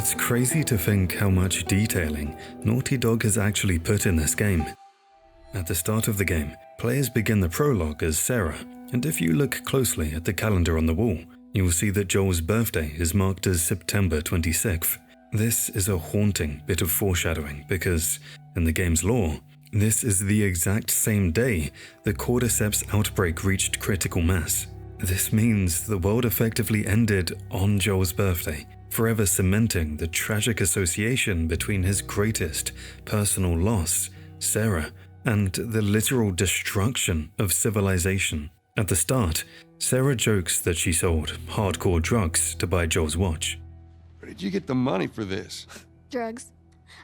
It's crazy to think how much detailing Naughty Dog has actually put in this game. At the start of the game, players begin the prologue as Sarah, and if you look closely at the calendar on the wall, you'll see that Joel's birthday is marked as September 26th. This is a haunting bit of foreshadowing because, in the game's lore, this is the exact same day the cordyceps outbreak reached critical mass. This means the world effectively ended on Joel's birthday, forever cementing the tragic association between his greatest personal loss, Sarah, and the literal destruction of civilization. At the start, Sarah jokes that she sold hardcore drugs to buy Joel's watch. Where did you get the money for this? Drugs.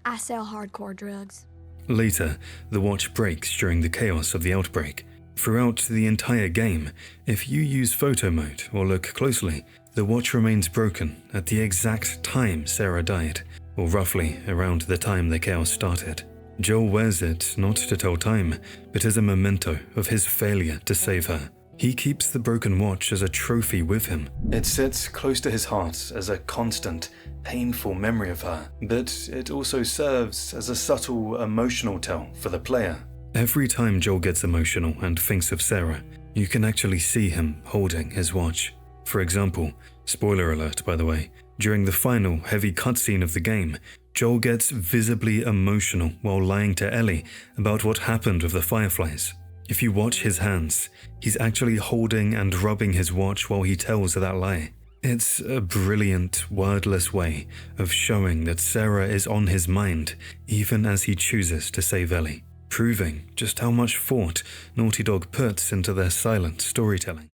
I sell hardcore drugs. Later, the watch breaks during the chaos of the outbreak. Throughout the entire game, if you use photo mode or look closely, the watch remains broken at the exact time Sarah died, or roughly around the time the chaos started. Joel wears it not to tell time, but as a memento of his failure to save her. He keeps the broken watch as a trophy with him. It sits close to his heart as a constant, painful memory of her, but it also serves as a subtle emotional tell for the player. Every time Joel gets emotional and thinks of Sarah, you can actually see him holding his watch. For example, spoiler alert by the way, during the final heavy cutscene of the game, Joel gets visibly emotional while lying to Ellie about what happened with the Fireflies. If you watch his hands, he's actually holding and rubbing his watch while he tells that lie. It's a brilliant, wordless way of showing that Sarah is on his mind, even as he chooses to save Ellie, proving just how much thought Naughty Dog puts into their silent storytelling.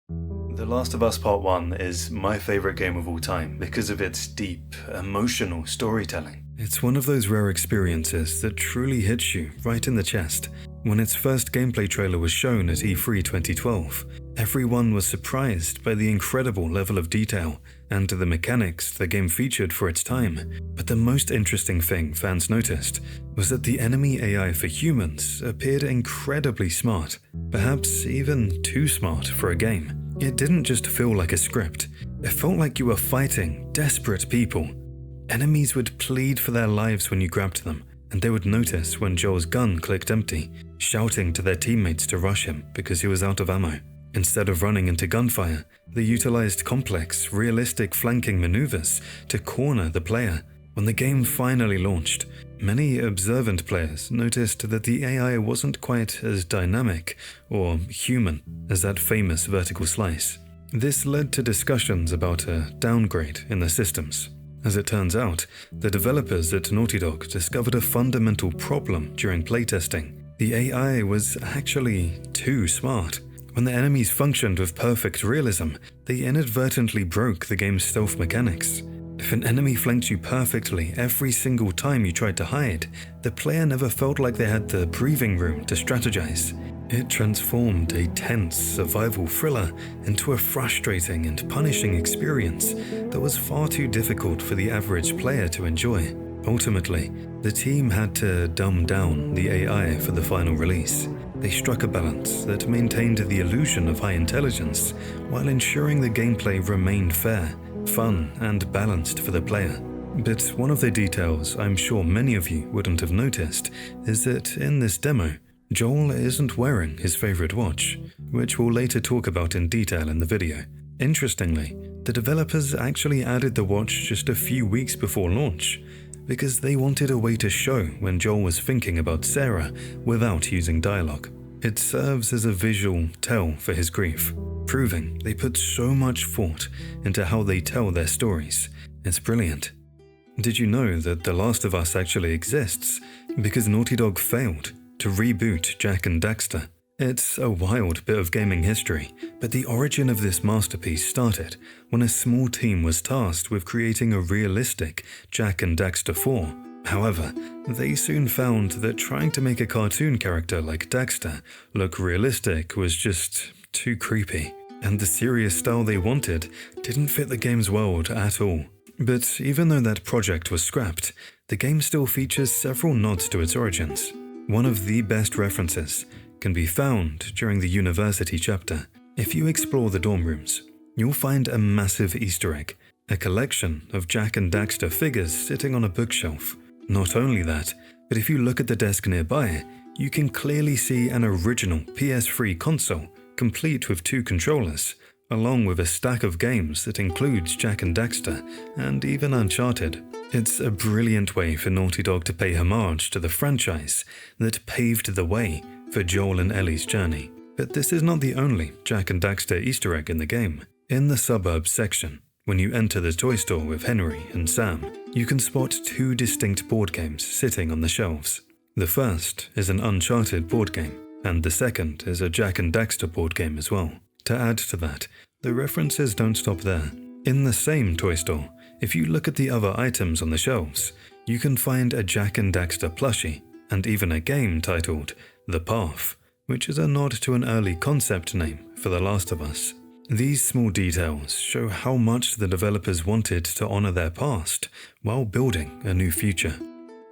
The Last of Us Part 1 is my favorite game of all time because of its deep, emotional storytelling. It's one of those rare experiences that truly hits you right in the chest. When its first gameplay trailer was shown at E3 2012, everyone was surprised by the incredible level of detail and the mechanics the game featured for its time. But the most interesting thing fans noticed was that the enemy AI for humans appeared incredibly smart, perhaps even too smart for a game. It didn't just feel like a script, it felt like you were fighting desperate people. Enemies would plead for their lives when you grabbed them, and they would notice when Joel's gun clicked empty, shouting to their teammates to rush him because he was out of ammo. Instead of running into gunfire, they utilized complex, realistic flanking maneuvers to corner the player. When the game finally launched, many observant players noticed that the AI wasn't quite as dynamic or human as that famous vertical slice. This led to discussions about a downgrade in the systems. As it turns out, the developers at Naughty Dog discovered a fundamental problem during playtesting. The AI was actually too smart. When the enemies functioned with perfect realism, they inadvertently broke the game's stealth mechanics. If an enemy flanked you perfectly every single time you tried to hide, the player never felt like they had the breathing room to strategize. It transformed a tense survival thriller into a frustrating and punishing experience that was far too difficult for the average player to enjoy. Ultimately, the team had to dumb down the AI for the final release. They struck a balance that maintained the illusion of high intelligence while ensuring the gameplay remained fair, fun, and balanced for the player. But one of the details I'm sure many of you wouldn't have noticed is that in this demo, Joel isn't wearing his favorite watch, which we'll later talk about in detail in the video. Interestingly, the developers actually added the watch just a few weeks before launch, because they wanted a way to show when Joel was thinking about Sarah without using dialogue. It serves as a visual tell for his grief, proving they put so much thought into how they tell their stories. It's brilliant. Did you know that The Last of Us actually exists because Naughty Dog failed to reboot Jak and Daxter? It's a wild bit of gaming history, but the origin of this masterpiece started when a small team was tasked with creating a realistic Jak and Daxter 4. However, they soon found that trying to make a cartoon character like Daxter look realistic was just too creepy, and the serious style they wanted didn't fit the game's world at all. But even though that project was scrapped, the game still features several nods to its origins. One of the best references can be found during the university chapter. If you explore the dorm rooms, you'll find a massive Easter egg. a collection of Jak and Daxter figures sitting on a bookshelf. Not only that, but if you look at the desk nearby, you can clearly see an original PS3 console, complete with 2 controllers, along with a stack of games that includes Jak and Daxter, and even Uncharted. It's a brilliant way for Naughty Dog to pay homage to the franchise that paved the way for Joel and Ellie's journey. But this is not the only Jak and Daxter Easter egg in the game. In the suburbs section, when you enter the toy store with Henry and Sam, you can spot 2 distinct board games sitting on the shelves. The first is an Uncharted board game, and the second is a Jak and Daxter board game as well. To add to that, the references don't stop there. In the same toy store, if you look at the other items on the shelves, you can find a Jak and Daxter plushie, and even a game titled The Path, which is a nod to an early concept name for The Last of Us. These small details show how much the developers wanted to honor their past while building a new future.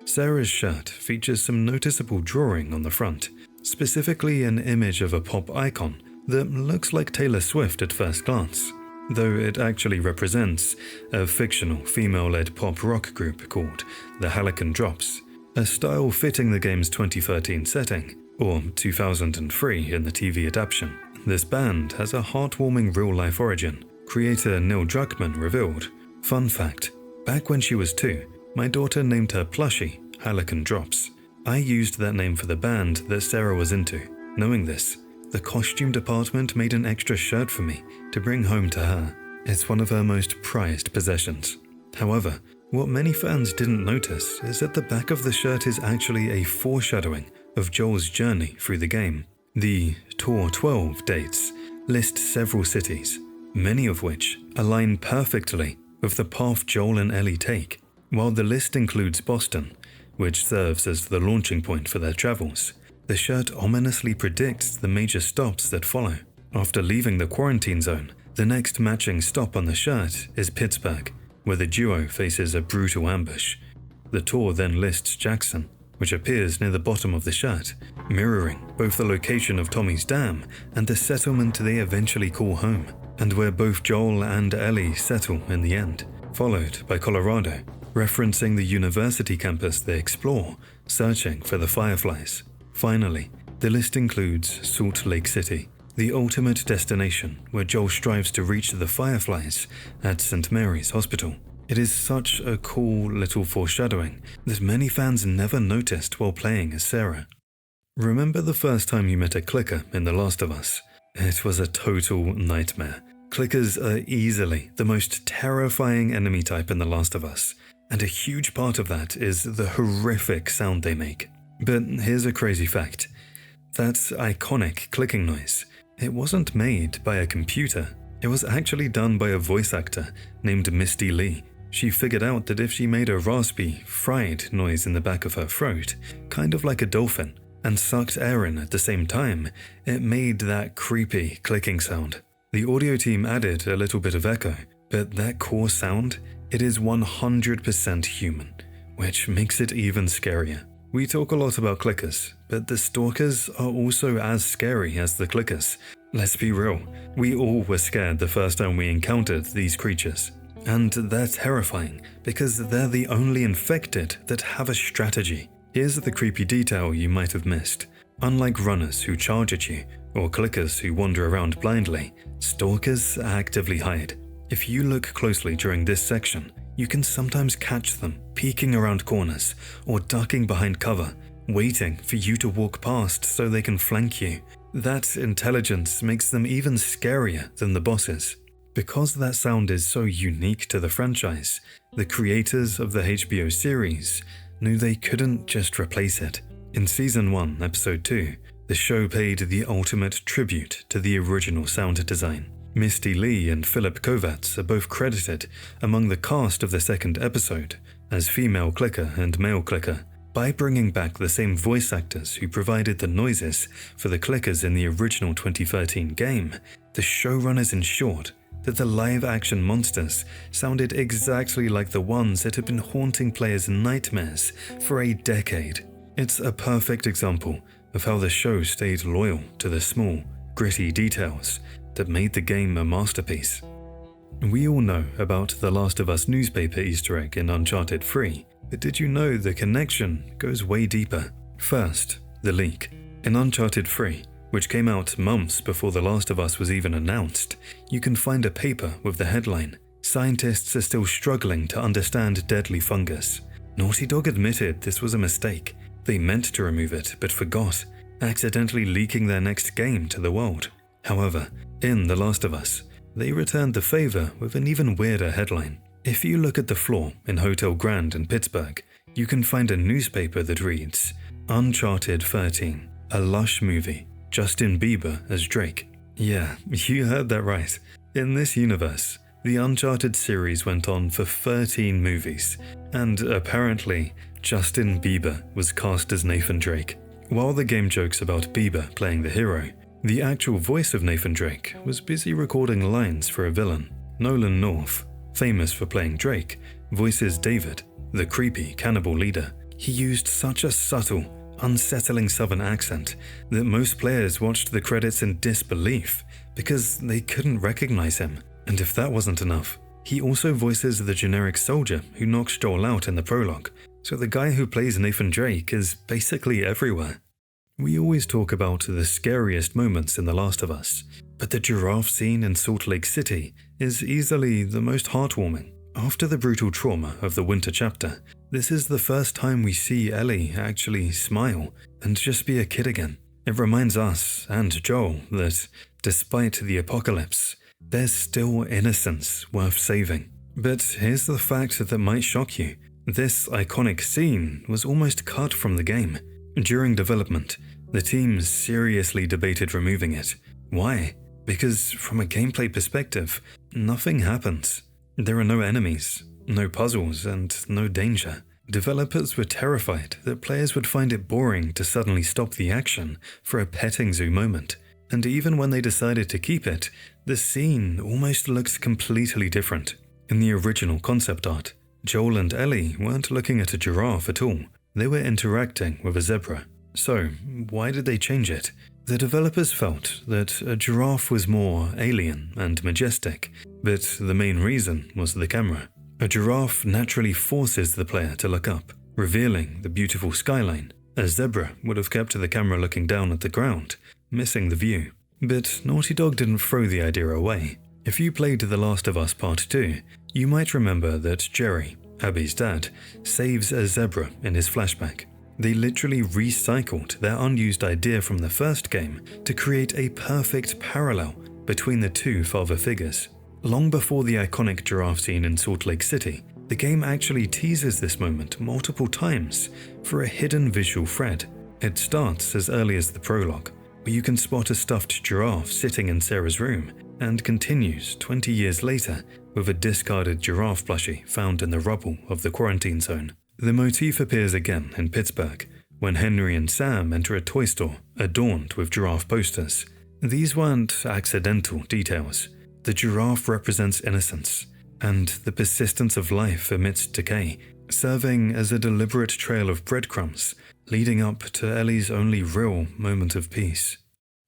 Sarah's shirt features some noticeable drawing on the front, specifically an image of a pop icon that looks like Taylor Swift at first glance, though it actually represents a fictional female-led pop rock group called the Halcyon Drops, a style fitting the game's 2013 setting, or 2003 in the TV adaptation. This band has a heartwarming real-life origin. Creator Neil Druckmann revealed, "Fun fact, back when she was 2, my daughter named her plushie Halcyon Drops. I used that name for the band that Sarah was into. Knowing this, the costume department made an extra shirt for me to bring home to her. It's one of her most prized possessions." However, what many fans didn't notice is that the back of the shirt is actually a foreshadowing of Joel's journey through the game. The Tour 12 dates list several cities, many of which align perfectly with the path Joel and Ellie take. While the list includes Boston, which serves as the launching point for their travels, the shirt ominously predicts the major stops that follow. After leaving the quarantine zone, the next matching stop on the shirt is Pittsburgh, where the duo faces a brutal ambush. The tour then lists Jackson, which appears near the bottom of the shirt, mirroring both the location of Tommy's dam and the settlement they eventually call home, and where both Joel and Ellie settle in the end, followed by Colorado, referencing the university campus they explore, searching for the Fireflies. Finally, the list includes Salt Lake City, the ultimate destination where Joel strives to reach the Fireflies at St. Mary's Hospital. It is such a cool little foreshadowing that many fans never noticed while playing as Sarah. Remember the first time you met a clicker in The Last of Us? It was a total nightmare. Clickers are easily the most terrifying enemy type in The Last of Us, and a huge part of that is the horrific sound they make. But here's a crazy fact. That iconic clicking noise, it wasn't made by a computer. It was actually done by a voice actor named Misty Lee. She figured out that if she made a raspy, fried noise in the back of her throat, kind of like a dolphin, and sucked air in at the same time, it made that creepy clicking sound. The audio team added a little bit of echo, but that core sound, it is 100% human, which makes it even scarier. We talk a lot about clickers, but the stalkers are also as scary as the clickers. Let's be real, we all were scared the first time we encountered these creatures. And they're terrifying because they're the only infected that have a strategy. Here's the creepy detail you might have missed. Unlike runners who charge at you, or clickers who wander around blindly, stalkers actively hide. If you look closely during this section, you can sometimes catch them peeking around corners or ducking behind cover, waiting for you to walk past so they can flank you. That intelligence makes them even scarier than the bosses. Because that sound is so unique to the franchise, the creators of the HBO series knew they couldn't just replace it. In Season 1, Episode 2, the show paid the ultimate tribute to the original sound design. Misty Lee and Philip Kovacs are both credited among the cast of the second episode as female clicker and male clicker, by bringing back the same voice actors who provided the noises for the clickers in the original 2013 game. The showrunners ensured that the live-action monsters sounded exactly like the ones that had been haunting players' nightmares for a decade. It's a perfect example of how the show stayed loyal to the small, gritty details that made the game a masterpiece. We all know about the Last of Us newspaper Easter egg in Uncharted 3, but did you know the connection goes way deeper? First, the leak. In Uncharted 3, which came out months before The Last of Us was even announced, you can find a paper with the headline, "Scientists are still struggling to understand deadly fungus." Naughty Dog admitted this was a mistake. They meant to remove it, but forgot, accidentally leaking their next game to the world. However, in The Last of Us, they returned the favor with an even weirder headline. If you look at the floor in Hotel Grand in Pittsburgh, you can find a newspaper that reads, "Uncharted 13, a lush movie, Justin Bieber as Drake." Yeah, you heard that right. In this universe, the Uncharted series went on for 13 movies, and apparently, Justin Bieber was cast as Nathan Drake. While the game jokes about Bieber playing the hero, the actual voice of Nathan Drake was busy recording lines for a villain. Nolan North, famous for playing Drake, voices David, the creepy cannibal leader. He used such a subtle, unsettling southern accent that most players watched the credits in disbelief because they couldn't recognize him. And if that wasn't enough, he also voices the generic soldier who knocks Joel out in the prologue, so the guy who plays Nathan Drake is basically everywhere. We always talk about the scariest moments in The Last of Us, but the giraffe scene in Salt Lake City is easily the most heartwarming. After the brutal trauma of the winter chapter, this is the first time we see Ellie actually smile and just be a kid again. It reminds us and Joel that, despite the apocalypse, there's still innocence worth saving. But here's the fact that might shock you. This iconic scene was almost cut from the game. During development, the team seriously debated removing it. Why? Because from a gameplay perspective, nothing happens. There are no enemies, no puzzles, and no danger. Developers were terrified that players would find it boring to suddenly stop the action for a petting zoo moment. And even when they decided to keep it, the scene almost looked completely different. In the original concept art, Joel and Ellie weren't looking at a giraffe at all. They were interacting with a zebra. So, why did they change it? The developers felt that a giraffe was more alien and majestic, but the main reason was the camera. A giraffe naturally forces the player to look up, revealing the beautiful skyline. A zebra would have kept the camera looking down at the ground, missing the view. But Naughty Dog didn't throw the idea away. If you played The Last of Us Part 2, you might remember that Jerry, Abby's dad, saves a zebra in his flashback. They literally recycled their unused idea from the first game to create a perfect parallel between the two father figures. Long before the iconic giraffe scene in Salt Lake City, the game actually teases this moment multiple times for a hidden visual thread. It starts as early as the prologue, where you can spot a stuffed giraffe sitting in Sarah's room, and continues 20 years later with a discarded giraffe plushie found in the rubble of the quarantine zone. The motif appears again in Pittsburgh, when Henry and Sam enter a toy store adorned with giraffe posters. These weren't accidental details. The giraffe represents innocence and the persistence of life amidst decay, serving as a deliberate trail of breadcrumbs leading up to Ellie's only real moment of peace.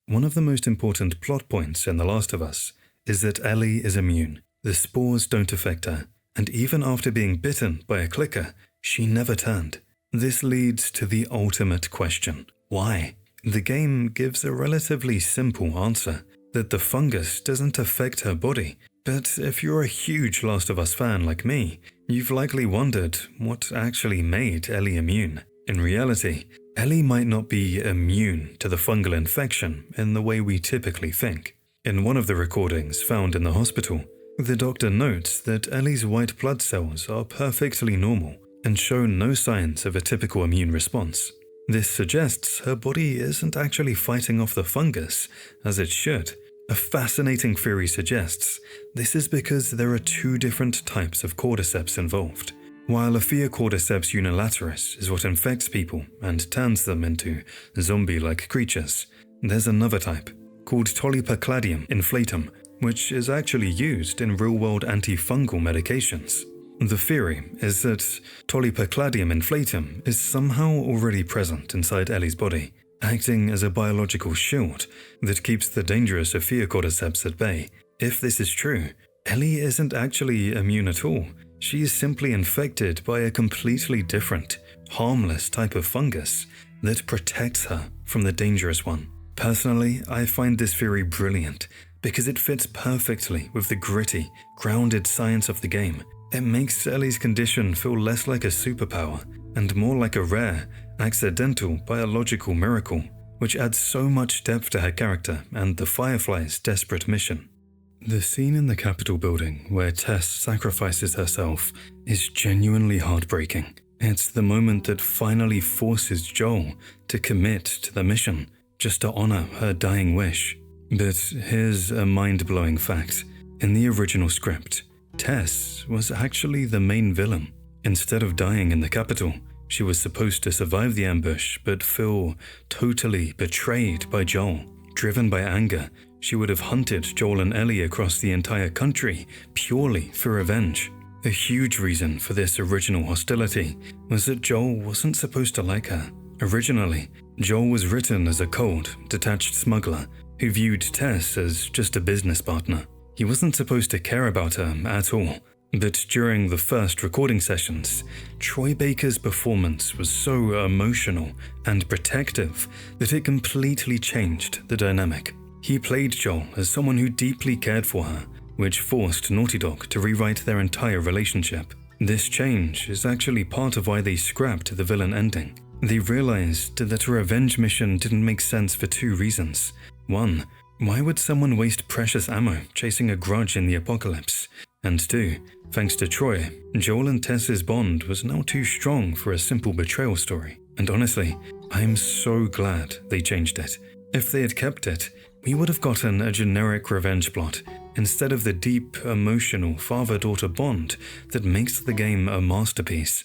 One of the most important plot points in The Last of Us is that Ellie is immune. The spores don't affect her, and even after being bitten by a clicker, she never turned. This leads to the ultimate question: why? The game gives a relatively simple answer, that the fungus doesn't affect her body. But if you're a huge Last of Us fan like me, you've likely wondered what actually made Ellie immune. In reality, Ellie might not be immune to the fungal infection in the way we typically think. In one of the recordings found in the hospital, the doctor notes that Ellie's white blood cells are perfectly normal and show no signs of a typical immune response. This suggests her body isn't actually fighting off the fungus as it should. A fascinating theory suggests this is because there are two different types of cordyceps involved. While a Cordyceps unilateralis is what infects people and turns them into zombie-like creatures, there's another type, called Tolypocladium inflatum, which is actually used in real-world antifungal medications. The theory is that Tolypocladium inflatum is somehow already present inside Ellie's body, acting as a biological shield that keeps the dangerous Cordyceps at bay. If this is true, Ellie isn't actually immune at all. She is simply infected by a completely different, harmless type of fungus that protects her from the dangerous one. Personally, I find this theory brilliant because it fits perfectly with the gritty, grounded science of the game. It makes Ellie's condition feel less like a superpower and more like a rare, accidental biological miracle, which adds so much depth to her character and the Firefly's desperate mission. The scene in the Capitol building where Tess sacrifices herself is genuinely heartbreaking. It's the moment that finally forces Joel to commit to the mission, just to honor her dying wish. But here's a mind-blowing fact. In the original script, Tess was actually the main villain. Instead of dying in the Capitol, she was supposed to survive the ambush but feel totally betrayed by Joel. Driven by anger, she would have hunted Joel and Ellie across the entire country purely for revenge. A huge reason for this original hostility was that Joel wasn't supposed to like her. Originally, Joel was written as a cold, detached smuggler who viewed Tess as just a business partner. He wasn't supposed to care about her at all. But during the first recording sessions, Troy Baker's performance was so emotional and protective that it completely changed the dynamic. He played Joel as someone who deeply cared for her, which forced Naughty Dog to rewrite their entire relationship. This change is actually part of why they scrapped the villain ending. They realized that a revenge mission didn't make sense for two reasons. One, why would someone waste precious ammo chasing a grudge in the apocalypse? And two, thanks to Troy, Joel and Tess's bond was now too strong for a simple betrayal story. And honestly, I am so glad they changed it. If they had kept it, we would have gotten a generic revenge plot instead of the deep, emotional father-daughter bond that makes the game a masterpiece.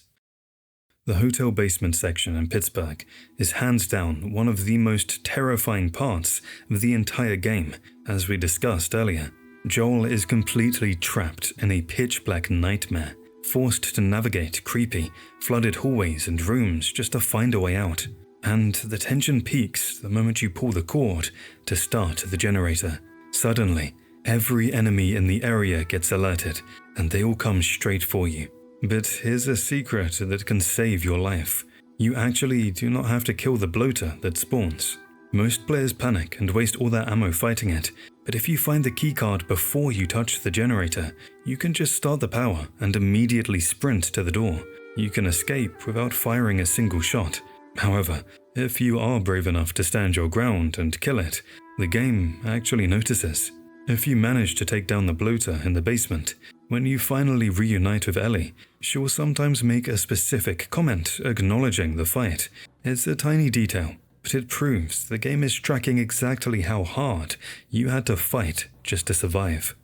The hotel basement section in Pittsburgh is hands down one of the most terrifying parts of the entire game, as we discussed earlier. Joel is completely trapped in a pitch-black nightmare, forced to navigate creepy, flooded hallways and rooms just to find a way out. And the tension peaks the moment you pull the cord to start the generator. Suddenly, every enemy in the area gets alerted, and they all come straight for you. But here's a secret that can save your life. You actually do not have to kill the bloater that spawns. Most players panic and waste all their ammo fighting it, but if you find the keycard before you touch the generator, you can just start the power and immediately sprint to the door. You can escape without firing a single shot. However, if you are brave enough to stand your ground and kill it, the game actually notices. If you manage to take down the bloater in the basement, when you finally reunite with Ellie, she'll sometimes make a specific comment acknowledging the fight. It's a tiny detail, but it proves the game is tracking exactly how hard you had to fight just to survive.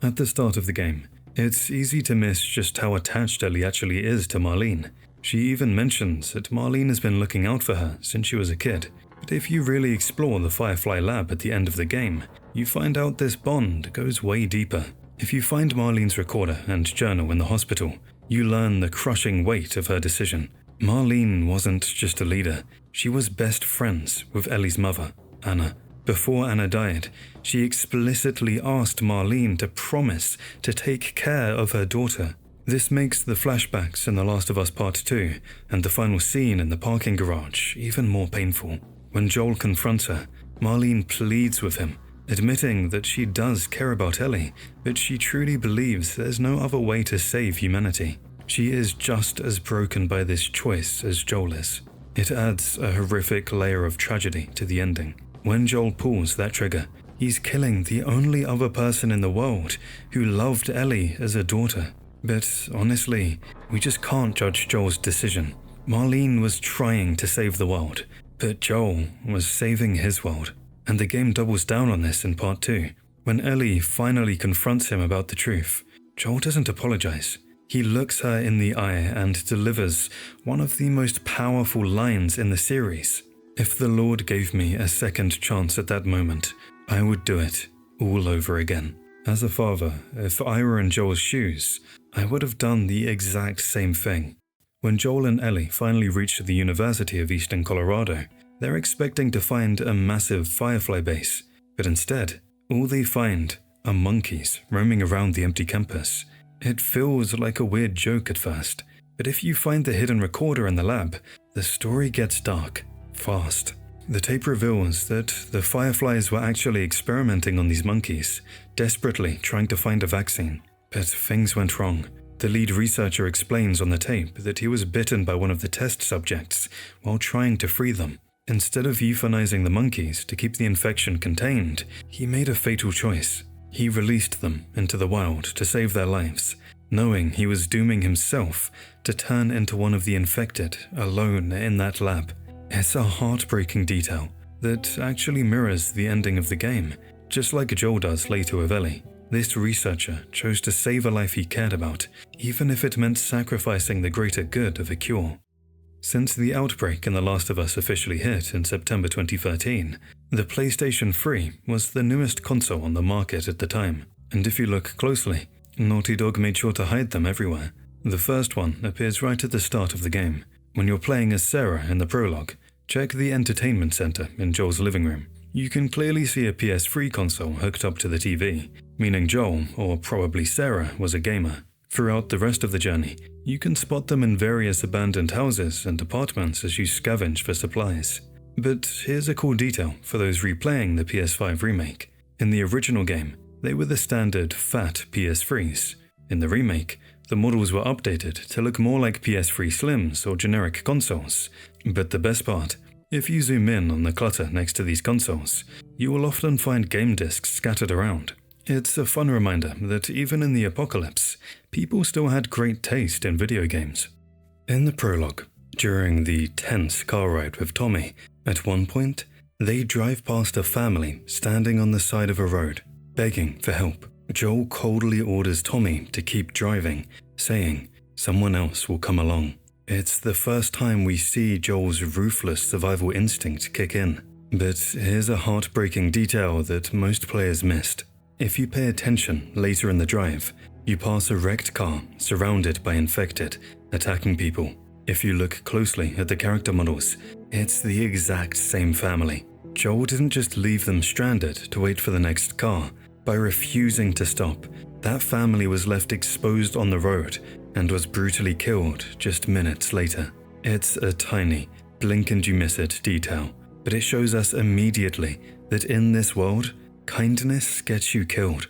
At the start of the game, it's easy to miss just how attached Ellie actually is to Marlene. She even mentions that Marlene has been looking out for her since she was a kid. But if you really explore the Firefly lab at the end of the game, you find out this bond goes way deeper. If you find Marlene's recorder and journal in the hospital, you learn the crushing weight of her decision. Marlene wasn't just a leader, she was best friends with Ellie's mother, Anna. Before Anna died, she explicitly asked Marlene to promise to take care of her daughter. This makes the flashbacks in The Last of Us Part 2 and the final scene in the parking garage even more painful. When Joel confronts her, Marlene pleads with him, admitting that she does care about Ellie, but she truly believes there's no other way to save humanity. She is just as broken by this choice as Joel is. It adds a horrific layer of tragedy to the ending. When Joel pulls that trigger, he's killing the only other person in the world who loved Ellie as a daughter. But honestly, we just can't judge Joel's decision. Marlene was trying to save the world, but Joel was saving his world. And the game doubles down on this in Part 2. When Ellie finally confronts him about the truth, Joel doesn't apologize. He looks her in the eye and delivers one of the most powerful lines in the series. If the Lord gave me a second chance at that moment, I would do it all over again. As a father, if I were in Joel's shoes, I would have done the exact same thing. When Joel and Ellie finally reach the University of Eastern Colorado, they're expecting to find a massive Firefly base, but instead, all they find are monkeys roaming around the empty campus. It feels like a weird joke at first, but if you find the hidden recorder in the lab, the story gets dark, fast. The tape reveals that the Fireflies were actually experimenting on these monkeys, desperately trying to find a vaccine. But things went wrong. The lead researcher explains on the tape that he was bitten by one of the test subjects while trying to free them. Instead of euthanizing the monkeys to keep the infection contained, he made a fatal choice. He released them into the wild to save their lives, knowing he was dooming himself to turn into one of the infected alone in that lab. It's a heartbreaking detail that actually mirrors the ending of the game, just like Joel does later with Ellie. This researcher chose to save a life he cared about, even if it meant sacrificing the greater good of a cure. Since the outbreak in The Last of Us officially hit in September 2013, the PlayStation 3 was the newest console on the market at the time, and if you look closely, Naughty Dog made sure to hide them everywhere. The first one appears right at the start of the game. When you're playing as Sarah in the prologue, check the entertainment center in Joel's living room. You can clearly see a PS3 console hooked up to the TV, meaning Joel, or probably Sarah, was a gamer. Throughout the rest of the journey, you can spot them in various abandoned houses and apartments as you scavenge for supplies. But here's a cool detail for those replaying the PS5 remake. In the original game, they were the standard fat PS3s. In the remake, the models were updated to look more like PS3 Slims or generic consoles. But the best part, if you zoom in on the clutter next to these consoles, you will often find game discs scattered around. It's a fun reminder that even in the apocalypse, people still had great taste in video games. In the prologue, during the tense car ride with Tommy, at one point, they drive past a family standing on the side of a road, begging for help. Joel coldly orders Tommy to keep driving, saying, "Someone else will come along." It's the first time we see Joel's ruthless survival instinct kick in. But here's a heartbreaking detail that most players missed. If you pay attention later in the drive, you pass a wrecked car surrounded by infected, attacking people. If you look closely at the character models, it's the exact same family. Joel didn't just leave them stranded to wait for the next car. By refusing to stop, that family was left exposed on the road and was brutally killed just minutes later. It's a tiny, blink and you miss it detail, but it shows us immediately that in this world, kindness gets you killed.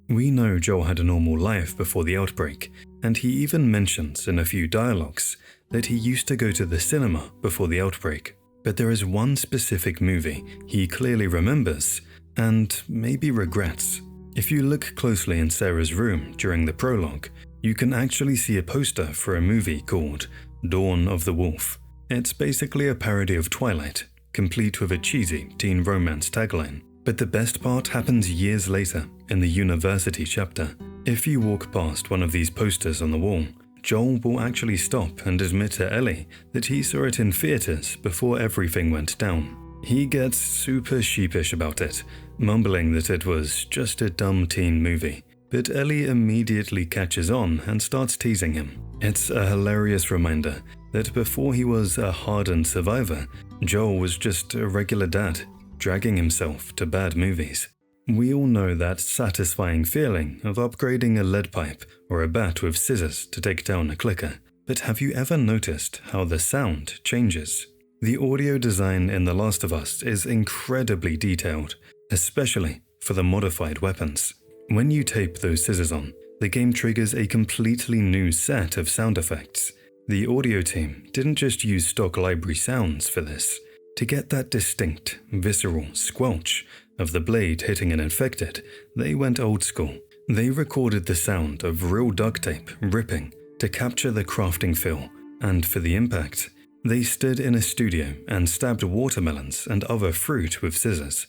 We know Joel had a normal life before the outbreak, and he even mentions in a few dialogues that he used to go to the cinema before the outbreak. But there is one specific movie he clearly remembers and maybe regrets. If you look closely in Sarah's room during the prologue, you can actually see a poster for a movie called Dawn of the Wolf. It's basically a parody of Twilight, complete with a cheesy teen romance tagline. But the best part happens years later, in the university chapter. If you walk past one of these posters on the wall, Joel will actually stop and admit to Ellie that he saw it in theaters before everything went down. He gets super sheepish about it, mumbling that it was just a dumb teen movie. But Ellie immediately catches on and starts teasing him. It's a hilarious reminder that before he was a hardened survivor, Joel was just a regular dad, dragging himself to bad movies. We all know that satisfying feeling of upgrading a lead pipe or a bat with scissors to take down a clicker. But have you ever noticed how the sound changes? The audio design in The Last of Us is incredibly detailed, especially for the modified weapons. When you tape those scissors on, the game triggers a completely new set of sound effects. The audio team didn't just use stock library sounds for this. To get that distinct, visceral squelch of the blade hitting an infected, they went old school. They recorded the sound of real duct tape ripping to capture the crafting feel, and for the impact, they stood in a studio and stabbed watermelons and other fruit with scissors.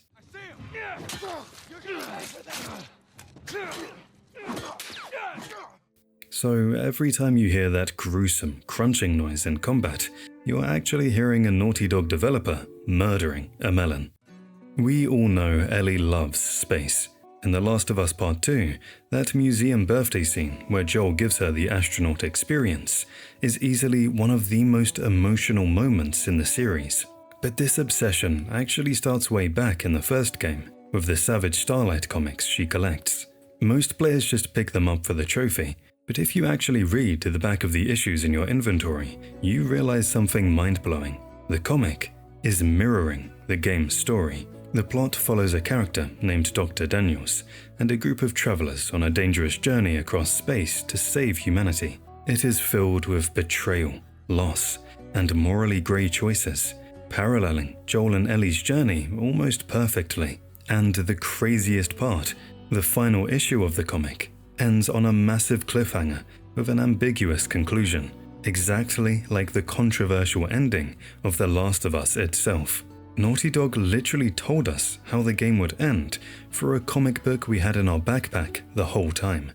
So every time you hear that gruesome crunching noise in combat, you're actually hearing a Naughty Dog developer murdering a melon. We all know Ellie loves space. In The Last of Us Part 2, that museum birthday scene where Joel gives her the astronaut experience is easily one of the most emotional moments in the series. But this obsession actually starts way back in the first game, with the Savage Starlight comics she collects. Most players just pick them up for the trophy, but if you actually read to the back of the issues in your inventory, you realize something mind-blowing. The comic is mirroring the game's story. The plot follows a character named Dr. Daniels and a group of travelers on a dangerous journey across space to save humanity. It is filled with betrayal, loss, and morally grey choices, paralleling Joel and Ellie's journey almost perfectly. And the craziest part, the final issue of the comic ends on a massive cliffhanger with an ambiguous conclusion, exactly like the controversial ending of The Last of Us itself. Naughty Dog literally told us how the game would end for a comic book we had in our backpack the whole time.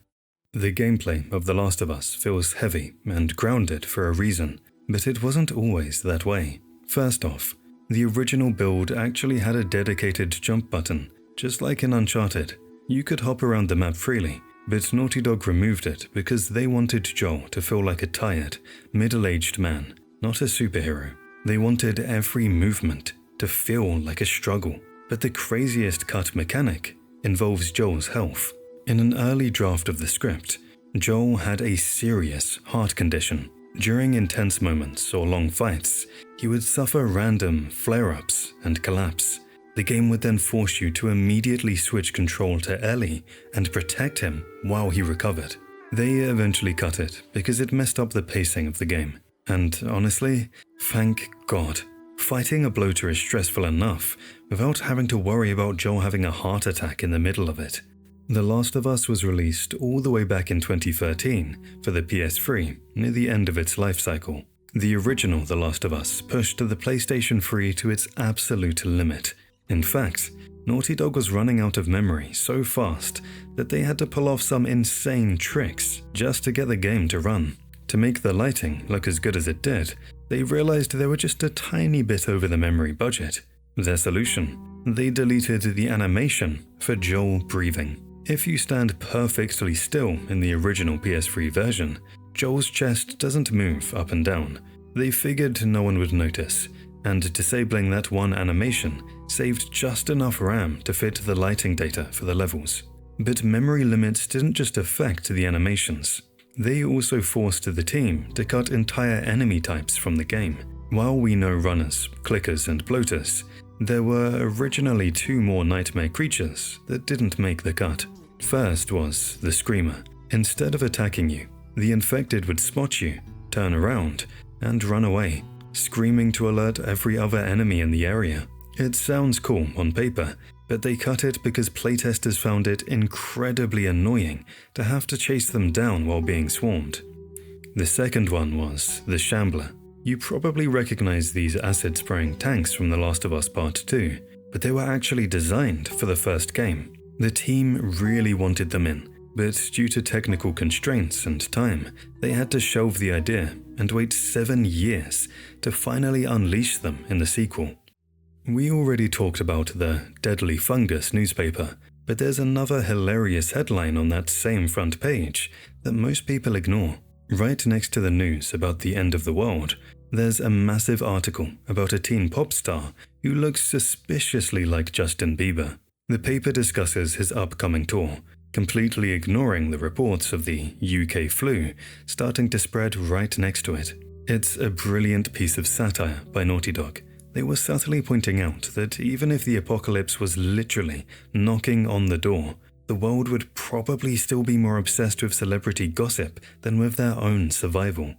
The gameplay of The Last of Us feels heavy and grounded for a reason, but it wasn't always that way. First off, the original build actually had a dedicated jump button, just like in Uncharted. You could hop around the map freely, but Naughty Dog removed it because they wanted Joel to feel like a tired, middle-aged man, not a superhero. They wanted every movement to feel like a struggle. But the craziest cut mechanic involves Joel's health. In an early draft of the script, Joel had a serious heart condition. During intense moments or long fights, he would suffer random flare-ups and collapse. The game would then force you to immediately switch control to Ellie and protect him while he recovered. They eventually cut it because it messed up the pacing of the game. And honestly, thank God. Fighting a bloater is stressful enough without having to worry about Joel having a heart attack in the middle of it. The Last of Us was released all the way back in 2013 for the PS3, near the end of its life cycle. The original The Last of Us pushed the PlayStation 3 to its absolute limit. In fact, Naughty Dog was running out of memory so fast that they had to pull off some insane tricks just to get the game to run. To make the lighting look as good as it did, they realized they were just a tiny bit over the memory budget. Their solution? They deleted the animation for Joel breathing. If you stand perfectly still in the original PS3 version, Joel's chest doesn't move up and down. They figured no one would notice, and disabling that one animation saved just enough RAM to fit the lighting data for the levels. But memory limits didn't just affect the animations. They also forced the team to cut entire enemy types from the game. While we know runners, clickers, and bloaters, there were originally 2 more nightmare creatures that didn't make the cut. First was the Screamer. Instead of attacking you, the infected would spot you, turn around, and run away, screaming to alert every other enemy in the area. It sounds cool on paper, but they cut it because playtesters found it incredibly annoying to have to chase them down while being swarmed. The second one was the Shambler. You probably recognize these acid-spraying tanks from The Last of Us Part 2, but they were actually designed for the first game. The team really wanted them in, but due to technical constraints and time, they had to shelve the idea and wait 7 years to finally unleash them in the sequel. We already talked about the Deadly Fungus newspaper, but there's another hilarious headline on that same front page that most people ignore. Right next to the news about the end of the world, there's a massive article about a teen pop star who looks suspiciously like Justin Bieber. The paper discusses his upcoming tour, completely ignoring the reports of the UK flu starting to spread right next to it. It's a brilliant piece of satire by Naughty Dog. They were subtly pointing out that even if the apocalypse was literally knocking on the door, the world would probably still be more obsessed with celebrity gossip than with their own survival.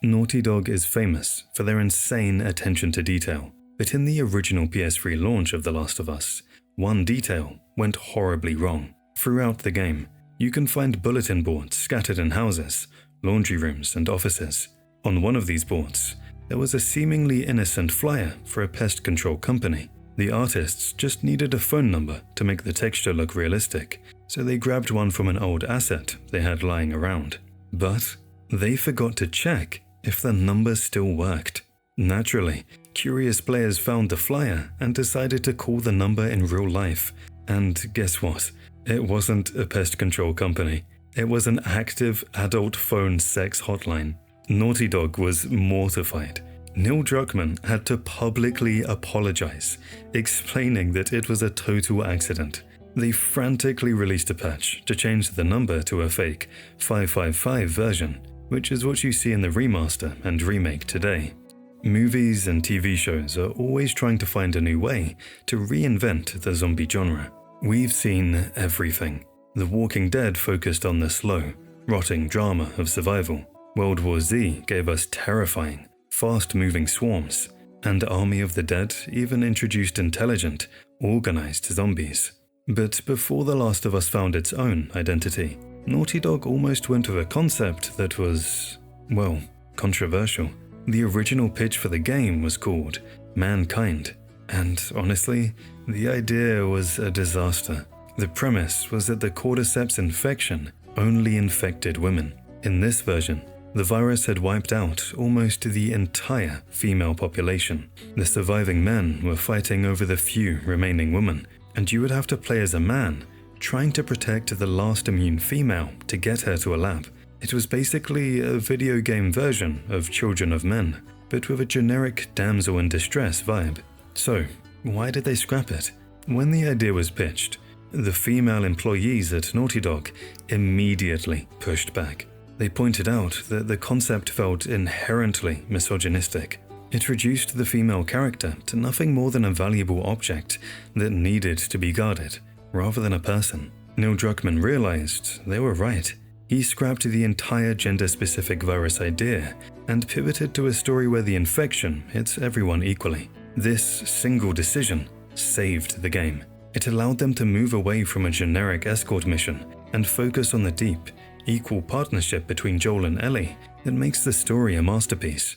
Naughty Dog is famous for their insane attention to detail, but in the original PS3 launch of The Last of Us, one detail went horribly wrong. Throughout the game, you can find bulletin boards scattered in houses, laundry rooms, and offices. On one of these boards, there was a seemingly innocent flyer for a pest control company. The artists just needed a phone number to make the texture look realistic, so they grabbed one from an old asset they had lying around. But they forgot to check if the number still worked. Naturally, curious players found the flyer and decided to call the number in real life. And guess what? It wasn't a pest control company. It was an active adult phone sex hotline. Naughty Dog was mortified. Neil Druckmann had to publicly apologize, explaining that it was a total accident. They frantically released a patch to change the number to a fake 555 version, which is what you see in the remaster and remake today. Movies and TV shows are always trying to find a new way to reinvent the zombie genre. We've seen everything. The Walking Dead focused on the slow, rotting drama of survival. World War Z gave us terrifying, fast-moving swarms. And Army of the Dead even introduced intelligent, organized zombies. But before The Last of Us found its own identity, Naughty Dog almost went with a concept that was, well, controversial. The original pitch for the game was called Mankind, and honestly, the idea was a disaster. The premise was that the cordyceps infection only infected women. In this version, the virus had wiped out almost the entire female population. The surviving men were fighting over the few remaining women, and you would have to play as a man, trying to protect the last immune female to get her to a lab. It was basically a video game version of Children of Men, but with a generic damsel in distress vibe. So, why did they scrap it? When the idea was pitched, the female employees at Naughty Dog immediately pushed back. They pointed out that the concept felt inherently misogynistic. It reduced the female character to nothing more than a valuable object that needed to be guarded, rather than a person. Neil Druckmann realized they were right. He scrapped the entire gender-specific virus idea and pivoted to a story where the infection hits everyone equally. This single decision saved the game. It allowed them to move away from a generic escort mission and focus on the deep, equal partnership between Joel and Ellie that makes the story a masterpiece.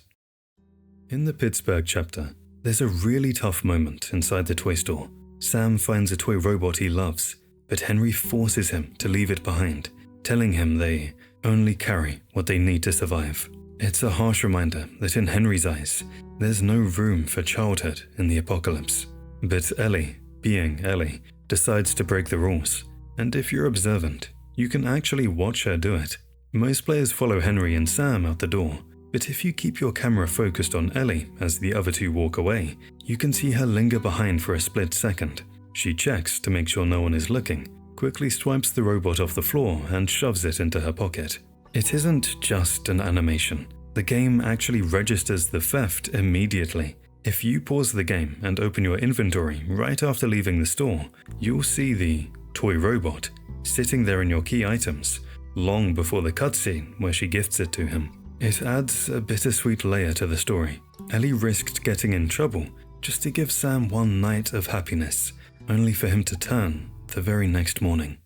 In the Pittsburgh chapter, there's a really tough moment inside the toy store. Sam finds a toy robot he loves, but Henry forces him to leave it behind, telling him they only carry what they need to survive. It's a harsh reminder that in Henry's eyes, there's no room for childhood in the apocalypse. But Ellie, being Ellie, decides to break the rules, and if you're observant, you can actually watch her do it. Most players follow Henry and Sam out the door, but if you keep your camera focused on Ellie as the other two walk away, you can see her linger behind for a split second. She checks to make sure no one is looking, quickly swipes the robot off the floor and shoves it into her pocket. It isn't just an animation. The game actually registers the theft immediately. If you pause the game and open your inventory right after leaving the store, you'll see the toy robot sitting there in your key items, long before the cutscene where she gifts it to him. It adds a bittersweet layer to the story. Ellie risked getting in trouble just to give Sam one night of happiness, only for him to turn the very next morning.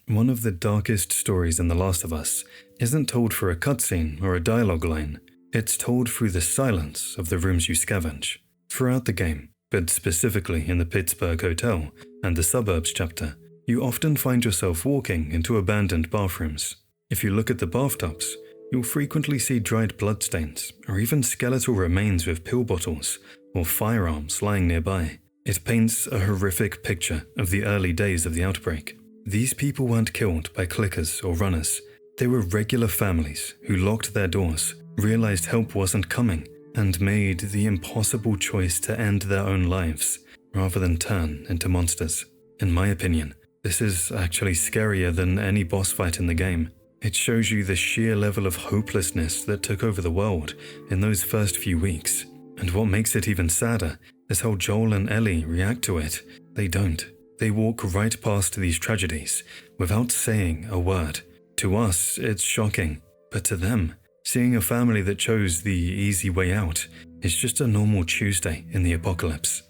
One of the darkest stories in The Last of Us isn't told through a cutscene or a dialogue line. It's told through the silence of the rooms you scavenge. Throughout the game, but specifically in the Pittsburgh Hotel and the Suburbs chapter, you often find yourself walking into abandoned bathrooms. If you look at the bathtubs, you'll frequently see dried bloodstains or even skeletal remains with pill bottles or firearms lying nearby. It paints a horrific picture of the early days of the outbreak. These people weren't killed by clickers or runners. They were regular families who locked their doors, realized help wasn't coming, and made the impossible choice to end their own lives rather than turn into monsters. In my opinion, this is actually scarier than any boss fight in the game. It shows you the sheer level of hopelessness that took over the world in those first few weeks. And what makes it even sadder is how Joel and Ellie react to it. They don't. They walk right past these tragedies without saying a word. To us, it's shocking, but to them, seeing a family that chose the easy way out is just a normal Tuesday in the apocalypse.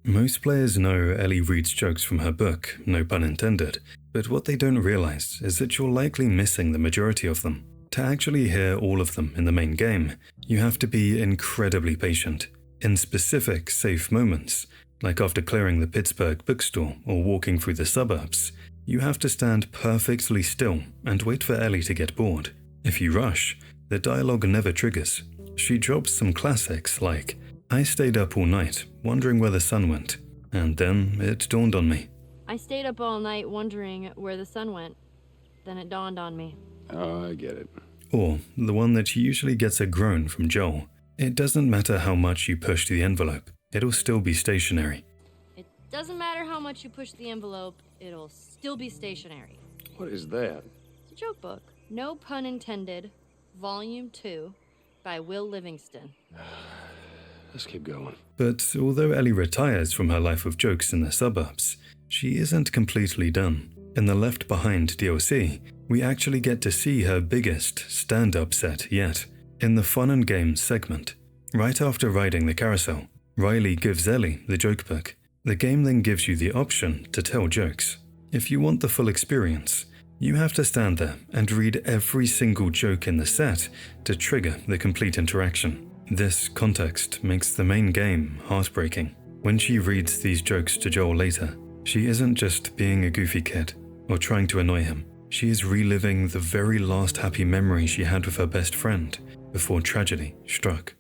Most players know Ellie reads jokes from her book, no pun intended, but what they don't realize is that you're likely missing the majority of them. To actually hear all of them in the main game, you have to be incredibly patient. In specific, safe moments, like after clearing the Pittsburgh bookstore or walking through the suburbs, you have to stand perfectly still and wait for Ellie to get bored. If you rush, the dialogue never triggers. She drops some classics like, "I stayed up all night, wondering where the sun went, and then it dawned on me." I stayed up all night wondering where the sun went. Then it dawned on me. Oh, I get it. Or the one that usually gets a groan from Joel, It doesn't matter how much you push the envelope, it'll still be stationary. It doesn't matter how much you push the envelope, it'll still be stationary. What is that? It's a joke book. No pun intended. Volume 2 by Will Livingston. Let's keep going. But although Ellie retires from her life of jokes in the suburbs, she isn't completely done. In the Left Behind DLC, we actually get to see her biggest stand-up set yet. In the Fun and Games segment, right after riding the carousel, Riley gives Ellie the joke book. The game then gives you the option to tell jokes. If you want the full experience, you have to stand there and read every single joke in the set to trigger the complete interaction. This context makes the main game heartbreaking. When she reads these jokes to Joel later, she isn't just being a goofy kid or trying to annoy him. She is reliving the very last happy memory she had with her best friend before tragedy struck.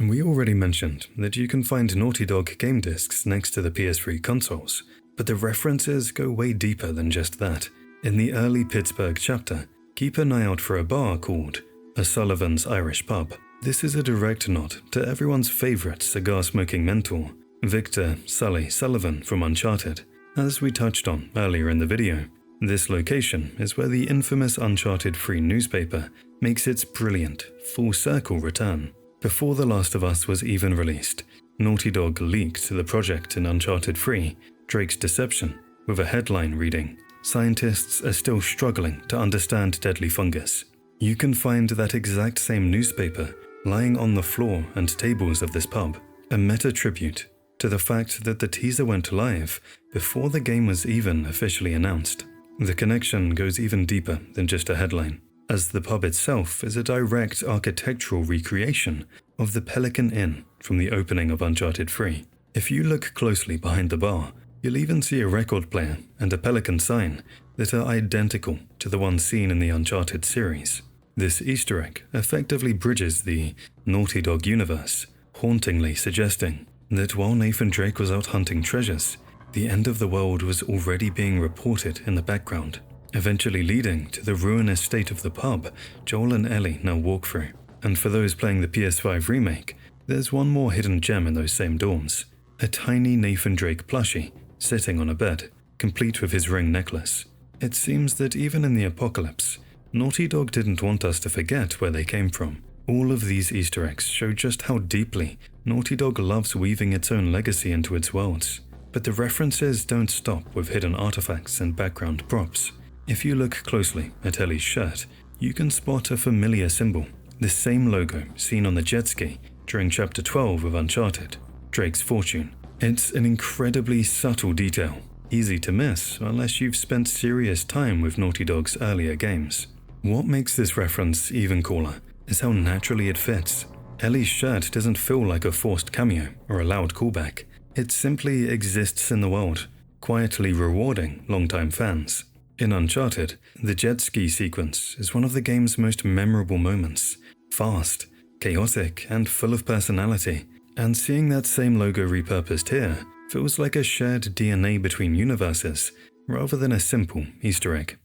We already mentioned that you can find Naughty Dog game discs next to the PS3 consoles, but the references go way deeper than just that. In the early Pittsburgh chapter, keep an eye out for a bar called A Sullivan's Irish Pub. This is a direct nod to everyone's favourite cigar-smoking mentor, Victor Sully Sullivan from Uncharted. As we touched on earlier in the video, this location is where the infamous Uncharted 3 newspaper makes its brilliant, full-circle return. Before The Last of Us was even released, Naughty Dog leaked the project in Uncharted 3, Drake's Deception, with a headline reading, "Scientists are still struggling to understand deadly fungus." You can find that exact same newspaper lying on the floor and tables of this pub, a meta-tribute to the fact that the teaser went live before the game was even officially announced. The connection goes even deeper than just a headline, as the pub itself is a direct architectural recreation of the Pelican Inn from the opening of Uncharted 3. If you look closely behind the bar, you'll even see a record player and a Pelican sign that are identical to the ones seen in the Uncharted series. This Easter egg effectively bridges the Naughty Dog universe, hauntingly suggesting that while Nathan Drake was out hunting treasures, the end of the world was already being reported in the background, eventually leading to the ruinous state of the pub Joel and Ellie now walk through. And for those playing the PS5 remake, there's one more hidden gem in those same dorms, a tiny Nathan Drake plushie sitting on a bed, complete with his ring necklace. It seems that even in the apocalypse, Naughty Dog didn't want us to forget where they came from. All of these Easter eggs show just how deeply Naughty Dog loves weaving its own legacy into its worlds. But the references don't stop with hidden artifacts and background props. If you look closely at Ellie's shirt, you can spot a familiar symbol, the same logo seen on the jet ski during Chapter 12 of Uncharted, Drake's Fortune. It's an incredibly subtle detail, easy to miss unless you've spent serious time with Naughty Dog's earlier games. What makes this reference even cooler is how naturally it fits. Ellie's shirt doesn't feel like a forced cameo or a loud callback. It simply exists in the world, quietly rewarding longtime fans. In Uncharted, the jet ski sequence is one of the game's most memorable moments. Fast, chaotic, and full of personality. And seeing that same logo repurposed here feels like a shared DNA between universes, rather than a simple Easter egg.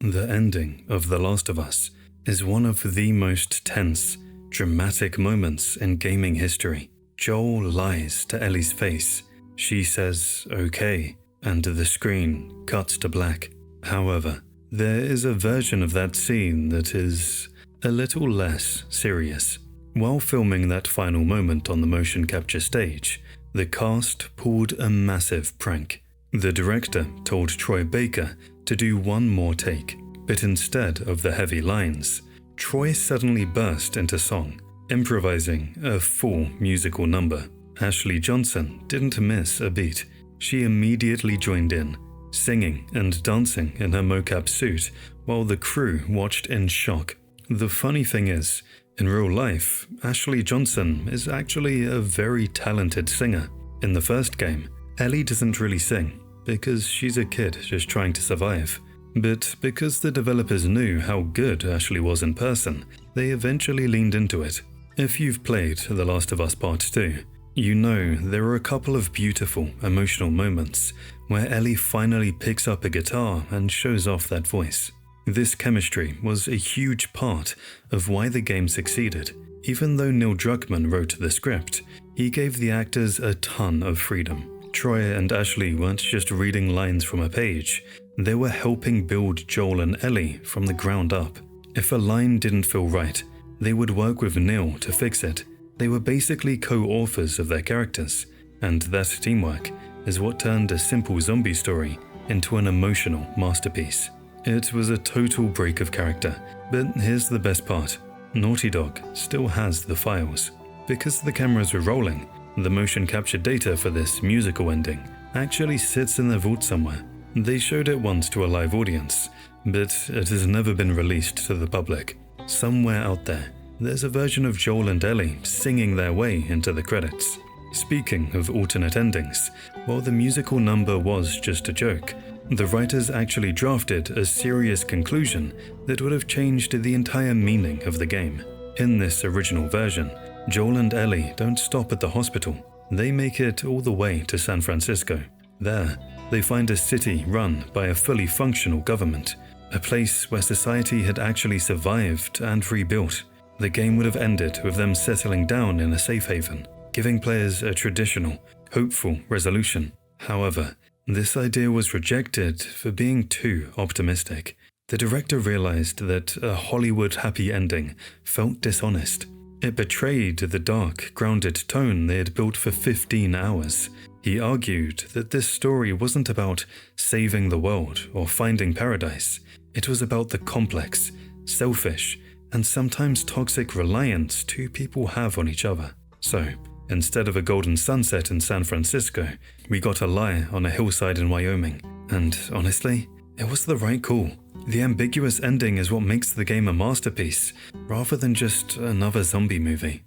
The ending of The Last of Us is one of the most tense, dramatic moments in gaming history. Joel lies to Ellie's face. She says, "Okay," and the screen cuts to black. However, there is a version of that scene that is a little less serious. While filming that final moment on the motion capture stage, the cast pulled a massive prank. The director told Troy Baker to do one more take, but instead of the heavy lines, Troy suddenly burst into song, improvising a full musical number. Ashley Johnson didn't miss a beat. She immediately joined in, singing and dancing in her mocap suit while the crew watched in shock. The funny thing is, in real life, Ashley Johnson is actually a very talented singer. In the first game, Ellie doesn't really sing because she's a kid just trying to survive. But because the developers knew how good Ashley was in person, they eventually leaned into it. If you've played The Last of Us Part 2, you know there are a couple of beautiful, emotional moments where Ellie finally picks up a guitar and shows off that voice. This chemistry was a huge part of why the game succeeded. Even though Neil Druckmann wrote the script, he gave the actors a ton of freedom. Troy and Ashley weren't just reading lines from a page, they were helping build Joel and Ellie from the ground up. If a line didn't feel right, they would work with Neil to fix it. They were basically co-authors of their characters, and that teamwork is what turned a simple zombie story into an emotional masterpiece. It was a total break of character, but here's the best part. Naughty Dog still has the files. Because the cameras were rolling, the motion capture data for this musical ending actually sits in the vault somewhere. They showed it once to a live audience, but it has never been released to the public. Somewhere out there, there's a version of Joel and Ellie singing their way into the credits. Speaking of alternate endings, while the musical number was just a joke, the writers actually drafted a serious conclusion that would have changed the entire meaning of the game. In this original version, Joel and Ellie don't stop at the hospital. They make it all the way to San Francisco. There, they find a city run by a fully functional government, a place where society had actually survived and rebuilt. The game would have ended with them settling down in a safe haven, giving players a traditional, hopeful resolution. However, this idea was rejected for being too optimistic. The director realized that a Hollywood happy ending felt dishonest. It betrayed the dark, grounded tone they had built for 15 hours. He argued that this story wasn't about saving the world or finding paradise. It was about the complex, selfish, and sometimes toxic reliance two people have on each other. So, instead of a golden sunset in San Francisco, we got a lie on a hillside in Wyoming. And honestly, it was the right call. The ambiguous ending is what makes the game a masterpiece, rather than just another zombie movie.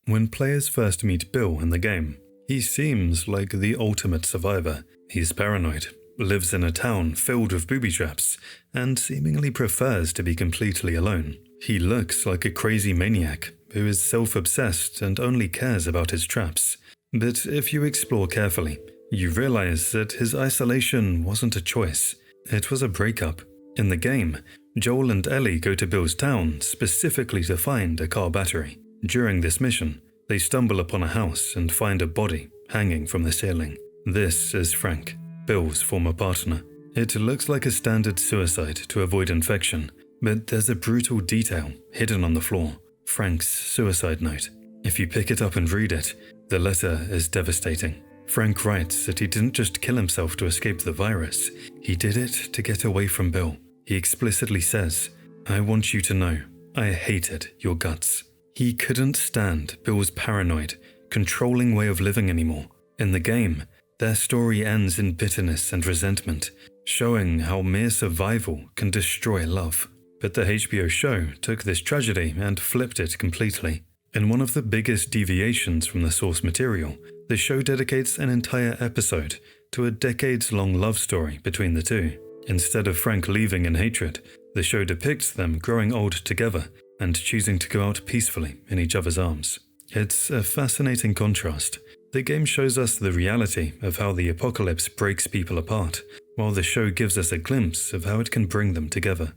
When players first meet Bill in the game, he seems like the ultimate survivor. He's paranoid, lives in a town filled with booby traps, and seemingly prefers to be completely alone. He looks like a crazy maniac who is self-obsessed and only cares about his traps. But if you explore carefully, you realize that his isolation wasn't a choice. It was a breakup. In the game, Joel and Ellie go to Bill's town specifically to find a car battery. During this mission, they stumble upon a house and find a body hanging from the ceiling. This is Frank, Bill's former partner. It looks like a standard suicide to avoid infection, but there's a brutal detail hidden on the floor. Frank's suicide note. If you pick it up and read it, the letter is devastating. Frank writes that he didn't just kill himself to escape the virus, he did it to get away from Bill. He explicitly says, "I want you to know, I hated your guts." He couldn't stand Bill's paranoid, controlling way of living anymore. In the game, their story ends in bitterness and resentment, showing how mere survival can destroy love. But the HBO show took this tragedy and flipped it completely. In one of the biggest deviations from the source material, the show dedicates an entire episode to a decades-long love story between the two. Instead of Frank leaving in hatred, the show depicts them growing old together and choosing to go out peacefully in each other's arms. It's a fascinating contrast. The game shows us the reality of how the apocalypse breaks people apart, while the show gives us a glimpse of how it can bring them together.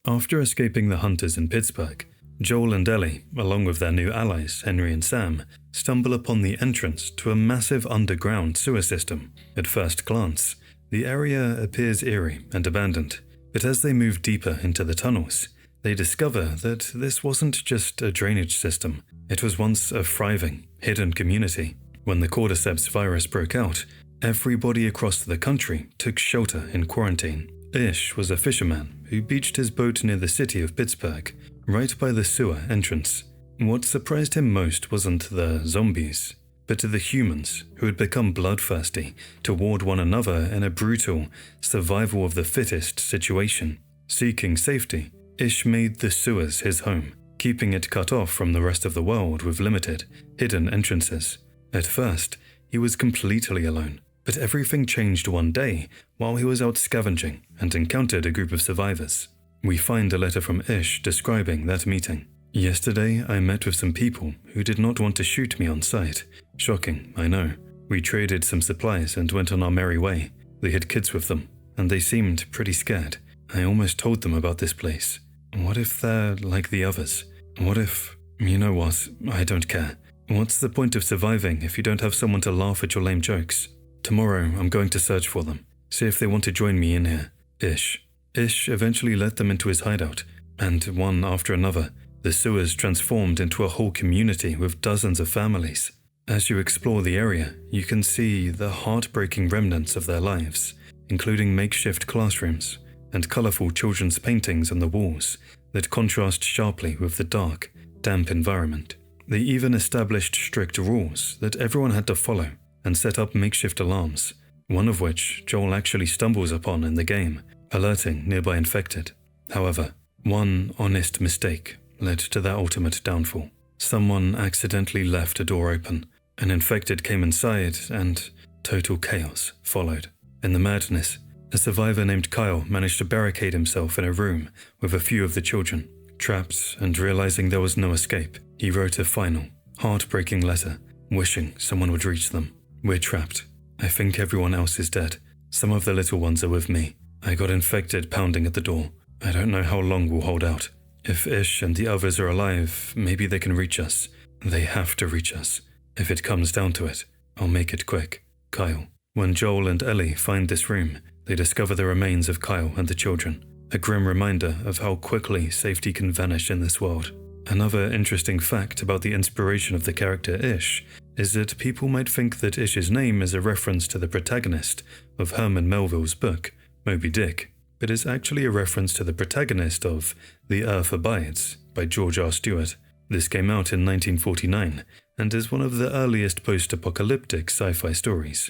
After escaping the hunters in Pittsburgh, Joel and Ellie, along with their new allies, Henry and Sam, stumble upon the entrance to a massive underground sewer system. At first glance, the area appears eerie and abandoned, but as they move deeper into the tunnels, they discover that this wasn't just a drainage system, it was once a thriving, hidden community. When the cordyceps virus broke out, everybody across the country took shelter in quarantine. Ish was a fisherman who beached his boat near the city of Pittsburgh, right by the sewer entrance. What surprised him most wasn't the zombies, but the humans who had become bloodthirsty toward one another in a brutal survival of the fittest situation. Seeking safety, Ish made the sewers his home, keeping it cut off from the rest of the world with limited, hidden entrances. At first, he was completely alone, but everything changed one day while he was out scavenging and encountered a group of survivors. We find a letter from Ish describing that meeting. "Yesterday, I met with some people who did not want to shoot me on sight. Shocking, I know. We traded some supplies and went on our merry way. They had kids with them, and they seemed pretty scared. I almost told them about this place. What if they're like the others? What if... You know what? I don't care. What's the point of surviving if you don't have someone to laugh at your lame jokes? Tomorrow, I'm going to search for them. See if they want to join me in here. Ish. Ish eventually let them into his hideout, and one after another, the sewers transformed into a whole community with dozens of families. As you explore the area, you can see the heartbreaking remnants of their lives, including makeshift classrooms and colorful children's paintings on the walls that contrast sharply with the dark, damp environment. They even established strict rules that everyone had to follow and set up makeshift alarms, one of which Joel actually stumbles upon in the game, alerting nearby infected. However, one honest mistake led to their ultimate downfall. Someone accidentally left a door open, an infected came inside, and total chaos followed. In the madness, a survivor named Kyle managed to barricade himself in a room with a few of the children. Trapped and realizing there was no escape, he wrote a final, heartbreaking letter, wishing someone would reach them. We're trapped. I think everyone else is dead. Some of the little ones are with me. I got infected pounding at the door. I don't know how long we'll hold out. If Ish and the others are alive, maybe they can reach us. They have to reach us. If it comes down to it, I'll make it quick. Kyle. When Joel and Ellie find this room, they discover the remains of Kyle and the children. A grim reminder of how quickly safety can vanish in this world. Another interesting fact about the inspiration of the character Ish is that people might think that Ish's name is a reference to the protagonist of Herman Melville's book, Moby Dick, but is actually a reference to the protagonist of The Earth Abides by George R. Stewart. This came out in 1949 and is one of the earliest post-apocalyptic sci-fi stories.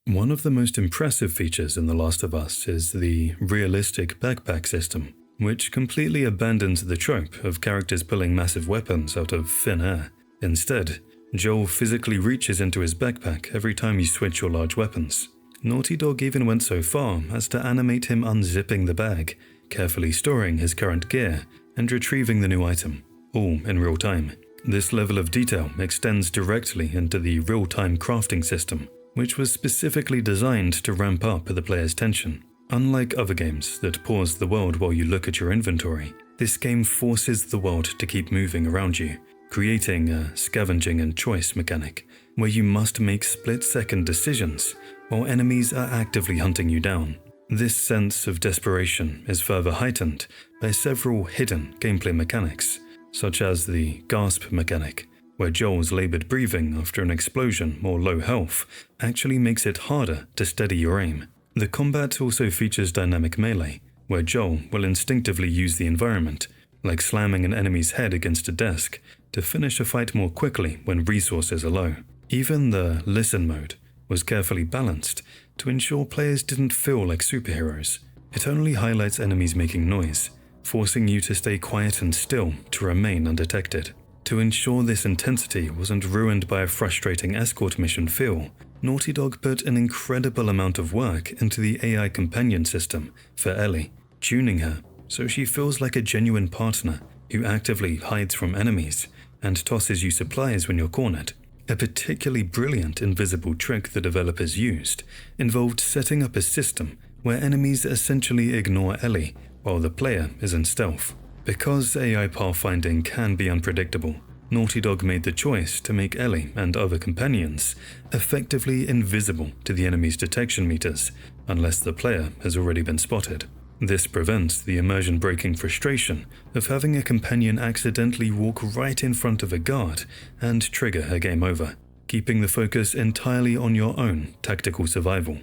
One of the most impressive features in The Last of Us is the realistic backpack system, which completely abandons the trope of characters pulling massive weapons out of thin air. Instead, Joel physically reaches into his backpack every time you switch your large weapons. Naughty Dog even went so far as to animate him unzipping the bag, carefully storing his current gear, and retrieving the new item, all in real time. This level of detail extends directly into the real-time crafting system, which was specifically designed to ramp up the player's tension. Unlike other games that pause the world while you look at your inventory, this game forces the world to keep moving around you, creating a scavenging and choice mechanic, where you must make split-second decisions while enemies are actively hunting you down. This sense of desperation is further heightened by several hidden gameplay mechanics, such as the gasp mechanic, where Joel's labored breathing after an explosion or low health actually makes it harder to steady your aim. The combat also features dynamic melee, where Joel will instinctively use the environment, like slamming an enemy's head against a desk, to finish a fight more quickly when resources are low. Even the listen mode was carefully balanced to ensure players didn't feel like superheroes. It only highlights enemies making noise, forcing you to stay quiet and still to remain undetected. To ensure this intensity wasn't ruined by a frustrating escort mission feel, Naughty Dog put an incredible amount of work into the AI companion system for Ellie, tuning her so she feels like a genuine partner who actively hides from enemies and tosses you supplies when you're cornered. A particularly brilliant invisible trick the developers used involved setting up a system where enemies essentially ignore Ellie while the player is in stealth. Because AI pathfinding can be unpredictable, Naughty Dog made the choice to make Ellie and other companions effectively invisible to the enemy's detection meters unless the player has already been spotted. This prevents the immersion-breaking frustration of having a companion accidentally walk right in front of a guard and trigger a game over, keeping the focus entirely on your own tactical survival.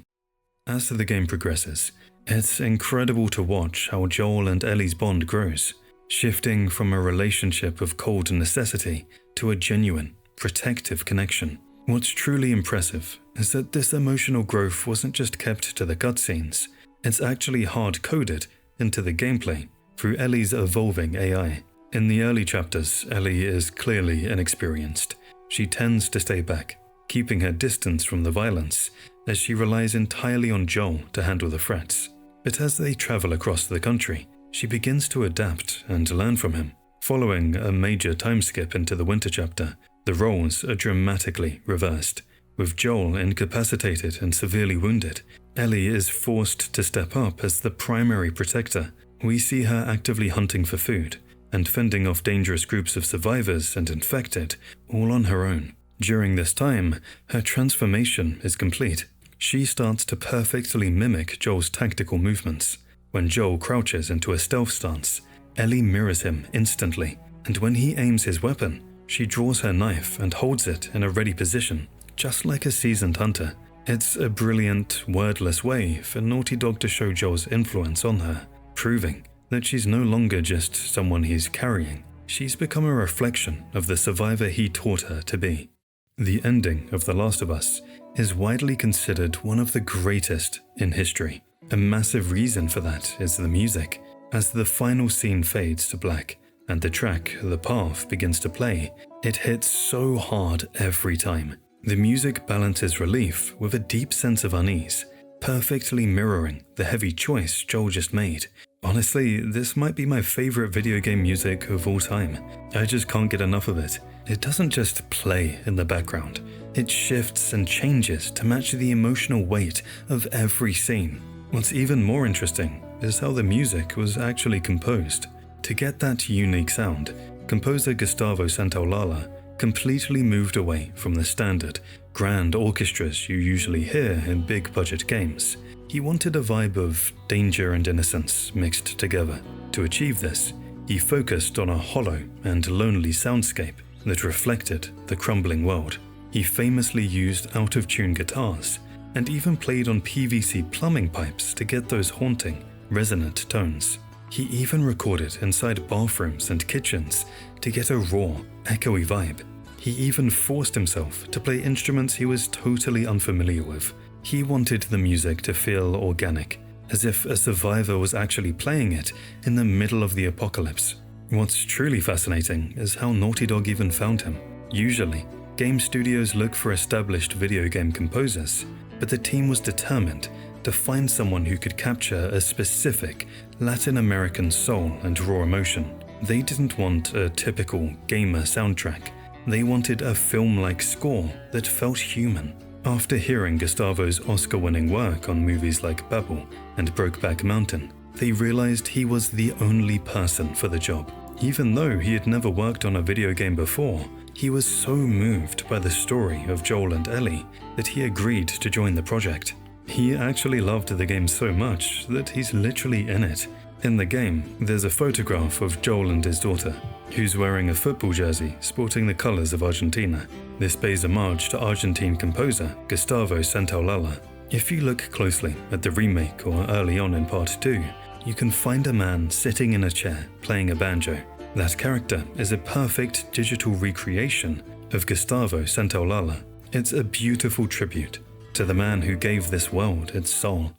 As the game progresses, it's incredible to watch how Joel and Ellie's bond grows, shifting from a relationship of cold necessity to a genuine, protective connection. What's truly impressive is that this emotional growth wasn't just kept to the cutscenes. It's actually hard-coded into the gameplay through Ellie's evolving AI. In the early chapters, Ellie is clearly inexperienced. She tends to stay back, keeping her distance from the violence, as she relies entirely on Joel to handle the threats. But as they travel across the country, she begins to adapt and learn from him. Following a major time skip into the winter chapter, the roles are dramatically reversed, with Joel incapacitated and severely wounded, Ellie is forced to step up as the primary protector. We see her actively hunting for food and fending off dangerous groups of survivors and infected, all on her own. During this time, her transformation is complete. She starts to perfectly mimic Joel's tactical movements. When Joel crouches into a stealth stance, Ellie mirrors him instantly, and when he aims his weapon, she draws her knife and holds it in a ready position, just like a seasoned hunter. It's a brilliant, wordless way for Naughty Dog to show Joel's influence on her, proving that she's no longer just someone he's carrying. She's become a reflection of the survivor he taught her to be. The ending of The Last of Us is widely considered one of the greatest in history. A massive reason for that is the music. As the final scene fades to black and the track The Path begins to play, it hits so hard every time. The music balances relief with a deep sense of unease, perfectly mirroring the heavy choice Joel just made. Honestly, this might be my favorite video game music of all time. I just can't get enough of it. It doesn't just play in the background. It shifts and changes to match the emotional weight of every scene. What's even more interesting is how the music was actually composed. To get that unique sound, composer Gustavo Santaolalla completely moved away from the standard, grand orchestras you usually hear in big-budget games. He wanted a vibe of danger and innocence mixed together. To achieve this, he focused on a hollow and lonely soundscape that reflected the crumbling world. He famously used out-of-tune guitars and even played on PVC plumbing pipes to get those haunting, resonant tones. He even recorded inside bathrooms and kitchens to get a raw, echoey vibe. He even forced himself to play instruments he was totally unfamiliar with. He wanted the music to feel organic, as if a survivor was actually playing it in the middle of the apocalypse. What's truly fascinating is how Naughty Dog even found him. Usually, game studios look for established video game composers, but the team was determined to find someone who could capture a specific Latin American soul and raw emotion. They didn't want a typical gamer soundtrack. They wanted a film-like score that felt human. After hearing Gustavo's Oscar-winning work on movies like Babel and Brokeback Mountain, they realized he was the only person for the job. Even though he had never worked on a video game before, he was so moved by the story of Joel and Ellie that he agreed to join the project. He actually loved the game so much that he's literally in it. In the game, there's a photograph of Joel and his daughter, who's wearing a football jersey sporting the colors of Argentina. This pays homage to Argentine composer Gustavo Santaolalla. If you look closely at the remake or early on in Part 2, you can find a man sitting in a chair playing a banjo. That character is a perfect digital recreation of Gustavo Santaolalla. It's a beautiful tribute to the man who gave this world its soul.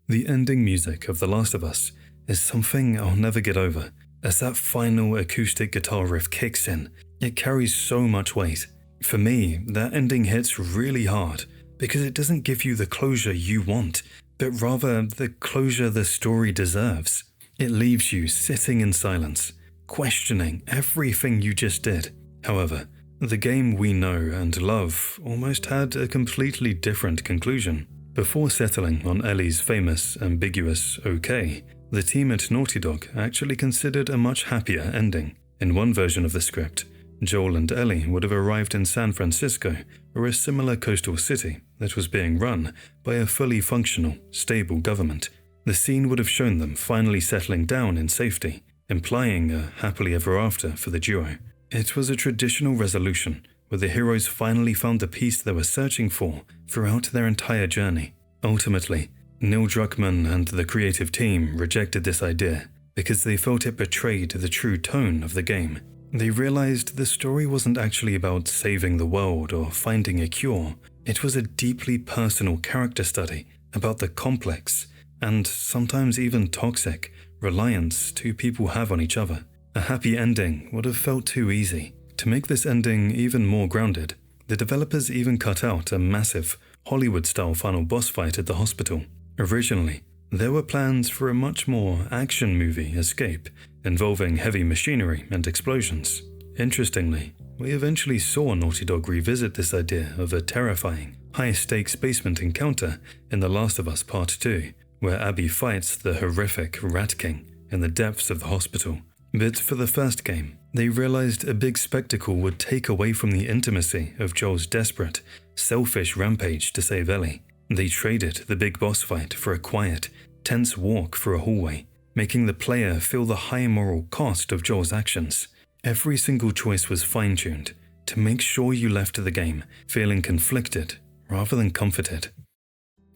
The ending music of The Last of Us is something I'll never get over. As that final acoustic guitar riff kicks in, it carries so much weight. For me, that ending hits really hard because it doesn't give you the closure you want, but rather the closure the story deserves. It leaves you sitting in silence, questioning everything you just did. However, the game we know and love almost had a completely different conclusion. Before settling on Ellie's famous, ambiguous okay, the team at Naughty Dog actually considered a much happier ending. In one version of the script, Joel and Ellie would have arrived in San Francisco or a similar coastal city that was being run by a fully functional, stable government. The scene would have shown them finally settling down in safety, implying a happily ever after for the duo. It was a traditional resolution where the heroes finally found the peace they were searching for throughout their entire journey. Ultimately, Neil Druckmann and the creative team rejected this idea because they felt it betrayed the true tone of the game. They realized the story wasn't actually about saving the world or finding a cure. It was a deeply personal character study about the complex, and sometimes even toxic, reliance two people have on each other. A happy ending would have felt too easy. To make this ending even more grounded, the developers even cut out a massive, Hollywood-style final boss fight at the hospital. Originally, there were plans for a much more action movie escape involving heavy machinery and explosions. Interestingly, we eventually saw Naughty Dog revisit this idea of a terrifying, high-stakes basement encounter in The Last of Us Part 2, where Abby fights the horrific Rat King in the depths of the hospital. But for the first game, they realized a big spectacle would take away from the intimacy of Joel's desperate, selfish rampage to save Ellie. They traded the big boss fight for a quiet, tense walk through a hallway, making the player feel the high moral cost of Joel's actions. Every single choice was fine-tuned to make sure you left the game feeling conflicted rather than comforted.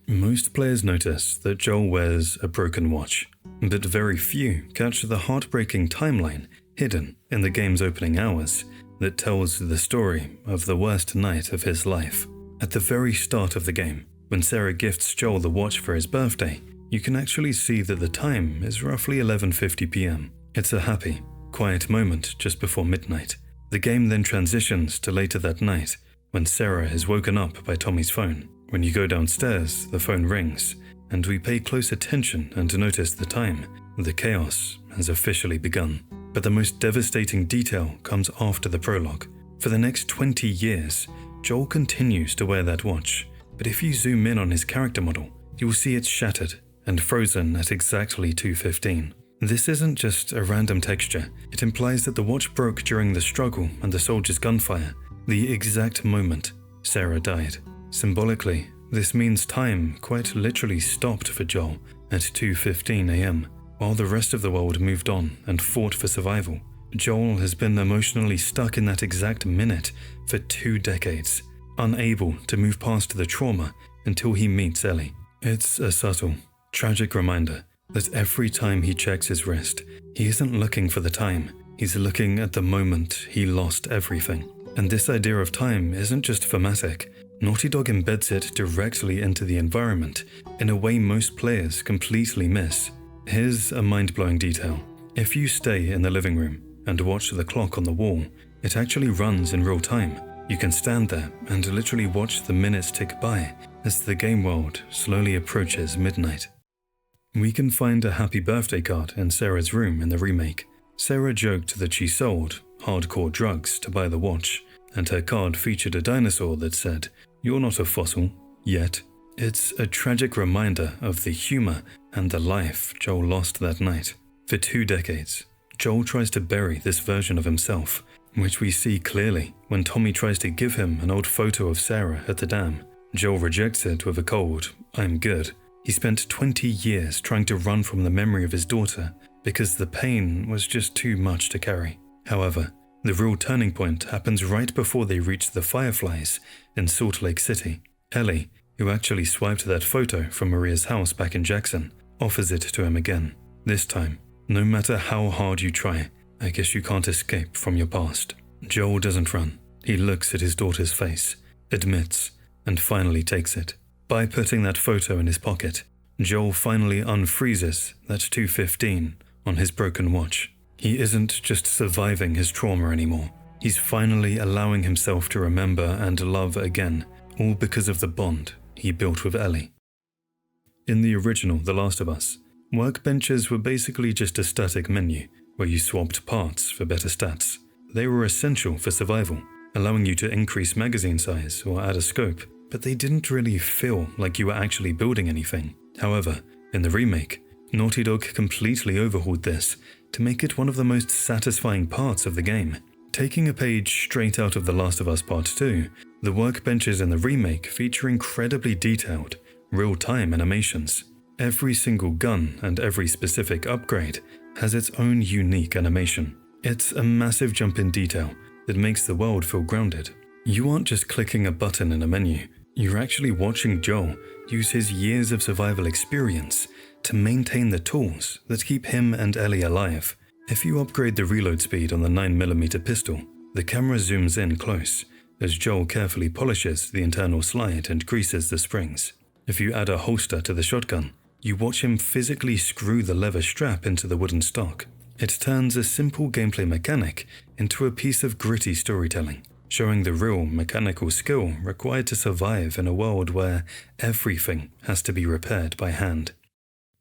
Most players notice that Joel wears a broken watch, but very few catch the heartbreaking timeline hidden in the game's opening hours that tells the story of the worst night of his life. At the very start of the game, when Sarah gifts Joel the watch for his birthday, you can actually see that the time is roughly 11:50 p.m. It's a happy, quiet moment just before midnight. The game then transitions to later that night, when Sarah is woken up by Tommy's phone. When you go downstairs, the phone rings, and we pay close attention and notice the time. The chaos has officially begun. But the most devastating detail comes after the prologue. For the next 20 years, Joel continues to wear that watch, but if you zoom in on his character model, you will see it's shattered and frozen at exactly 2:15. This isn't just a random texture. It implies that the watch broke during the struggle and the soldier's gunfire, the exact moment Sarah died. Symbolically, this means time quite literally stopped for Joel at 2:15 a.m. While the rest of the world moved on and fought for survival, Joel has been emotionally stuck in that exact minute for 2 decades, unable to move past the trauma until he meets Ellie. It's a subtle, tragic reminder that every time he checks his wrist, he isn't looking for the time, he's looking at the moment he lost everything. And this idea of time isn't just thematic. Naughty Dog embeds it directly into the environment in a way most players completely miss. Here's a mind-blowing detail. If you stay in the living room and watch the clock on the wall, it actually runs in real time. You can stand there and literally watch the minutes tick by as the game world slowly approaches midnight. We can find a happy birthday card in Sarah's room in the remake. Sarah joked that she sold hardcore drugs to buy the watch, and her card featured a dinosaur that said, "You're not a fossil, yet." It's a tragic reminder of the humor and the life Joel lost that night. For 2 decades, Joel tries to bury this version of himself, which we see clearly when Tommy tries to give him an old photo of Sarah at the dam. Joel rejects it with a cold, "I'm good." He spent 20 years trying to run from the memory of his daughter because the pain was just too much to carry. However, the real turning point happens right before they reach the Fireflies in Salt Lake City. Ellie, who actually swiped that photo from Maria's house back in Jackson, offers it to him again. This time, no matter how hard you try, I guess you can't escape from your past. Joel doesn't run. He looks at his daughter's face, admits, and finally takes it. By putting that photo in his pocket, Joel finally unfreezes that 2:15 on his broken watch. He isn't just surviving his trauma anymore. He's finally allowing himself to remember and love again, all because of the bond he built with Ellie. In the original The Last of Us, workbenches were basically just a static menu where you swapped parts for better stats. They were essential for survival, allowing you to increase magazine size or add a scope, but they didn't really feel like you were actually building anything. However, in the remake, Naughty Dog completely overhauled this to make it one of the most satisfying parts of the game. Taking a page straight out of The Last of Us Part 2, the workbenches in the remake feature incredibly detailed, real-time animations. Every single gun and every specific upgrade has its own unique animation. It's a massive jump in detail that makes the world feel grounded. You aren't just clicking a button in a menu, you're actually watching Joel use his years of survival experience to maintain the tools that keep him and Ellie alive. If you upgrade the reload speed on the 9mm pistol, the camera zooms in close as Joel carefully polishes the internal slide and greases the springs. If you add a holster to the shotgun, you watch him physically screw the leather strap into the wooden stock. It turns a simple gameplay mechanic into a piece of gritty storytelling, showing the real mechanical skill required to survive in a world where everything has to be repaired by hand.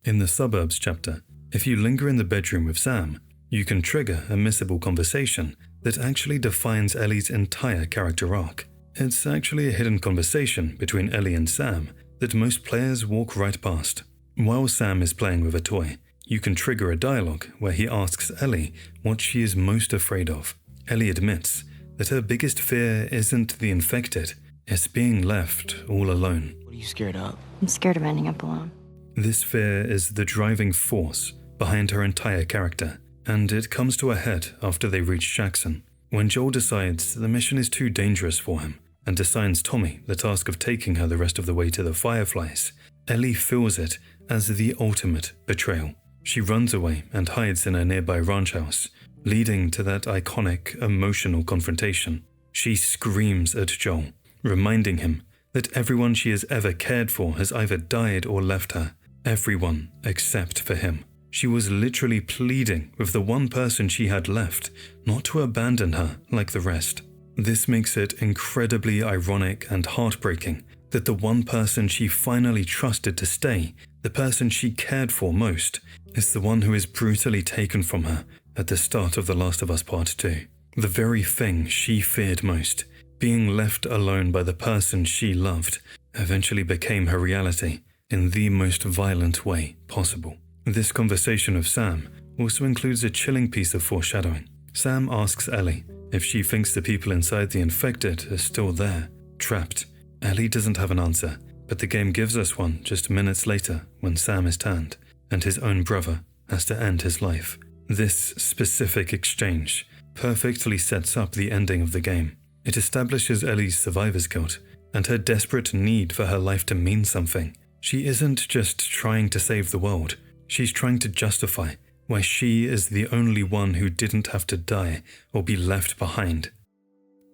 In the Suburbs chapter, if you linger in the bedroom with Sam, you can trigger a missable conversation that actually defines Ellie's entire character arc. It's actually a hidden conversation between Ellie and Sam that most players walk right past. While Sam is playing with a toy, you can trigger a dialogue where he asks Ellie what she is most afraid of. Ellie admits that her biggest fear isn't the infected, it's being left all alone. What are you scared of? I'm scared of ending up alone. This fear is the driving force behind her entire character, and it comes to a head after they reach Jackson, when Joel decides the mission is too dangerous for him and assigns Tommy the task of taking her the rest of the way to the Fireflies. Ellie feels it as the ultimate betrayal. She runs away and hides in a nearby ranch house, leading to that iconic, emotional confrontation. She screams at Joel, reminding him that everyone she has ever cared for has either died or left her. Everyone except for him. She was literally pleading with the one person she had left not to abandon her like the rest. This makes it incredibly ironic and heartbreaking that the one person she finally trusted to stay, the person she cared for most, is the one who is brutally taken from her at the start of The Last of Us Part 2. The very thing she feared most, being left alone by the person she loved, eventually became her reality in the most violent way possible. This conversation of Sam also includes a chilling piece of foreshadowing. Sam asks Ellie if she thinks the people inside the infected are still there, trapped. Ellie doesn't have an answer, but the game gives us one just minutes later when Sam is tanned, and his own brother has to end his life. This specific exchange perfectly sets up the ending of the game. It establishes Ellie's survivor's guilt and her desperate need for her life to mean something. She isn't just trying to save the world, she's trying to justify why she is the only one who didn't have to die or be left behind.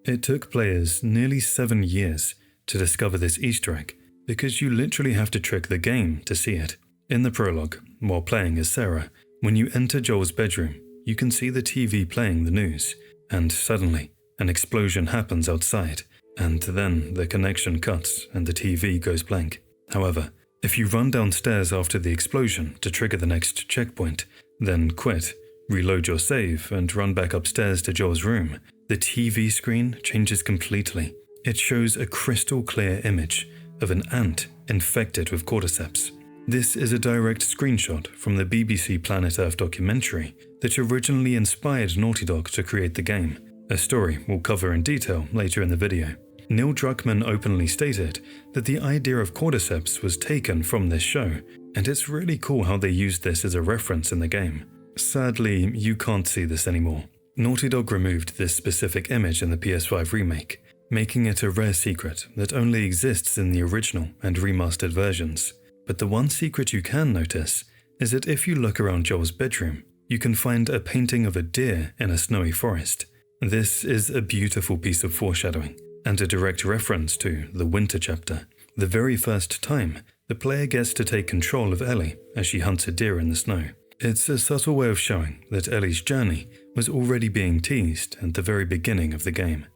It took players nearly 7 years to discover this Easter egg, because you literally have to trick the game to see it. In the prologue, while playing as Sarah, when you enter Joel's bedroom, you can see the TV playing the news, and suddenly, an explosion happens outside, and then the connection cuts and the TV goes blank. However, if you run downstairs after the explosion to trigger the next checkpoint, then quit, reload your save, and run back upstairs to Joel's room, the TV screen changes completely. It shows a crystal clear image of an ant infected with cordyceps. This is a direct screenshot from the BBC Planet Earth documentary that originally inspired Naughty Dog to create the game, a story we'll cover in detail later in the video. Neil Druckmann openly stated that the idea of cordyceps was taken from this show, and it's really cool how they used this as a reference in the game. Sadly, you can't see this anymore. Naughty Dog removed this specific image in the PS5 remake, making it a rare secret that only exists in the original and remastered versions. But the one secret you can notice is that if you look around Joel's bedroom, you can find a painting of a deer in a snowy forest. This is a beautiful piece of foreshadowing, and a direct reference to the Winter chapter, the very first time the player gets to take control of Ellie as she hunts a deer in the snow. It's a subtle way of showing that Ellie's journey was already being teased at the very beginning of the game.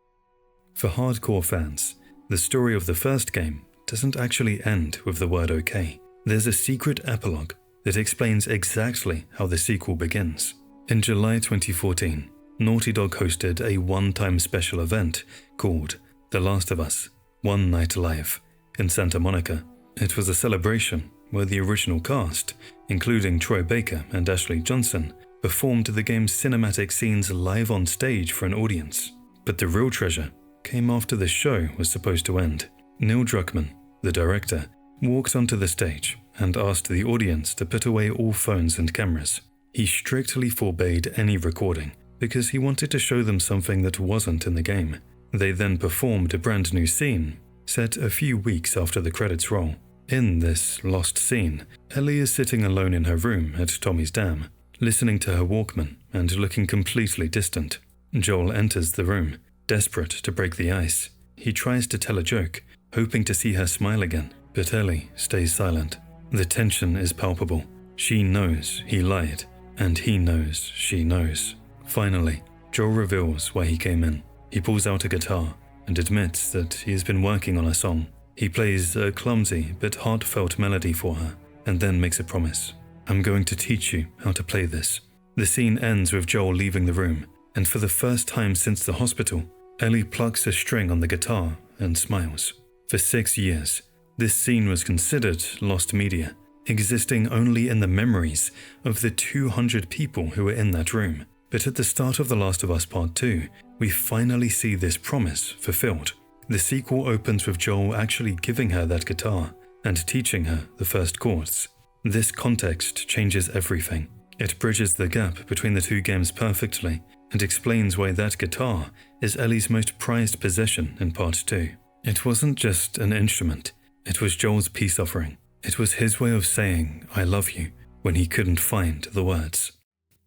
For hardcore fans, the story of the first game doesn't actually end with the word OK. There's a secret epilogue that explains exactly how the sequel begins. In July 2014, Naughty Dog hosted a one-time special event called The Last of Us: One Night Live in Santa Monica. It was a celebration where the original cast, including Troy Baker and Ashley Johnson, performed the game's cinematic scenes live on stage for an audience. But the real treasure came after the show was supposed to end. Neil Druckmann, the director, walked onto the stage and asked the audience to put away all phones and cameras. He strictly forbade any recording because he wanted to show them something that wasn't in the game. They then performed a brand new scene, set a few weeks after the credits roll. In this lost scene, Ellie is sitting alone in her room at Tommy's Dam, listening to her Walkman and looking completely distant. Joel enters the room, desperate to break the ice. He tries to tell a joke, hoping to see her smile again, but Ellie stays silent. The tension is palpable. She knows he lied, and he knows she knows. Finally, Joel reveals why he came in. He pulls out a guitar and admits that he has been working on a song. He plays a clumsy but heartfelt melody for her, and then makes a promise. "I'm going to teach you how to play this." The scene ends with Joel leaving the room, and for the first time since the hospital, Ellie plucks a string on the guitar and smiles. For 6 years, this scene was considered lost media, existing only in the memories of the 200 people who were in that room. But at the start of The Last of Us Part 2, we finally see this promise fulfilled. The sequel opens with Joel actually giving her that guitar and teaching her the first chords. This context changes everything. It bridges the gap between the two games perfectly and explains why that guitar is Ellie's most prized possession in Part 2. It wasn't just an instrument, it was Joel's peace offering. It was his way of saying, "I love you," when he couldn't find the words.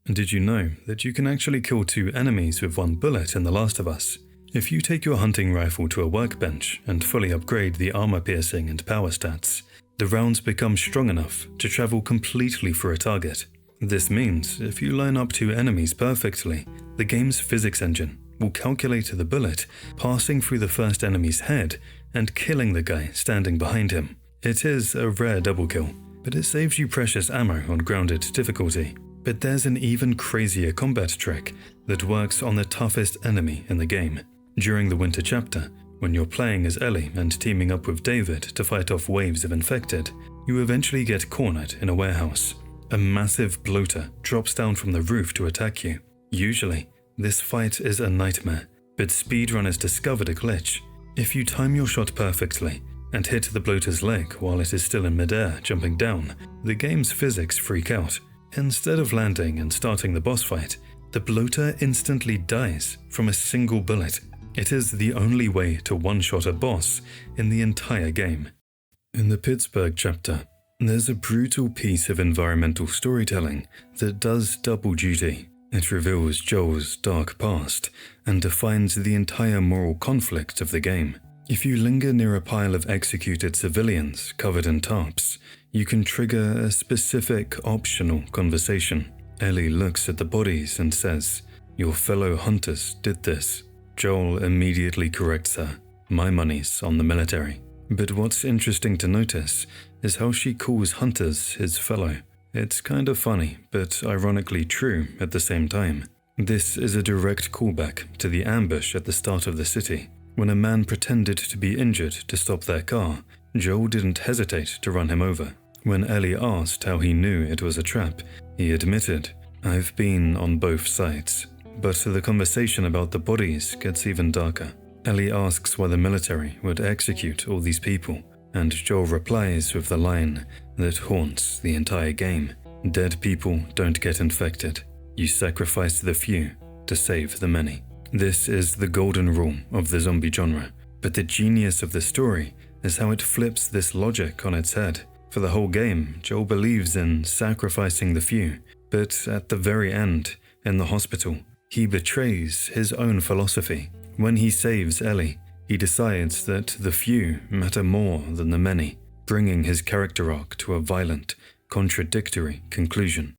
And did you know that you can actually kill 2 enemies with 1 bullet in The Last of Us? If you take your hunting rifle to a workbench and fully upgrade the armor piercing and power stats, the rounds become strong enough to travel completely through a target. This means if you line up 2 enemies perfectly, the game's physics engine will calculate the bullet passing through the first enemy's head and killing the guy standing behind him. It is a rare double kill, but it saves you precious ammo on grounded difficulty. But there's an even crazier combat trick that works on the toughest enemy in the game. During the winter chapter, when you're playing as Ellie and teaming up with David to fight off waves of infected, you eventually get cornered in a warehouse. A massive bloater drops down from the roof to attack you. Usually, this fight is a nightmare, but speedrunners discovered a glitch. If you time your shot perfectly and hit the bloater's leg while it is still in midair jumping down, the game's physics freak out. Instead of landing and starting the boss fight, the bloater instantly dies from a single bullet. It is the only way to one-shot a boss in the entire game. In the Pittsburgh chapter, there's a brutal piece of environmental storytelling that does double duty. It reveals Joel's dark past and defines the entire moral conflict of the game. If you linger near a pile of executed civilians covered in tarps, you can trigger a specific optional conversation. Ellie looks at the bodies and says, "Your fellow hunters did this." Joel immediately corrects her, "My money's on the military." But what's interesting to notice is how she calls hunters his fellow. It's kind of funny, but ironically true at the same time. This is a direct callback to the ambush at the start of the city. When a man pretended to be injured to stop their car, Joel didn't hesitate to run him over. When Ellie asked how he knew it was a trap, he admitted, "I've been on both sides." But the conversation about the bodies gets even darker. Ellie asks why the military would execute all these people, and Joel replies with the line that haunts the entire game. "Dead people don't get infected. You sacrifice the few to save the many." This is the golden rule of the zombie genre, but the genius of the story is how it flips this logic on its head. For the whole game, Joel believes in sacrificing the few, but at the very end, in the hospital, he betrays his own philosophy. When he saves Ellie, he decides that the few matter more than the many, bringing his character arc to a violent, contradictory conclusion.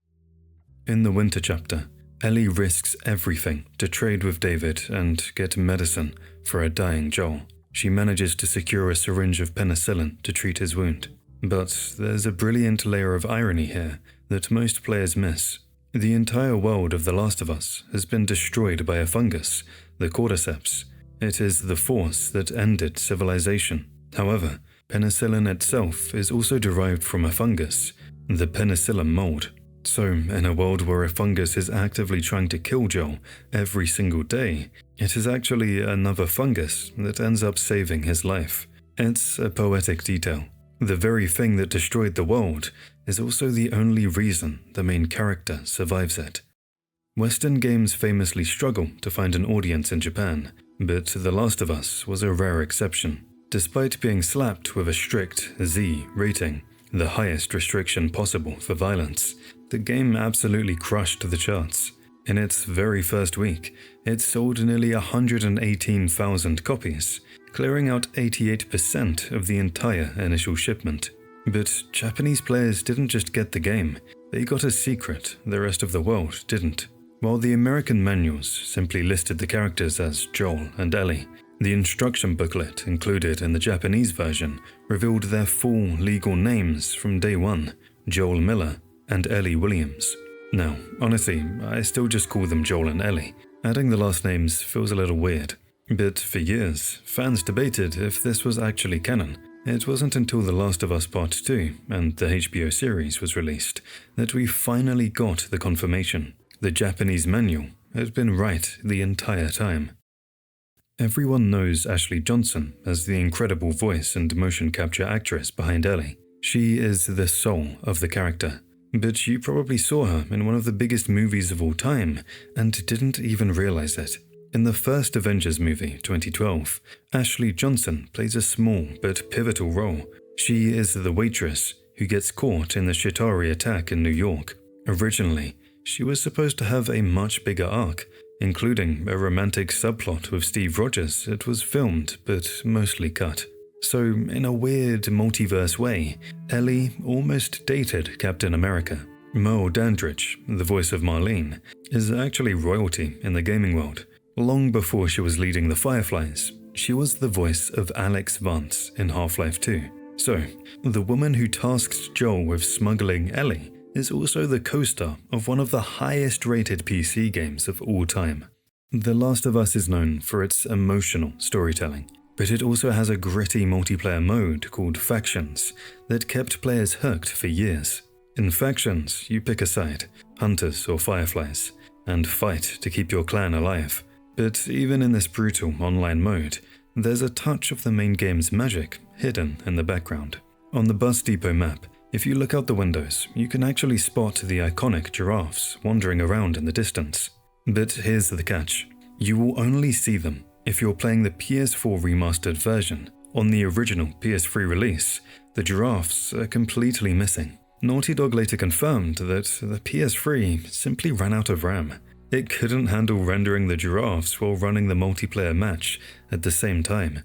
In the winter chapter, Ellie risks everything to trade with David and get medicine for a dying Joel. She manages to secure a syringe of penicillin to treat his wound. But there's a brilliant layer of irony here that most players miss. The entire world of The Last of Us has been destroyed by a fungus, the cordyceps. It is the force that ended civilization. However, penicillin itself is also derived from a fungus, the penicillin mold. So, in a world where a fungus is actively trying to kill Joel every single day, it is actually another fungus that ends up saving his life. It's a poetic detail. The very thing that destroyed the world is also the only reason the main character survives it. Western games famously struggle to find an audience in Japan, but The Last of Us was a rare exception. Despite being slapped with a strict Z rating, the highest restriction possible for violence, the game absolutely crushed the charts. In its very first week, it sold nearly 118,000 copies, clearing out 88% of the entire initial shipment. But Japanese players didn't just get the game, they got a secret the rest of the world didn't. While the American manuals simply listed the characters as Joel and Ellie, the instruction booklet included in the Japanese version revealed their full legal names from day one: Joel Miller and Ellie Williams. Now, honestly, I still just call them Joel and Ellie. Adding the last names feels a little weird, but for years, fans debated if this was actually canon. It wasn't until The Last of Us Part 2 and the HBO series was released that we finally got the confirmation. The Japanese manual had been right the entire time. Everyone knows Ashley Johnson as the incredible voice and motion capture actress behind Ellie. She is the soul of the character, but you probably saw her in one of the biggest movies of all time and didn't even realize it. In the first Avengers movie, 2012, Ashley Johnson plays a small but pivotal role. She is the waitress who gets caught in the Chitauri attack in New York. Originally, she was supposed to have a much bigger arc, including a romantic subplot with Steve Rogers. It was filmed, but mostly cut. So, in a weird multiverse way, Ellie almost dated Captain America. Merle Dandridge, the voice of Marlene, is actually royalty in the gaming world. Long before she was leading the Fireflies, she was the voice of Alex Vance in Half-Life 2. So, the woman who tasked Joel with smuggling Ellie is also the co-star of one of the highest-rated PC games of all time. The Last of Us is known for its emotional storytelling, but it also has a gritty multiplayer mode called Factions that kept players hooked for years. In Factions, you pick a side, hunters or fireflies, and fight to keep your clan alive. But even in this brutal online mode, there's a touch of the main game's magic hidden in the background. On the bus depot map, if you look out the windows, you can actually spot the iconic giraffes wandering around in the distance. But here's the catch. You will only see them if you're playing the PS4 remastered version. On the original PS3 release, the giraffes are completely missing. Naughty Dog later confirmed that the PS3 simply ran out of RAM. It couldn't handle rendering the giraffes while running the multiplayer match at the same time.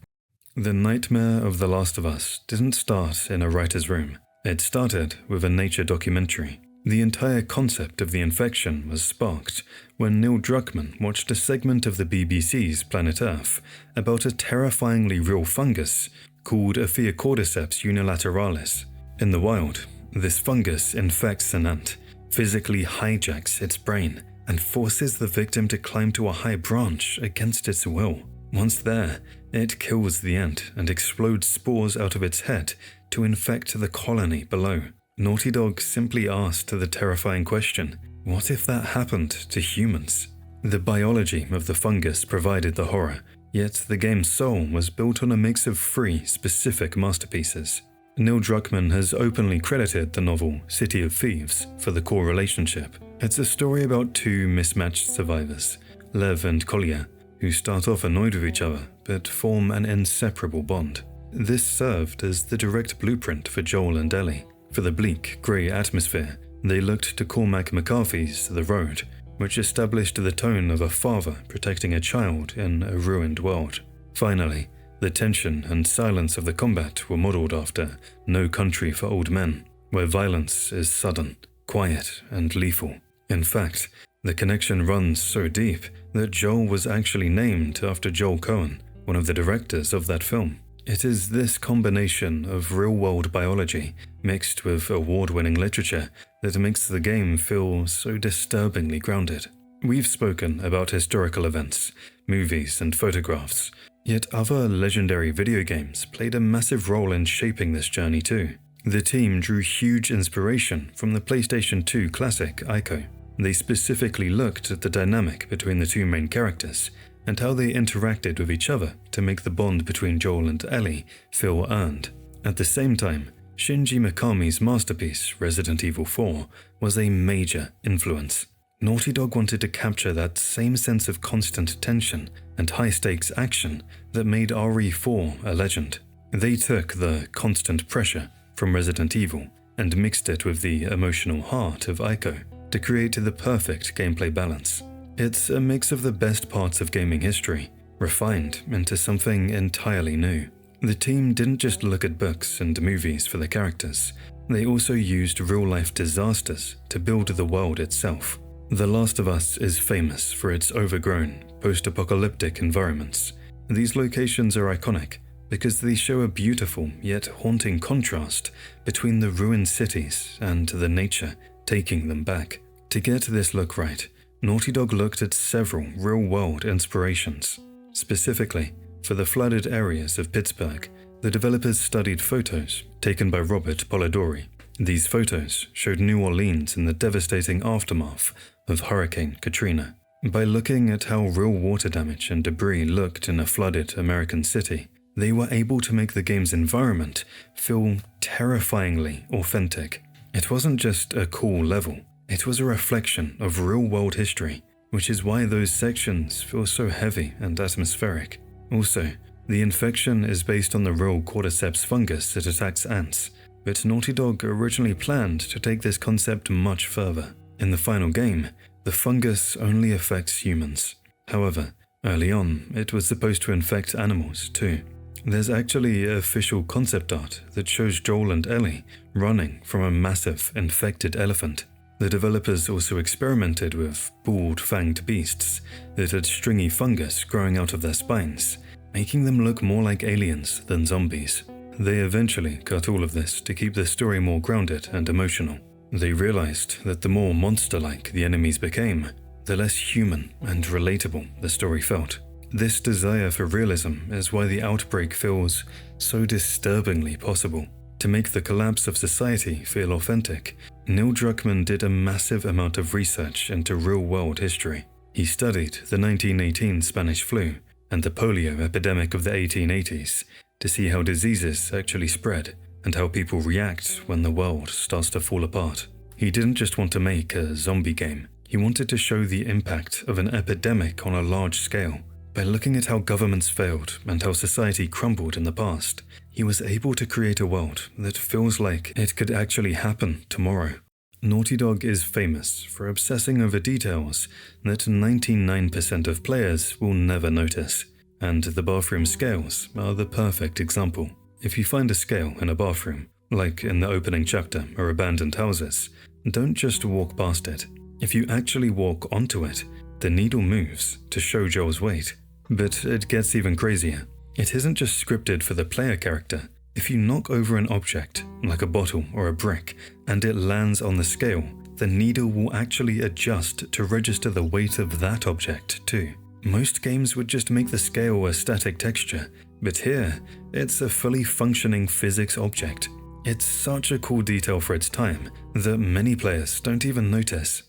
The nightmare of The Last of Us didn't start in a writer's room. It started with a nature documentary. The entire concept of the infection was sparked when Neil Druckmann watched a segment of the BBC's Planet Earth about a terrifyingly real fungus called Epheocordyceps unilateralis. In the wild, this fungus infects an ant, physically hijacks its brain, and forces the victim to climb to a high branch against its will. Once there, it kills the ant and explodes spores out of its head to infect the colony below. Naughty Dog simply asked the terrifying question, what if that happened to humans? The biology of the fungus provided the horror, yet the game's soul was built on a mix of 3 specific masterpieces. Neil Druckmann has openly credited the novel City of Thieves for the core relationship. It's a story about 2 mismatched survivors, Lev and Kolya, who start off annoyed with each other but form an inseparable bond. This served as the direct blueprint for Joel and Ellie. For the bleak, grey atmosphere, they looked to Cormac McCarthy's The Road, which established the tone of a father protecting a child in a ruined world. Finally, the tension and silence of the combat were modelled after No Country for Old Men, where violence is sudden, quiet, and lethal. In fact, the connection runs so deep that Joel was actually named after Joel Cohen, one of the directors of that film. It is this combination of real-world biology mixed with award-winning literature that makes the game feel so disturbingly grounded. We've spoken about historical events, movies, and photographs, yet other legendary video games played a massive role in shaping this journey too. The team drew huge inspiration from the PlayStation 2 classic Ico. They specifically looked at the dynamic between the 2 main characters and how they interacted with each other to make the bond between Joel and Ellie feel earned. At the same time, Shinji Mikami's masterpiece, Resident Evil 4, was a major influence. Naughty Dog wanted to capture that same sense of constant tension and high-stakes action that made RE4 a legend. They took the constant pressure from Resident Evil and mixed it with the emotional heart of Ico to create the perfect gameplay balance. It's a mix of the best parts of gaming history, refined into something entirely new. The team didn't just look at books and movies for the characters, they also used real-life disasters to build the world itself. The Last of Us is famous for its overgrown, post-apocalyptic environments. These locations are iconic because they show a beautiful yet haunting contrast between the ruined cities and the nature taking them back. To get this look right, Naughty Dog looked at several real-world inspirations. Specifically, for the flooded areas of Pittsburgh, the developers studied photos taken by Robert Polidori. These photos showed New Orleans in the devastating aftermath of Hurricane Katrina. By looking at how real water damage and debris looked in a flooded American city, they were able to make the game's environment feel terrifyingly authentic. It wasn't just a cool level, it was a reflection of real-world history, which is why those sections feel so heavy and atmospheric. Also, the infection is based on the real cordyceps fungus that attacks ants, but Naughty Dog originally planned to take this concept much further. In the final game, the fungus only affects humans. However, early on, it was supposed to infect animals too. There's actually official concept art that shows Joel and Ellie running from a massive infected elephant. The developers also experimented with bald-fanged beasts that had stringy fungus growing out of their spines, making them look more like aliens than zombies. They eventually cut all of this to keep the story more grounded and emotional. They realized that the more monster-like the enemies became, the less human and relatable the story felt. This desire for realism is why the outbreak feels so disturbingly possible. To make the collapse of society feel authentic, Neil Druckmann did a massive amount of research into real-world history. He studied the 1918 Spanish flu and the polio epidemic of the 1880s to see how diseases actually spread and how people react when the world starts to fall apart. He didn't just want to make a zombie game, he wanted to show the impact of an epidemic on a large scale. By looking at how governments failed and how society crumbled in the past, he was able to create a world that feels like it could actually happen tomorrow. Naughty Dog is famous for obsessing over details that 99% of players will never notice, and the bathroom scales are the perfect example. If you find a scale in a bathroom, like in the opening chapter or abandoned houses, don't just walk past it. If you actually walk onto it, the needle moves to show Joel's weight. But it gets even crazier. It isn't just scripted for the player character. If you knock over an object, like a bottle or a brick, and it lands on the scale, the needle will actually adjust to register the weight of that object too. Most games would just make the scale a static texture, but here, it's a fully functioning physics object. It's such a cool detail for its time that many players don't even notice.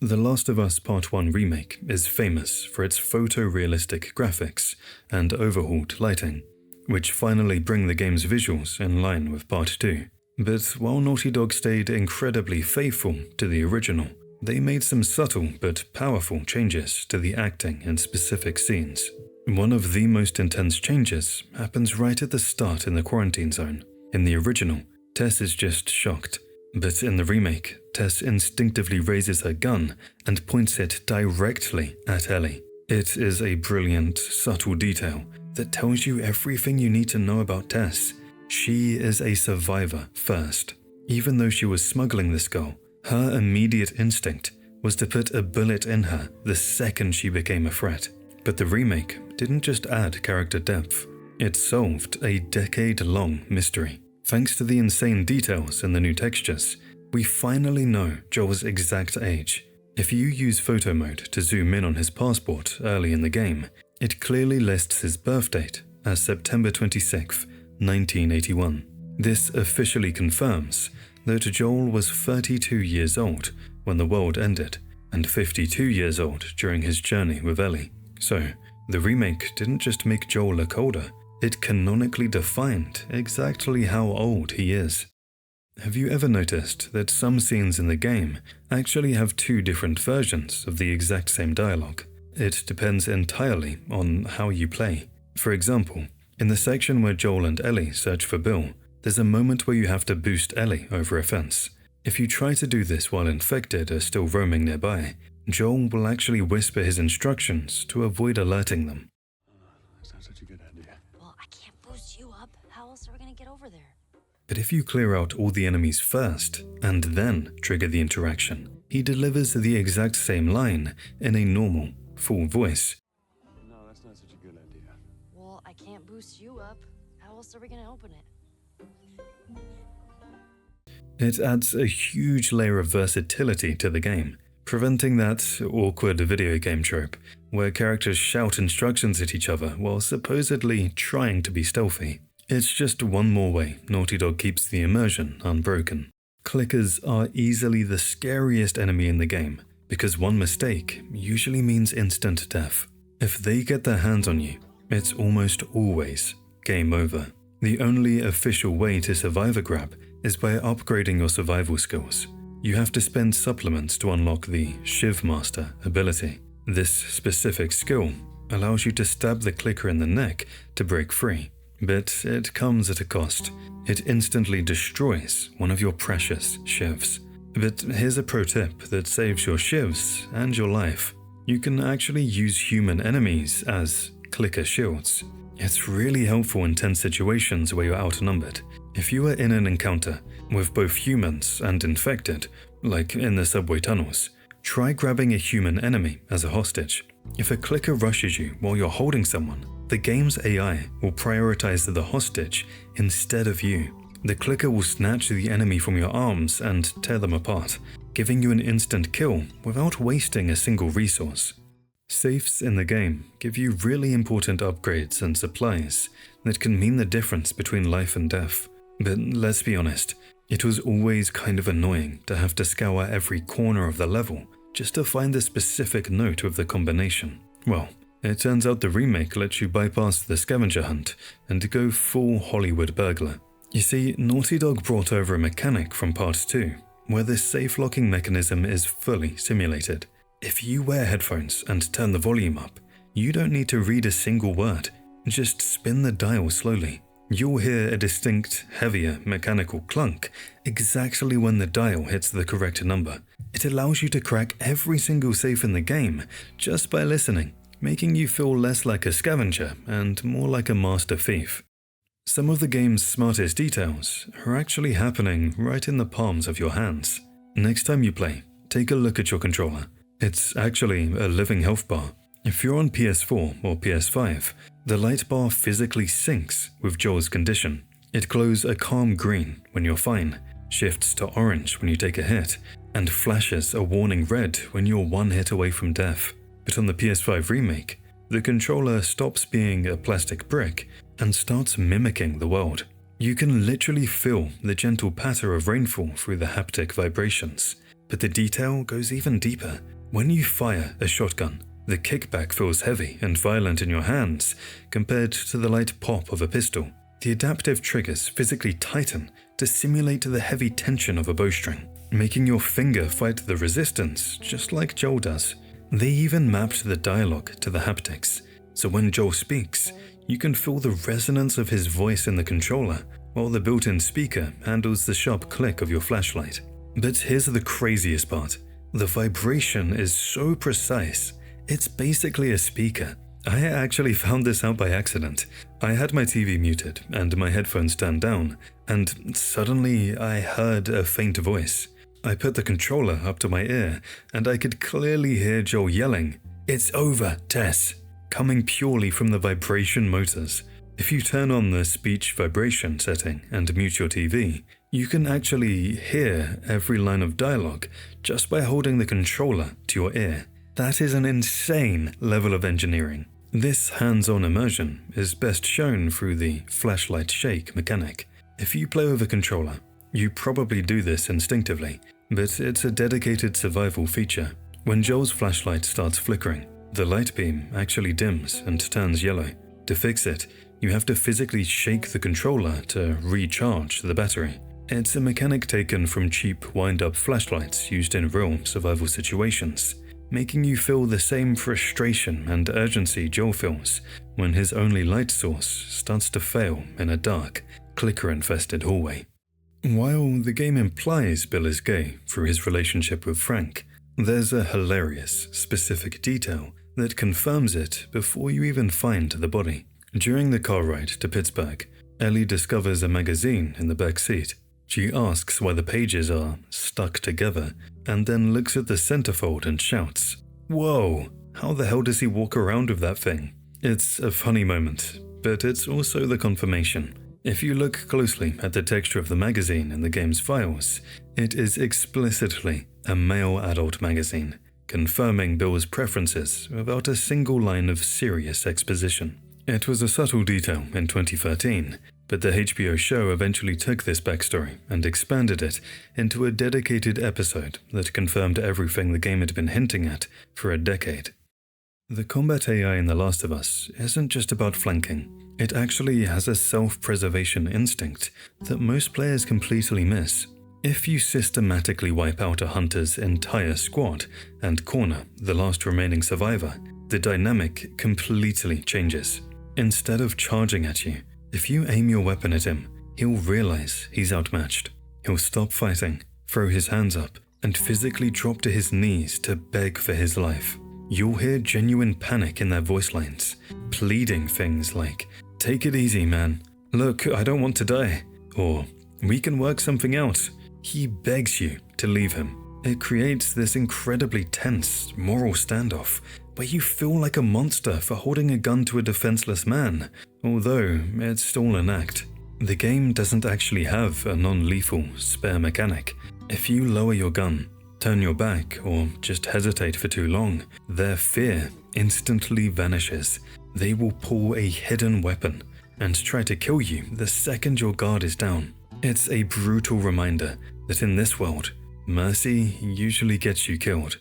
The Last of Us Part 1 remake is famous for its photorealistic graphics and overhauled lighting, which finally bring the game's visuals in line with Part 2. But while Naughty Dog stayed incredibly faithful to the original, they made some subtle but powerful changes to the acting in specific scenes. One of the most intense changes happens right at the start in the quarantine zone. In the original, Tess is just shocked. But in the remake, Tess instinctively raises her gun and points it directly at Ellie. It is a brilliant, subtle detail that tells you everything you need to know about Tess. She is a survivor first. Even though she was smuggling this girl, her immediate instinct was to put a bullet in her the second she became a threat. But the remake didn't just add character depth, it solved a decade-long mystery. Thanks to the insane details and the new textures, we finally know Joel's exact age. If you use photo mode to zoom in on his passport early in the game, it clearly lists his birth date as September 26, 1981. This officially confirms that Joel was 32 years old when the world ended, and 52 years old during his journey with Ellie. So, the remake didn't just make Joel look older, it canonically defined exactly how old he is. Have you ever noticed that some scenes in the game actually have two different versions of the exact same dialogue? It depends entirely on how you play. For example, in the section where Joel and Ellie search for Bill, there's a moment where you have to boost Ellie over a fence. If you try to do this while infected are still roaming nearby, Joel will actually whisper his instructions to avoid alerting them. That's not such a good idea. Well, I can't boost you up. How else are we gonna get over there? But if you clear out all the enemies first, and then trigger the interaction, he delivers the exact same line in a normal, full voice. No, that's not such a good idea. Well, I can't boost you up. How else are we gonna open it? It adds a huge layer of versatility to the game. preventing that awkward video game trope where characters shout instructions at each other while supposedly trying to be stealthy. It's just one more way Naughty Dog keeps the immersion unbroken. Clickers are easily the scariest enemy in the game, because one mistake usually means instant death. If they get their hands on you, it's almost always game over. The only official way to survive a grab is by upgrading your survival skills. You have to spend supplements to unlock the Shiv Master ability. This specific skill allows you to stab the clicker in the neck to break free, but it comes at a cost. It instantly destroys one of your precious shivs. But here's a pro tip that saves your shivs and your life. You can actually use human enemies as clicker shields. It's really helpful in tense situations where you're outnumbered. If you are in an encounter with both humans and infected, like in the subway tunnels, try grabbing a human enemy as a hostage. If a clicker rushes you while you're holding someone, the game's AI will prioritize the hostage instead of you. The clicker will snatch the enemy from your arms and tear them apart, giving you an instant kill without wasting a single resource. Safes in the game give you really important upgrades and supplies that can mean the difference between life and death. But let's be honest, it was always kind of annoying to have to scour every corner of the level just to find the specific note of the combination. Well, it turns out the remake lets you bypass the scavenger hunt and go full Hollywood burglar. You see, Naughty Dog brought over a mechanic from Part 2, where the safe locking mechanism is fully simulated. If you wear headphones and turn the volume up, you don't need to read a single word, just spin the dial slowly. You'll hear a distinct, heavier mechanical clunk exactly when the dial hits the correct number. It allows you to crack every single safe in the game just by listening, making you feel less like a scavenger and more like a master thief. Some of the game's smartest details are actually happening right in the palms of your hands. Next time you play, take a look at your controller. It's actually a living health bar. If you're on PS4 or PS5, the light bar physically syncs with Joel's condition. It glows a calm green when you're fine, shifts to orange when you take a hit, and flashes a warning red when you're one hit away from death. But on the PS5 remake, the controller stops being a plastic brick and starts mimicking the world. You can literally feel the gentle patter of rainfall through the haptic vibrations, but the detail goes even deeper. When you fire a shotgun, the kickback feels heavy and violent in your hands compared to the light pop of a pistol. The adaptive triggers physically tighten to simulate the heavy tension of a bowstring, making your finger fight the resistance just like Joel does. They even mapped the dialogue to the haptics, so when Joel speaks, you can feel the resonance of his voice in the controller, while the built-in speaker handles the sharp click of your flashlight. But here's the craziest part. The vibration is so precise, it's basically a speaker. I actually found this out by accident. I had my TV muted and my headphones turned down, and suddenly I heard a faint voice. I put the controller up to my ear, and I could clearly hear Joel yelling, "It's over, Tess," coming purely from the vibration motors. If you turn on the speech vibration setting and mute your TV, you can actually hear every line of dialogue just by holding the controller to your ear. That is an insane level of engineering. This hands-on immersion is best shown through the flashlight shake mechanic. If you play with a controller, you probably do this instinctively, but it's a dedicated survival feature. When Joel's flashlight starts flickering, the light beam actually dims and turns yellow. To fix it, you have to physically shake the controller to recharge the battery. It's a mechanic taken from cheap wind-up flashlights used in real survival situations, making you feel the same frustration and urgency Joel feels when his only light source starts to fail in a dark, clicker-infested hallway. While the game implies Bill is gay through his relationship with Frank, there's a hilarious, specific detail that confirms it before you even find the body. During the car ride to Pittsburgh, Ellie discovers a magazine in the back seat. She asks why the pages are stuck together, and then looks at the centerfold and shouts, "Whoa, how the hell does he walk around with that thing?" It's a funny moment, but it's also the confirmation. If you look closely at the texture of the magazine in the game's files, it is explicitly a male adult magazine, confirming Bill's preferences without a single line of serious exposition. It was a subtle detail in 2013, but the HBO show eventually took this backstory and expanded it into a dedicated episode that confirmed everything the game had been hinting at for a decade. The combat AI in The Last of Us isn't just about flanking. It actually has a self-preservation instinct that most players completely miss. If you systematically wipe out a hunter's entire squad and corner the last remaining survivor, the dynamic completely changes. Instead of charging at you, if you aim your weapon at him, he'll realize he's outmatched. He'll stop fighting, throw his hands up, and physically drop to his knees to beg for his life. You'll hear genuine panic in their voice lines, pleading things like, "Take it easy, man. Look, I don't want to die." Or, "We can work something out." He begs you to leave him. It creates this incredibly tense, moral standoff where you feel like a monster for holding a gun to a defenseless man, although it's all an act. The game doesn't actually have a non-lethal spare mechanic. If you lower your gun, turn your back, or just hesitate for too long, their fear instantly vanishes. They will pull a hidden weapon and try to kill you the second your guard is down. It's a brutal reminder that in this world, mercy usually gets you killed.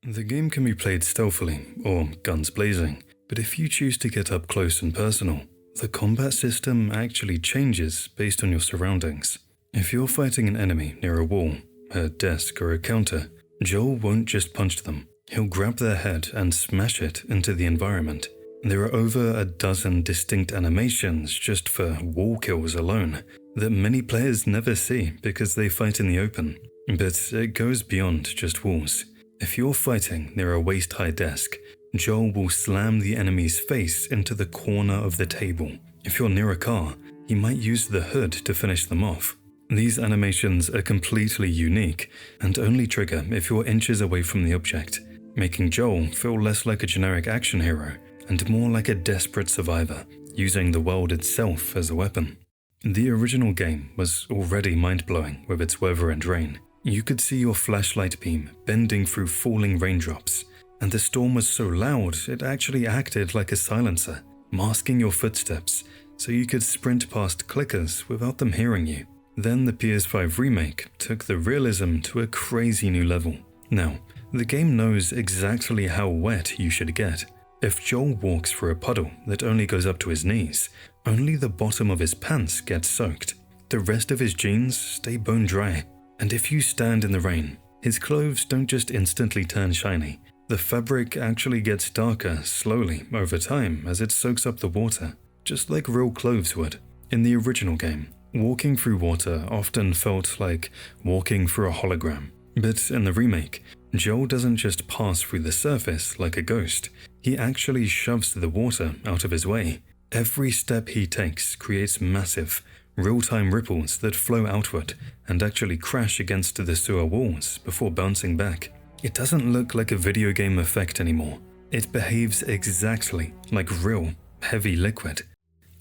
The game can be played stealthily or guns blazing, but if you choose to get up close and personal, the combat system actually changes based on your surroundings. If you're fighting an enemy near a wall, a desk, or a counter, Joel won't just punch them. He'll grab their head and smash it into the environment. There are over a dozen distinct animations just for wall kills alone that many players never see because they fight in the open. But it goes beyond just walls. If you're fighting near a waist-high desk, Joel will slam the enemy's face into the corner of the table. If you're near a car, he might use the hood to finish them off. These animations are completely unique and only trigger if you're inches away from the object, making Joel feel less like a generic action hero and more like a desperate survivor, using the world itself as a weapon. The original game was already mind-blowing with its weather and rain. You could see your flashlight beam bending through falling raindrops, and the storm was so loud it actually acted like a silencer, masking your footsteps so you could sprint past clickers without them hearing you. Then the PS5 remake took the realism to a crazy new level. Now, the game knows exactly how wet you should get. If Joel walks through a puddle that only goes up to his knees, only the bottom of his pants gets soaked. The rest of his jeans stay bone dry. And if you stand in the rain, his clothes don't just instantly turn shiny. The fabric actually gets darker slowly over time as it soaks up the water, just like real clothes would. In the original game, walking through water often felt like walking through a hologram. But in the remake, Joel doesn't just pass through the surface like a ghost. He actually shoves the water out of his way. Every step he takes creates massive, real-time ripples that flow outward and actually crash against the sewer walls before bouncing back. It doesn't look like a video game effect anymore. It behaves exactly like real, heavy liquid.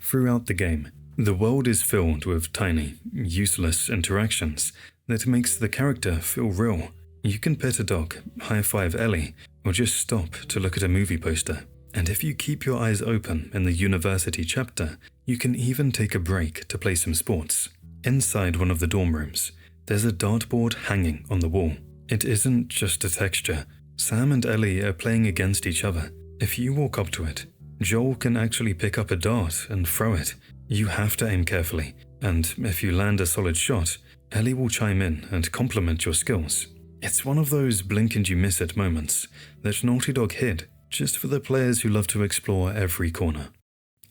Throughout the game, the world is filled with tiny, useless interactions that makes the character feel real. You can pet a dog, high-five Ellie, or just stop to look at a movie poster. And if you keep your eyes open in the university chapter, you can even take a break to play some sports. Inside one of the dorm rooms, there's a dartboard hanging on the wall. It isn't just a texture. Sam and Ellie are playing against each other. If you walk up to it, Joel can actually pick up a dart and throw it. You have to aim carefully, and if you land a solid shot, Ellie will chime in and compliment your skills. It's one of those blink-and-you-miss-it moments that Naughty Dog hid just for the players who love to explore every corner.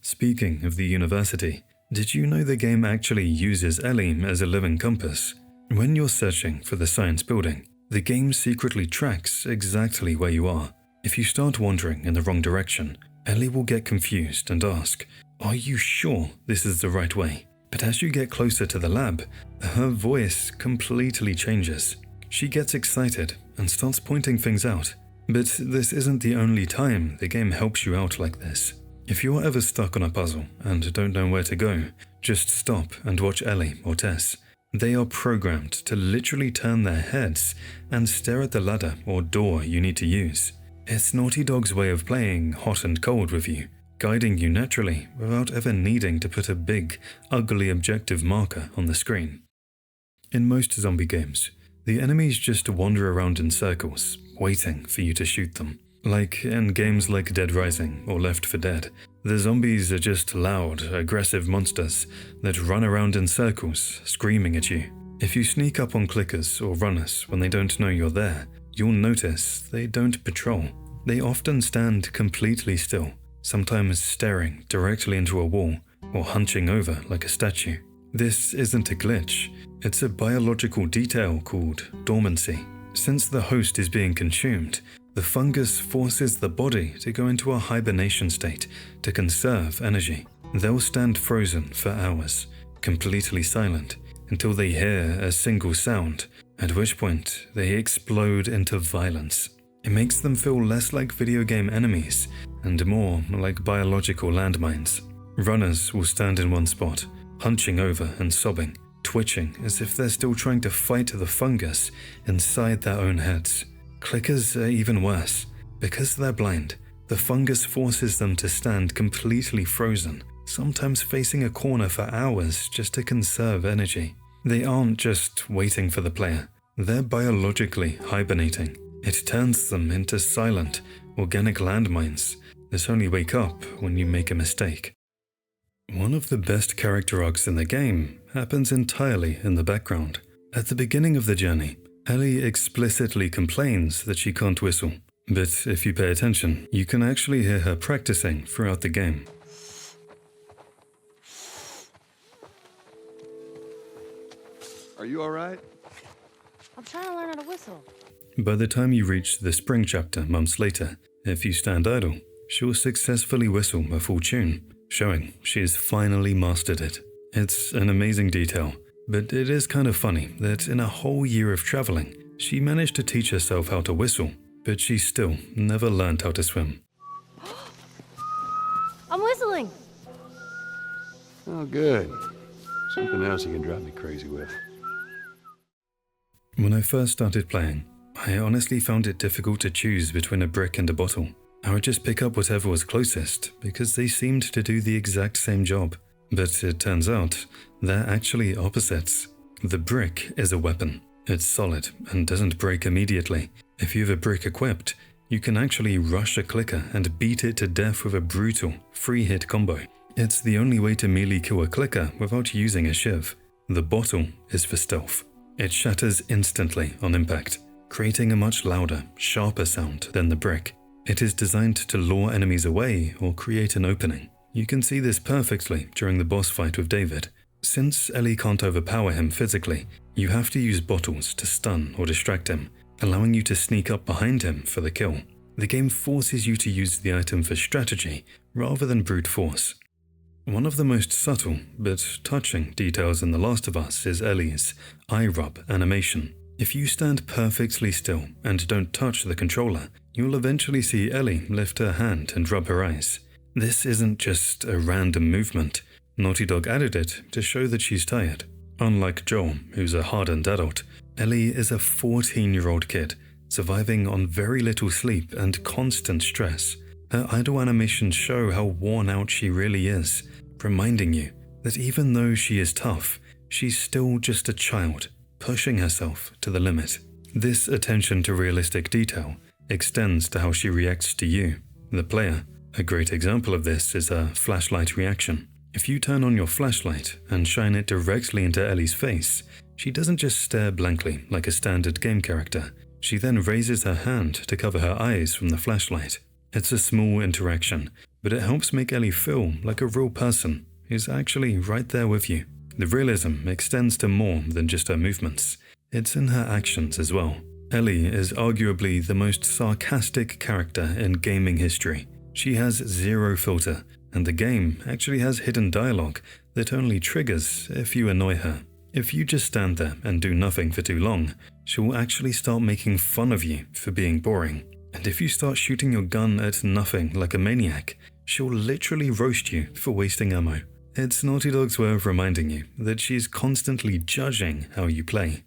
Speaking of the university, did you know the game actually uses Ellie as a living compass? When you're searching for the science building, the game secretly tracks exactly where you are. If you start wandering in the wrong direction, Ellie will get confused and ask, "Are you sure this is the right way?" But as you get closer to the lab, her voice completely changes. She gets excited and starts pointing things out. But this isn't the only time the game helps you out like this. If you're ever stuck on a puzzle and don't know where to go, Just stop and watch Ellie or Tess. They are programmed to literally turn their heads and stare at the ladder or door you need to use. It's Naughty Dog's way of playing hot and cold with you, guiding you naturally without ever needing to put a big, ugly objective marker on the screen. In most zombie games, the enemies just wander around in circles, waiting for you to shoot them. Like in games like Dead Rising or Left 4 Dead, the zombies are just loud, aggressive monsters that run around in circles, screaming at you. If you sneak up on clickers or runners when they don't know you're there, you'll notice they don't patrol. They often stand completely still, sometimes staring directly into a wall or hunching over like a statue. This isn't a glitch, it's a biological detail called dormancy. Since the host is being consumed, the fungus forces the body to go into a hibernation state to conserve energy. They'll stand frozen for hours, completely silent, until they hear a single sound, at which point they explode into violence. It makes them feel less like video game enemies and more like biological landmines. Runners will stand in one spot, hunching over and sobbing, twitching as if they're still trying to fight the fungus inside their own heads. Clickers are even worse. Because they're blind, the fungus forces them to stand completely frozen, sometimes facing a corner for hours just to conserve energy. They aren't just waiting for the player, they're biologically hibernating. It turns them into silent, organic landmines that only wake up when you make a mistake. One of the best character arcs in the game happens entirely in the background. At the beginning of the journey, Ellie explicitly complains that she can't whistle, but if you pay attention, you can actually hear her practicing throughout the game. Are you alright? I'm trying to learn how to whistle. By the time you reach the spring chapter months later, if you stand idle, she'll successfully whistle a full tune, showing she has finally mastered it. It's an amazing detail, but it is kind of funny that in a whole year of traveling, she managed to teach herself how to whistle, but she still never learned how to swim. I'm whistling! Oh, good. Something else you can drive me crazy with. When I first started playing, I honestly found it difficult to choose between a brick and a bottle. I would just pick up whatever was closest because they seemed to do the exact same job. But it turns out they're actually opposites. The brick is a weapon. It's solid and doesn't break immediately. If you have a brick equipped, you can actually rush a clicker and beat it to death with a brutal, free-hit combo. It's the only way to melee kill a clicker without using a shiv. The bottle is for stealth. It shatters instantly on impact, creating a much louder, sharper sound than the brick. It is designed to lure enemies away or create an opening. You can see this perfectly during the boss fight with David. Since Ellie can't overpower him physically, you have to use bottles to stun or distract him, allowing you to sneak up behind him for the kill. The game forces you to use the item for strategy rather than brute force. One of the most subtle but touching details in The Last of Us is Ellie's eye rub animation. If you stand perfectly still and don't touch the controller, you'll eventually see Ellie lift her hand and rub her eyes. This isn't just a random movement. Naughty Dog added it to show that she's tired. Unlike Joel, who's a hardened adult, Ellie is a 14-year-old kid, surviving on very little sleep and constant stress. Her idle animations show how worn out she really is, reminding you that even though she is tough, she's still just a child, pushing herself to the limit. This attention to realistic detail extends to how she reacts to you, the player. A great example of this is her flashlight reaction. If you turn on your flashlight and shine it directly into Ellie's face, she doesn't just stare blankly like a standard game character. She then raises her hand to cover her eyes from the flashlight. It's a small interaction, but it helps make Ellie feel like a real person who's actually right there with you. The realism extends to more than just her movements. It's in her actions as well. Ellie is arguably the most sarcastic character in gaming history. She has zero filter, and the game actually has hidden dialogue that only triggers if you annoy her. If you just stand there and do nothing for too long, she'll actually start making fun of you for being boring. And if you start shooting your gun at nothing like a maniac, she'll literally roast you for wasting ammo. it's Naughty Dog's way of reminding you that she's constantly judging how you play.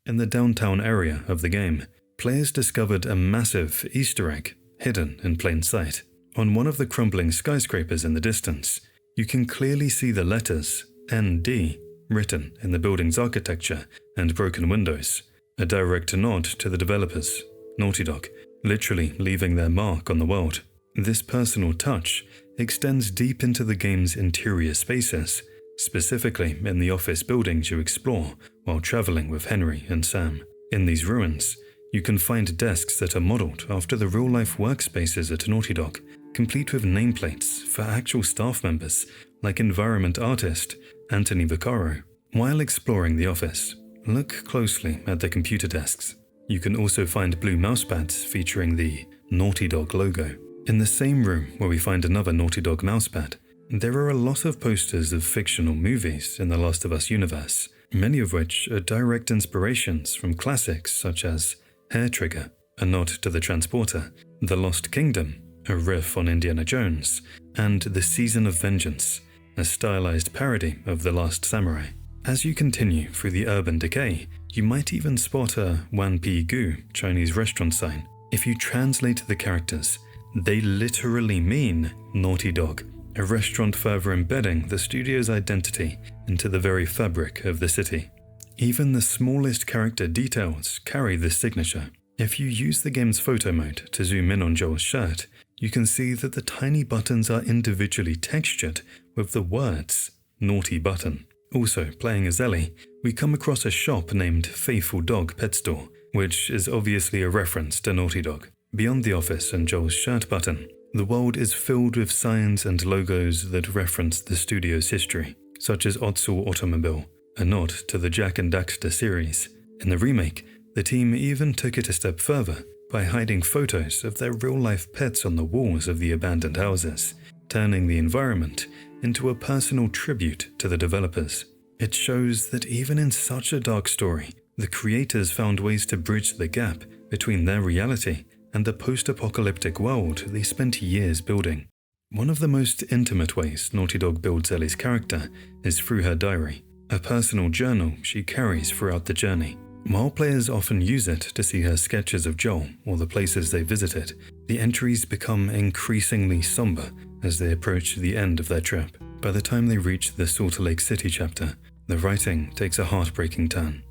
In the downtown area of the game, players discovered a massive Easter egg hidden in plain sight. On one of the crumbling skyscrapers in the distance, you can clearly see the letters ND written in the building's architecture and broken windows, a direct nod to the developers, Naughty Dog, literally leaving their mark on the world. This personal touch extends deep into the game's interior spaces, specifically in the office buildings you explore while traveling with Henry and Sam. In these ruins, you can find desks that are modeled after the real-life workspaces at Naughty Dog, complete with nameplates for actual staff members like environment artist Anthony Vaccaro. While exploring the office, look closely at the computer desks. You can also find blue mousepads featuring the Naughty Dog logo. In the same room where we find another Naughty Dog mousepad, there are a lot of posters of fictional movies in the Last of Us universe, many of which are direct inspirations from classics such as Hair Trigger, a nod to the Transporter, The Lost Kingdom, a riff on Indiana Jones, and The Season of Vengeance, a stylized parody of The Last Samurai. As you continue through the urban decay, you might even spot a Wan Pi Gu Chinese restaurant sign. If you translate the characters, they literally mean Naughty Dog, a restaurant further embedding the studio's identity into the very fabric of the city. Even the smallest character details carry this signature. If you use the game's photo mode to zoom in on Joel's shirt, you can see that the tiny buttons are individually textured with the words Naughty Button. Also, playing as Ellie, we come across a shop named Faithful Dog Pet Store, which is obviously a reference to Naughty Dog. Beyond the office and Joel's shirt button, the world is filled with signs and logos that reference the studio's history, such as Otsul Automobile, a nod to the Jak and Daxter series. In the remake, the team even took it a step further by hiding photos of their real-life pets on the walls of the abandoned houses, turning the environment into a personal tribute to the developers. It shows that even in such a dark story, the creators found ways to bridge the gap between their reality and the post-apocalyptic world they spent years building. One of the most intimate ways Naughty Dog builds Ellie's character is through her diary, a personal journal she carries throughout the journey. While players often use it to see her sketches of Joel or the places they visited, the entries become increasingly somber as they approach the end of their trip. By the time they reach the Salt Lake City chapter, the writing takes a heartbreaking turn,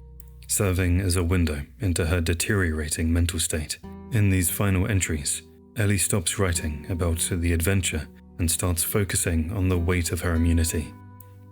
serving as a window into her deteriorating mental state. In these final entries, Ellie stops writing about the adventure and starts focusing on the weight of her immunity.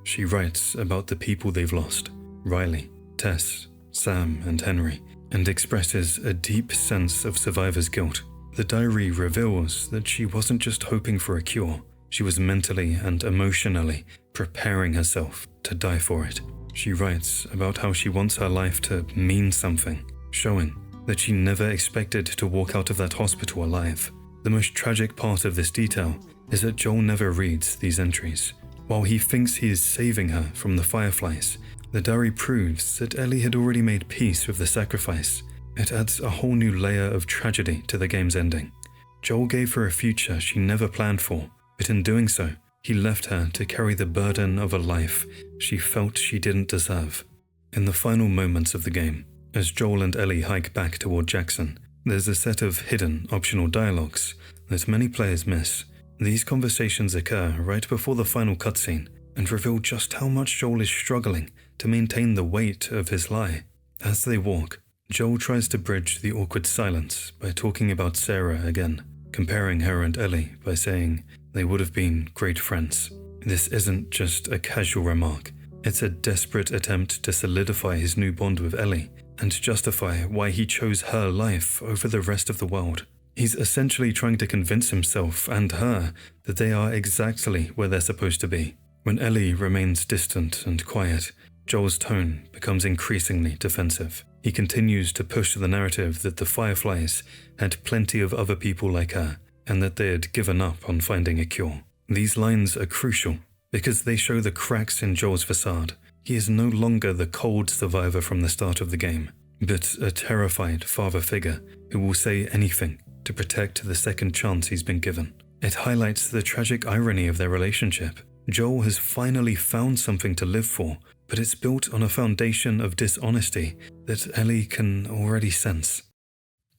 She writes about the people they've lost, Riley, Tess, Sam, and Henry, and expresses a deep sense of survivor's guilt. The diary reveals that she wasn't just hoping for a cure, she was mentally and emotionally preparing herself to die for it. She writes about how she wants her life to mean something, showing that she never expected to walk out of that hospital alive. The most tragic part of this detail is that Joel never reads these entries. While he thinks he is saving her from the Fireflies, the diary proves that Ellie had already made peace with the sacrifice. It adds a whole new layer of tragedy to the game's ending. Joel gave her a future she never planned for, but in doing so, he left her to carry the burden of a life she felt she didn't deserve. In the final moments of the game, as Joel and Ellie hike back toward Jackson, there's a set of hidden, optional dialogues that many players miss. These conversations occur right before the final cutscene and reveal just how much Joel is struggling to maintain the weight of his lie. As they walk, Joel tries to bridge the awkward silence by talking about Sarah again, comparing her and Ellie by saying they would have been great friends. This isn't just a casual remark, it's a desperate attempt to solidify his new bond with Ellie and justify why he chose her life over the rest of the world. He's essentially trying to convince himself and her that they are exactly where they're supposed to be. When Ellie remains distant and quiet, Joel's tone becomes increasingly defensive. He continues to push the narrative that the Fireflies had plenty of other people like her, and that they had given up on finding a cure. These lines are crucial because they show the cracks in Joel's facade. He is no longer the cold survivor from the start of the game, but a terrified father figure who will say anything to protect the second chance he's been given. It highlights the tragic irony of their relationship. Joel has finally found something to live for, but it's built on a foundation of dishonesty that Ellie can already sense.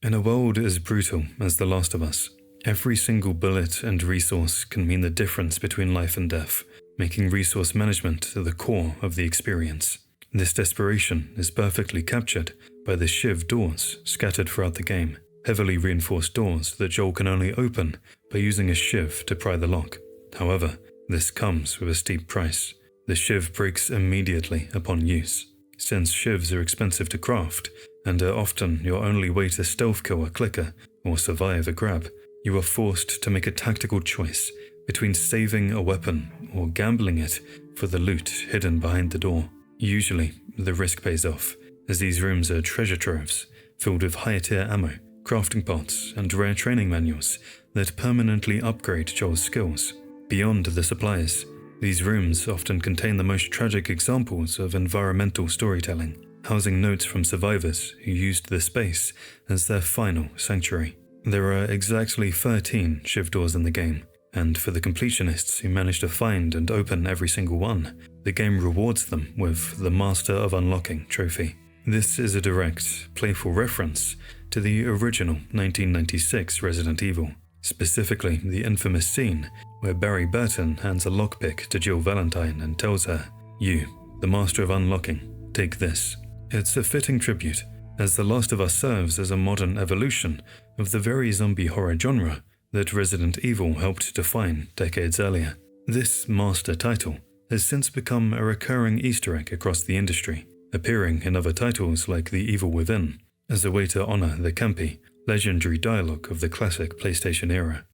In a world as brutal as The Last of Us, every single bullet and resource can mean the difference between life and death, making resource management the core of the experience. This desperation is perfectly captured by the shiv doors scattered throughout the game, heavily reinforced doors that Joel can only open by using a shiv to pry the lock. However, this comes with a steep price. The shiv breaks immediately upon use. Since shivs are expensive to craft, and are often your only way to stealth kill a clicker or survive a grab, you are forced to make a tactical choice between saving a weapon or gambling it for the loot hidden behind the door. Usually, the risk pays off, as these rooms are treasure troves filled with higher-tier ammo, crafting pots, and rare training manuals that permanently upgrade Joel's skills. Beyond the supplies, these rooms often contain the most tragic examples of environmental storytelling, housing notes from survivors who used the space as their final sanctuary. There are exactly 13 shiv doors in the game, and for the completionists who manage to find and open every single one, the game rewards them with the Master of Unlocking trophy. This is a direct, playful reference to the original 1996 Resident Evil, specifically the infamous scene where Barry Burton hands a lockpick to Jill Valentine and tells her, "You, the Master of Unlocking, take this." It's a fitting tribute, as The Last of Us serves as a modern evolution of the very zombie horror genre that Resident Evil helped define decades earlier. This master title has since become a recurring Easter egg across the industry, appearing in other titles like The Evil Within, as a way to honor the campy, legendary dialogue of the classic PlayStation era.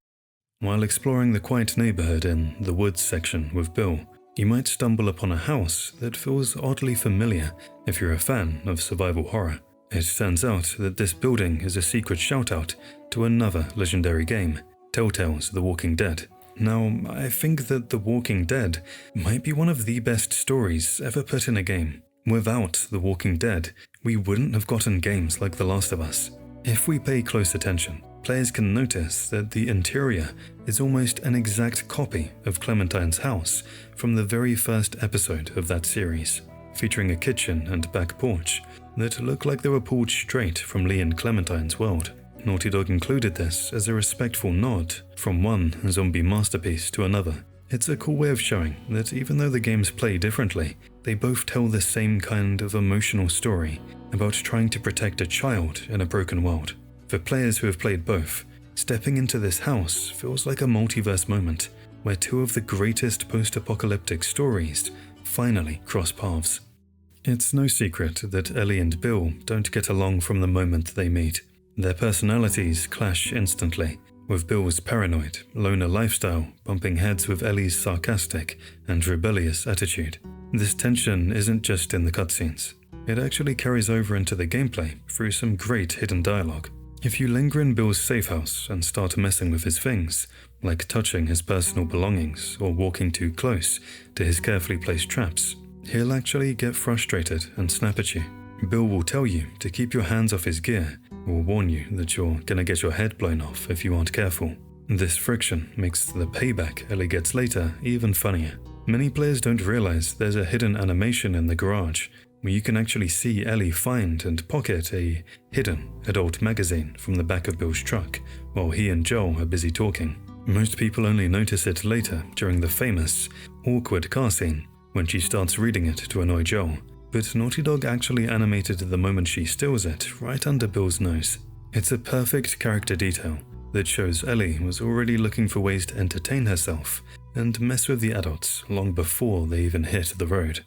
While exploring the quiet neighborhood in the woods section with Bill, you might stumble upon a house that feels oddly familiar if you're a fan of survival horror. It turns out that this building is a secret shout-out to another legendary game, Telltale's The Walking Dead. Now, I think that The Walking Dead might be one of the best stories ever put in a game. Without The Walking Dead, we wouldn't have gotten games like The Last of Us. If we pay close attention, players can notice that the interior is almost an exact copy of Clementine's house from the very first episode of that series, featuring a kitchen and back porch that look like they were pulled straight from Lee and Clementine's world. Naughty Dog included this as a respectful nod from one zombie masterpiece to another. It's a cool way of showing that even though the games play differently, they both tell the same kind of emotional story about trying to protect a child in a broken world. For players who have played both, stepping into this house feels like a multiverse moment where two of the greatest post-apocalyptic stories finally cross paths. It's no secret that Ellie and Bill don't get along from the moment they meet. Their personalities clash instantly, with Bill's paranoid, loner lifestyle bumping heads with Ellie's sarcastic and rebellious attitude. This tension isn't just in the cutscenes. It actually carries over into the gameplay through some great hidden dialogue. If you linger in Bill's safe house and start messing with his things, like touching his personal belongings or walking too close to his carefully placed traps, he'll actually get frustrated and snap at you. Bill will tell you to keep your hands off his gear, or warn you that you're gonna get your head blown off if you aren't careful. This friction makes the payback Ellie gets later even funnier. Many players don't realize there's a hidden animation in the garage where you can actually see Ellie find and pocket a hidden adult magazine from the back of Bill's truck while he and Joel are busy talking. Most people only notice it later during the famous, awkward car scene when she starts reading it to annoy Joel, but Naughty Dog actually animated the moment she steals it right under Bill's nose. It's a perfect character detail that shows Ellie was already looking for ways to entertain herself and mess with the adults long before they even hit the road.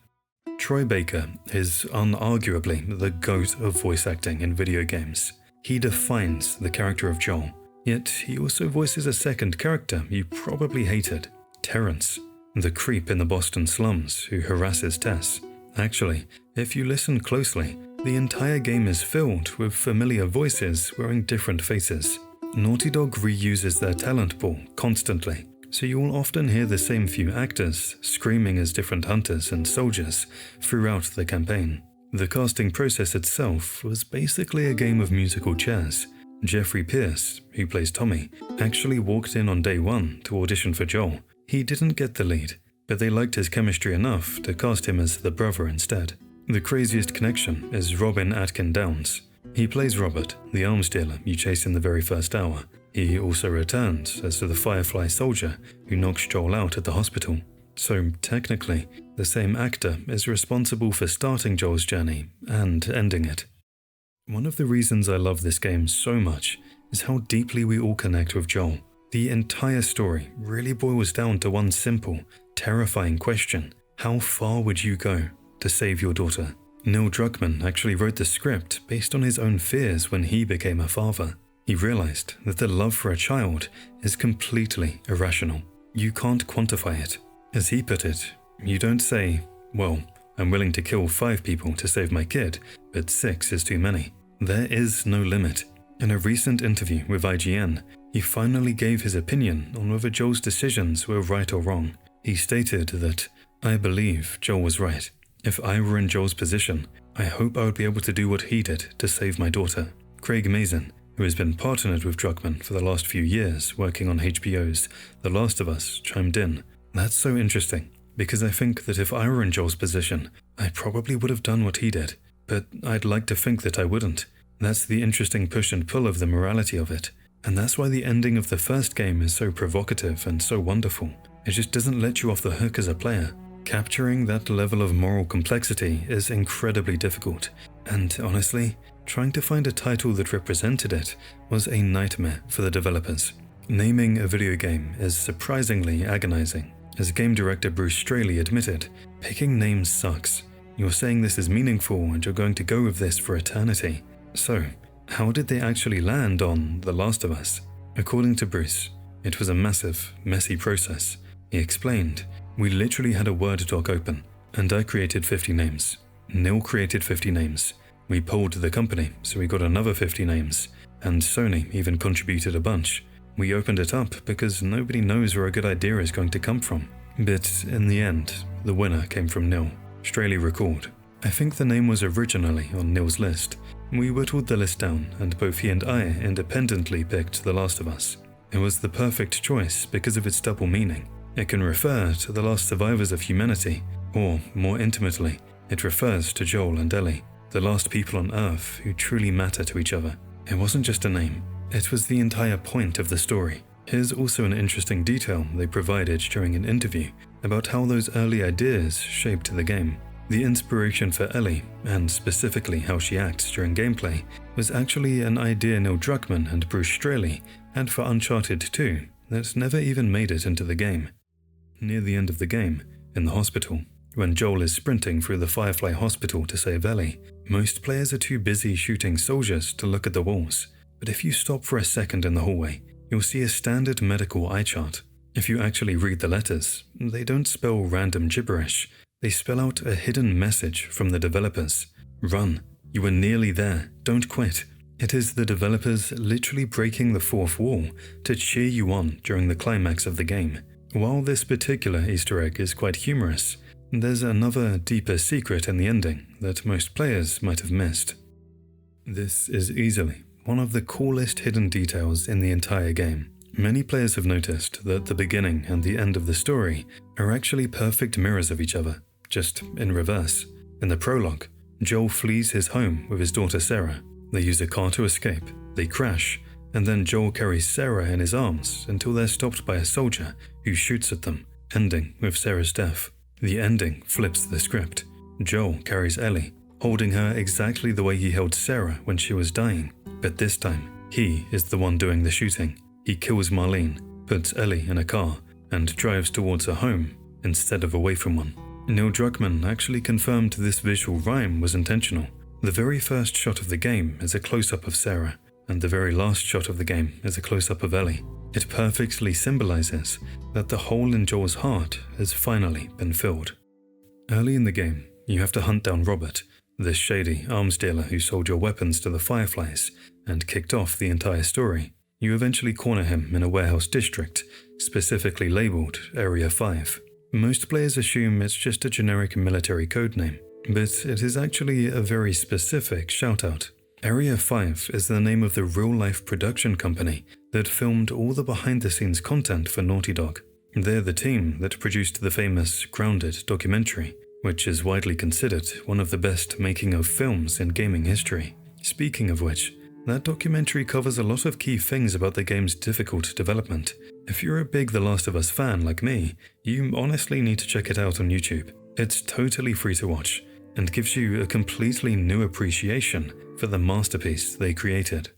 Troy Baker is unarguably the GOAT of voice acting in video games. He defines the character of Joel, yet he also voices a second character you probably hated, Terrence, the creep in the Boston slums who harasses Tess. Actually, if you listen closely, the entire game is filled with familiar voices wearing different faces. Naughty Dog reuses their talent pool constantly, so you will often hear the same few actors screaming as different hunters and soldiers throughout the campaign. The casting process itself was basically a game of musical chairs. Jeffrey Pierce, who plays Tommy, actually walked in on day one to audition for Joel. He didn't get the lead, but they liked his chemistry enough to cast him as the brother instead. The craziest connection is Robin Atkin Downes. He plays Robert, the arms dealer you chase in the very first hour. He also returns as the Firefly soldier who knocks Joel out at the hospital. So technically, the same actor is responsible for starting Joel's journey and ending it. One of the reasons I love this game so much is how deeply we all connect with Joel. The entire story really boils down to one simple, terrifying question. How far would you go to save your daughter? Neil Druckmann actually wrote the script based on his own fears when he became a father. He realized that the love for a child is completely irrational. You can't quantify it. As he put it, you don't say, well, I'm willing to kill 5 people to save my kid, but 6 is too many. There is no limit. In a recent interview with IGN, he finally gave his opinion on whether Joel's decisions were right or wrong. He stated that, I believe Joel was right. If I were in Joel's position, I hope I would be able to do what he did to save my daughter. Craig Mazin, who has been partnered with Druckmann for the last few years working on HBO's The Last of Us, chimed in. That's so interesting, because I think that if I were in Joel's position, I probably would have done what he did, but I'd like to think that I wouldn't. That's the interesting push and pull of the morality of it, and that's why the ending of the first game is so provocative and so wonderful. It just doesn't let you off the hook as a player. Capturing that level of moral complexity is incredibly difficult, and honestly, trying to find a title that represented it was a nightmare for the developers. Naming a video game is surprisingly agonizing. As game director Bruce Straley admitted, picking names sucks. You're saying this is meaningful and you're going to go with this for eternity. So, how did they actually land on The Last of Us? According to Bruce, it was a massive, messy process. He explained, we literally had a Word doc open, and I created 50 names. Neil created 50 names. We polled the company, so we got another 50 names, and Sony even contributed a bunch. We opened it up because nobody knows where a good idea is going to come from. But in the end, the winner came from Neil. Straley recalled, I think the name was originally on Neil's list. We whittled the list down, and both he and I independently picked The Last of Us. It was the perfect choice because of its double meaning. It can refer to the last survivors of humanity, or more intimately, it refers to Joel and Ellie, the last people on Earth who truly matter to each other. It wasn't just a name, it was the entire point of the story. Here's also an interesting detail they provided during an interview about how those early ideas shaped the game. The inspiration for Ellie, and specifically how she acts during gameplay, was actually an idea Neil Druckmann and Bruce Straley had for Uncharted 2 that never even made it into the game. Near the end of the game, in the hospital, when Joel is sprinting through the Firefly hospital to save Ellie, most players are too busy shooting soldiers to look at the walls. But if you stop for a second in the hallway, you'll see a standard medical eye chart. If you actually read the letters, they don't spell random gibberish. They spell out a hidden message from the developers. Run. You are nearly there. Don't quit. It is the developers literally breaking the fourth wall to cheer you on during the climax of the game. While this particular Easter egg is quite humorous, there's another deeper secret in the ending that most players might have missed. This is easily one of the coolest hidden details in the entire game. Many players have noticed that the beginning and the end of the story are actually perfect mirrors of each other, just in reverse. In the prologue, Joel flees his home with his daughter Sarah. They use a car to escape, they crash, and then Joel carries Sarah in his arms until they're stopped by a soldier who shoots at them, ending with Sarah's death. The ending flips the script. Joel carries Ellie, holding her exactly the way he held Sarah when she was dying, but this time, he is the one doing the shooting. He kills Marlene, puts Ellie in a car, and drives towards her home instead of away from one. Neil Druckmann actually confirmed this visual rhyme was intentional. The very first shot of the game is a close-up of Sarah, and the very last shot of the game is a close-up of Ellie. It perfectly symbolizes that the hole in Joel's heart has finally been filled. Early in the game, you have to hunt down Robert, this shady arms dealer who sold your weapons to the Fireflies and kicked off the entire story. You eventually corner him in a warehouse district, specifically labeled Area 5. Most players assume it's just a generic military codename, but it is actually a very specific shout-out. Area 5 is the name of the real-life production company that filmed all the behind-the-scenes content for Naughty Dog. They're the team that produced the famous Grounded documentary, which is widely considered one of the best making-of films in gaming history. Speaking of which, that documentary covers a lot of key things about the game's difficult development. If you're a big The Last of Us fan like me, you honestly need to check it out on YouTube. It's totally free to watch, and gives you a completely new appreciation for the masterpiece they created.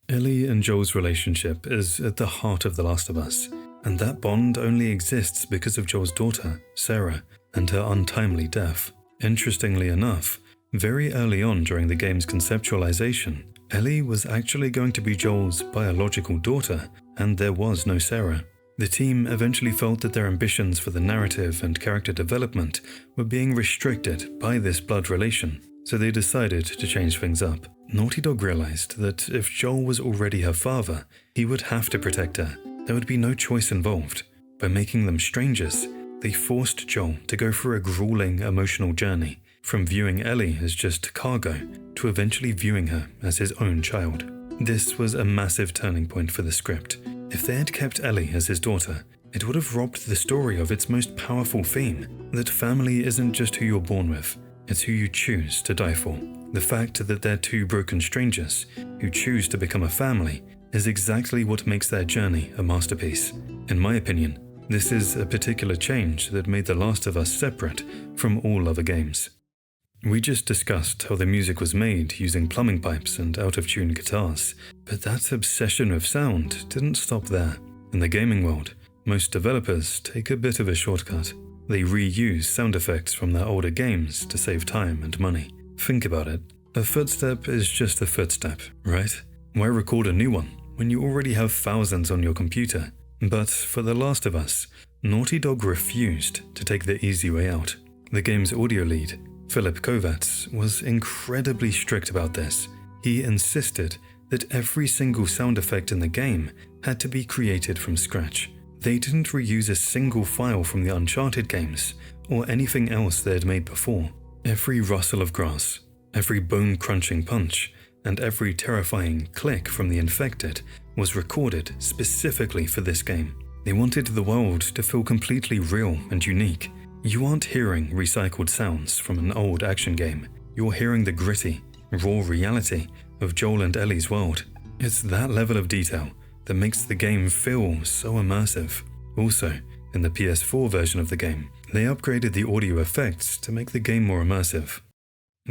Ellie and Joel's relationship is at the heart of The Last of Us, and that bond only exists because of Joel's daughter, Sarah, and her untimely death. Interestingly enough, very early on during the game's conceptualization, Ellie was actually going to be Joel's biological daughter, and there was no Sarah. The team eventually felt that their ambitions for the narrative and character development were being restricted by this blood relation, so they decided to change things up. Naughty Dog realized that if Joel was already her father, he would have to protect her. There would be no choice involved. By making them strangers, they forced Joel to go through a grueling emotional journey, from viewing Ellie as just cargo to eventually viewing her as his own child. This was a massive turning point for the script. If they had kept Ellie as his daughter, it would have robbed the story of its most powerful theme, that family isn't just who you're born with, it's who you choose to die for. The fact that they're two broken strangers who choose to become a family is exactly what makes their journey a masterpiece. In my opinion, this is a particular change that made The Last of Us separate from all other games. We just discussed how the music was made using plumbing pipes and out-of-tune guitars, but that obsession with sound didn't stop there. In the gaming world, most developers take a bit of a shortcut. They reuse sound effects from their older games to save time and money. Think about it. A footstep is just a footstep, right? Why record a new one when you already have thousands on your computer? But for The Last of Us, Naughty Dog refused to take the easy way out. The game's audio lead, Philip Kovacs, was incredibly strict about this. He insisted that every single sound effect in the game had to be created from scratch. They didn't reuse a single file from the Uncharted games or anything else they had made before. Every rustle of grass, every bone-crunching punch, and every terrifying click from the infected was recorded specifically for this game. They wanted the world to feel completely real and unique. You aren't hearing recycled sounds from an old action game. You're hearing the gritty, raw reality of Joel and Ellie's world. It's that level of detail that makes the game feel so immersive. Also, in the PS4 version of the game, they upgraded the audio effects to make the game more immersive.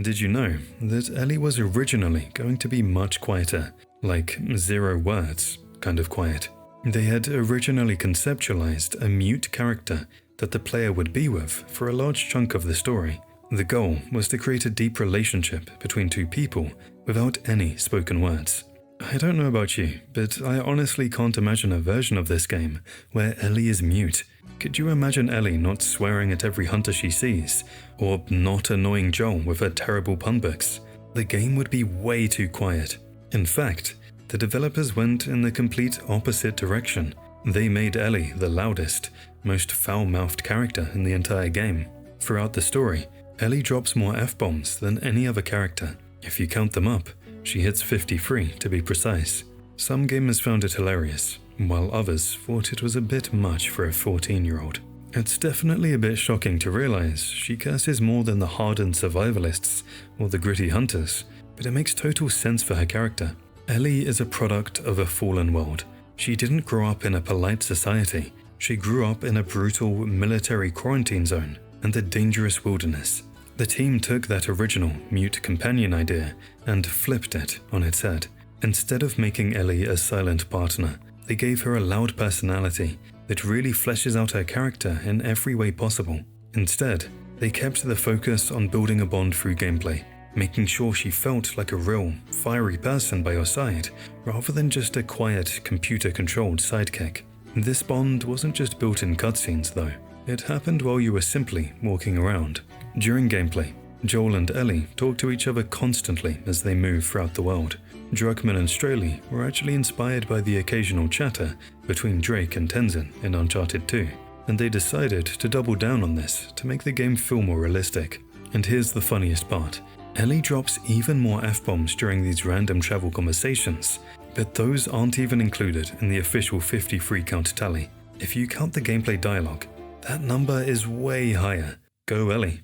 Did you know that Ellie was originally going to be much quieter, like 0 words, kind of quiet? They had originally conceptualized a mute character that the player would be with for a large chunk of the story. The goal was to create a deep relationship between two people without any spoken words. I don't know about you, but I honestly can't imagine a version of this game where Ellie is mute. Could you imagine Ellie not swearing at every hunter she sees, or not annoying Joel with her terrible pun books? The game would be way too quiet. In fact, the developers went in the complete opposite direction. They made Ellie the loudest, most foul-mouthed character in the entire game. Throughout the story, Ellie drops more F-bombs than any other character. If you count them up, she hits 53 to be precise. Some gamers found it hilarious, while others thought it was a bit much for a 14-year-old. It's definitely a bit shocking to realize she curses more than the hardened survivalists or the gritty hunters, but it makes total sense for her character. Ellie is a product of a fallen world. She didn't grow up in a polite society. She grew up in a brutal military quarantine zone and the dangerous wilderness. The team took that original mute companion idea and flipped it on its head. Instead of making Ellie a silent partner, they gave her a loud personality that really fleshes out her character in every way possible. Instead, they kept the focus on building a bond through gameplay, making sure she felt like a real, fiery person by your side, rather than just a quiet, computer-controlled sidekick. This bond wasn't just built in cutscenes though. It happened while you were simply walking around. During gameplay, Joel and Ellie talk to each other constantly as they move throughout the world. Druckmann and Straley were actually inspired by the occasional chatter between Drake and Tenzin in Uncharted 2, and they decided to double down on this to make the game feel more realistic. And here's the funniest part. Ellie drops even more F-bombs during these random travel conversations, but those aren't even included in the official 53 count tally. If you count the gameplay dialogue, that number is way higher. Go Ellie.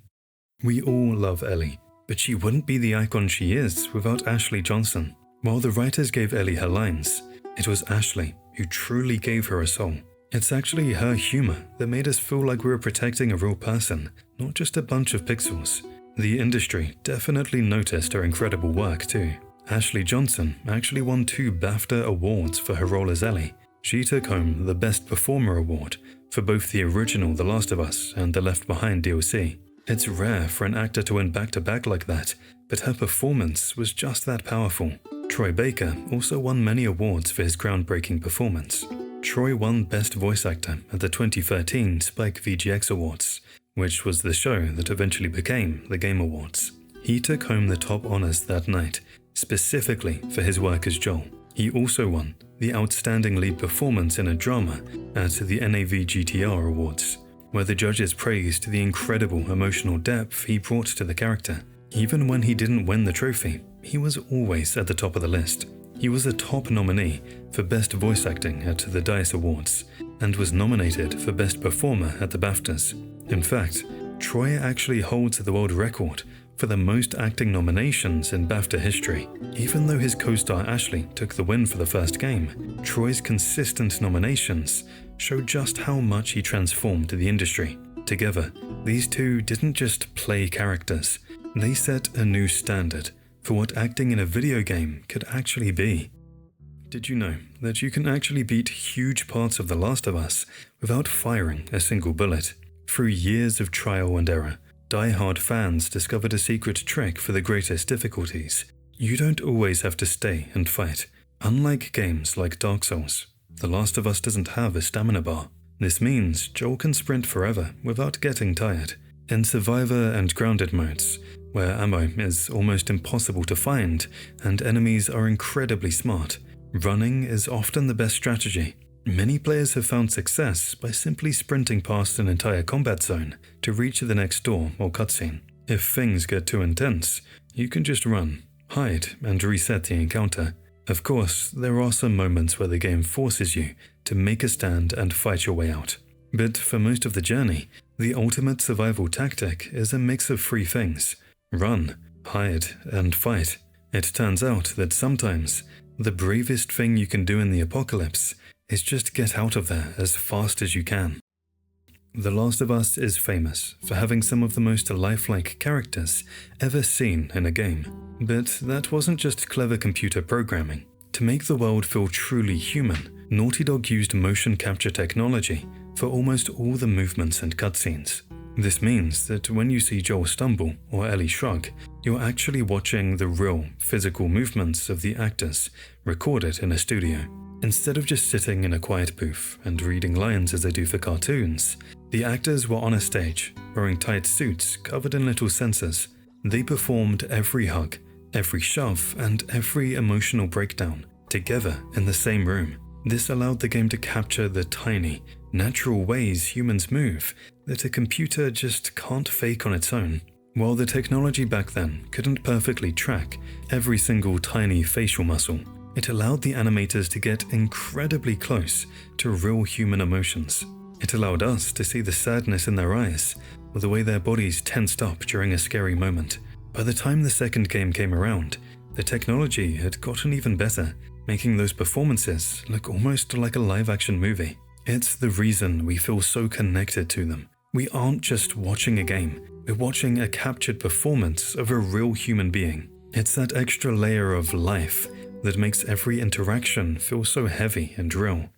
We all love Ellie, but she wouldn't be the icon she is without Ashley Johnson. While the writers gave Ellie her lines, it was Ashley who truly gave her a soul. It's actually her humor that made us feel like we were protecting a real person, not just a bunch of pixels. The industry definitely noticed her incredible work too. Ashley Johnson actually won 2 BAFTA awards for her role as Ellie. She took home the Best Performer award for both the original The Last of Us and the Left Behind DLC. It's rare for an actor to win back-to-back like that, but her performance was just that powerful. Troy Baker also won many awards for his groundbreaking performance. Troy won Best Voice Actor at the 2013 Spike VGX Awards, which was the show that eventually became the Game Awards. He took home the top honors that night, specifically for his work as Joel. He also won the Outstanding Lead Performance in a Drama at the NAVGTR Awards, where the judges praised the incredible emotional depth he brought to the character. Even when he didn't win the trophy, he was always at the top of the list. He was a top nominee for Best Voice Acting at the DICE Awards, and was nominated for Best Performer at the BAFTAs. In fact, Troy actually holds the world record for the most acting nominations in BAFTA history. Even though his co-star Ashley took the win for the first game, Troy's consistent nominations show just how much he transformed the industry. Together, these two didn't just play characters, they set a new standard for what acting in a video game could actually be. Did you know that you can actually beat huge parts of The Last of Us without firing a single bullet? Through years of trial and error, die-hard fans discovered a secret trick for the greatest difficulties. You don't always have to stay and fight. Unlike games like Dark Souls, The Last of Us doesn't have a stamina bar. This means Joel can sprint forever without getting tired. In Survivor and Grounded modes, where ammo is almost impossible to find and enemies are incredibly smart, running is often the best strategy. Many players have found success by simply sprinting past an entire combat zone to reach the next door or cutscene. If things get too intense, you can just run, hide, and reset the encounter. Of course, there are some moments where the game forces you to make a stand and fight your way out. But for most of the journey, the ultimate survival tactic is a mix of 3 things: run, hide, and fight. It turns out that sometimes the bravest thing you can do in the apocalypse is just get out of there as fast as you can. The Last of Us is famous for having some of the most lifelike characters ever seen in a game. But that wasn't just clever computer programming. To make the world feel truly human, Naughty Dog used motion capture technology for almost all the movements and cutscenes. This means that when you see Joel stumble or Ellie shrug, you're actually watching the real, physical movements of the actors recorded in a studio. Instead of just sitting in a quiet booth and reading lines as they do for cartoons, the actors were on a stage, wearing tight suits covered in little sensors. They performed every hug, every shove, and every emotional breakdown together in the same room. This allowed the game to capture the tiny, natural ways humans move that a computer just can't fake on its own. While the technology back then couldn't perfectly track every single tiny facial muscle, it allowed the animators to get incredibly close to real human emotions. It allowed us to see the sadness in their eyes or the way their bodies tensed up during a scary moment. By the time the second game came around, the technology had gotten even better, making those performances look almost like a live-action movie. It's the reason we feel so connected to them. We aren't just watching a game, we're watching a captured performance of a real human being. It's that extra layer of life that makes every interaction feel so heavy and real.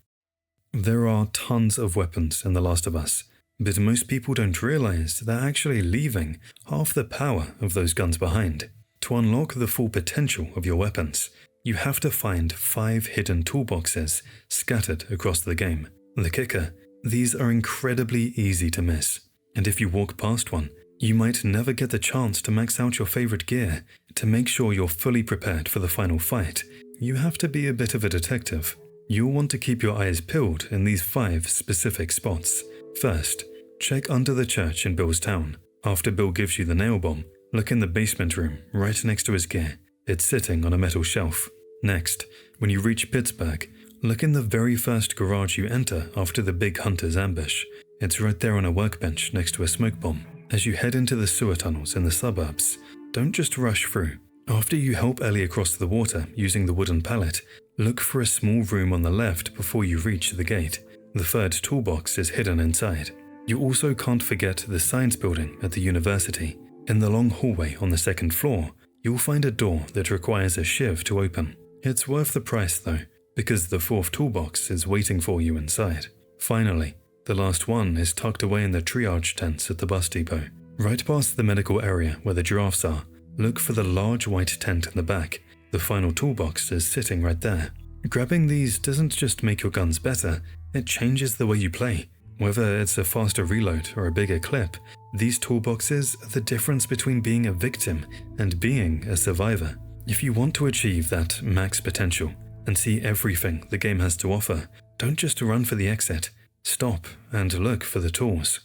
There are tons of weapons in The Last of Us, but most people don't realize they're actually leaving half the power of those guns behind. To unlock the full potential of your weapons, you have to find 5 hidden toolboxes scattered across the game. The kicker, these are incredibly easy to miss, and if you walk past one, you might never get the chance to max out your favorite gear. To make sure you're fully prepared for the final fight, you have to be a bit of a detective. You'll want to keep your eyes peeled in these 5 specific spots. First, check under the church in Bill's town. After Bill gives you the nail bomb, look in the basement room right next to his gear. It's sitting on a metal shelf. Next, when you reach Pittsburgh, Look in the very first garage you enter after the big hunter's ambush. It's right there on a workbench next to a smoke bomb. As you head into the sewer tunnels in the suburbs, don't just rush through. After you help Ellie across the water using the wooden pallet, look for a small room on the left before you reach the gate. The third toolbox is hidden inside. You also can't forget the science building at the university. In the long hallway on the second floor, you'll find a door that requires a shiv to open. It's worth the price though, because the fourth toolbox is waiting for you inside. Finally, the last one is tucked away in the triage tents at the bus depot. Right past the medical area where the giraffes are, look for the large white tent in the back. The final toolbox is sitting right there. Grabbing these doesn't just make your guns better, it changes the way you play. Whether it's a faster reload or a bigger clip, these toolboxes are the difference between being a victim and being a survivor. If you want to achieve that max potential and see everything the game has to offer, don't just run for the exit. Stop and look for the tools.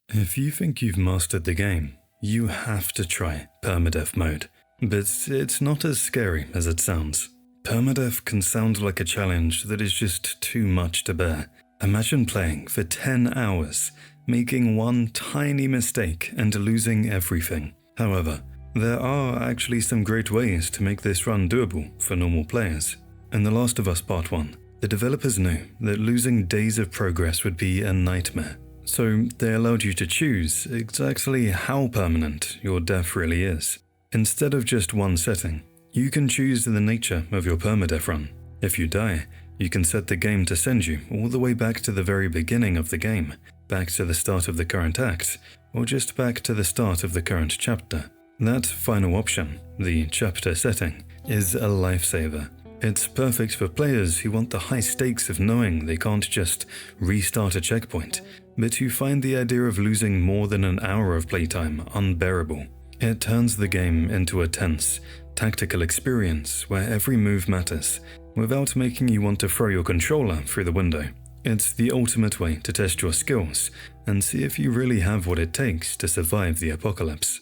If you think you've mastered the game, you have to try permadeath mode. But it's not as scary as it sounds. Permadeath can sound like a challenge that is just too much to bear. Imagine playing for 10 hours, making one tiny mistake and losing everything. However, there are actually some great ways to make this run doable for normal players. In The Last of Us Part 1, the developers knew that losing days of progress would be a nightmare. So they allowed you to choose exactly how permanent your death really is. Instead of just one setting, you can choose the nature of your permadeath run. If you die, you can set the game to send you all the way back to the very beginning of the game, back to the start of the current act, or just back to the start of the current chapter. That final option, the chapter setting, is a lifesaver. It's perfect for players who want the high stakes of knowing they can't just restart a checkpoint, but who find the idea of losing more than an hour of playtime unbearable. It turns the game into a tense, tactical experience where every move matters, without making you want to throw your controller through the window. It's the ultimate way to test your skills and see if you really have what it takes to survive the apocalypse.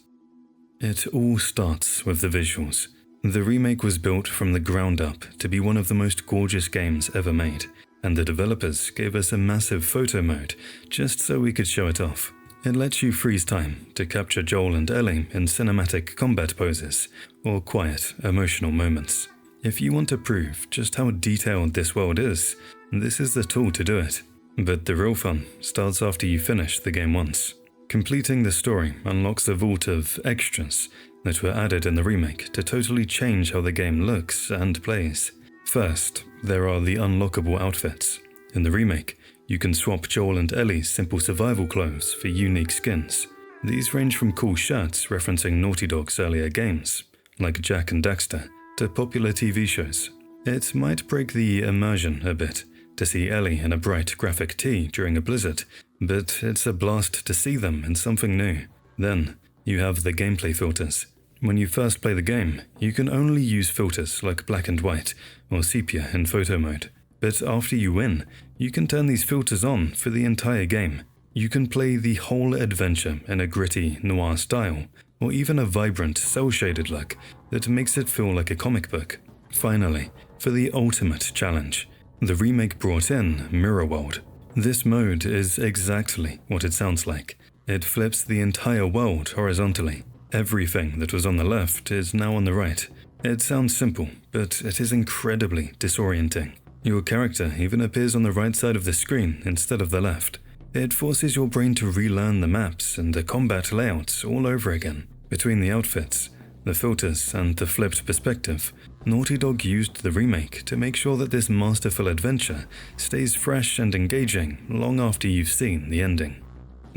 It all starts with the visuals. The remake was built from the ground up to be one of the most gorgeous games ever made, and the developers gave us a massive photo mode just so we could show it off. It lets you freeze time to capture Joel and Ellie in cinematic combat poses or quiet, emotional moments. If you want to prove just how detailed this world is, this is the tool to do it. But the real fun starts after you finish the game once. Completing the story unlocks a vault of extras that were added in the remake to totally change how the game looks and plays. First, there are the unlockable outfits. In the remake, you can swap Joel and Ellie's simple survival clothes for unique skins. These range from cool shirts referencing Naughty Dog's earlier games, like Jak and Daxter, to popular TV shows. It might break the immersion a bit to see Ellie in a bright graphic tee during a blizzard, but it's a blast to see them in something new. Then, you have the gameplay filters. When you first play the game, you can only use filters like black and white or sepia in photo mode. But after you win, you can turn these filters on for the entire game. You can play the whole adventure in a gritty noir style, or even a vibrant cel-shaded look that makes it feel like a comic book. Finally, for the ultimate challenge, the remake brought in Mirror World. This mode is exactly what it sounds like. It flips the entire world horizontally. Everything that was on the left is now on the right. It sounds simple, but it is incredibly disorienting. Your character even appears on the right side of the screen instead of the left. It forces your brain to relearn the maps and the combat layouts all over again. Between the outfits, the filters, and the flipped perspective, Naughty Dog used the remake to make sure that this masterful adventure stays fresh and engaging long after you've seen the ending.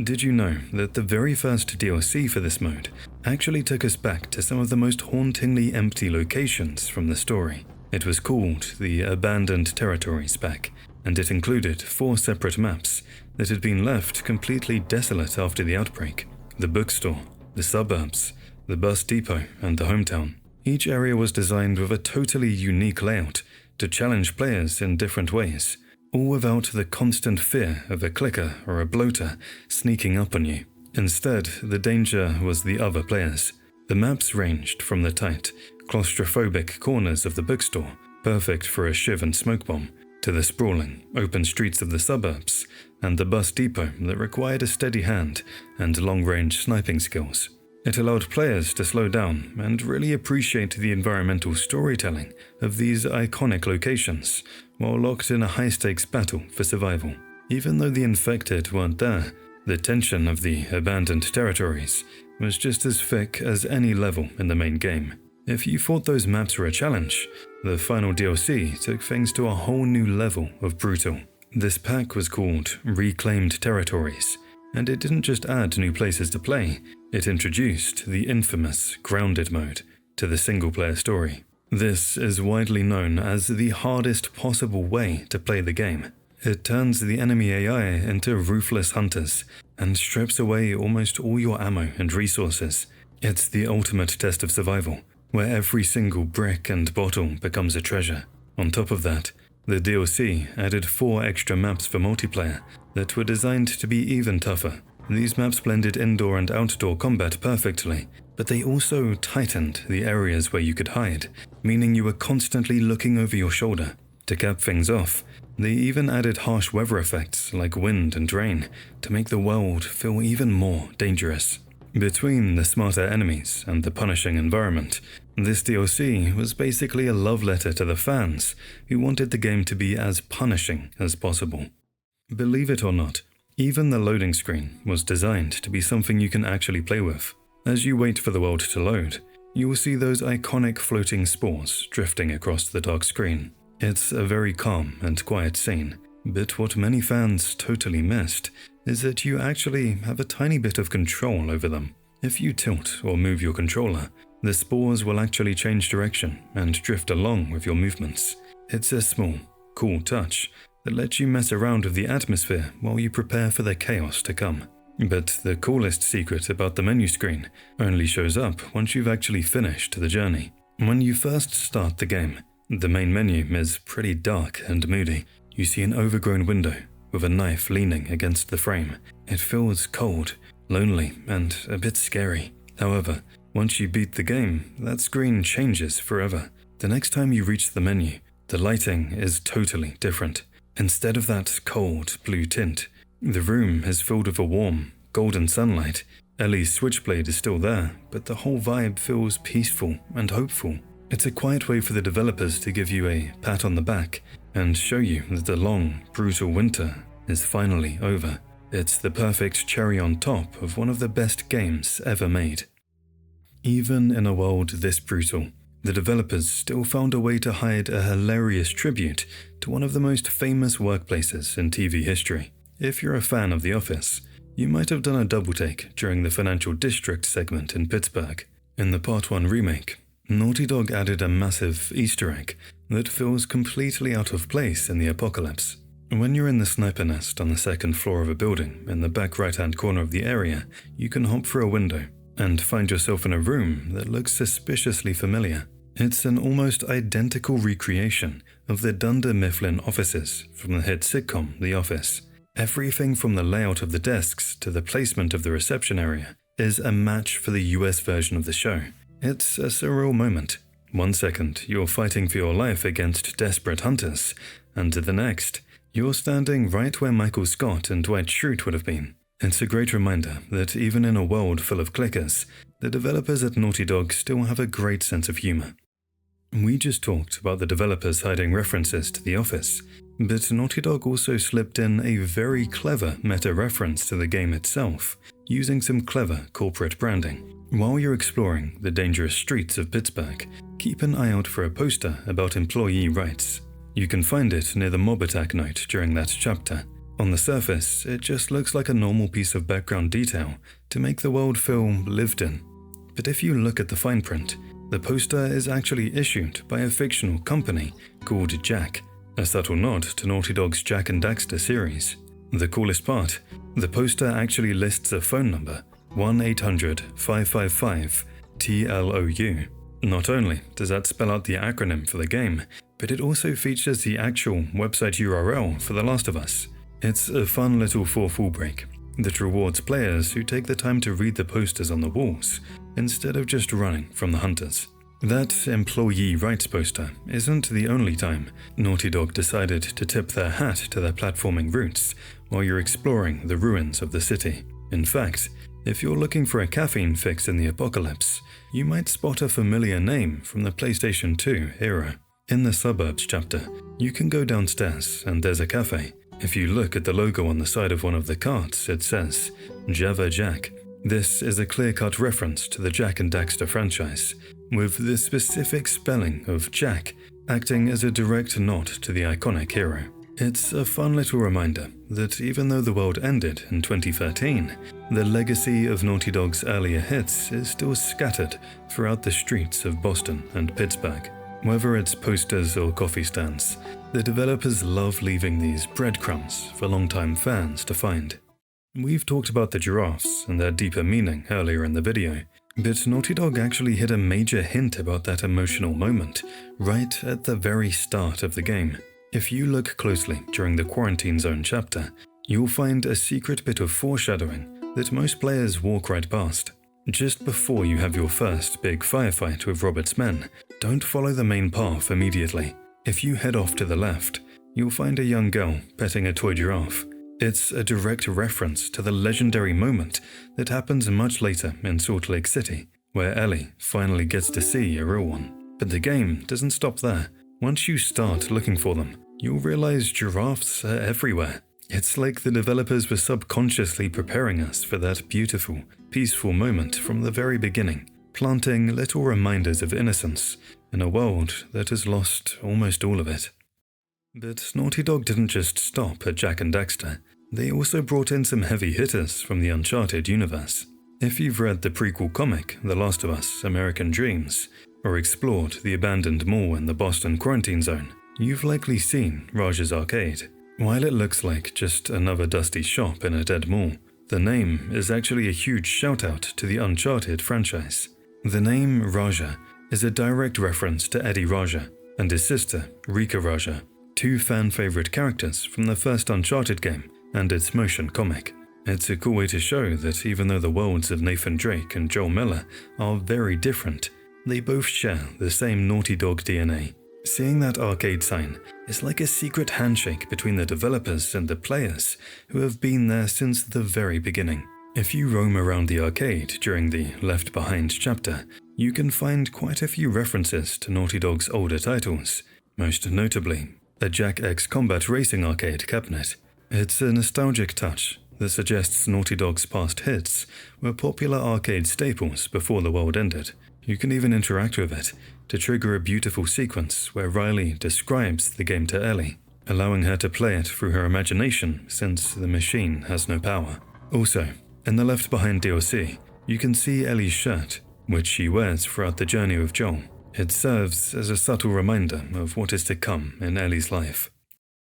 Did you know that the very first DLC for this mode actually took us back to some of the most hauntingly empty locations from the story? It was called the Abandoned Territories pack, and it included 4 separate maps that had been left completely desolate after the outbreak: the bookstore, the suburbs, the bus depot, and the hometown. Each area was designed with a totally unique layout to challenge players in different ways, all without the constant fear of a clicker or a bloater sneaking up on you. Instead, the danger was the other players. The maps ranged from the tight, claustrophobic corners of the bookstore, perfect for a shiv and smoke bomb, to the sprawling, open streets of the suburbs, and the bus depot that required a steady hand and long-range sniping skills. It allowed players to slow down and really appreciate the environmental storytelling of these iconic locations while locked in a high-stakes battle for survival. Even though the infected weren't there, the tension of the abandoned territories was just as thick as any level in the main game. If you thought those maps were a challenge, the final DLC took things to a whole new level of brutal. This pack was called Reclaimed Territories, and it didn't just add new places to play, it introduced the infamous Grounded mode to the single-player story. This is widely known as the hardest possible way to play the game. It turns the enemy AI into ruthless hunters and strips away almost all your ammo and resources. It's the ultimate test of survival, where every single brick and bottle becomes a treasure. On top of that, the DLC added 4 extra maps for multiplayer that were designed to be even tougher. These maps blended indoor and outdoor combat perfectly, but they also tightened the areas where you could hide, meaning you were constantly looking over your shoulder. To cap things off, they even added harsh weather effects like wind and rain to make the world feel even more dangerous. Between the smarter enemies and the punishing environment, this DLC was basically a love letter to the fans who wanted the game to be as punishing as possible. Believe it or not, even the loading screen was designed to be something you can actually play with. As you wait for the world to load, you will see those iconic floating spores drifting across the dark screen. It's a very calm and quiet scene, but what many fans totally missed is that you actually have a tiny bit of control over them. If you tilt or move your controller, the spores will actually change direction and drift along with your movements. It's a small, cool touch that lets you mess around with the atmosphere while you prepare for the chaos to come. But the coolest secret about the menu screen only shows up once you've actually finished the journey. When you first start the game, the main menu is pretty dark and moody. You see an overgrown window with a knife leaning against the frame. It feels cold, lonely, and a bit scary. However, once you beat the game, that screen changes forever. The next time you reach the menu, the lighting is totally different. Instead of that cold blue tint, the room is filled with a warm, golden sunlight. Ellie's switchblade is still there, but the whole vibe feels peaceful and hopeful. It's a quiet way for the developers to give you a pat on the back and show you that the long, brutal winter is finally over. It's the perfect cherry on top of one of the best games ever made. Even in a world this brutal, the developers still found a way to hide a hilarious tribute to one of the most famous workplaces in TV history. If you're a fan of The Office, you might have done a double take during the Financial District segment in Pittsburgh. In the Part 1 remake, Naughty Dog added a massive Easter egg that feels completely out of place in the apocalypse. When you're in the sniper nest on the second floor of a building in the back right-hand corner of the area, you can hop through a window and find yourself in a room that looks suspiciously familiar. It's an almost identical recreation of the Dunder Mifflin offices from the hit sitcom The Office. Everything from the layout of the desks to the placement of the reception area is a match for the US version of the show. It's a surreal moment. One second, you're fighting for your life against desperate hunters, and the next, you're standing right where Michael Scott and Dwight Schrute would have been. It's a great reminder that even in a world full of clickers, the developers at Naughty Dog still have a great sense of humor. We just talked about the developers hiding references to The Office, but Naughty Dog also slipped in a very clever meta-reference to the game itself, using some clever corporate branding. While you're exploring the dangerous streets of Pittsburgh, keep an eye out for a poster about employee rights. You can find it near the mob attack note during that chapter. On the surface, it just looks like a normal piece of background detail to make the world feel lived in. But if you look at the fine print, the poster is actually issued by a fictional company called Jack, a subtle nod to Naughty Dog's Jak and Daxter series. The coolest part, the poster actually lists a phone number, 1-800-555-TLOU. Not only does that spell out the acronym for the game, but it also features the actual website URL for The Last of Us. It's a fun little fourth wall break that rewards players who take the time to read the posters on the walls instead of just running from the hunters. That employee rights poster isn't the only time Naughty Dog decided to tip their hat to their platforming roots while you're exploring the ruins of the city. In fact, if you're looking for a caffeine fix in the apocalypse, you might spot a familiar name from the PlayStation 2 era. In the suburbs chapter, you can go downstairs and there's a cafe. If you look at the logo on the side of one of the carts, it says Java Jack. This is a clear-cut reference to the Jak and Daxter franchise, with the specific spelling of Jack acting as a direct nod to the iconic hero. It's a fun little reminder that even though the world ended in 2013, the legacy of Naughty Dog's earlier hits is still scattered throughout the streets of Boston and Pittsburgh. Whether it's posters or coffee stands, the developers love leaving these breadcrumbs for longtime fans to find. We've talked about the giraffes and their deeper meaning earlier in the video, but Naughty Dog actually hid a major hint about that emotional moment right at the very start of the game. If you look closely during the Quarantine Zone chapter, you'll find a secret bit of foreshadowing that most players walk right past. Just before you have your first big firefight with Robert's men, don't follow the main path immediately. If you head off to the left, you'll find a young girl petting a toy giraffe. It's a direct reference to the legendary moment that happens much later in Salt Lake City, where Ellie finally gets to see a real one. But the game doesn't stop there. Once you start looking for them, you'll realize giraffes are everywhere. It's like the developers were subconsciously preparing us for that beautiful, peaceful moment from the very beginning, planting little reminders of innocence in a world that has lost almost all of it. But Naughty Dog didn't just stop at Jak and Daxter. They also brought in some heavy hitters from the Uncharted universe. If you've read the prequel comic, The Last of Us: American Dreams, or explored the abandoned mall in the Boston Quarantine Zone, you've likely seen Raj's Arcade. While it looks like just another dusty shop in a dead mall, the name is actually a huge shout-out to the Uncharted franchise. The name Raja is a direct reference to Eddie Raja and his sister, Rika Raja, two fan-favorite characters from the first Uncharted game and its motion comic. It's a cool way to show that even though the worlds of Nathan Drake and Joel Miller are very different, they both share the same Naughty Dog DNA. Seeing that arcade sign is like a secret handshake between the developers and the players who have been there since the very beginning. If you roam around the arcade during the Left Behind chapter, you can find quite a few references to Naughty Dog's older titles, most notably a Jak X Combat Racing arcade cabinet. It's a nostalgic touch that suggests Naughty Dog's past hits were popular arcade staples before the world ended. You can even interact with it to trigger a beautiful sequence where Riley describes the game to Ellie, allowing her to play it through her imagination since the machine has no power. Also, in the Left Behind DLC, you can see Ellie's shirt, which she wears throughout the journey with Joel. It serves as a subtle reminder of what is to come in Ellie's life.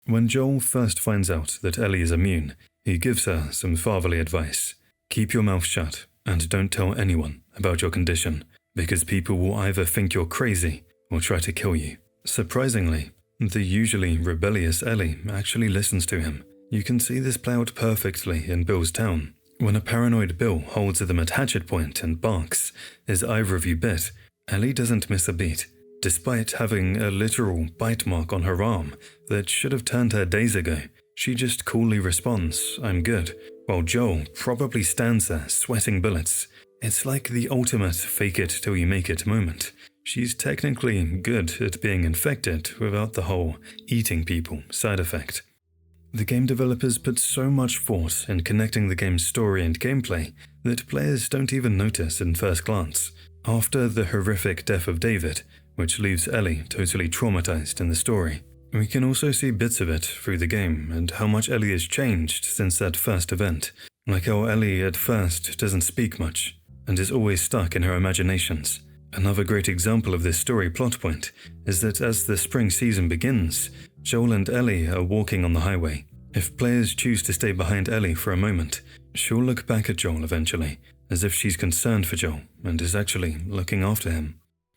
When Joel first finds out that Ellie is immune, he gives her some fatherly advice. Keep your mouth shut and don't tell anyone about your condition, because people will either think you're crazy or try to kill you. Surprisingly, the usually rebellious Ellie actually listens to him. You can see this play out perfectly in Bill's town. When a paranoid Bill holds them at hatchet point and barks, "Is either of you bit?" Ellie doesn't miss a beat. Despite having a literal bite mark on her arm that should have turned her days ago, she just coolly responds, "I'm good," while Joel probably stands there sweating bullets. It's like the ultimate fake it till you make it moment. She's technically good at being infected without the whole eating people side effect. The game developers put so much thought in connecting the game's story and gameplay that players don't even notice in first glance. After the horrific death of David, which leaves Ellie totally traumatized in the story, we can also see bits of it through the game and how much Ellie has changed since that first event. Like how Ellie at first doesn't speak much and is always stuck in her imaginations. Another great example of this story plot point is that as the spring season begins, Joel and Ellie are walking on the highway. If players choose to stay behind Ellie for a moment, she'll look back at Joel eventually, as if she's concerned for Joel and is actually looking after him.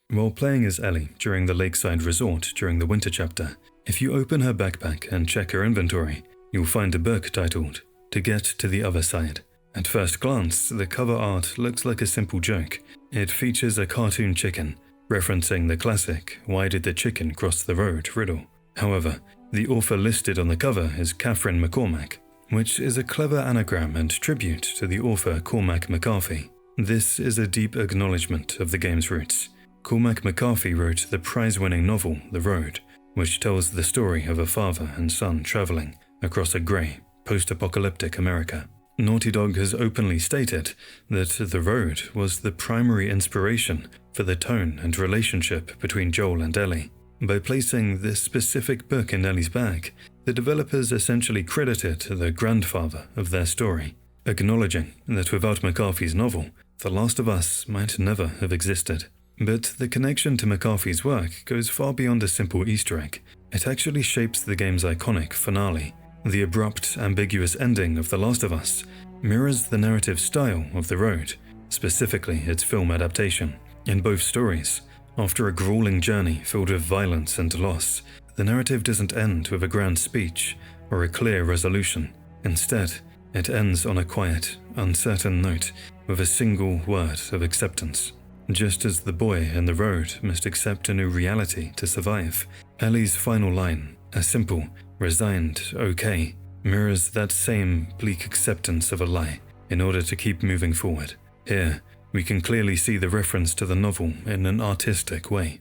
While playing as Ellie during the lakeside resort during the winter chapter, if you open her backpack and check her inventory, you'll find a book titled To Get to the Other Side. At first glance, the cover art looks like a simple joke. It features a cartoon chicken referencing the classic "Why did the chicken cross the road?" riddle. However, the author listed on the cover is Catherine McCormack, which is a clever anagram and tribute to the author Cormac McCarthy. This is a deep acknowledgement of the game's roots. Cormac McCarthy wrote the prize-winning novel The Road, which tells the story of a father and son traveling across a grey, post-apocalyptic America. Naughty Dog has openly stated that The Road was the primary inspiration for the tone and relationship between Joel and Ellie. By placing this specific book in Ellie's bag, the developers essentially credited the grandfather of their story, acknowledging that without McCarthy's novel, The Last of Us might never have existed. But the connection to McCarthy's work goes far beyond a simple Easter egg. It actually shapes the game's iconic finale. The abrupt, ambiguous ending of The Last of Us mirrors the narrative style of The Road, specifically its film adaptation. In both stories, after a grueling journey filled with violence and loss, the narrative doesn't end with a grand speech or a clear resolution. Instead, it ends on a quiet, uncertain note with a single word of acceptance. Just as the boy in The Road must accept a new reality to survive, Ellie's final line, a simple, resigned "okay," mirrors that same bleak acceptance of a lie in order to keep moving forward. Here, we can clearly see the reference to the novel in an artistic way.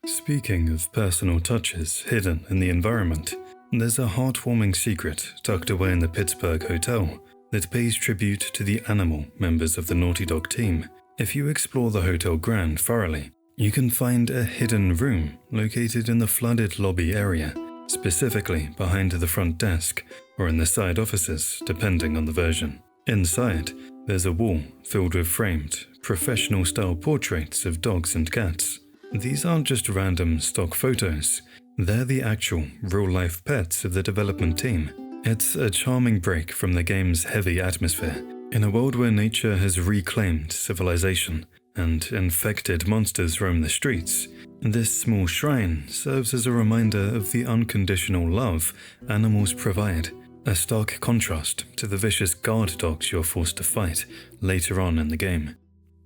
Speaking of personal touches hidden in the environment, there's a heartwarming secret tucked away in the Pittsburgh hotel that pays tribute to the animal members of the Naughty Dog team. If you explore the Hotel Grand thoroughly, you can find a hidden room located in the flooded lobby area, specifically behind the front desk or in the side offices, depending on the version. Inside, there's a wall filled with framed, professional-style portraits of dogs and cats. These aren't just random stock photos, they're the actual, real-life pets of the development team. It's a charming break from the game's heavy atmosphere. In a world where nature has reclaimed civilization and infected monsters roam the streets, this small shrine serves as a reminder of the unconditional love animals provide, a stark contrast to the vicious guard dogs you're forced to fight later on in the game.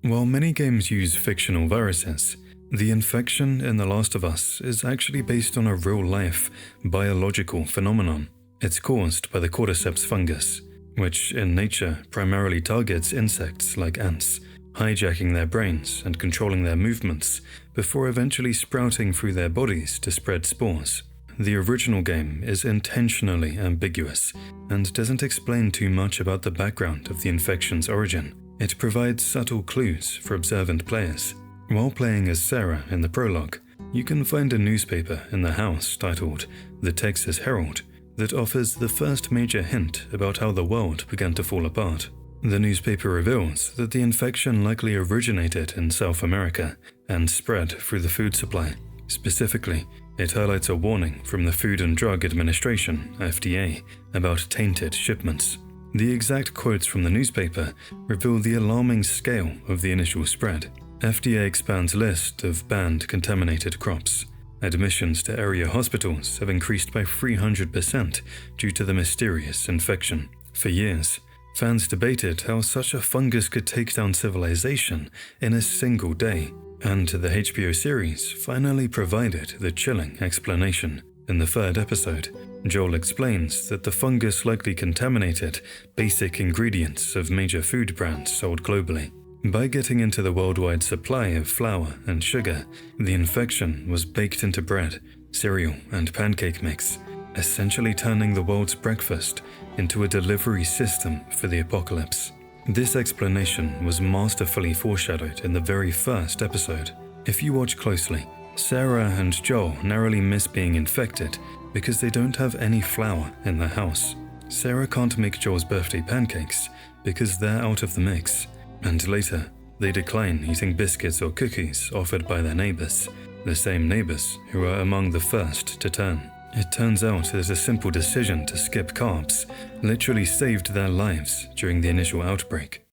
While many games use fictional viruses, the infection in The Last of Us is actually based on a real-life, biological phenomenon. It's caused by the cordyceps fungus, which in nature primarily targets insects like ants, hijacking their brains and controlling their movements before eventually sprouting through their bodies to spread spores. The original game is intentionally ambiguous and doesn't explain too much about the background of the infection's origin. It provides subtle clues for observant players. While playing as Sarah in the prologue, you can find a newspaper in the house titled The Texas Herald that offers the first major hint about how the world began to fall apart. The newspaper reveals that the infection likely originated in South America and spread through the food supply. Specifically, it highlights a warning from the Food and Drug Administration, FDA, about tainted shipments. The exact quotes from the newspaper reveal the alarming scale of the initial spread. FDA expands list of banned contaminated crops. Admissions to area hospitals have increased by 300% due to the mysterious infection. For years, fans debated how such a fungus could take down civilization in a single day, and the HBO series finally provided the chilling explanation. In the third episode, Joel explains that the fungus likely contaminated basic ingredients of major food brands sold globally. By getting into the worldwide supply of flour and sugar, the infection was baked into bread, cereal, and pancake mix, essentially turning the world's breakfast into a delivery system for the apocalypse. This explanation was masterfully foreshadowed in the very first episode. If you watch closely, Sarah and Joel narrowly miss being infected because they don't have any flour in their house. Sarah can't make Joel's birthday pancakes because they're out of the mix. And later, they decline eating biscuits or cookies offered by their neighbors, the same neighbors who are among the first to turn. It turns out that a simple decision to skip carbs literally saved their lives during the initial outbreak.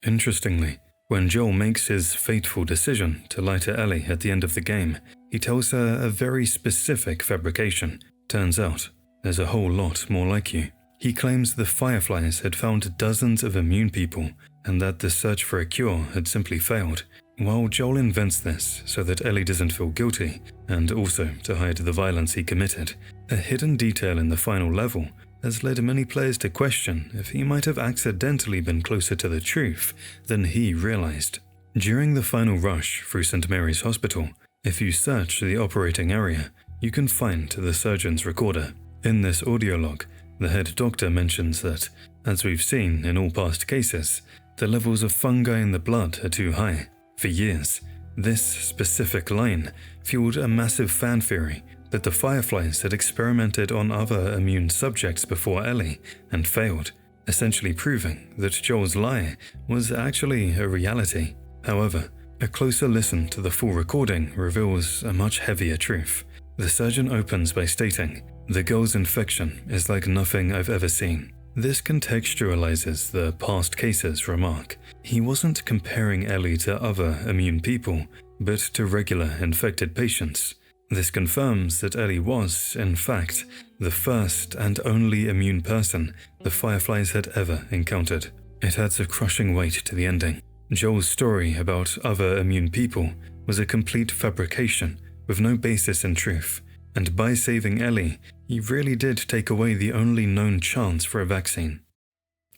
Interestingly, when Joel makes his fateful decision to lie to Ellie at the end of the game, he tells her a very specific fabrication. Turns out, there's a whole lot more like you. He claims the Fireflies had found dozens of immune people and that the search for a cure had simply failed. While Joel invents this so that Ellie doesn't feel guilty, and also to hide the violence he committed, a hidden detail in the final level has led many players to question if he might have accidentally been closer to the truth than he realized. During the final rush through St. Mary's Hospital, if you search the operating area, you can find the surgeon's recorder. In this audio log, the head doctor mentions that, as we've seen in all past cases, the levels of fungi in the blood are too high. For years, this specific line fueled a massive fan theory that the Fireflies had experimented on other immune subjects before Ellie and failed, essentially proving that Joel's lie was actually a reality. However, a closer listen to the full recording reveals a much heavier truth. The surgeon opens by stating, "The girl's infection is like nothing I've ever seen." This contextualizes the past cases remark. He wasn't comparing Ellie to other immune people, but to regular infected patients. This confirms that Ellie was, in fact, the first and only immune person the Fireflies had ever encountered. It adds a crushing weight to the ending. Joel's story about other immune people was a complete fabrication with no basis in truth, and by saving Ellie, he really did take away the only known chance for a vaccine.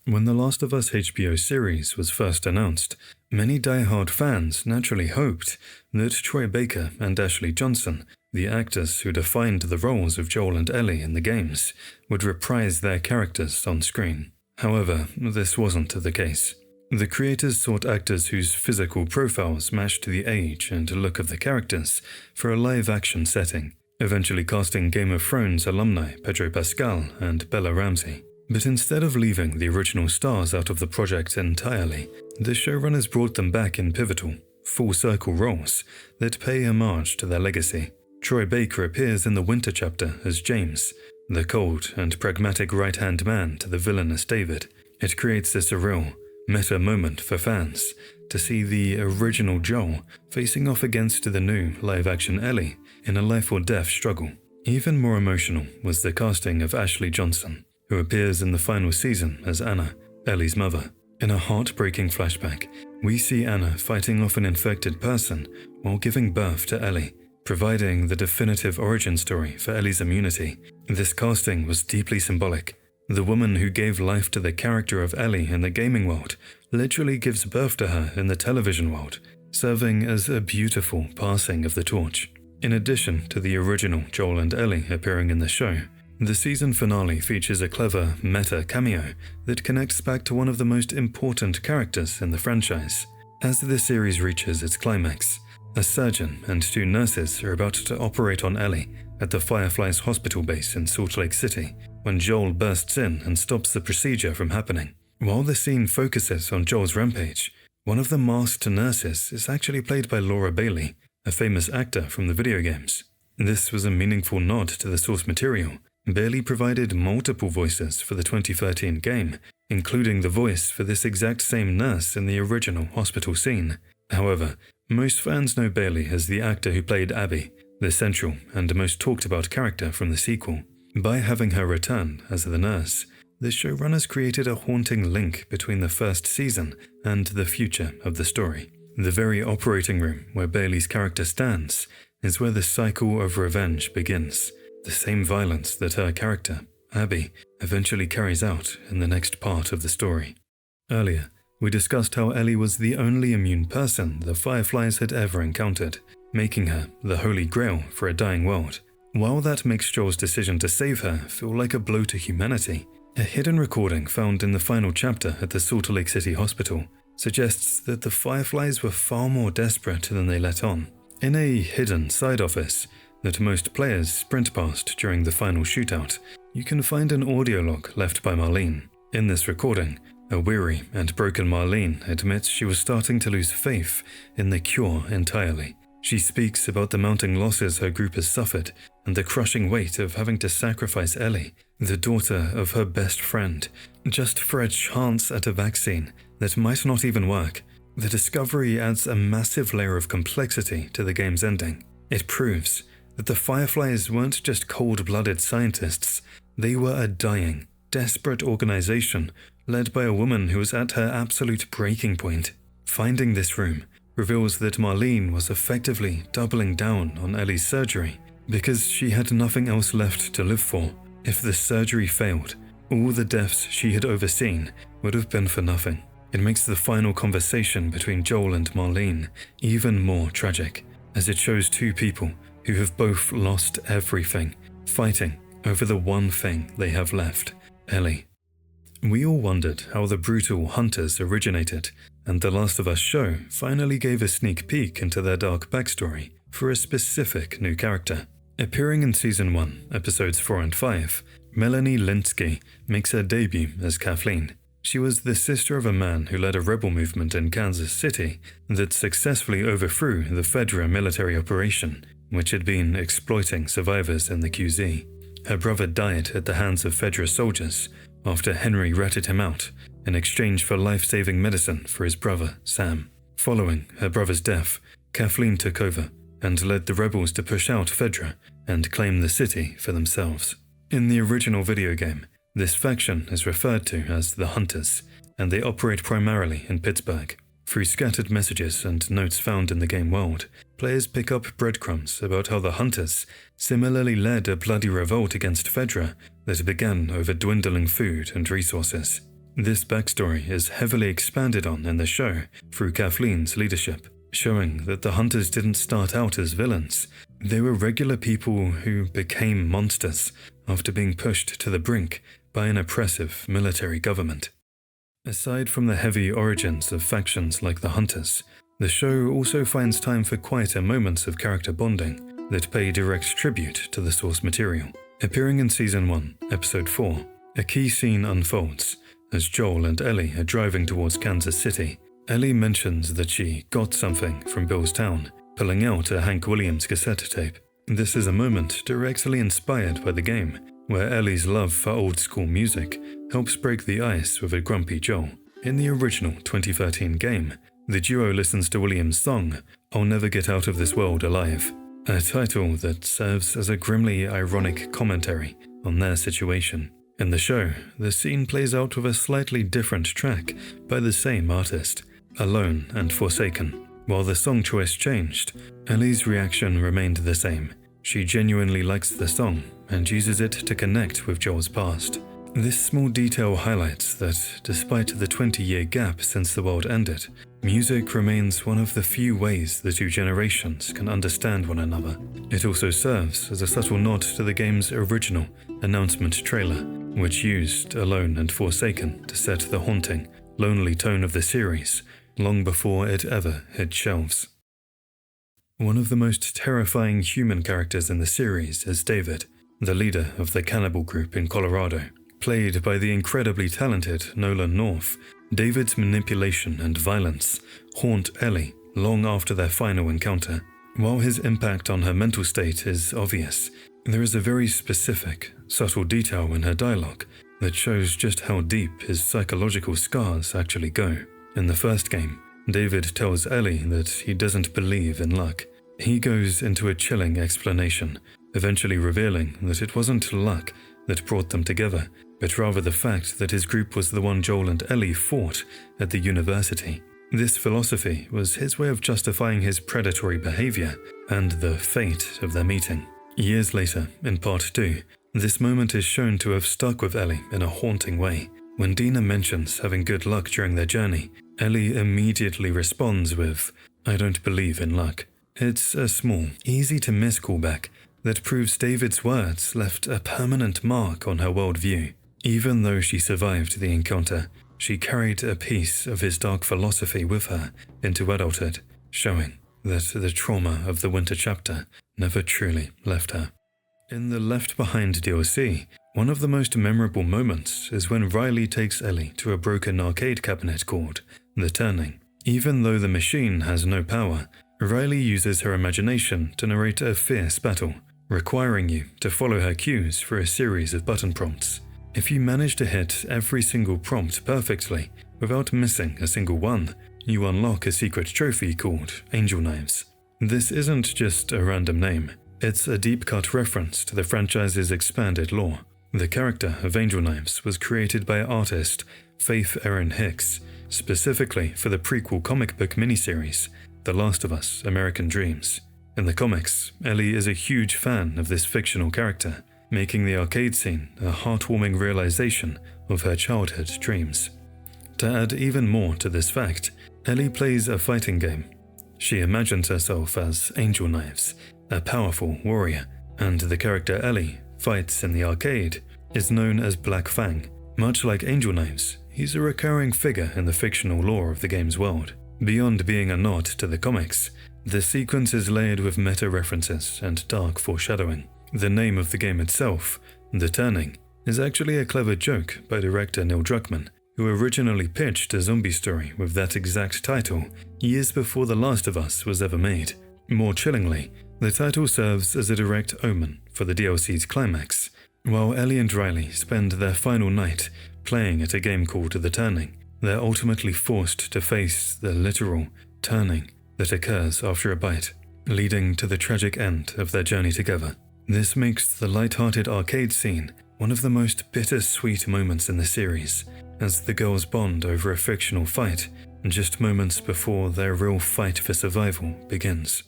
When The Last of Us HBO series was first announced, many die-hard fans naturally hoped that Troy Baker and Ashley Johnson, the actors who defined the roles of Joel and Ellie in the games, would reprise their characters on screen. However, this wasn't the case. The creators sought actors whose physical profiles matched the age and look of the characters for a live-action setting, eventually casting Game of Thrones alumni Pedro Pascal and Bella Ramsey. But instead of leaving the original stars out of the project entirely, the showrunners brought them back in pivotal, full-circle roles that pay homage to their legacy. Troy Baker appears in the Winter chapter as James, the cold and pragmatic right-hand man to the villainous David. It creates a surreal, meta moment for fans to see the original Joel facing off against the new live-action Ellie in a life-or-death struggle. Even more emotional was the casting of Ashley Johnson, who appears in the final season as Anna, Ellie's mother. In a heartbreaking flashback, we see Anna fighting off an infected person while giving birth to Ellie, providing the definitive origin story for Ellie's immunity. This casting was deeply symbolic. The woman who gave life to the character of Ellie in the gaming world literally gives birth to her in the television world, serving as a beautiful passing of the torch. In addition to the original Joel and Ellie appearing in the show, the season finale features a clever meta cameo that connects back to one of the most important characters in the franchise. As the series reaches its climax, a surgeon and 2 nurses are about to operate on Ellie at the Fireflies hospital base in Salt Lake City when Joel bursts in and stops the procedure from happening. While the scene focuses on Joel's rampage, one of the masked nurses is actually played by Laura Bailey, a famous actor from the video games. This was a meaningful nod to the source material. Bailey provided multiple voices for the 2013 game, including the voice for this exact same nurse in the original hospital scene. However, most fans know Bailey as the actor who played Abby, the central and most talked about character from the sequel. By having her return as the nurse, the showrunners created a haunting link between the first season and the future of the story. The very operating room where Bailey's character stands is where the cycle of revenge begins, the same violence that her character, Abby, eventually carries out in the next part of the story. Earlier, we discussed how Ellie was the only immune person the Fireflies had ever encountered, making her the holy grail for a dying world. While that makes Joel's decision to save her feel like a blow to humanity, a hidden recording found in the final chapter at the Salt Lake City Hospital suggests that the Fireflies were far more desperate than they let on. In a hidden side office that most players sprint past during the final shootout, you can find an audio log left by Marlene. In this recording, a weary and broken Marlene admits she was starting to lose faith in the cure entirely. She speaks about the mounting losses her group has suffered and the crushing weight of having to sacrifice Ellie, the daughter of her best friend, just for a chance at a vaccine that might not even work. The discovery adds a massive layer of complexity to the game's ending. It proves that the Fireflies weren't just cold-blooded scientists, they were a dying, desperate organization led by a woman who was at her absolute breaking point. Finding this room reveals that Marlene was effectively doubling down on Ellie's surgery because she had nothing else left to live for. If the surgery failed, all the deaths she had overseen would have been for nothing. It makes the final conversation between Joel and Marlene even more tragic, as it shows two people who have both lost everything, fighting over the one thing they have left, Ellie. We all wondered how the brutal hunters originated, and The Last of Us show finally gave a sneak peek into their dark backstory for a specific new character. Appearing in Season 1, Episodes 4 and 5, Melanie Lynskey makes her debut as Kathleen. She was the sister of a man who led a rebel movement in Kansas City that successfully overthrew the Fedra military operation, which had been exploiting survivors in the QZ. Her brother died at the hands of Fedra soldiers after Henry ratted him out in exchange for life-saving medicine for his brother, Sam. Following her brother's death, Kathleen took over and led the rebels to push out Fedra and claim the city for themselves. In the original video game, this faction is referred to as the Hunters, and they operate primarily in Pittsburgh. Through scattered messages and notes found in the game world, players pick up breadcrumbs about how the Hunters similarly led a bloody revolt against Fedra that began over dwindling food and resources. This backstory is heavily expanded on in the show through Kathleen's leadership, showing that the Hunters didn't start out as villains. They were regular people who became monsters after being pushed to the brink by an oppressive military government. Aside from the heavy origins of factions like the Hunters, the show also finds time for quieter moments of character bonding that pay direct tribute to the source material. Appearing in Season 1, Episode 4, a key scene unfolds as Joel and Ellie are driving towards Kansas City. Ellie mentions that she got something from Bill's town, pulling out a Hank Williams cassette tape. This is a moment directly inspired by the game, where Ellie's love for old-school music helps break the ice with a grumpy Joel. In the original 2013 game, the duo listens to Williams' song, "I'll Never Get Out of This World Alive," a title that serves as a grimly ironic commentary on their situation. In the show, the scene plays out with a slightly different track by the same artist, Alone and Forsaken. While the song choice changed, Ellie's reaction remained the same. She genuinely likes the song and uses it to connect with Joel's past. This small detail highlights that, despite the 20-year gap since the world ended, music remains one of the few ways the two generations can understand one another. It also serves as a subtle nod to the game's original announcement trailer, which used Alone and Forsaken to set the haunting, lonely tone of the series long before it ever hit shelves. One of the most terrifying human characters in the series is David, the leader of the cannibal group in Colorado. Played by the incredibly talented Nolan North, David's manipulation and violence haunt Ellie long after their final encounter. While his impact on her mental state is obvious, there is a very specific, subtle detail in her dialogue that shows just how deep his psychological scars actually go. In the first game, David tells Ellie that he doesn't believe in luck. He goes into a chilling explanation, eventually revealing that it wasn't luck that brought them together, but rather the fact that his group was the one Joel and Ellie fought at the university. This philosophy was his way of justifying his predatory behavior and the fate of their meeting. Years later, in Part 2, this moment is shown to have stuck with Ellie in a haunting way. When Dina mentions having good luck during their journey, Ellie immediately responds with, "I don't believe in luck." It's a small, easy-to-miss callback that proves David's words left a permanent mark on her worldview. Even though she survived the encounter, she carried a piece of his dark philosophy with her into adulthood, showing that the trauma of the winter chapter never truly left her. In the Left Behind DLC, one of the most memorable moments is when Riley takes Ellie to a broken arcade cabinet called The Turning. Even though the machine has no power, Riley uses her imagination to narrate a fierce battle, requiring you to follow her cues for a series of button prompts. If you manage to hit every single prompt perfectly, without missing a single one, you unlock a secret trophy called Angel Knives. This isn't just a random name. It's a deep-cut reference to the franchise's expanded lore. The character of Angel Knives was created by artist Faith Erin Hicks, specifically for the prequel comic book miniseries, The The Last of Us: American Dreams. In the comics, Ellie is a huge fan of this fictional character, making the arcade scene a heartwarming realization of her childhood dreams. To add even more to this fact, Ellie plays a fighting game. She imagines herself as Angel Knives, a powerful warrior, and the character Ellie fights in the arcade is known as Black Fang. Much like Angel Knives, he's a recurring figure in the fictional lore of the game's world. Beyond being a nod to the comics, the sequence is layered with meta references and dark foreshadowing. The name of the game itself, The Turning, is actually a clever joke by director Neil Druckmann, who originally pitched a zombie story with that exact title years before The Last of Us was ever made. More chillingly, the title serves as a direct omen for the DLC's climax. While Ellie and Riley spend their final night playing at a game called The Turning, they're ultimately forced to face the literal turning that occurs after a bite, leading to the tragic end of their journey together. This makes the light-hearted arcade scene one of the most bittersweet moments in the series, as the girls bond over a fictional fight just moments before their real fight for survival begins.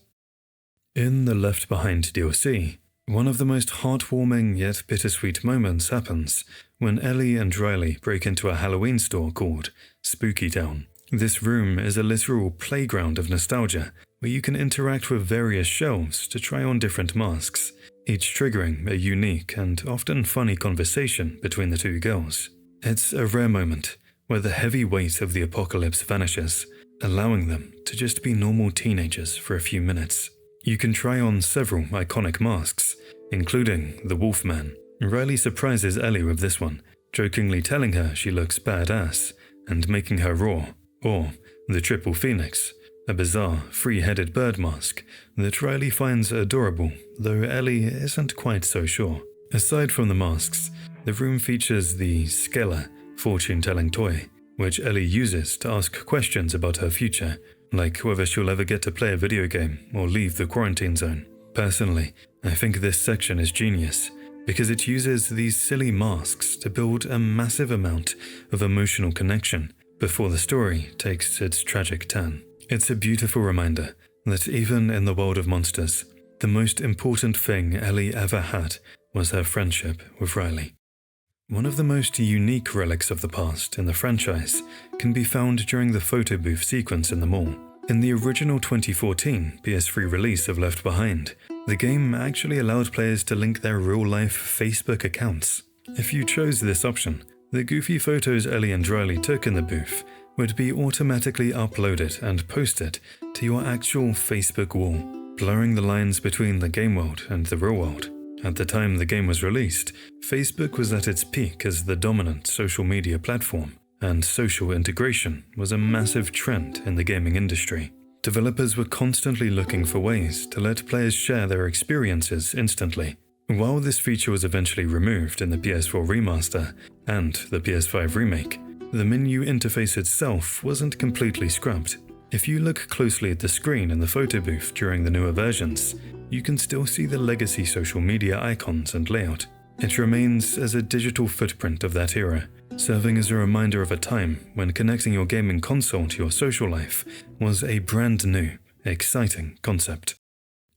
In the Left Behind DLC, one of the most heartwarming yet bittersweet moments happens when Ellie and Riley break into a Halloween store called Spooky Town. This room is a literal playground of nostalgia where you can interact with various shelves to try on different masks, each triggering a unique and often funny conversation between the two girls. It's a rare moment where the heavy weight of the apocalypse vanishes, allowing them to just be normal teenagers for a few minutes. You can try on several iconic masks, including the Wolfman. Riley surprises Ellie with this one, jokingly telling her she looks badass and making her roar, or the Triple Phoenix, a bizarre, three-headed bird mask that Riley finds adorable, though Ellie isn't quite so sure. Aside from the masks, the room features the Skella fortune-telling toy, which Ellie uses to ask questions about her future, like whether she'll ever get to play a video game or leave the quarantine zone. Personally, I think this section is genius, because it uses these silly masks to build a massive amount of emotional connection before the story takes its tragic turn. It's a beautiful reminder that even in the world of monsters, the most important thing Ellie ever had was her friendship with Riley. One of the most unique relics of the past in the franchise can be found during the photo booth sequence in the mall. In the original 2014 PS3 release of Left Behind, the game actually allowed players to link their real-life Facebook accounts. If you chose this option, the goofy photos Ellie and Riley took in the booth would be automatically uploaded and posted to your actual Facebook wall, blurring the lines between the game world and the real world. At the time the game was released, Facebook was at its peak as the dominant social media platform, and social integration was a massive trend in the gaming industry. Developers were constantly looking for ways to let players share their experiences instantly. While this feature was eventually removed in the PS4 remaster and the PS5 remake, the menu interface itself wasn't completely scrubbed. If you look closely at the screen in the photo booth during the newer versions, you can still see the legacy social media icons and layout. It remains as a digital footprint of that era, serving as a reminder of a time when connecting your gaming console to your social life was a brand new, exciting concept.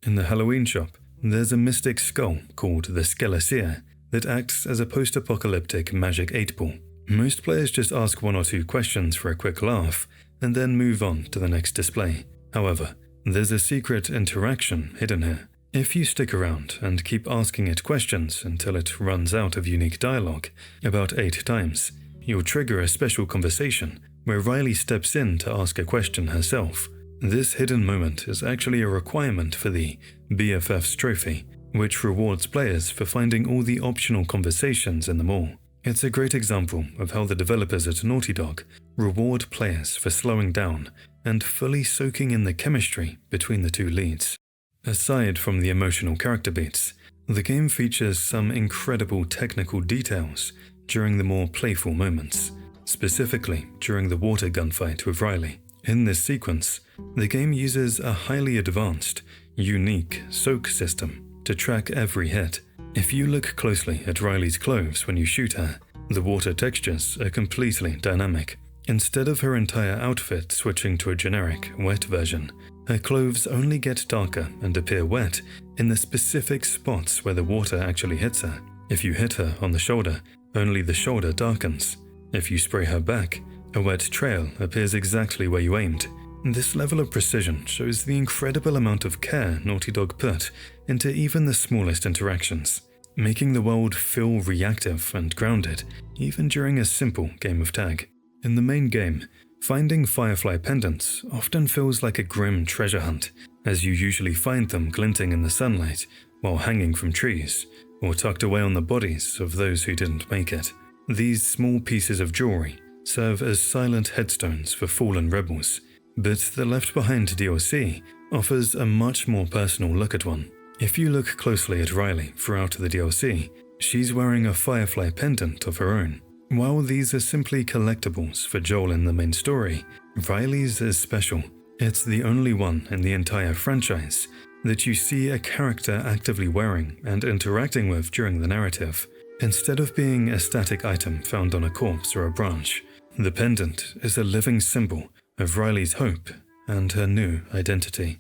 In the Halloween shop, there's a mystic skull called the Skeleseer that acts as a post-apocalyptic magic 8-ball. Most players just ask one or two questions for a quick laugh, and then move on to the next display. However, there's a secret interaction hidden here. If you stick around and keep asking it questions until it runs out of unique dialogue, about 8 times, you'll trigger a special conversation where Riley steps in to ask a question herself. This hidden moment is actually a requirement for the BFF's trophy, which rewards players for finding all the optional conversations in the mall. It's a great example of how the developers at Naughty Dog reward players for slowing down and fully soaking in the chemistry between the two leads. Aside from the emotional character beats, the game features some incredible technical details during the more playful moments, specifically during the water gunfight with Riley. In this sequence, the game uses a highly advanced, unique soak system to track every hit. If you look closely at Riley's clothes when you shoot her, the water textures are completely dynamic. Instead of her entire outfit switching to a generic, wet version, Her clothes only get darker and appear wet in the specific spots where the water actually hits her. If you hit her on the shoulder, only the shoulder darkens. If you spray her back, a wet trail appears exactly where you aimed. This level of precision shows the incredible amount of care Naughty Dog put into even the smallest interactions, making the world feel reactive and grounded, even during a simple game of tag. In the main game, finding Firefly pendants often feels like a grim treasure hunt, as you usually find them glinting in the sunlight while hanging from trees, or tucked away on the bodies of those who didn't make it. These small pieces of jewelry serve as silent headstones for fallen rebels, but the Left Behind DLC offers a much more personal look at one. If you look closely at Riley throughout the DLC, she's wearing a Firefly pendant of her own. While these are simply collectibles for Joel in the main story, Riley's is special. It's the only one in the entire franchise that you see a character actively wearing and interacting with during the narrative. Instead of being a static item found on a corpse or a branch, the pendant is a living symbol of Riley's hope and her new identity.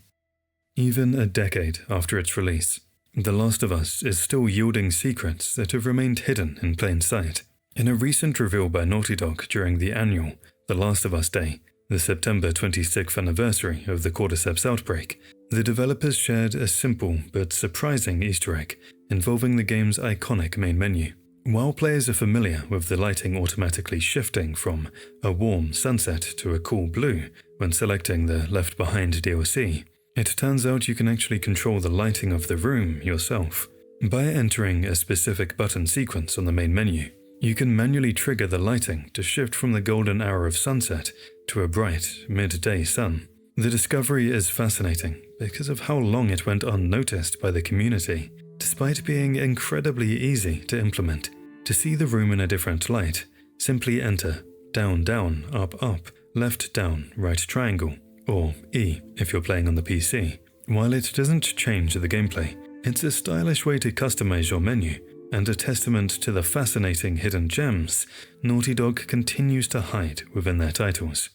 Even a decade after its release, The Last of Us is still yielding secrets that have remained hidden in plain sight. In a recent reveal by Naughty Dog during the annual The Last of Us Day, the September 26th anniversary of the Cordyceps outbreak, the developers shared a simple but surprising Easter egg involving the game's iconic main menu. While players are familiar with the lighting automatically shifting from a warm sunset to a cool blue when selecting the Left Behind DLC, it turns out you can actually control the lighting of the room yourself. By entering a specific button sequence on the main menu, you can manually trigger the lighting to shift from the golden hour of sunset to a bright, midday sun. The discovery is fascinating because of how long it went unnoticed by the community, despite being incredibly easy to implement. To see the room in a different light, simply enter down, down, up, up, left, down, right triangle, or E if you're playing on the PC. While it doesn't change the gameplay, it's a stylish way to customize your menu and a testament to the fascinating hidden gems Naughty Dog continues to hide within their titles.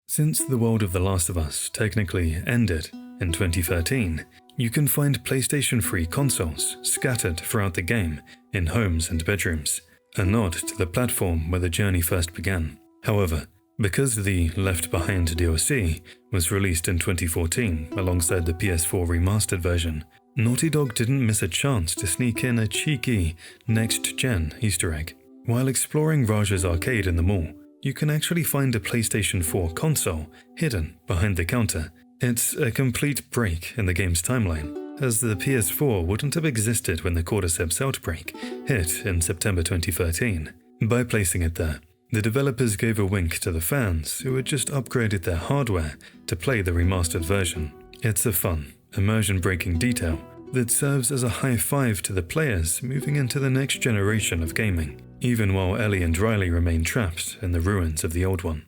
Since the world of The Last of Us technically ended in 2013, you can find PlayStation 3 consoles scattered throughout the game in homes and bedrooms, a nod to the platform where the journey first began. However, because the Left Behind DLC was released in 2014 alongside the PS4 remastered version, Naughty Dog didn't miss a chance to sneak in a cheeky next-gen Easter egg. While exploring Raja's arcade in the mall, you can actually find a PlayStation 4 console hidden behind the counter. It's a complete break in the game's timeline, as the PS4 wouldn't have existed when the Cordyceps outbreak hit in September 2013. By placing it there, the developers gave a wink to the fans who had just upgraded their hardware to play the remastered version. It's a fun, immersion-breaking detail that serves as a high five to the players moving into the next generation of gaming, even while Ellie and Riley remain trapped in the ruins of the old one.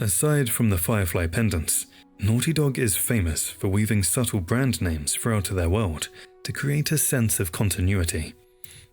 Aside from the Firefly pendants, Naughty Dog is famous for weaving subtle brand names throughout their world to create a sense of continuity.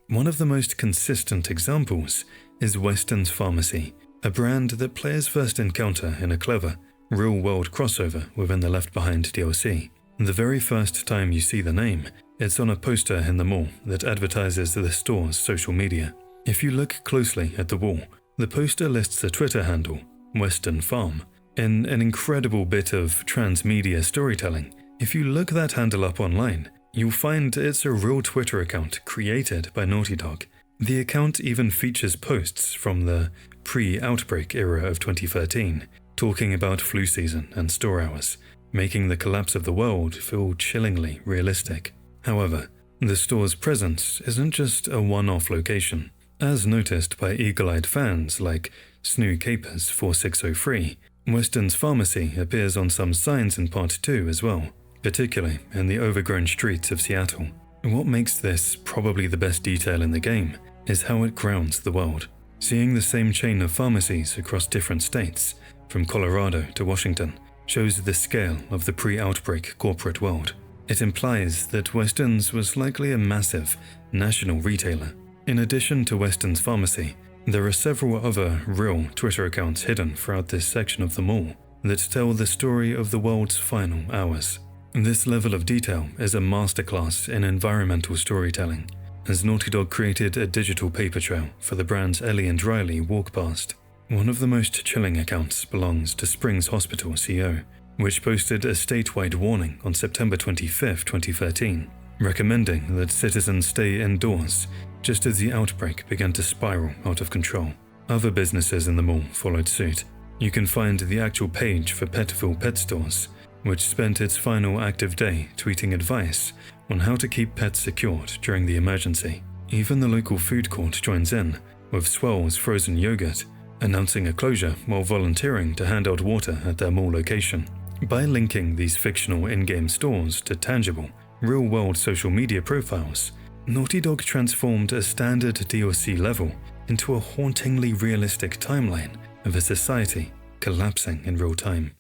One of the most consistent examples is Weston's Pharmacy, a brand that players first encounter in a clever, real-world crossover within the Left Behind DLC. The very first time you see the name, it's on a poster in the mall that advertises the store's social media. If you look closely at the wall, the poster lists a Twitter handle, Weston Farm, in an incredible bit of transmedia storytelling. If you look that handle up online, you'll find it's a real Twitter account created by Naughty Dog. The account even features posts from the pre-outbreak era of 2013, talking about flu season and store hours, making the collapse of the world feel chillingly realistic. However, the store's presence isn't just a one-off location. As noticed by eagle-eyed fans like Snoo Capers 4603, Weston's Pharmacy appears on some signs in Part 2 as well, particularly in the overgrown streets of Seattle. What makes this probably the best detail in the game is how it grounds the world. Seeing the same chain of pharmacies across different states, from Colorado to Washington, shows the scale of the pre-outbreak corporate world. It implies that Weston's was likely a massive national retailer. In addition to Weston's Pharmacy, there are several other real Twitter accounts hidden throughout this section of the mall. that tell the story of the world's final hours. This level of detail is a masterclass in environmental storytelling, as Naughty Dog created a digital paper trail for the brand's Ellie and Riley walk past. One of the most chilling accounts belongs to Springs Hospital CO, which posted a statewide warning on September 25, 2013, recommending that citizens stay indoors just as the outbreak began to spiral out of control. Other businesses in the mall followed suit. You can find the actual page for Petville Pet Stores, which spent its final active day tweeting advice on how to keep pets secured during the emergency. Even the local food court joins in, with Swell's frozen yogurt announcing a closure while volunteering to hand out water at their mall location. By linking these fictional in-game stores to tangible, real-world social media profiles, Naughty Dog transformed a standard DLC level into a hauntingly realistic timeline of a society collapsing in real time.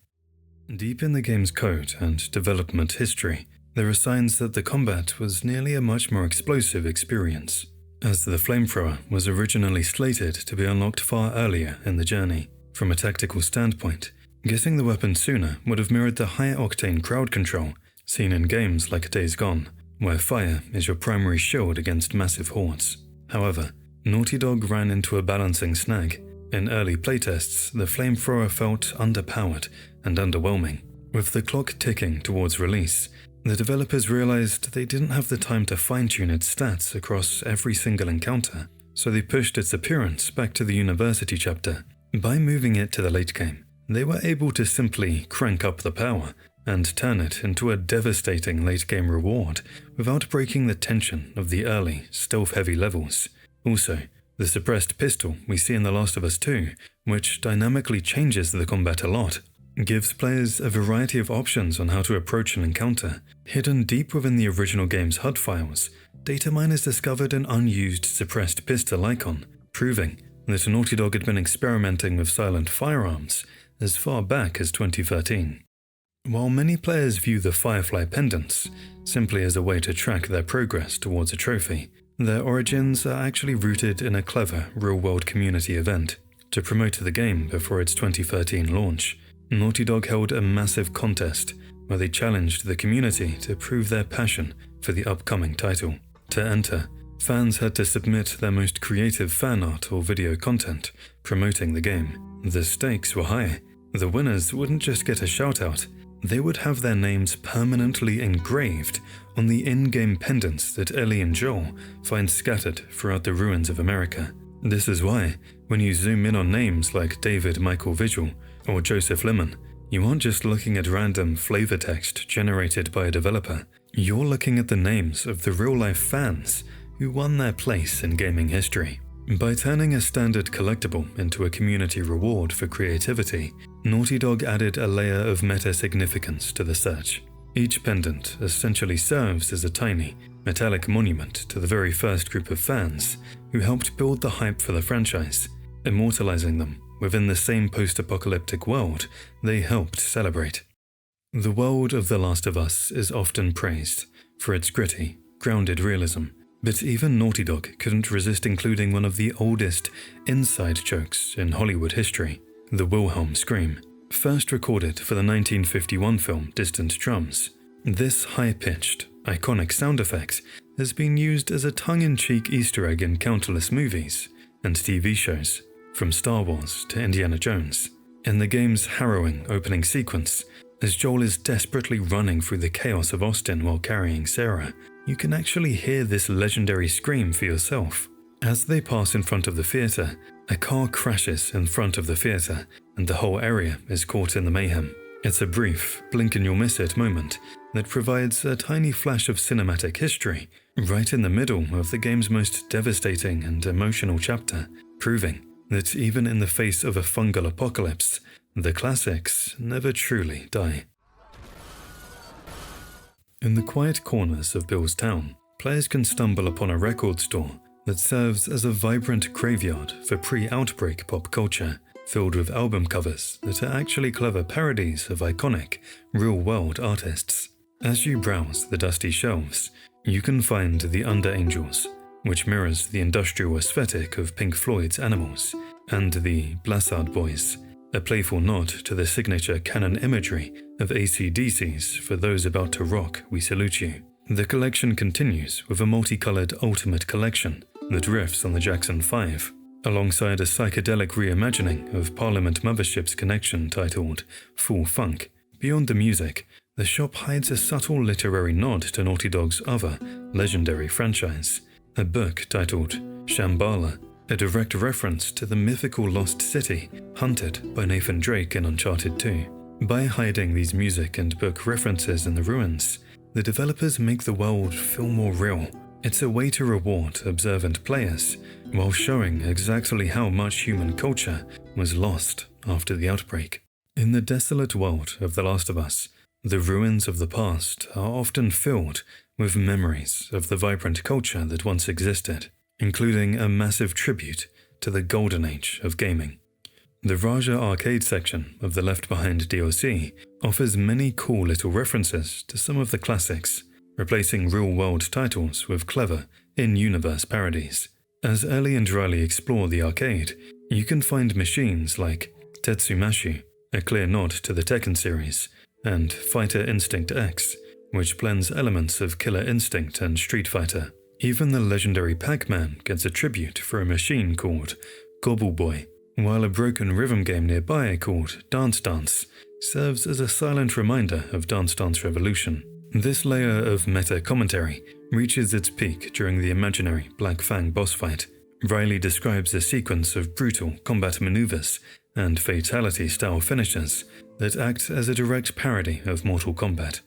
Deep in the game's code and development history, there are signs that the combat was nearly a much more explosive experience, as the flamethrower was originally slated to be unlocked far earlier in the journey. From a tactical standpoint, getting the weapon sooner would have mirrored the high-octane crowd control seen in games like Days Gone, where fire is your primary shield against massive hordes. However, Naughty Dog ran into a balancing snag. In early playtests, the flamethrower felt underpowered and underwhelming. With the clock ticking towards release, the developers realized they didn't have the time to fine-tune its stats across every single encounter, so they pushed its appearance back to the university chapter. By moving it to the late game, they were able to simply crank up the power and turn it into a devastating late-game reward without breaking the tension of the early, stealth-heavy levels. Also, the suppressed pistol we see in The Last of Us 2, which dynamically changes the combat a lot, gives players a variety of options on how to approach an encounter. Hidden deep within the original game's HUD files, data miners discovered an unused suppressed pistol icon, proving that Naughty Dog had been experimenting with silent firearms as far back as 2013. While many players view the Firefly pendants simply as a way to track their progress towards a trophy, their origins are actually rooted in a clever real-world community event. To promote the game before its 2013 launch, Naughty Dog held a massive contest where they challenged the community to prove their passion for the upcoming title. To enter, fans had to submit their most creative fan art or video content promoting the game. The stakes were high. The winners wouldn't just get a shout-out, they would have their names permanently engraved on the in-game pendants that Ellie and Joel find scattered throughout the ruins of America. This is why, when you zoom in on names like David Michael Vigil or Joseph Lemon, you aren't just looking at random flavor text generated by a developer, you're looking at the names of the real-life fans who won their place in gaming history. By turning a standard collectible into a community reward for creativity, Naughty Dog added a layer of meta-significance to the search. Each pendant essentially serves as a tiny, metallic monument to the very first group of fans who helped build the hype for the franchise, immortalizing them within the same post-apocalyptic world they helped celebrate. The world of The Last of Us is often praised for its gritty, grounded realism, but even Naughty Dog couldn't resist including one of the oldest inside jokes in Hollywood history, the Wilhelm scream. First recorded for the 1951 film Distant Drums, this high-pitched, iconic sound effect has been used as a tongue-in-cheek Easter egg in countless movies and TV shows, from Star Wars to Indiana Jones. In the game's harrowing opening sequence, as Joel is desperately running through the chaos of Austin while carrying Sarah, you can actually hear this legendary scream for yourself. As they pass in front of the theater, a car crashes in front of the theater, and the whole area is caught in the mayhem. It's a brief, blink-and-you'll-miss-it moment that provides a tiny flash of cinematic history right in the middle of the game's most devastating and emotional chapter, proving that even in the face of a fungal apocalypse, the classics never truly die. In the quiet corners of Bill's town, players can stumble upon a record store that serves as a vibrant graveyard for pre-outbreak pop culture, filled with album covers that are actually clever parodies of iconic, real-world artists. As you browse the dusty shelves, you can find The Under Angels, which mirrors the industrial aesthetic of Pink Floyd's Animals, and the Blassard Boys, a playful nod to the signature canon imagery of AC/DC's "For those about to rock, we salute you." The collection continues with a multicolored Ultimate Collection that riffs on the Jackson 5, alongside a psychedelic reimagining of Parliament Mothership's connection titled Full Funk. Beyond the music, the shop hides a subtle literary nod to Naughty Dog's other legendary franchise, a book titled Shambhala, a direct reference to the mythical lost city hunted by Nathan Drake in Uncharted 2. By hiding these music and book references in the ruins, the developers make the world feel more real. It's a way to reward observant players while showing exactly how much human culture was lost after the outbreak. In the desolate world of The Last of Us, the ruins of the past are often filled with memories of the vibrant culture that once existed, including a massive tribute to the golden age of gaming. The Raja arcade section of the Left Behind DLC offers many cool little references to some of the classics, replacing real-world titles with clever, in-universe parodies. As Ellie and Riley explore the arcade, you can find machines like Tetsumashu, a clear nod to the Tekken series, and Fighter Instinct X, which blends elements of Killer Instinct and Street Fighter. Even the legendary Pac-Man gets a tribute for a machine called Gobble Boy, while a broken rhythm game nearby called Dance Dance serves as a silent reminder of Dance Dance Revolution. This layer of meta-commentary reaches its peak during the imaginary Black Fang boss fight. Riley describes a sequence of brutal combat maneuvers and fatality-style finishes that act as a direct parody of Mortal Kombat.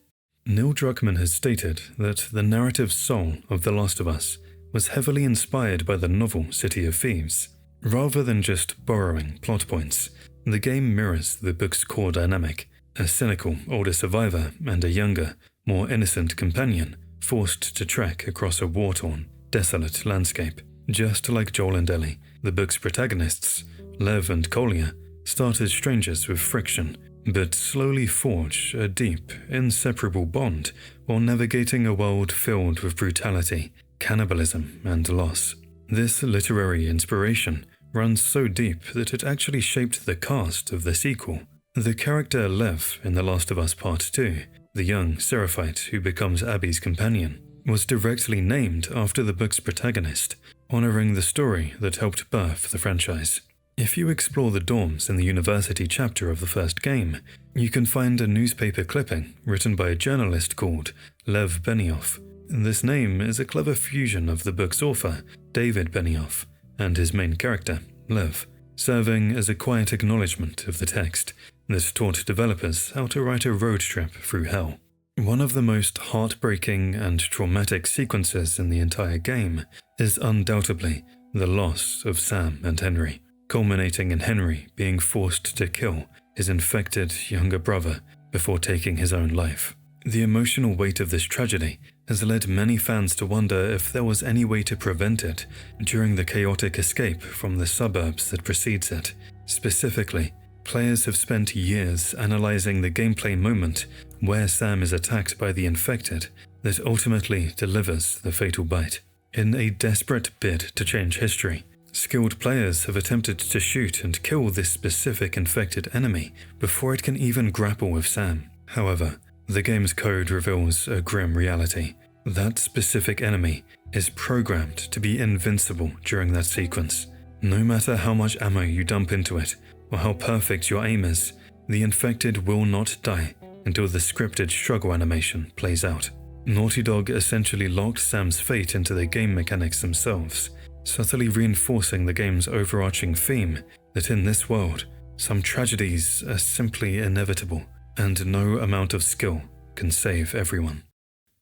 Neil Druckmann has stated that the narrative soul of The Last of Us was heavily inspired by the novel City of Thieves. Rather than just borrowing plot points, the game mirrors the book's core dynamic: a cynical older survivor and a younger, more innocent companion forced to trek across a war-torn, desolate landscape. Just like Joel and Ellie, the book's protagonists, Lev and Kolya, start as strangers with friction, but slowly forge a deep, inseparable bond while navigating a world filled with brutality, cannibalism, and loss. This literary inspiration runs so deep that it actually shaped the cast of the sequel. The character Lev in The Last of Us Part 2, the young Seraphite who becomes Abby's companion, was directly named after the book's protagonist, honoring the story that helped birth the franchise. If you explore the dorms in the university chapter of the first game, you can find a newspaper clipping written by a journalist called Lev Benioff. This name is a clever fusion of the book's author, David Benioff, and his main character, Lev, serving as a quiet acknowledgement of the text that taught developers how to write a road trip through hell. One of the most heartbreaking and traumatic sequences in the entire game is undoubtedly the loss of Sam and Henry, culminating in Henry being forced to kill his infected younger brother before taking his own life. The emotional weight of this tragedy has led many fans to wonder if there was any way to prevent it during the chaotic escape from the suburbs that precedes it. Specifically, players have spent years analyzing the gameplay moment where Sam is attacked by the infected that ultimately delivers the fatal bite. In a desperate bid to change history, skilled players have attempted to shoot and kill this specific infected enemy before it can even grapple with Sam. However, the game's code reveals a grim reality. That specific enemy is programmed to be invincible during that sequence. No matter how much ammo you dump into it, or how perfect your aim is, the infected will not die until the scripted struggle animation plays out. Naughty Dog essentially locked Sam's fate into the game mechanics themselves, subtly reinforcing the game's overarching theme that in this world, some tragedies are simply inevitable, and no amount of skill can save everyone.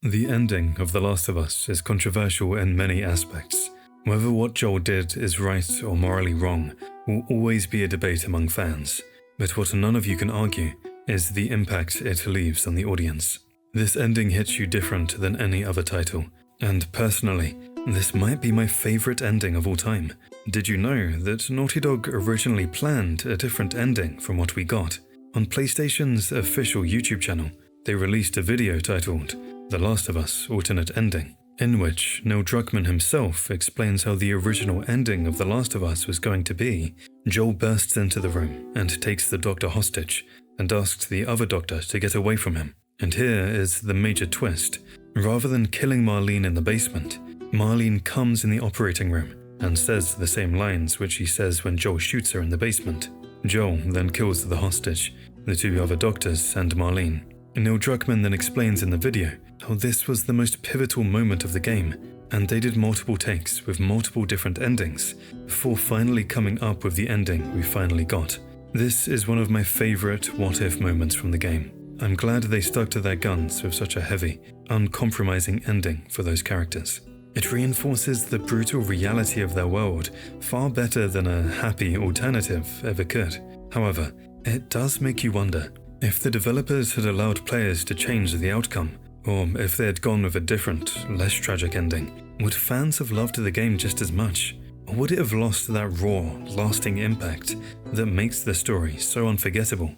The ending of The Last of Us is controversial in many aspects. Whether what Joel did is right or morally wrong will always be a debate among fans, but what none of you can argue is the impact it leaves on the audience. This ending hits you different than any other title, and personally, this might be my favorite ending of all time. Did you know that Naughty Dog originally planned a different ending from what we got? On PlayStation's official YouTube channel, they released a video titled The Last of Us Alternate Ending, in which Neil Druckmann himself explains how the original ending of The Last of Us was going to be, Joel bursts into the room and takes the doctor hostage and asks the other doctor to get away from him. And here is the major twist. Rather than killing Marlene in the basement, Marlene comes in the operating room and says the same lines which he says when Joel shoots her in the basement. Joel then kills the hostage, the two other doctors, and Marlene. Neil Druckmann then explains in the video how this was the most pivotal moment of the game, and they did multiple takes with multiple different endings before finally coming up with the ending we finally got. This is one of my favorite what-if moments from the game. I'm glad they stuck to their guns with such a heavy, uncompromising ending for those characters. It reinforces the brutal reality of their world far better than a happy alternative ever could. However, it does make you wonder if the developers had allowed players to change the outcome, or if they had gone with a different, less tragic ending, would fans have loved the game just as much? Or would it have lost that raw, lasting impact that makes the story so unforgettable?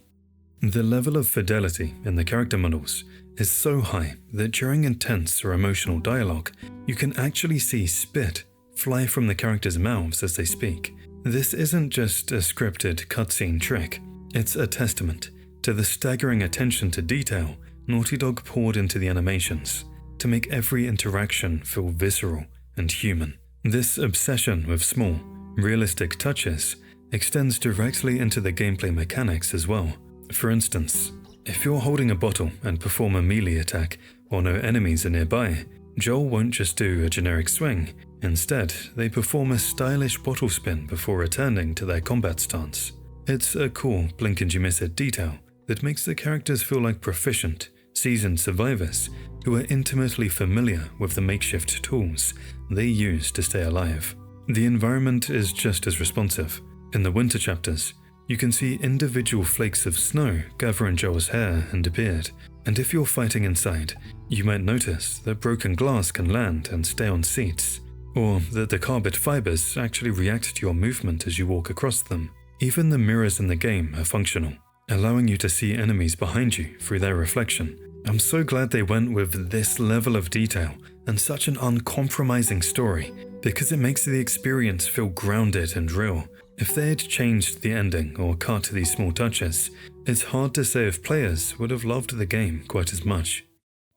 The level of fidelity in the character models is so high that during intense or emotional dialogue, you can actually see spit fly from the characters' mouths as they speak. This isn't just a scripted cutscene trick, it's a testament to the staggering attention to detail Naughty Dog poured into the animations to make every interaction feel visceral and human. This obsession with small, realistic touches extends directly into the gameplay mechanics as well. For instance, if you're holding a bottle and perform a melee attack while no enemies are nearby, Joel won't just do a generic swing. Instead, they perform a stylish bottle spin before returning to their combat stance. It's a cool blink-and-you-miss-it detail that makes the characters feel like proficient, seasoned survivors who are intimately familiar with the makeshift tools they use to stay alive. The environment is just as responsive. In the winter chapters, you can see individual flakes of snow gather in Joel's hair and beard, and if you're fighting inside, you might notice that broken glass can land and stay on seats, or that the carbide fibers actually react to your movement as you walk across them. Even the mirrors in the game are functional, allowing you to see enemies behind you through their reflection. I'm so glad they went with this level of detail and such an uncompromising story, because it makes the experience feel grounded and real. If they had changed the ending or cut these small touches, it's hard to say if players would have loved the game quite as much.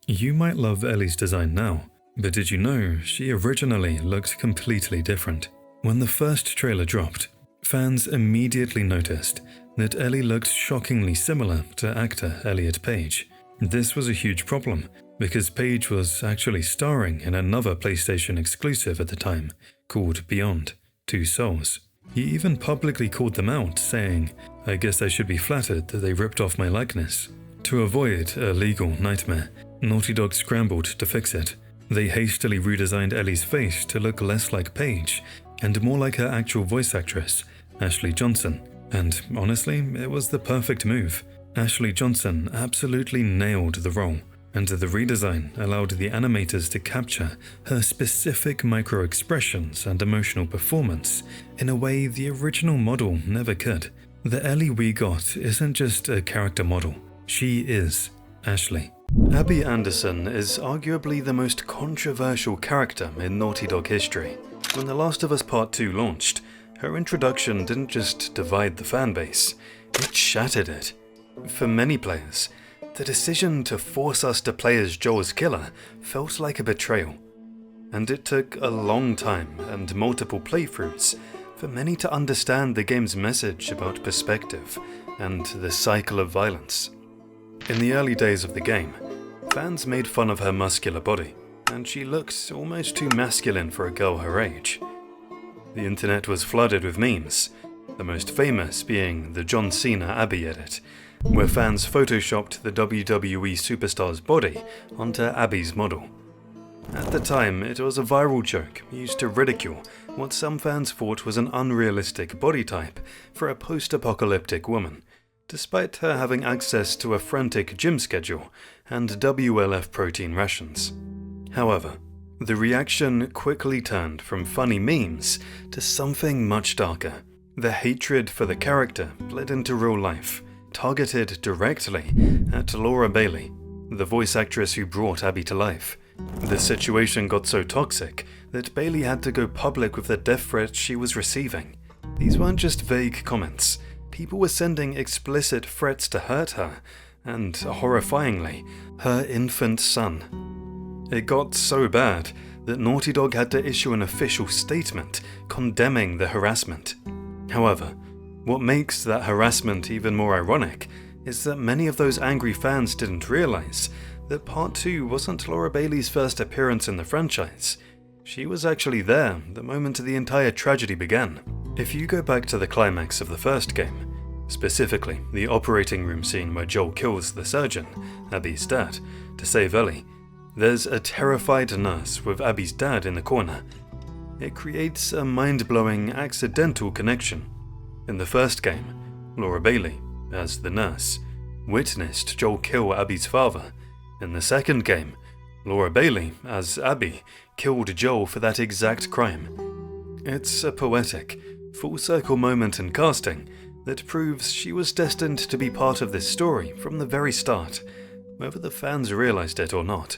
You might love Ellie's design now, but did you know she originally looked completely different? When the first trailer dropped, fans immediately noticed that Ellie looked shockingly similar to actor Elliot Page. This was a huge problem, because Page was actually starring in another PlayStation exclusive at the time, called Beyond: Two Souls. He even publicly called them out, saying, "I guess I should be flattered that they ripped off my likeness." To avoid a legal nightmare, Naughty Dog scrambled to fix it. They hastily redesigned Ellie's face to look less like Paige and more like her actual voice actress, Ashley Johnson. And honestly, it was the perfect move. Ashley Johnson absolutely nailed the role, and the redesign allowed the animators to capture her specific micro-expressions and emotional performance in a way the original model never could. The Ellie we got isn't just a character model, she is Ashley. Abby Anderson is arguably the most controversial character in Naughty Dog history. When The Last of Us Part 2 launched, her introduction didn't just divide the fanbase, it shattered it. For many players, the decision to force us to play as Joel's killer felt like a betrayal, and it took a long time and multiple playthroughs for many to understand the game's message about perspective and the cycle of violence. In the early days of the game, fans made fun of her muscular body, and she looked almost too masculine for a girl her age. The internet was flooded with memes, the most famous being the John Cena Abby edit, where fans photoshopped the WWE superstar's body onto Abby's model. At the time, it was a viral joke used to ridicule what some fans thought was an unrealistic body type for a post-apocalyptic woman, despite her having access to a frantic gym schedule and WLF protein rations. However, the reaction quickly turned from funny memes to something much darker. The hatred for the character bled into real life, targeted directly at Laura Bailey, the voice actress who brought Abby to life. The situation got so toxic that Bailey had to go public with the death threats she was receiving. These weren't just vague comments. People were sending explicit threats to hurt her, and, horrifyingly, her infant son. It got so bad that Naughty Dog had to issue an official statement condemning the harassment. However, what makes that harassment even more ironic is that many of those angry fans didn't realize that Part 2 wasn't Laura Bailey's first appearance in the franchise. She was actually there the moment the entire tragedy began. If you go back to the climax of the first game, specifically the operating room scene where Joel kills the surgeon, Abby's dad, to save Ellie, there's a terrified nurse with Abby's dad in the corner. It creates a mind-blowing accidental connection. In the first game, Laura Bailey, as the nurse, witnessed Joel kill Abby's father. In the second game, Laura Bailey, as Abby, killed Joel for that exact crime. It's a poetic, full-circle moment in casting that proves she was destined to be part of this story from the very start, whether the fans realized it or not.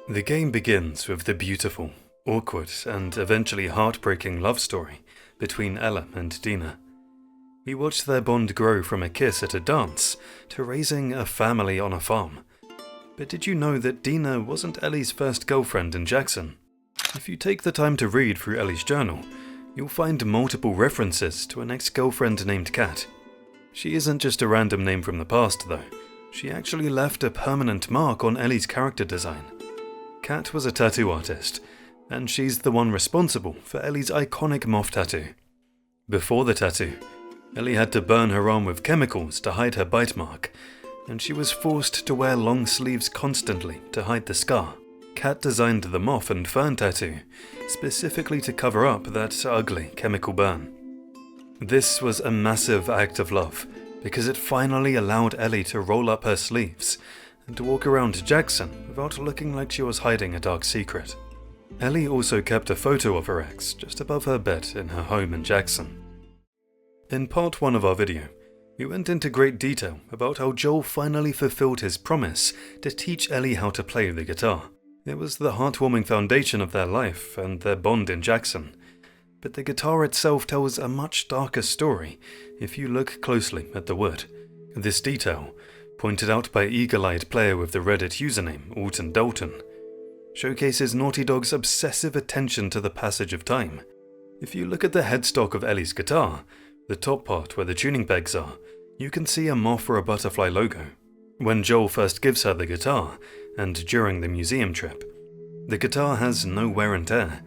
The game begins with the beautiful, awkward, and eventually heartbreaking love story between Ella and Dina. We watch their bond grow from a kiss at a dance to raising a family on a farm. But did you know that Dina wasn't Ellie's first girlfriend in Jackson? If you take the time to read through Ellie's journal, you'll find multiple references to an ex-girlfriend named Kat. She isn't just a random name from the past, though. She actually left a permanent mark on Ellie's character design. Kat was a tattoo artist, and she's the one responsible for Ellie's iconic moth tattoo. Before the tattoo, Ellie had to burn her arm with chemicals to hide her bite mark, and she was forced to wear long sleeves constantly to hide the scar. Kat designed the moth and fern tattoo specifically to cover up that ugly chemical burn. This was a massive act of love because it finally allowed Ellie to roll up her sleeves and to walk around Jackson without looking like she was hiding a dark secret. Ellie also kept a photo of her ex just above her bed in her home in Jackson. In part 1 of our video, we went into great detail about how Joel finally fulfilled his promise to teach Ellie how to play the guitar. It was the heartwarming foundation of their life and their bond in Jackson. But the guitar itself tells a much darker story if you look closely at the wood. This detail, pointed out by eagle-eyed player with the Reddit username Alton Dalton, showcases Naughty Dog's obsessive attention to the passage of time. If you look at the headstock of Ellie's guitar, the top part where the tuning pegs are, you can see a moth or a butterfly logo. When Joel first gives her the guitar, and during the museum trip, the guitar has no wear and tear.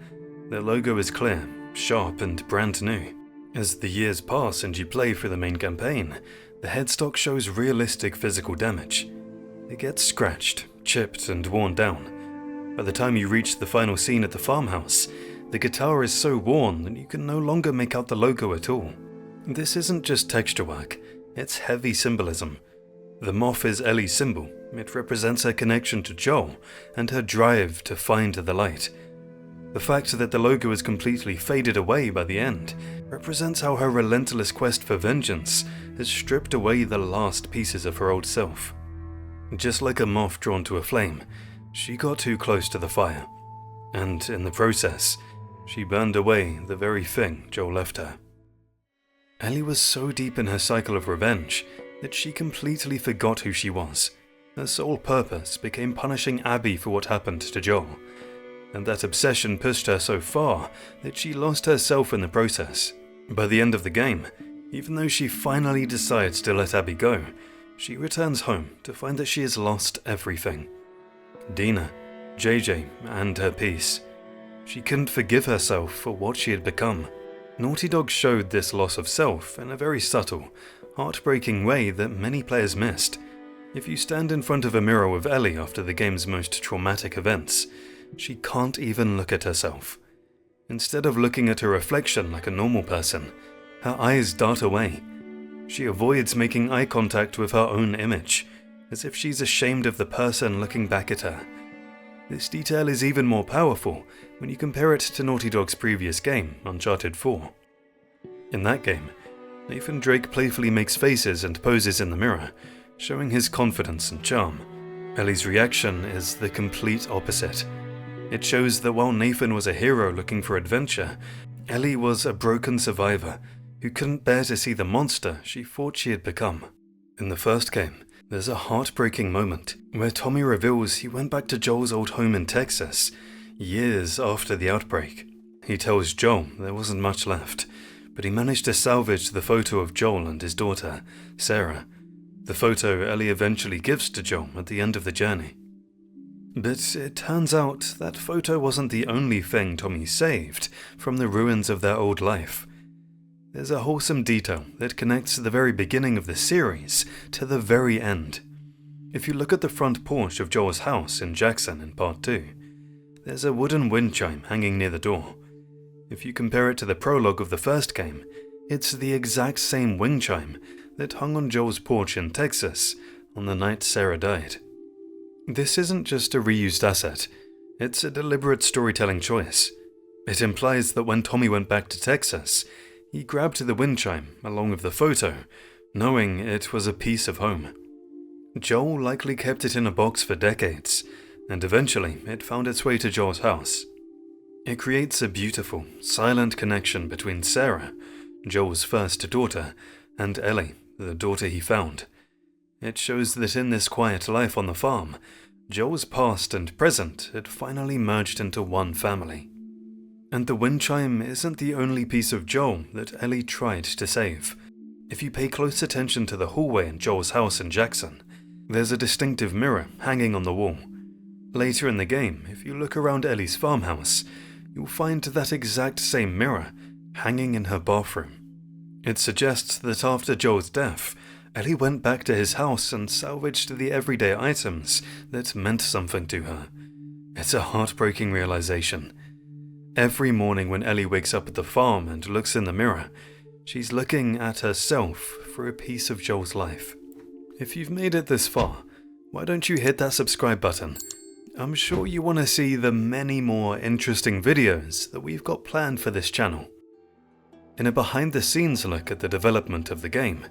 The logo is clear, sharp, and brand new. As the years pass and you play through the main campaign, the headstock shows realistic physical damage. It gets scratched, chipped, and worn down. By the time you reach the final scene at the farmhouse, the guitar is so worn that you can no longer make out the logo at all. This isn't just texture work, it's heavy symbolism. The moth is Ellie's symbol. It represents her connection to Joel and her drive to find the light. The fact that the logo is completely faded away by the end represents how her relentless quest for vengeance has stripped away the last pieces of her old self. Just like a moth drawn to a flame, she got too close to the fire, and in the process, she burned away the very thing Joel left her. Ellie was so deep in her cycle of revenge that she completely forgot who she was. Her sole purpose became punishing Abby for what happened to Joel, and that obsession pushed her so far that she lost herself in the process. By the end of the game, even though she finally decides to let Abby go, she returns home to find that she has lost everything. Dina, JJ, and her peace. She couldn't forgive herself for what she had become. Naughty Dog showed this loss of self in a very subtle, heartbreaking way that many players missed. If you stand in front of a mirror with Ellie after the game's most traumatic events, she can't even look at herself. Instead of looking at her reflection like a normal person, her eyes dart away. She avoids making eye contact with her own image, as if she's ashamed of the person looking back at her. This detail is even more powerful when you compare it to Naughty Dog's previous game, Uncharted 4. In that game, Nathan Drake playfully makes faces and poses in the mirror, showing his confidence and charm. Ellie's reaction is the complete opposite. It shows that while Nathan was a hero looking for adventure, Ellie was a broken survivor, who couldn't bear to see the monster she thought she had become. In the first game, there's a heartbreaking moment where Tommy reveals he went back to Joel's old home in Texas, years after the outbreak. He tells Joel there wasn't much left, but he managed to salvage the photo of Joel and his daughter, Sarah, the photo Ellie eventually gives to Joel at the end of the journey. But it turns out that photo wasn't the only thing Tommy saved from the ruins of their old life. There's a wholesome detail that connects the very beginning of the series to the very end. If you look at the front porch of Joel's house in Jackson in Part 2, there's a wooden wind chime hanging near the door. If you compare it to the prologue of the first game, it's the exact same wind chime that hung on Joel's porch in Texas on the night Sarah died. This isn't just a reused asset, it's a deliberate storytelling choice. It implies that when Tommy went back to Texas, he grabbed the wind chime along with the photo, knowing it was a piece of home. Joel likely kept it in a box for decades, and eventually it found its way to Joel's house. It creates a beautiful, silent connection between Sarah, Joel's first daughter, and Ellie, the daughter he found. It shows that in this quiet life on the farm, Joel's past and present had finally merged into one family. And the wind chime isn't the only piece of Joel that Ellie tried to save. If you pay close attention to the hallway in Joel's house in Jackson, there's a distinctive mirror hanging on the wall. Later in the game, if you look around Ellie's farmhouse, you'll find that exact same mirror hanging in her bathroom. It suggests that after Joel's death, Ellie went back to his house and salvaged the everyday items that meant something to her. It's a heartbreaking realization. Every morning when Ellie wakes up at the farm and looks in the mirror, she's looking at herself for a piece of Joel's life. If you've made it this far, why don't you hit that subscribe button? I'm sure you want to see the many more interesting videos that we've got planned for this channel. In a behind-the-scenes look at the development of the game,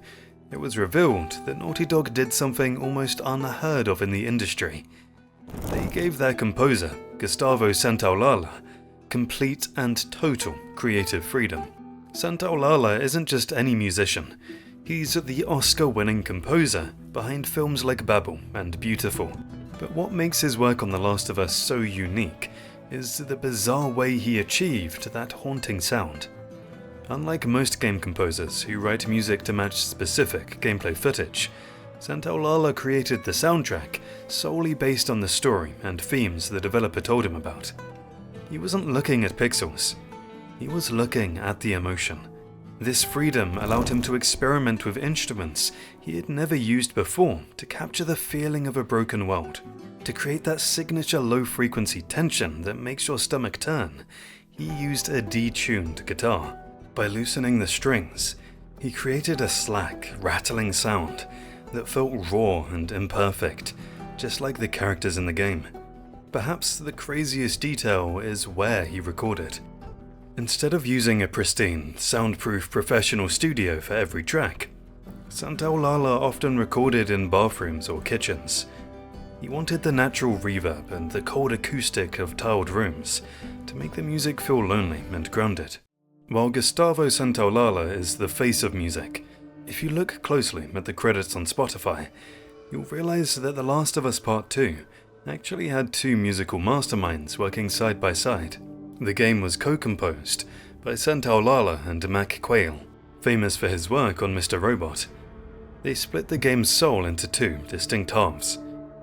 it was revealed that Naughty Dog did something almost unheard of in the industry. They gave their composer, Gustavo Santaolalla, complete and total creative freedom. Santaolalla isn't just any musician. He's the Oscar-winning composer behind films like Babel and Beautiful. But what makes his work on The Last of Us so unique is the bizarre way he achieved that haunting sound. Unlike most game composers who write music to match specific gameplay footage, Santaolalla created the soundtrack solely based on the story and themes the developer told him about. He wasn't looking at pixels. He was looking at the emotion. This freedom allowed him to experiment with instruments he had never used before to capture the feeling of a broken world. To create that signature low-frequency tension that makes your stomach turn, he used a detuned guitar. By loosening the strings, he created a slack, rattling sound that felt raw and imperfect, just like the characters in the game. Perhaps the craziest detail is where he recorded. Instead of using a pristine, soundproof professional studio for every track, Santaolalla often recorded in bathrooms or kitchens. He wanted the natural reverb and the cold acoustic of tiled rooms to make the music feel lonely and grounded. While Gustavo Santaolalla is the face of music, if you look closely at the credits on Spotify, you'll realize that The Last of Us Part 2 actually had two musical masterminds working side by side. The game was co-composed by Santaolalla and Mac Quayle, famous for his work on Mr. Robot. They split the game's soul into two distinct halves.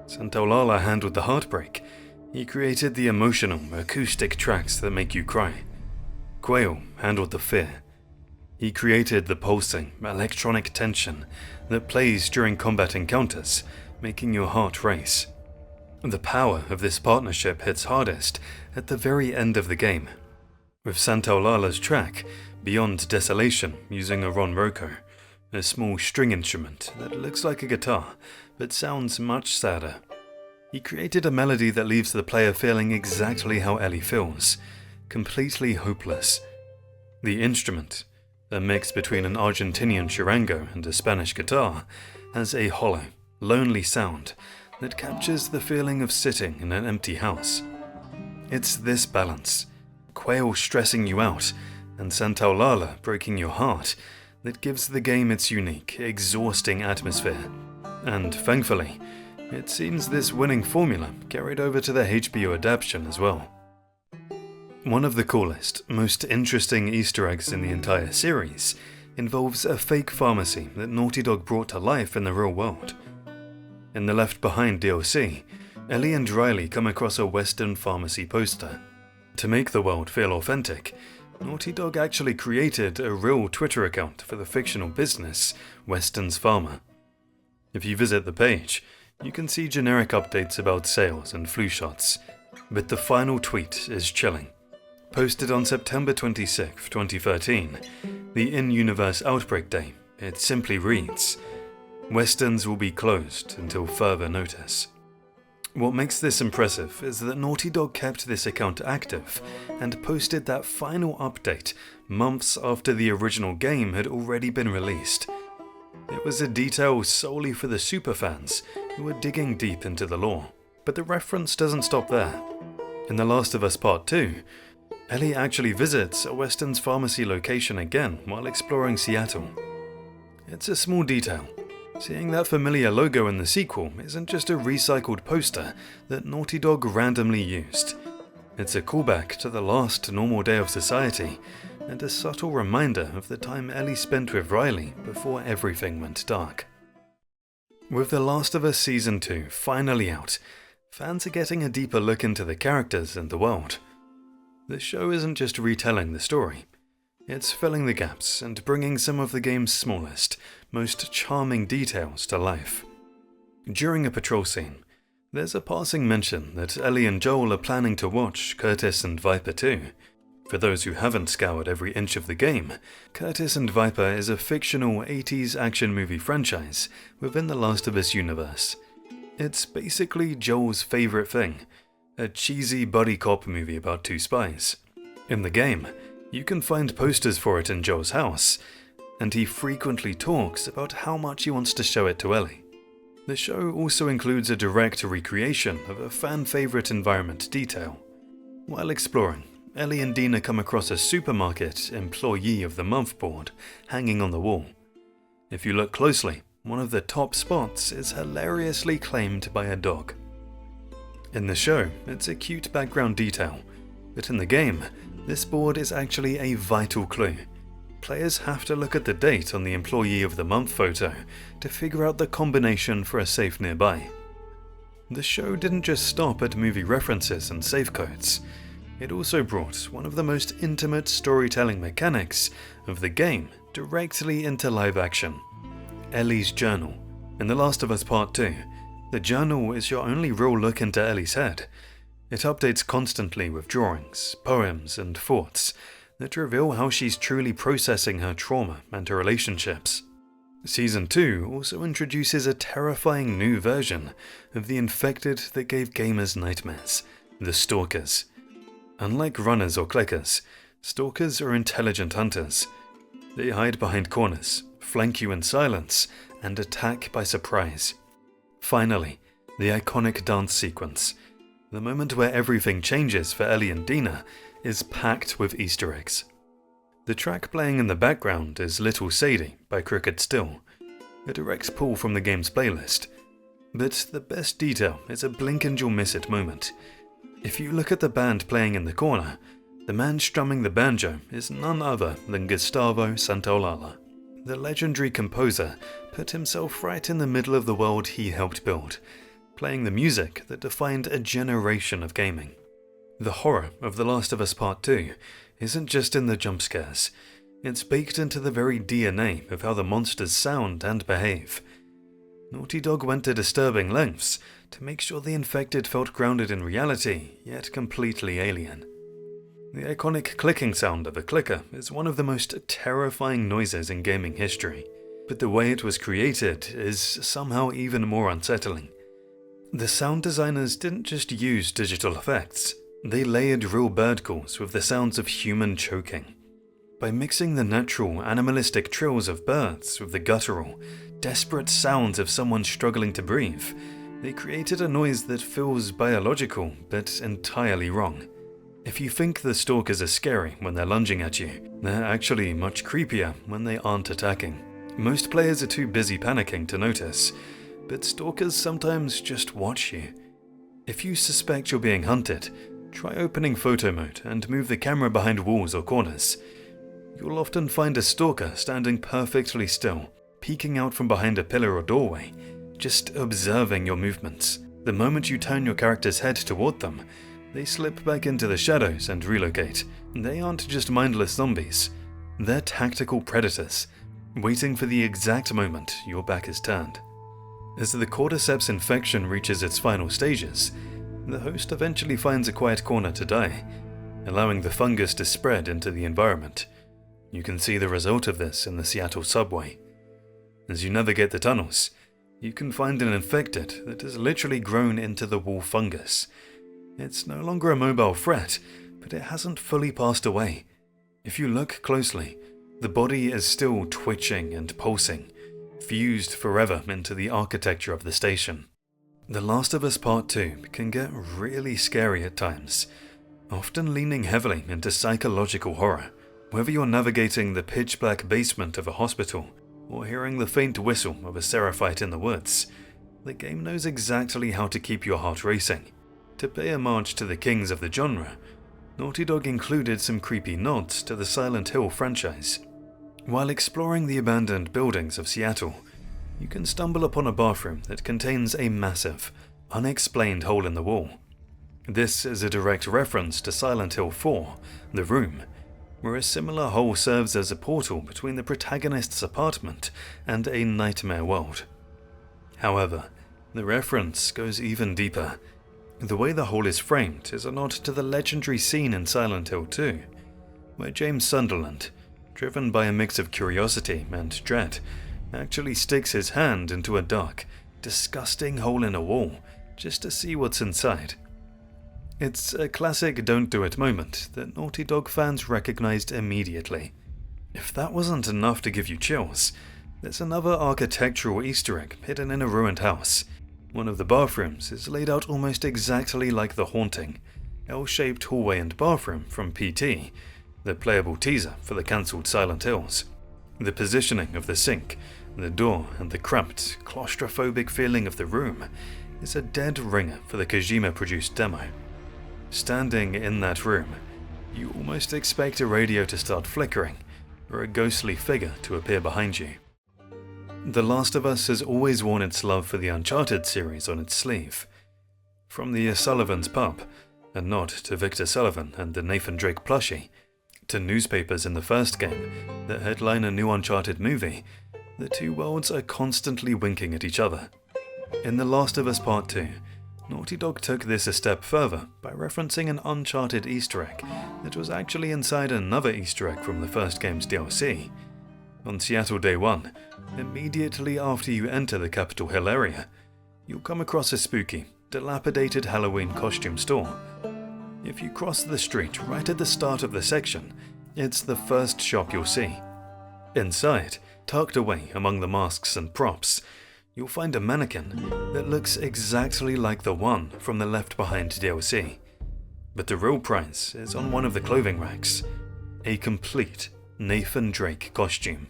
Santaolalla handled the heartbreak. He created the emotional, acoustic tracks that make you cry. Quayle handled the fear. He created the pulsing, electronic tension that plays during combat encounters, making your heart race. The power of this partnership hits hardest at the very end of the game, with Santaolalla's track, Beyond Desolation, using a ronroco, a small string instrument that looks like a guitar, but sounds much sadder. He created a melody that leaves the player feeling exactly how Ellie feels, completely hopeless. The instrument, a mix between an Argentinian charango and a Spanish guitar, has a hollow, lonely sound that captures the feeling of sitting in an empty house. It's this balance, Quayle stressing you out and Santaolalla breaking your heart, that gives the game its unique, exhausting atmosphere. And thankfully, it seems this winning formula carried over to the HBO adaptation as well. One of the coolest, most interesting Easter eggs in the entire series involves a fake pharmacy that Naughty Dog brought to life in the real world. In the Left Behind DLC, Ellie and Riley come across a Western pharmacy poster. To make the world feel authentic, Naughty Dog actually created a real Twitter account for the fictional business, Weston's Pharma. If you visit the page, you can see generic updates about sales and flu shots, but the final tweet is chilling. Posted on September 26, 2013, the in-universe outbreak day, it simply reads, "Weston's will be closed until further notice." What makes this impressive is that Naughty Dog kept this account active and posted that final update months after the original game had already been released. It was a detail solely for the superfans who were digging deep into the lore, but the reference doesn't stop there. In The Last of Us Part 2, Ellie actually visits a Weston's pharmacy location again while exploring Seattle. It's a small detail. Seeing that familiar logo in the sequel isn't just a recycled poster that Naughty Dog randomly used. It's a callback to the last normal day of society, and a subtle reminder of the time Ellie spent with Riley before everything went dark. With The Last of Us Season 2 finally out, fans are getting a deeper look into the characters and the world. The show isn't just retelling the story, it's filling the gaps and bringing some of the game's smallest, most charming details to life. During a patrol scene, there's a passing mention that Ellie and Joel are planning to watch Curtis and Viper 2. For those who haven't scoured every inch of the game, Curtis and Viper is a fictional 80s action movie franchise within the Last of Us universe. It's basically Joel's favourite thing, a cheesy buddy cop movie about two spies. In the game, you can find posters for it in Joel's house, and he frequently talks about how much he wants to show it to Ellie. The show also includes a direct recreation of a fan-favourite environment detail. While exploring, Ellie and Dina come across a supermarket Employee of the Month board hanging on the wall. If you look closely, one of the top spots is hilariously claimed by a dog. In the show, it's a cute background detail, but in the game, this board is actually a vital clue. Players have to look at the date on the Employee of the Month photo to figure out the combination for a safe nearby. The show didn't just stop at movie references and safe codes. It also brought one of the most intimate storytelling mechanics of the game directly into live action. Ellie's journal. In The Last of Us Part 2, the journal is your only real look into Ellie's head. It updates constantly with drawings, poems, and thoughts that reveal how she's truly processing her trauma and her relationships. Season 2 also introduces a terrifying new version of the infected that gave gamers nightmares, the Stalkers. Unlike runners or clickers, Stalkers are intelligent hunters. They hide behind corners, flank you in silence, and attack by surprise. Finally, the iconic dance sequence. The moment where everything changes for Ellie and Dina is packed with Easter eggs. The track playing in the background is Little Sadie by Crooked Still, a direct pull from the game's playlist. But the best detail is a blink and you'll miss it moment. If you look at the band playing in the corner, the man strumming the banjo is none other than Gustavo Santaolalla. The legendary composer put himself right in the middle of the world he helped build, playing the music that defined a generation of gaming. The horror of The Last of Us Part 2 isn't just in the jump scares, it's baked into the very DNA of how the monsters sound and behave. Naughty Dog went to disturbing lengths to make sure the infected felt grounded in reality, yet completely alien. The iconic clicking sound of a clicker is one of the most terrifying noises in gaming history, but the way it was created is somehow even more unsettling. The sound designers didn't just use digital effects, they layered real bird calls with the sounds of human choking. By mixing the natural, animalistic trills of birds with the guttural, desperate sounds of someone struggling to breathe, they created a noise that feels biological but entirely wrong. If you think the stalkers are scary when they're lunging at you, they're actually much creepier when they aren't attacking. Most players are too busy panicking to notice, but stalkers sometimes just watch you. If you suspect you're being hunted, try opening photo mode and move the camera behind walls or corners. You'll often find a stalker standing perfectly still, peeking out from behind a pillar or doorway, just observing your movements. The moment you turn your character's head toward them, they slip back into the shadows and relocate. They aren't just mindless zombies. They're tactical predators, waiting for the exact moment your back is turned. As the cordyceps infection reaches its final stages, the host eventually finds a quiet corner to die, allowing the fungus to spread into the environment. You can see the result of this in the Seattle subway. As you navigate the tunnels, you can find an infected that has literally grown into the wall fungus. It's no longer a mobile threat, but it hasn't fully passed away. If you look closely, the body is still twitching and pulsing, fused forever into the architecture of the station. The Last of Us Part 2 can get really scary at times, often leaning heavily into psychological horror. Whether you're navigating the pitch-black basement of a hospital or hearing the faint whistle of a Seraphite in the woods, the game knows exactly how to keep your heart racing. To pay homage to the kings of the genre, Naughty Dog included some creepy nods to the Silent Hill franchise. While exploring the abandoned buildings of Seattle, you can stumble upon a bathroom that contains a massive, unexplained hole in the wall. This is a direct reference to Silent Hill 4, The Room, where a similar hole serves as a portal between the protagonist's apartment and a nightmare world. However, the reference goes even deeper. The way the hole is framed is a nod to the legendary scene in Silent Hill 2, where James Sunderland, driven by a mix of curiosity and dread, actually sticks his hand into a dark, disgusting hole in a wall just to see what's inside. It's a classic don't do it moment that Naughty Dog fans recognized immediately. If that wasn't enough to give you chills, there's another architectural Easter egg hidden in a ruined house. One of the bathrooms is laid out almost exactly like the haunting, L-shaped hallway and bathroom from PT, the playable teaser for the cancelled Silent Hills. The positioning of the sink, the door, and the cramped, claustrophobic feeling of the room is a dead ringer for the Kojima-produced demo. Standing in that room, you almost expect a radio to start flickering, or a ghostly figure to appear behind you. The Last of Us has always worn its love for the Uncharted series on its sleeve. From the Sullivan's Pub, a nod to Victor Sullivan and the Nathan Drake plushie, to newspapers in the first game that headline a new Uncharted movie, the two worlds are constantly winking at each other. In The Last of Us Part 2, Naughty Dog took this a step further by referencing an Uncharted Easter egg that was actually inside another Easter egg from the first game's DLC. On Seattle Day 1, immediately after you enter the Capitol Hill area, you'll come across a spooky, dilapidated Halloween costume store. If you cross the street right at the start of the section, it's the first shop you'll see. Inside, tucked away among the masks and props, you'll find a mannequin that looks exactly like the one from the Left Behind DLC. But the real prize is on one of the clothing racks, a complete Nathan Drake costume.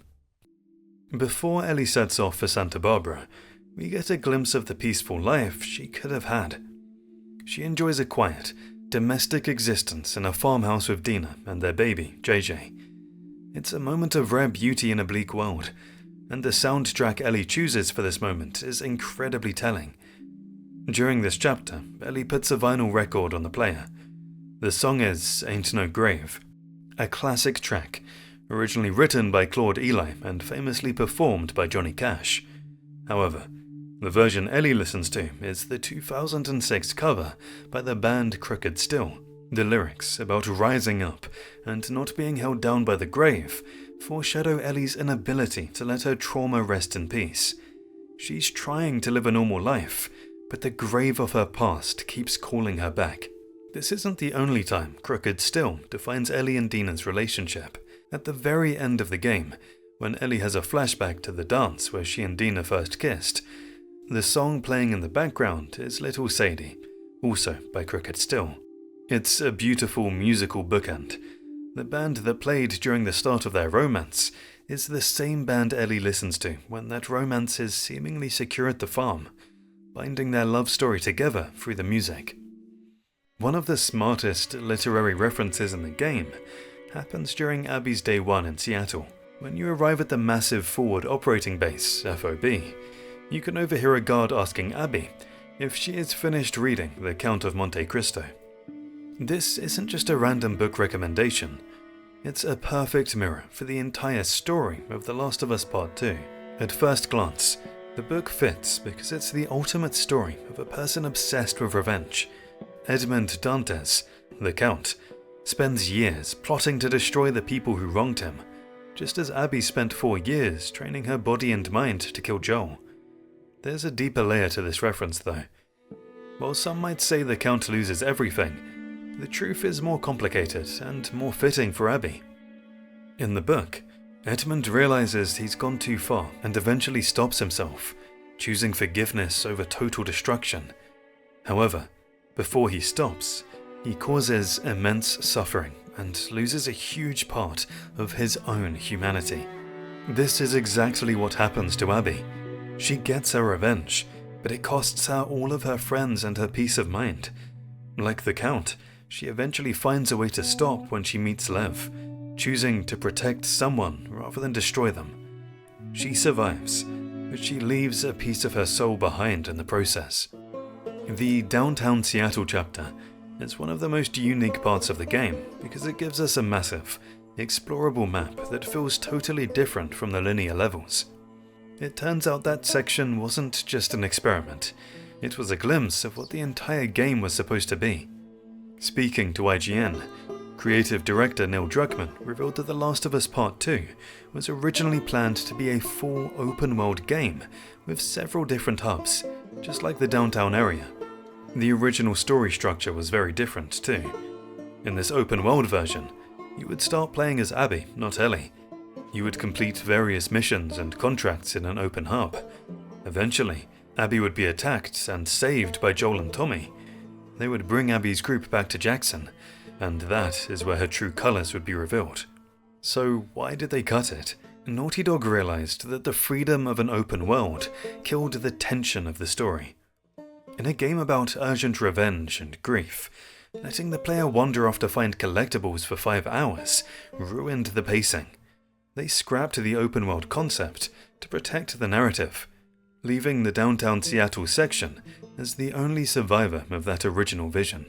Before Ellie sets off for Santa Barbara, we get a glimpse of the peaceful life she could have had. She enjoys a quiet, domestic existence in a farmhouse with Dina and their baby, JJ. It's a moment of rare beauty in a bleak world, and the soundtrack Ellie chooses for this moment is incredibly telling. During this chapter, Ellie puts a vinyl record on the player. The song is Ain't No Grave, a classic track, originally written by Claude Eli and famously performed by Johnny Cash. However, the version Ellie listens to is the 2006 cover by the band Crooked Still. The lyrics about rising up and not being held down by the grave foreshadow Ellie's inability to let her trauma rest in peace. She's trying to live a normal life, but the grave of her past keeps calling her back. This isn't the only time Crooked Still defines Ellie and Dina's relationship. At the very end of the game, when Ellie has a flashback to the dance where she and Dina first kissed, the song playing in the background is Little Sadie, also by Crooked Still. It's a beautiful musical bookend. The band that played during the start of their romance is the same band Ellie listens to when that romance is seemingly secure at the farm, binding their love story together through the music. One of the smartest literary references in the game happens during Abby's day one in Seattle. When you arrive at the massive forward operating base, FOB, you can overhear a guard asking Abby if she is finished reading The Count of Monte Cristo. This isn't just a random book recommendation, it's a perfect mirror for the entire story of The Last of Us Part 2. At first glance, the book fits because it's the ultimate story of a person obsessed with revenge. Edmond Dantes, the Count, spends years plotting to destroy the people who wronged him, just as Abby spent 4 years training her body and mind to kill Joel. There's a deeper layer to this reference though. While some might say the Count loses everything, the truth is more complicated and more fitting for Abby. In the book, Edmund realizes he's gone too far and eventually stops himself, choosing forgiveness over total destruction. However, before he stops, he causes immense suffering and loses a huge part of his own humanity. This is exactly what happens to Abby. She gets her revenge, but it costs her all of her friends and her peace of mind. Like the Count, she eventually finds a way to stop when she meets Lev, choosing to protect someone rather than destroy them. She survives, but she leaves a piece of her soul behind in the process. The downtown Seattle chapter is one of the most unique parts of the game because it gives us a massive, explorable map that feels totally different from the linear levels. It turns out that section wasn't just an experiment, it was a glimpse of what the entire game was supposed to be. Speaking to IGN, creative director Neil Druckmann revealed that The Last of Us Part 2 was originally planned to be a full open-world game with several different hubs, just like the downtown area. The original story structure was very different too. In this open-world version, you would start playing as Abby, not Ellie. You would complete various missions and contracts in an open hub. Eventually, Abby would be attacked and saved by Joel and Tommy. They would bring Abby's group back to Jackson, and that is where her true colors would be revealed. So why did they cut it? Naughty Dog realized that the freedom of an open world killed the tension of the story. In a game about urgent revenge and grief, letting the player wander off to find collectibles for 5 hours ruined the pacing. They scrapped the open world concept to protect the narrative, leaving the downtown Seattle section as the only survivor of that original vision.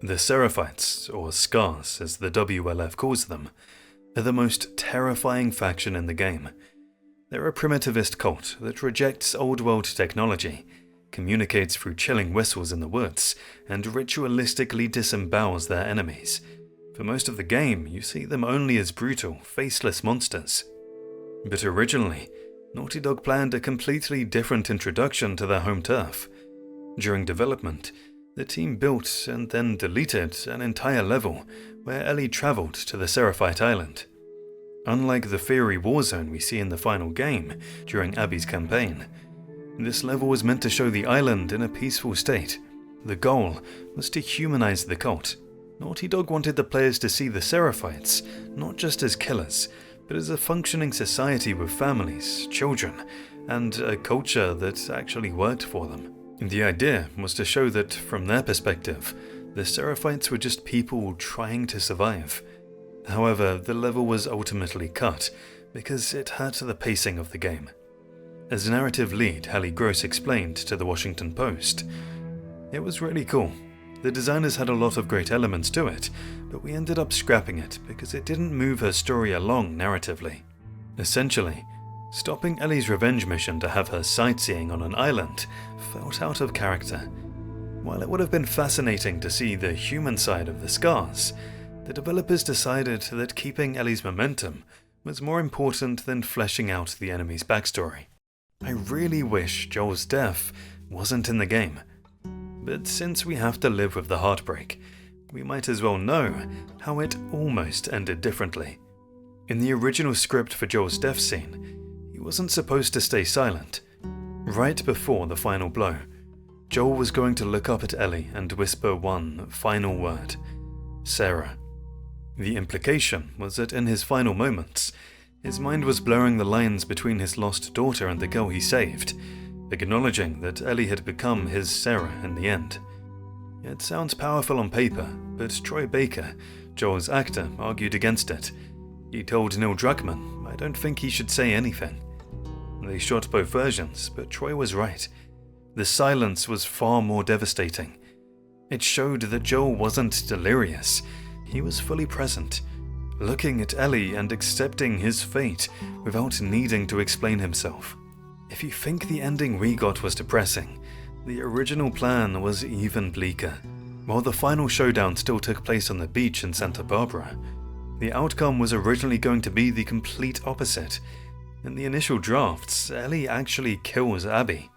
The Seraphites, or Scars as the WLF calls them, are the most terrifying faction in the game. They're a primitivist cult that rejects old world technology, communicates through chilling whistles in the woods, and ritualistically disembowels their enemies. For most of the game, you see them only as brutal, faceless monsters. But originally, Naughty Dog planned a completely different introduction to their home turf. During development, the team built and then deleted an entire level where Ellie travelled to the Seraphite Island. Unlike the fiery war zone we see in the final game during Abby's campaign, this level was meant to show the island in a peaceful state. The goal was to humanize the cult. Naughty Dog wanted the players to see the Seraphites not just as killers, but as a functioning society with families, children, and a culture that actually worked for them. The idea was to show that, from their perspective, the Seraphites were just people trying to survive. However, the level was ultimately cut because it hurt the pacing of the game. As narrative lead Hallie Gross explained to the Washington Post, "It was really cool. The designers had a lot of great elements to it, but we ended up scrapping it because it didn't move her story along narratively. Essentially, stopping Ellie's revenge mission to have her sightseeing on an island felt out of character. While it would have been fascinating to see the human side of the Scars, the developers decided that keeping Ellie's momentum was more important than fleshing out the enemy's backstory. I really wish Joel's death wasn't in the game. But since we have to live with the heartbreak, we might as well know how it almost ended differently. In the original script for Joel's death scene, he wasn't supposed to stay silent. Right before the final blow, Joel was going to look up at Ellie and whisper one final word: Sarah. The implication was that in his final moments, his mind was blurring the lines between his lost daughter and the girl he saved, acknowledging that Ellie had become his Sarah in the end. It sounds powerful on paper, but Troy Baker, Joel's actor, argued against it. He told Neil Druckmann, "I don't think he should say anything." They shot both versions, but Troy was right. The silence was far more devastating. It showed that Joel wasn't delirious. He was fully present, looking at Ellie and accepting his fate without needing to explain himself. If you think the ending we got was depressing, the original plan was even bleaker. While the final showdown still took place on the beach in Santa Barbara, the outcome was originally going to be the complete opposite. In the initial drafts, Ellie actually kills Abby.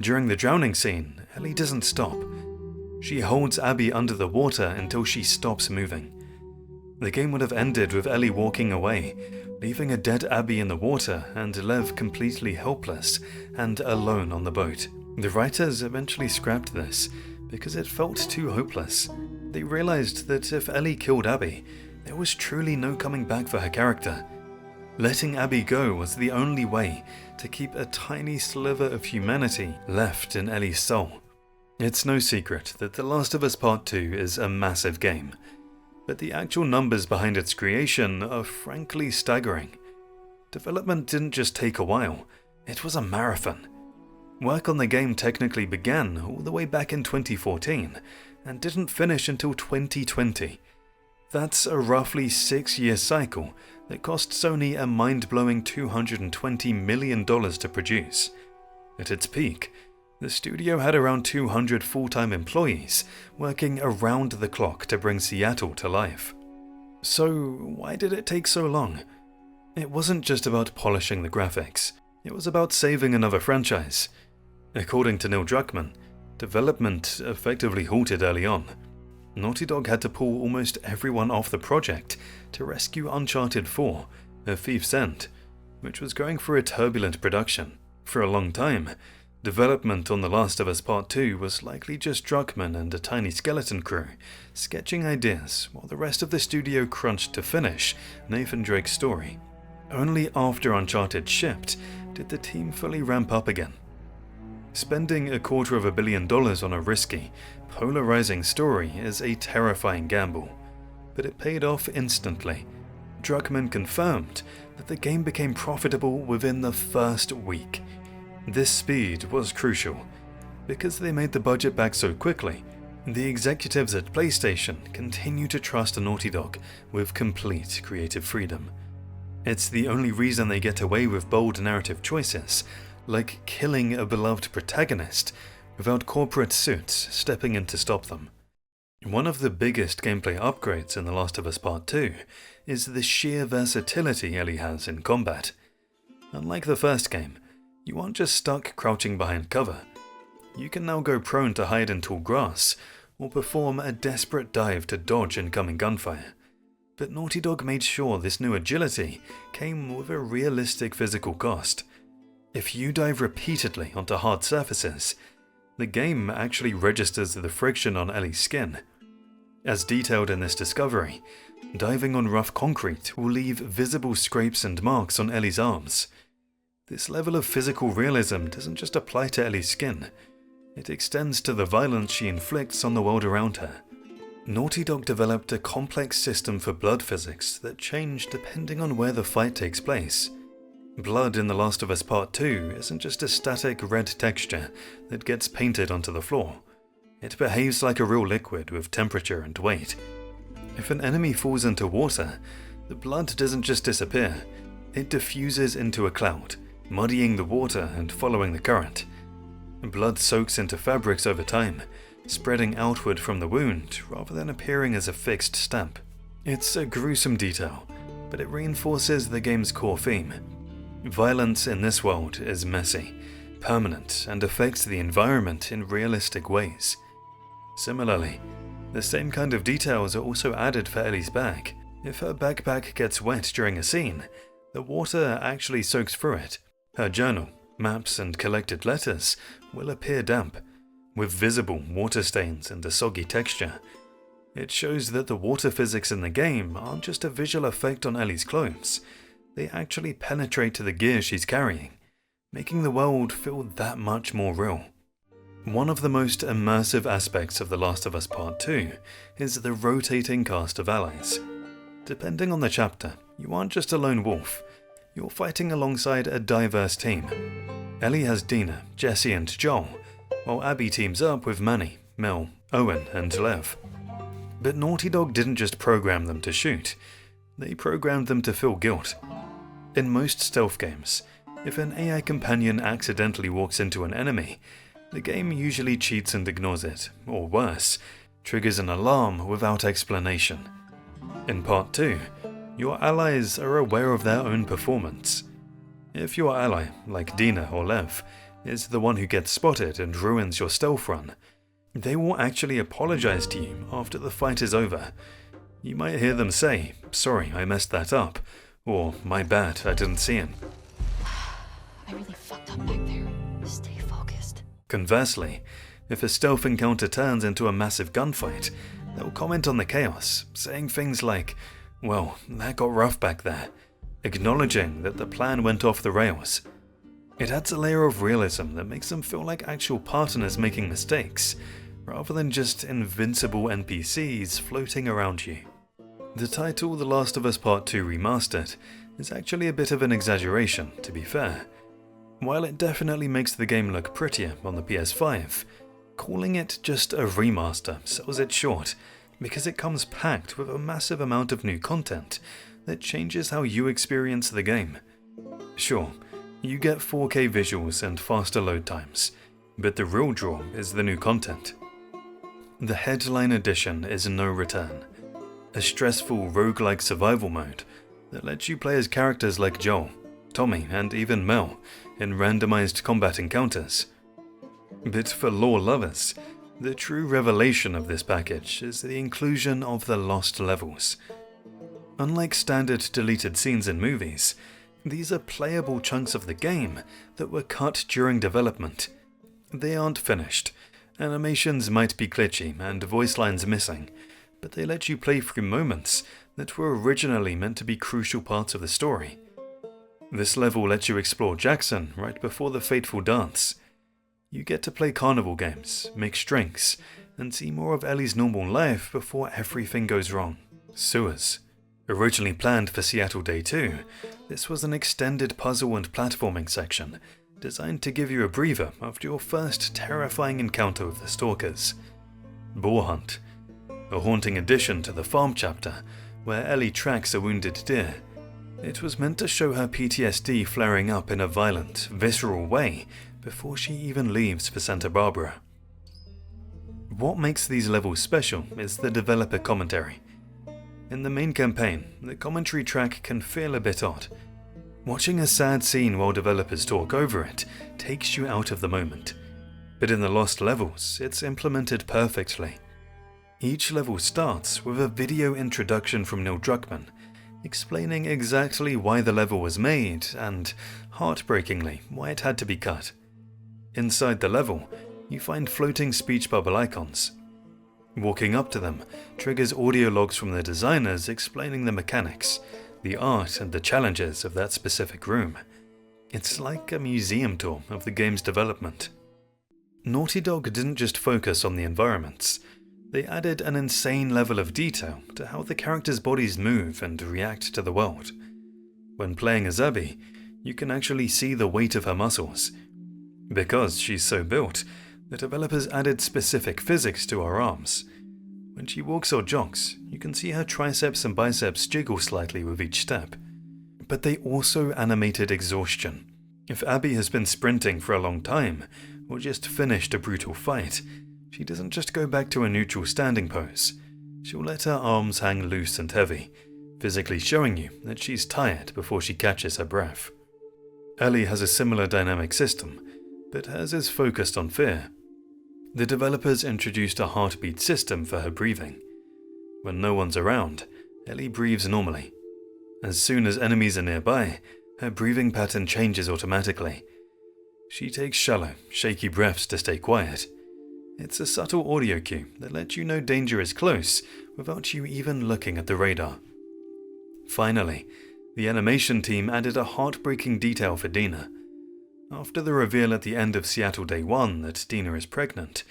During the drowning scene, Ellie doesn't stop. She holds Abby under the water until she stops moving. The game would have ended with Ellie walking away, leaving a dead Abby in the water and Lev completely helpless and alone on the boat. The writers eventually scrapped this because it felt too hopeless. They realized that if Ellie killed Abby, there was truly no coming back for her character. Letting Abby go was the only way to keep a tiny sliver of humanity left in Ellie's soul. It's no secret that The Last of Us Part 2 is a massive game, but the actual numbers behind its creation are frankly staggering. Development didn't just take a while, it was a marathon. Work on the game technically began all the way back in 2014 and didn't finish until 2020. That's a roughly 6-year cycle that cost Sony a mind-blowing $220 million to produce. At its peak, the studio had around 200 full-time employees working around the clock to bring Seattle to life. So why did it take so long? It wasn't just about polishing the graphics, it was about saving another franchise. According to Neil Druckmann, development effectively halted early on. Naughty Dog had to pull almost everyone off the project to rescue Uncharted 4, A Thief's End, which was going through a turbulent production. For a long time, development on The Last of Us Part 2 was likely just Druckmann and a tiny skeleton crew, sketching ideas while the rest of the studio crunched to finish Nathan Drake's story. Only after Uncharted shipped did the team fully ramp up again. Spending $250 million on a risky, polarizing story is a terrifying gamble, but it paid off instantly. Druckmann confirmed that the game became profitable within the first week. This speed was crucial. Because they made the budget back so quickly, the executives at PlayStation continue to trust Naughty Dog with complete creative freedom. It's the only reason they get away with bold narrative choices, like killing a beloved protagonist without corporate suits stepping in to stop them. One of the biggest gameplay upgrades in The Last of Us Part 2 is the sheer versatility Ellie has in combat. Unlike the first game, you aren't just stuck crouching behind cover. You can now go prone to hide in tall grass, or perform a desperate dive to dodge incoming gunfire. But Naughty Dog made sure this new agility came with a realistic physical cost. If you dive repeatedly onto hard surfaces, the game actually registers the friction on Ellie's skin. As detailed in this discovery, diving on rough concrete will leave visible scrapes and marks on Ellie's arms. This level of physical realism doesn't just apply to Ellie's skin, it extends to the violence she inflicts on the world around her. Naughty Dog developed a complex system for blood physics that change depending on where the fight takes place. Blood in The Last of Us Part 2 isn't just a static red texture that gets painted onto the floor. It behaves like a real liquid with temperature and weight. If an enemy falls into water, the blood doesn't just disappear, it diffuses into a cloud, muddying the water and following the current. Blood soaks into fabrics over time, spreading outward from the wound rather than appearing as a fixed stamp. It's a gruesome detail, but it reinforces the game's core theme. Violence in this world is messy, permanent, and affects the environment in realistic ways. Similarly, the same kind of details are also added for Ellie's bag. If her backpack gets wet during a scene, the water actually soaks through it. Her journal, maps, and collected letters will appear damp. with visible water stains and a soggy texture. It shows that the water physics in the game aren't just a visual effect on Ellie's clothes, they actually penetrate to the gear she's carrying, making the world feel that much more real. One of the most immersive aspects of The Last of Us Part 2 is the rotating cast of allies. Depending on the chapter, you aren't just a lone wolf, you're fighting alongside a diverse team. Ellie has Dina, Jesse and Joel, while Abby teams up with Manny, Mel, Owen and Lev. But Naughty Dog didn't just program them to shoot, they programmed them to feel guilt. In most stealth games, if an AI companion accidentally walks into an enemy, the game usually cheats and ignores it, or worse, triggers an alarm without explanation. In Part 2, your allies are aware of their own performance. If your ally, like Dina or Lev, is the one who gets spotted and ruins your stealth run, they will actually apologize to you after the fight is over. You might hear them say, "Sorry, I messed that up," or "My bad, I didn't see him." I really fucked up back there. Stay focused. Conversely, if a stealth encounter turns into a massive gunfight, they'll comment on the chaos, saying things like, "Well, that got rough back there," acknowledging that the plan went off the rails. It adds a layer of realism that makes them feel like actual partners making mistakes, rather than just invincible NPCs floating around you. The title The Last of Us Part 2 Remastered is actually a bit of an exaggeration, to be fair. While it definitely makes the game look prettier on the PS5, calling it just a remaster sells it short, because it comes packed with a massive amount of new content that changes how you experience the game. Sure, you get 4K visuals and faster load times, but the real draw is the new content. The headline edition is No Return, a stressful roguelike survival mode that lets you play as characters like Joel, Tommy and even Mel in randomized combat encounters. But for lore lovers, the true revelation of this package is the inclusion of the lost levels. Unlike standard deleted scenes in movies, these are playable chunks of the game that were cut during development. They aren't finished. Animations might be glitchy and voice lines missing, but they let you play through moments that were originally meant to be crucial parts of the story. This level lets you explore Jackson right before the fateful dance. You get to play carnival games, mix drinks, and see more of Ellie's normal life before everything goes wrong. Sewers. Originally planned for Seattle Day 2, this was an extended puzzle and platforming section, designed to give you a breather after your first terrifying encounter with the Stalkers. Boar Hunt. A haunting addition to the farm chapter, where Ellie tracks a wounded deer. It was meant to show her PTSD flaring up in a violent, visceral way before she even leaves for Santa Barbara. What makes these levels special is the developer commentary. In the main campaign, the commentary track can feel a bit odd. Watching a sad scene while developers talk over it takes you out of the moment. But in the Lost levels, it's implemented perfectly. Each level starts with a video introduction from Neil Druckmann, explaining exactly why the level was made and, heartbreakingly, why it had to be cut. Inside the level, you find floating speech bubble icons. Walking up to them triggers audio logs from the designers explaining the mechanics, the art and the challenges of that specific room. It's like a museum tour of the game's development. Naughty Dog didn't just focus on the environments, they added an insane level of detail to how the characters' bodies move and react to the world. When playing as Abby, you can actually see the weight of her muscles. Because she's so built, the developers added specific physics to her arms. When she walks or jogs, you can see her triceps and biceps jiggle slightly with each step. But they also animated exhaustion. If Abby has been sprinting for a long time, or just finished a brutal fight, she doesn't just go back to a neutral standing pose. She'll let her arms hang loose and heavy, physically showing you that she's tired before she catches her breath. Ellie has a similar dynamic system, but hers is focused on fear. The developers introduced a heartbeat system for her breathing. When no one's around, Ellie breathes normally. As soon as enemies are nearby, her breathing pattern changes automatically. She takes shallow, shaky breaths to stay quiet. It's a subtle audio cue that lets you know danger is close without you even looking at the radar. Finally, the animation team added a heartbreaking detail for Dina. After the reveal at the end of Seattle Day 1 that Dina is pregnant,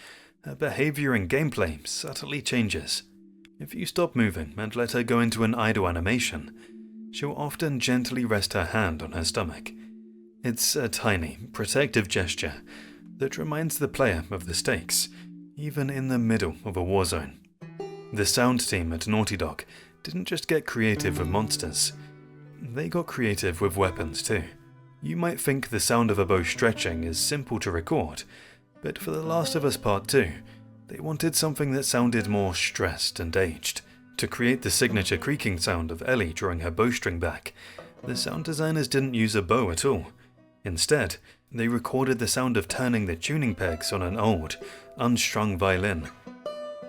her behavior and gameplay subtly changes. If you stop moving and let her go into an idle animation, she'll often gently rest her hand on her stomach. It's a tiny, protective gesture that reminds the player of the stakes, even in the middle of a war zone. The sound team at Naughty Dog didn't just get creative with monsters, they got creative with weapons too. You might think the sound of a bow stretching is simple to record, but for The Last of Us Part 2, they wanted something that sounded more stressed and aged. To create the signature creaking sound of Ellie drawing her bowstring back, the sound designers didn't use a bow at all. Instead, they recorded the sound of turning the tuning pegs on an old, unstrung violin.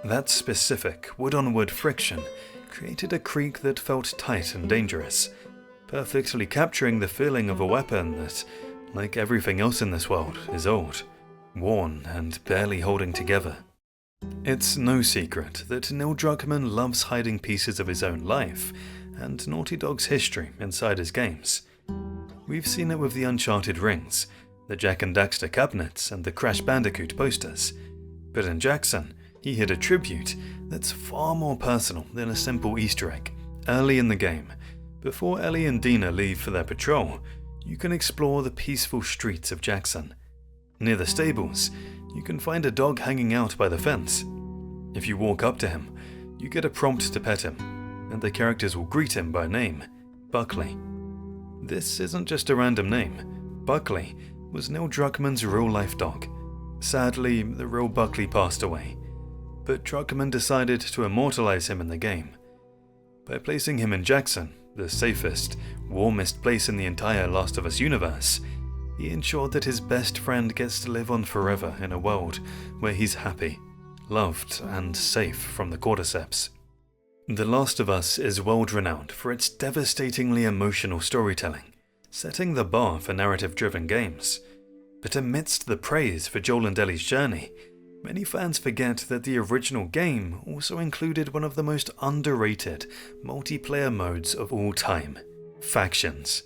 That specific wood-on-wood friction created a creak that felt tight and dangerous, perfectly capturing the feeling of a weapon that, like everything else in this world, is old, worn, and barely holding together. It's no secret that Neil Druckmann loves hiding pieces of his own life and Naughty Dog's history inside his games. We've seen it with the Uncharted rings, the Jak and Daxter cabinets, and the Crash Bandicoot posters. But in Jackson, he hid a tribute that's far more personal than a simple Easter egg. Early in the game, before Ellie and Dina leave for their patrol, you can explore the peaceful streets of Jackson. Near the stables, you can find a dog hanging out by the fence. If you walk up to him, you get a prompt to pet him, and the characters will greet him by name, Buckley. This isn't just a random name. Buckley was Neil Druckmann's real-life dog. Sadly, the real Buckley passed away, but Druckmann decided to immortalize him in the game. By placing him in Jackson, the safest, warmest place in the entire Last of Us universe, he ensured that his best friend gets to live on forever in a world where he's happy, loved, and safe from the cordyceps. The Last of Us is world-renowned for its devastatingly emotional storytelling, setting the bar for narrative-driven games. But amidst the praise for Joel and Ellie's journey, many fans forget that the original game also included one of the most underrated multiplayer modes of all time, Factions.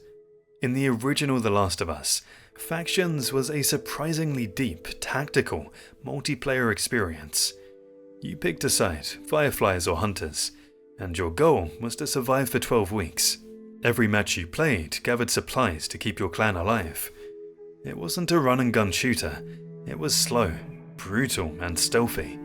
In the original The Last of Us, Factions was a surprisingly deep, tactical, multiplayer experience. You picked a side, Fireflies or Hunters, and your goal was to survive for 12 weeks. Every match you played gathered supplies to keep your clan alive. It wasn't a run-and-gun shooter, it was slow, brutal, and stealthy.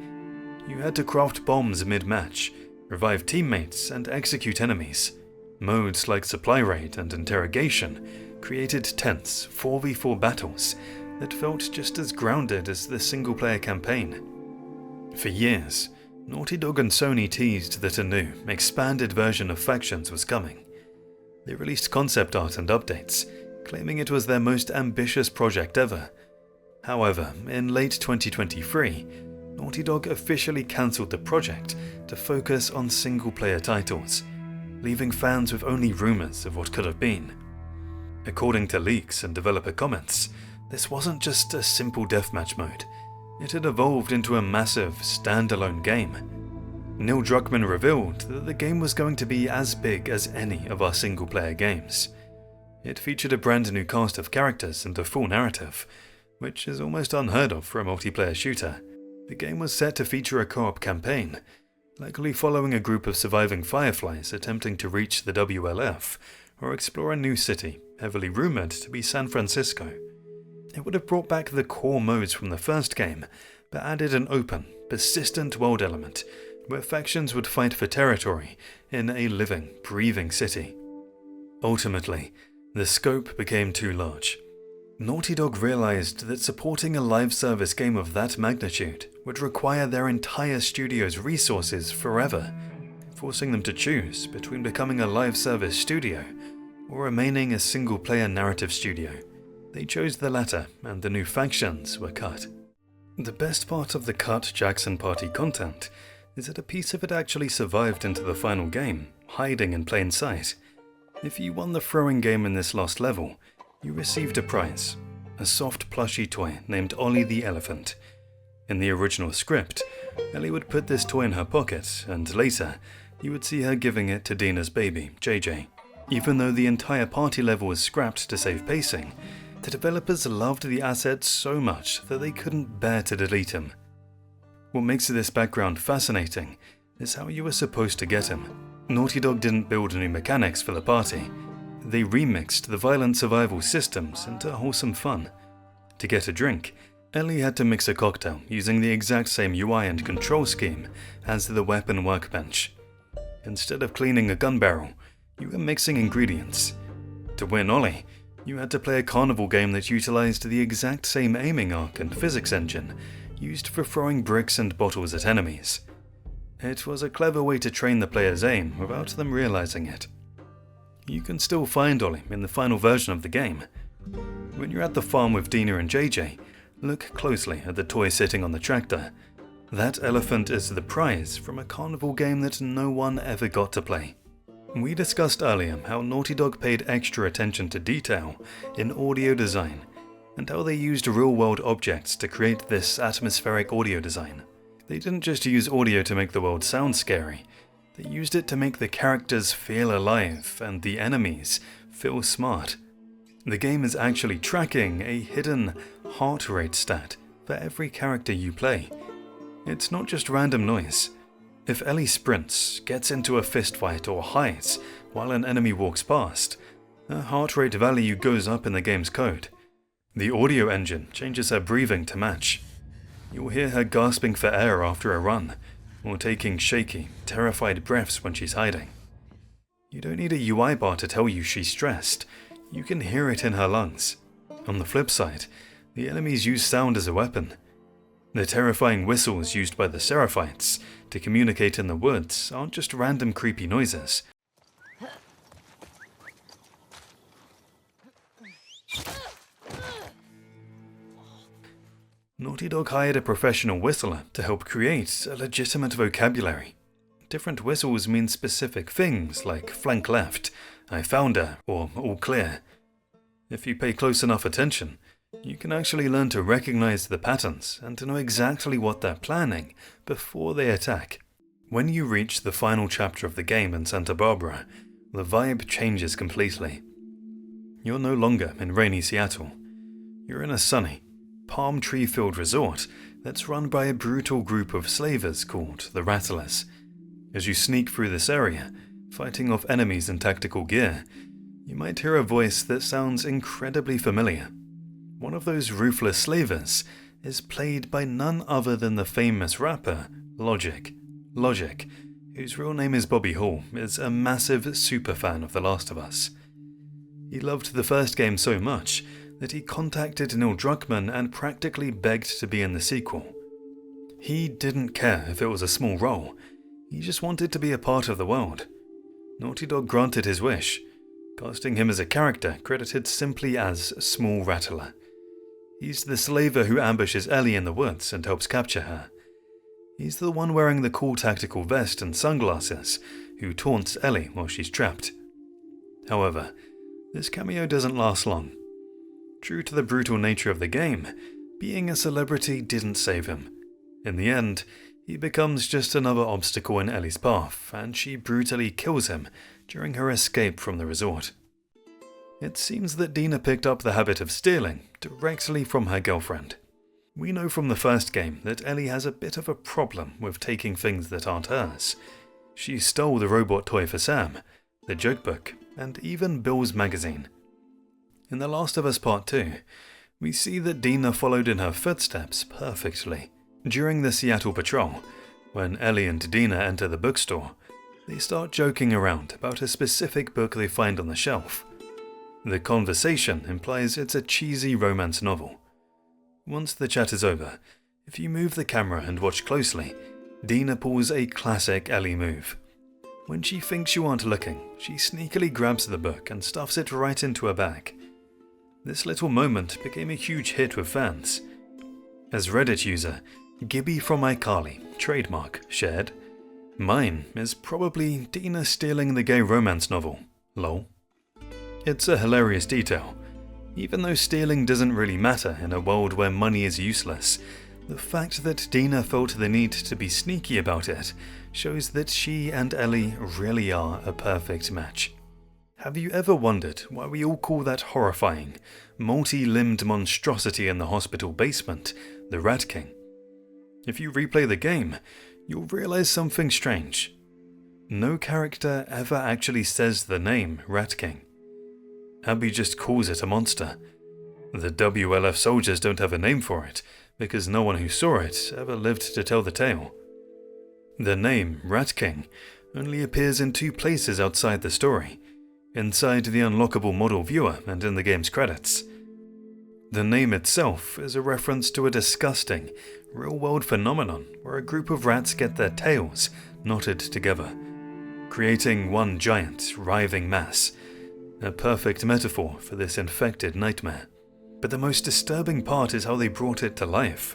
You had to craft bombs mid-match, revive teammates, and execute enemies. Modes like Supply Raid and Interrogation created tense 4v4 battles that felt just as grounded as the single-player campaign. For years, Naughty Dog and Sony teased that a new, expanded version of Factions was coming. They released concept art and updates, claiming it was their most ambitious project ever. However, in late 2023, Naughty Dog officially cancelled the project to focus on single-player titles, leaving fans with only rumours of what could have been. According to leaks and developer comments, this wasn't just a simple deathmatch mode. It had evolved into a massive, standalone game. Neil Druckmann revealed that the game was going to be as big as any of our single-player games. It featured a brand new cast of characters and a full narrative, which is almost unheard of for a multiplayer shooter. The game was set to feature a co-op campaign, likely following a group of surviving Fireflies attempting to reach the WLF or explore a new city, heavily rumoured to be San Francisco. It would have brought back the core modes from the first game, but added an open, persistent world element where factions would fight for territory in a living, breathing city. Ultimately, the scope became too large. Naughty Dog realized that supporting a live service game of that magnitude would require their entire studio's resources forever, forcing them to choose between becoming a live service studio or remaining a single-player narrative studio. They chose the latter, and the new Factions were cut. The best part of the cut Jackson Party content is that a piece of it actually survived into the final game, hiding in plain sight. If you won the throwing game in this lost level, you received a prize, a soft plushy toy named Ollie the Elephant. In the original script, Ellie would put this toy in her pocket, and later, you would see her giving it to Dina's baby, JJ. Even though the entire party level was scrapped to save pacing, the developers loved the asset so much that they couldn't bear to delete him. What makes this background fascinating is how you were supposed to get him. Naughty Dog didn't build new mechanics for the party. They remixed the violent survival systems into wholesome fun. To get a drink, Ellie had to mix a cocktail using the exact same UI and control scheme as the weapon workbench. Instead of cleaning a gun barrel, you were mixing ingredients. To win Ollie, you had to play a carnival game that utilized the exact same aiming arc and physics engine used for throwing bricks and bottles at enemies. It was a clever way to train the player's aim without them realizing it. You can still find Ollie in the final version of the game. When you're at the farm with Dina and JJ, look closely at the toy sitting on the tractor. That elephant is the prize from a carnival game that no one ever got to play. We discussed earlier how Naughty Dog paid extra attention to detail in audio design, and how they used real-world objects to create this atmospheric audio design. They didn't just use audio to make the world sound scary, they used it to make the characters feel alive and the enemies feel smart. The game is actually tracking a hidden heart rate stat for every character you play. It's not just random noise. If Ellie sprints, gets into a fistfight, or hides while an enemy walks past, her heart rate value goes up in the game's code. The audio engine changes her breathing to match. You'll hear her gasping for air after a run, or taking shaky, terrified breaths when she's hiding. You don't need a UI bar to tell you she's stressed, you can hear it in her lungs. On the flip side, the enemies use sound as a weapon. The terrifying whistles used by the Seraphites to communicate in the woods aren't just random creepy noises. Naughty Dog hired a professional whistler to help create a legitimate vocabulary. Different whistles mean specific things like flank left, I found her, or all clear. If you pay close enough attention, you can actually learn to recognize the patterns and to know exactly what they're planning before they attack. When you reach the final chapter of the game in Santa Barbara, the vibe changes completely. You're no longer in rainy Seattle. You're in a sunny, palm tree-filled resort that's run by a brutal group of slavers called the Rattlers. As you sneak through this area, fighting off enemies in tactical gear, you might hear a voice that sounds incredibly familiar. One of those ruthless slavers is played by none other than the famous rapper, Logic. Logic, whose real name is Bobby Hall, is a massive superfan of The Last of Us. He loved the first game so much that he contacted Neil Druckmann and practically begged to be in the sequel. He didn't care if it was a small role, he just wanted to be a part of the world. Naughty Dog granted his wish, casting him as a character credited simply as Small Rattler. He's the slaver who ambushes Ellie in the woods and helps capture her. He's the one wearing the cool tactical vest and sunglasses who taunts Ellie while she's trapped. However, this cameo doesn't last long. True to the brutal nature of the game, being a celebrity didn't save him. In the end, he becomes just another obstacle in Ellie's path, and she brutally kills him during her escape from the resort. It seems that Dina picked up the habit of stealing directly from her girlfriend. We know from the first game that Ellie has a bit of a problem with taking things that aren't hers. She stole the robot toy for Sam, the joke book, and even Bill's magazine. In The Last of Us Part 2, we see that Dina followed in her footsteps perfectly. During the Seattle patrol, when Ellie and Dina enter the bookstore, they start joking around about a specific book they find on the shelf. The conversation implies it's a cheesy romance novel. Once the chat is over, if you move the camera and watch closely, Dina pulls a classic Ellie move. When she thinks you aren't looking, she sneakily grabs the book and stuffs it right into her bag. This little moment became a huge hit with fans. As Reddit user, Gibby from iCarly, trademark, shared, "Mine is probably Dina stealing the gay romance novel, lol." It's a hilarious detail. Even though stealing doesn't really matter in a world where money is useless, The fact that Dina felt the need to be sneaky about it shows that she and Ellie really are a perfect match. Have you ever wondered why we all call that horrifying, multi-limbed monstrosity in the hospital basement the Rat King? If you replay the game, you'll realize something strange. No character ever actually says the name Rat King. Abby just calls it a monster. The WLF soldiers don't have a name for it, because no one who saw it ever lived to tell the tale. The name Rat King only appears in 2 places outside the story, inside the unlockable model viewer and in the game's credits. The name itself is a reference to a disgusting, real-world phenomenon where a group of rats get their tails knotted together, creating one giant, writhing mass, a perfect metaphor for this infected nightmare. But the most disturbing part is how they brought it to life.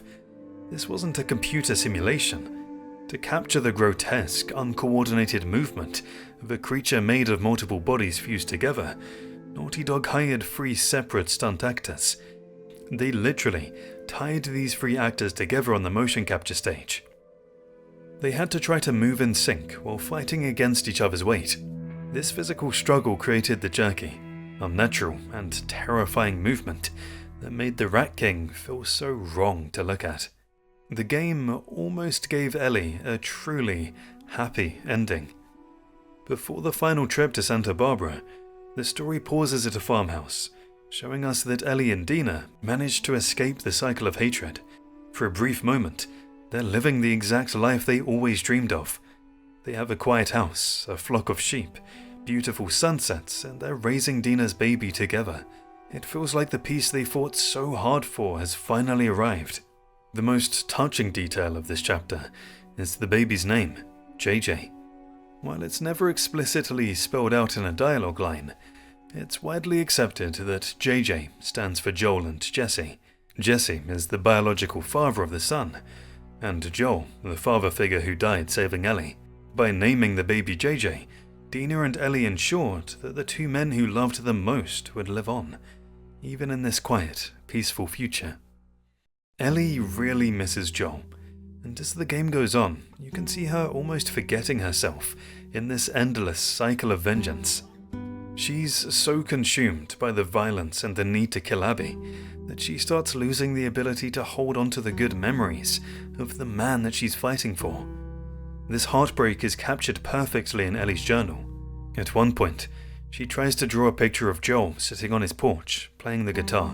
This wasn't a computer simulation. To capture the grotesque, uncoordinated movement of a creature made of multiple bodies fused together, Naughty Dog hired 3 separate stunt actors. They literally tied these 3 actors together on the motion capture stage. They had to try to move in sync while fighting against each other's weight. This physical struggle created the jerky, unnatural, and terrifying movement that made the Rat King feel so wrong to look at. The game almost gave Ellie a truly happy ending. Before the final trip to Santa Barbara, the story pauses at a farmhouse, showing us that Ellie and Dina managed to escape the cycle of hatred. For a brief moment, they're living the exact life they always dreamed of. They have a quiet house, a flock of sheep, beautiful sunsets, and they're raising Dina's baby together. It feels like the peace they fought so hard for has finally arrived. The most touching detail of this chapter is the baby's name, JJ. While it's never explicitly spelled out in a dialogue line, it's widely accepted that JJ stands for Joel and Jesse. Jesse is the biological father of the son, and Joel, the father figure who died saving Ellie. By naming the baby JJ, Dina and Ellie ensured that the 2 men who loved them most would live on, even in this quiet, peaceful future. Ellie really misses Joel, and as the game goes on, you can see her almost forgetting herself in this endless cycle of vengeance. She's so consumed by the violence and the need to kill Abby that she starts losing the ability to hold on to the good memories of the man that she's fighting for. This heartbreak is captured perfectly in Ellie's journal. At one point, she tries to draw a picture of Joel sitting on his porch, playing the guitar,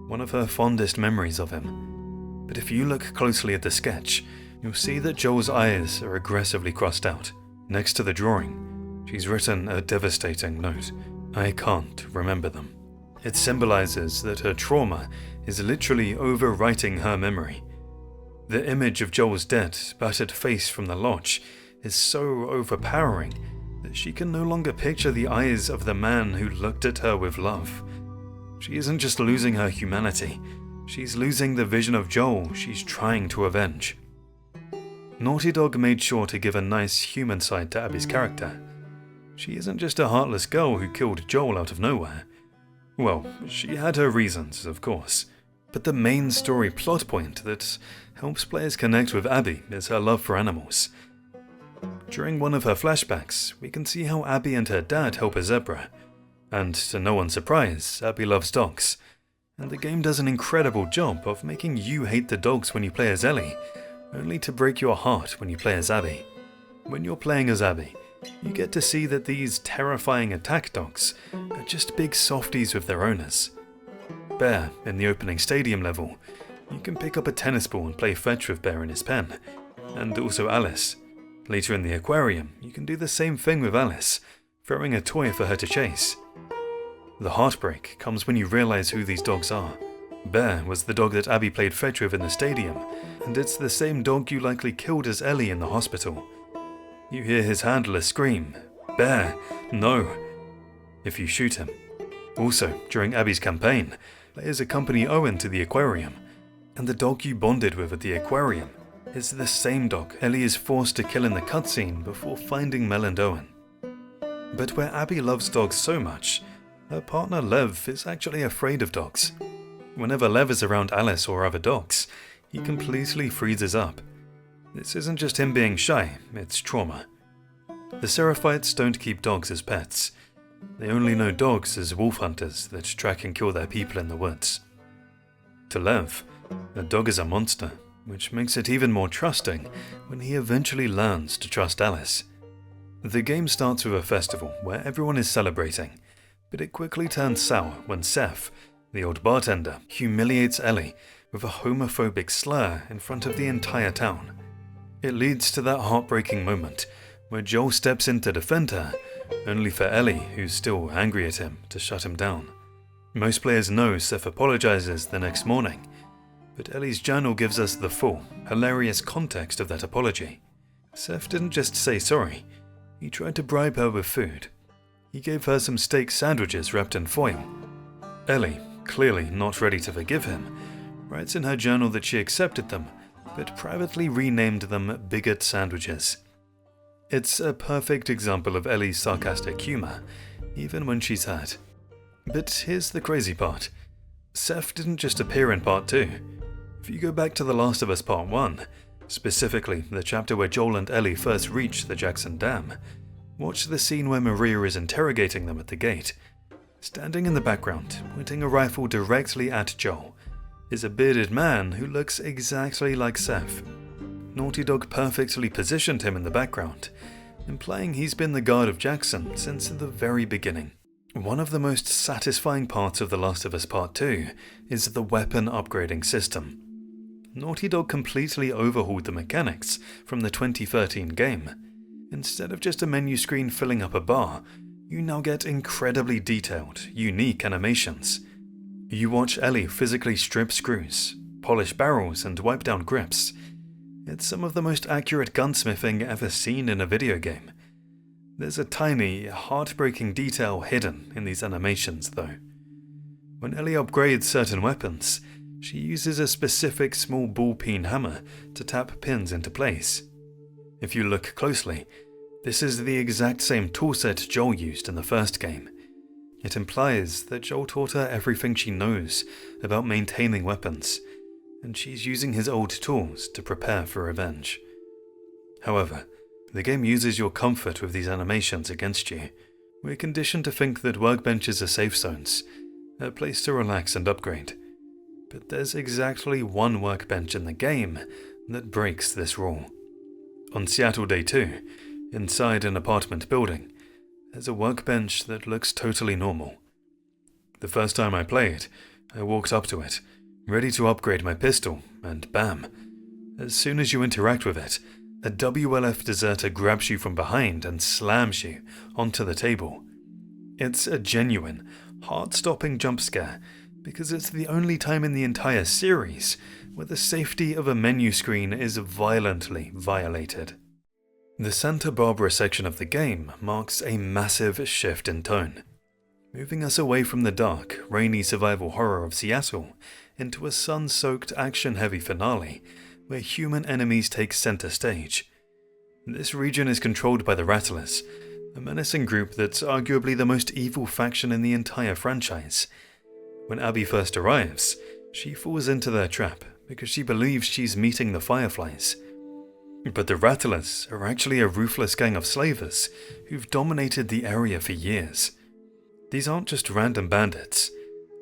one of her fondest memories of him. But if you look closely at the sketch, you'll see that Joel's eyes are aggressively crossed out. Next to the drawing, she's written a devastating note. I can't remember them. It symbolizes that her trauma is literally overwriting her memory. The image of Joel's dead, battered face from the lodge is so overpowering that she can no longer picture the eyes of the man who looked at her with love. She isn't just losing her humanity, she's losing the vision of Joel she's trying to avenge. Naughty Dog made sure to give a nice human side to Abby's character. She isn't just a heartless girl who killed Joel out of nowhere. Well, she had her reasons, of course, but the main story plot point that helps players connect with Abby is her love for animals. During one of her flashbacks, we can see how Abby and her dad help a zebra. And to no one's surprise, Abby loves dogs. And the game does an incredible job of making you hate the dogs when you play as Ellie, only to break your heart when you play as Abby. When you're playing as Abby, you get to see that these terrifying attack dogs are just big softies with their owners. Bear, in the opening stadium level, you can pick up a tennis ball and play fetch with Bear in his pen, and also Alice. Later in the aquarium, you can do the same thing with Alice, throwing a toy for her to chase. The heartbreak comes when you realize who these dogs are. Bear was the dog that Abby played fetch with in the stadium, and it's the same dog you likely killed as Ellie in the hospital. You hear his handler scream, "Bear, no!" if you shoot him. Also, during Abby's campaign, players accompany Owen to the aquarium, and the dog you bonded with at the aquarium is the same dog Ellie is forced to kill in the cutscene before finding Mel and Owen. But where Abby loves dogs so much, her partner Lev is actually afraid of dogs. Whenever Lev is around Alice or other dogs, he completely freezes up. This isn't just him being shy, it's trauma. The Seraphites don't keep dogs as pets. They only know dogs as wolf hunters that track and kill their people in the woods. To Lev, a dog is a monster, which makes it even more trusting when he eventually learns to trust Alice. The game starts with a festival where everyone is celebrating, but it quickly turns sour when Seth, the old bartender, humiliates Ellie with a homophobic slur in front of the entire town. It leads to that heartbreaking moment where Joel steps in to defend her, only for Ellie, who's still angry at him, to shut him down. Most players know Seth apologizes the next morning, but Ellie's journal gives us the full, hilarious context of that apology. Seth didn't just say sorry, he tried to bribe her with food. He gave her some steak sandwiches wrapped in foil. Ellie, clearly not ready to forgive him, writes in her journal that she accepted them, but privately renamed them bigot sandwiches. It's a perfect example of Ellie's sarcastic humor, even when she's hurt. But here's the crazy part. Seth didn't just appear in Part 2. If you go back to The Last of Us Part 1, specifically the chapter where Joel and Ellie first reach the Jackson Dam, watch the scene where Maria is interrogating them at the gate. Standing in the background, pointing a rifle directly at Joel, is a bearded man who looks exactly like Seth. Naughty Dog perfectly positioned him in the background, implying he's been the guard of Jackson since the very beginning. One of the most satisfying parts of The Last of Us Part 2 is the weapon upgrading system. Naughty Dog completely overhauled the mechanics from the 2013 game. Instead of just a menu screen filling up a bar, you now get incredibly detailed, unique animations. You watch Ellie physically strip screws, polish barrels, and wipe down grips. It's some of the most accurate gunsmithing ever seen in a video game. There's a tiny, heartbreaking detail hidden in these animations, though. When Ellie upgrades certain weapons, she uses a specific small ball-peen hammer to tap pins into place. If you look closely, this is the exact same toolset Joel used in the first game. It implies that Joel taught her everything she knows about maintaining weapons, and she's using his old tools to prepare for revenge. However, the game uses your comfort with these animations against you. We're conditioned to think that workbenches are safe zones, a place to relax and upgrade. But there's exactly one workbench in the game that breaks this rule. On Seattle Day 2, inside an apartment building, there's a workbench that looks totally normal. The first time I played, I walked up to it, ready to upgrade my pistol, and bam! As soon as you interact with it, a WLF deserter grabs you from behind and slams you onto the table. It's a genuine, heart-stopping jump scare, because it's the only time in the entire series where the safety of a menu screen is violently violated. The Santa Barbara section of the game marks a massive shift in tone, moving us away from the dark, rainy survival horror of Seattle into a sun-soaked action-heavy finale where human enemies take center stage. This region is controlled by the Rattlers, a menacing group that's arguably the most evil faction in the entire franchise. When Abby first arrives, she falls into their trap because she believes she's meeting the Fireflies. But the Rattlers are actually a ruthless gang of slavers who've dominated the area for years. These aren't just random bandits.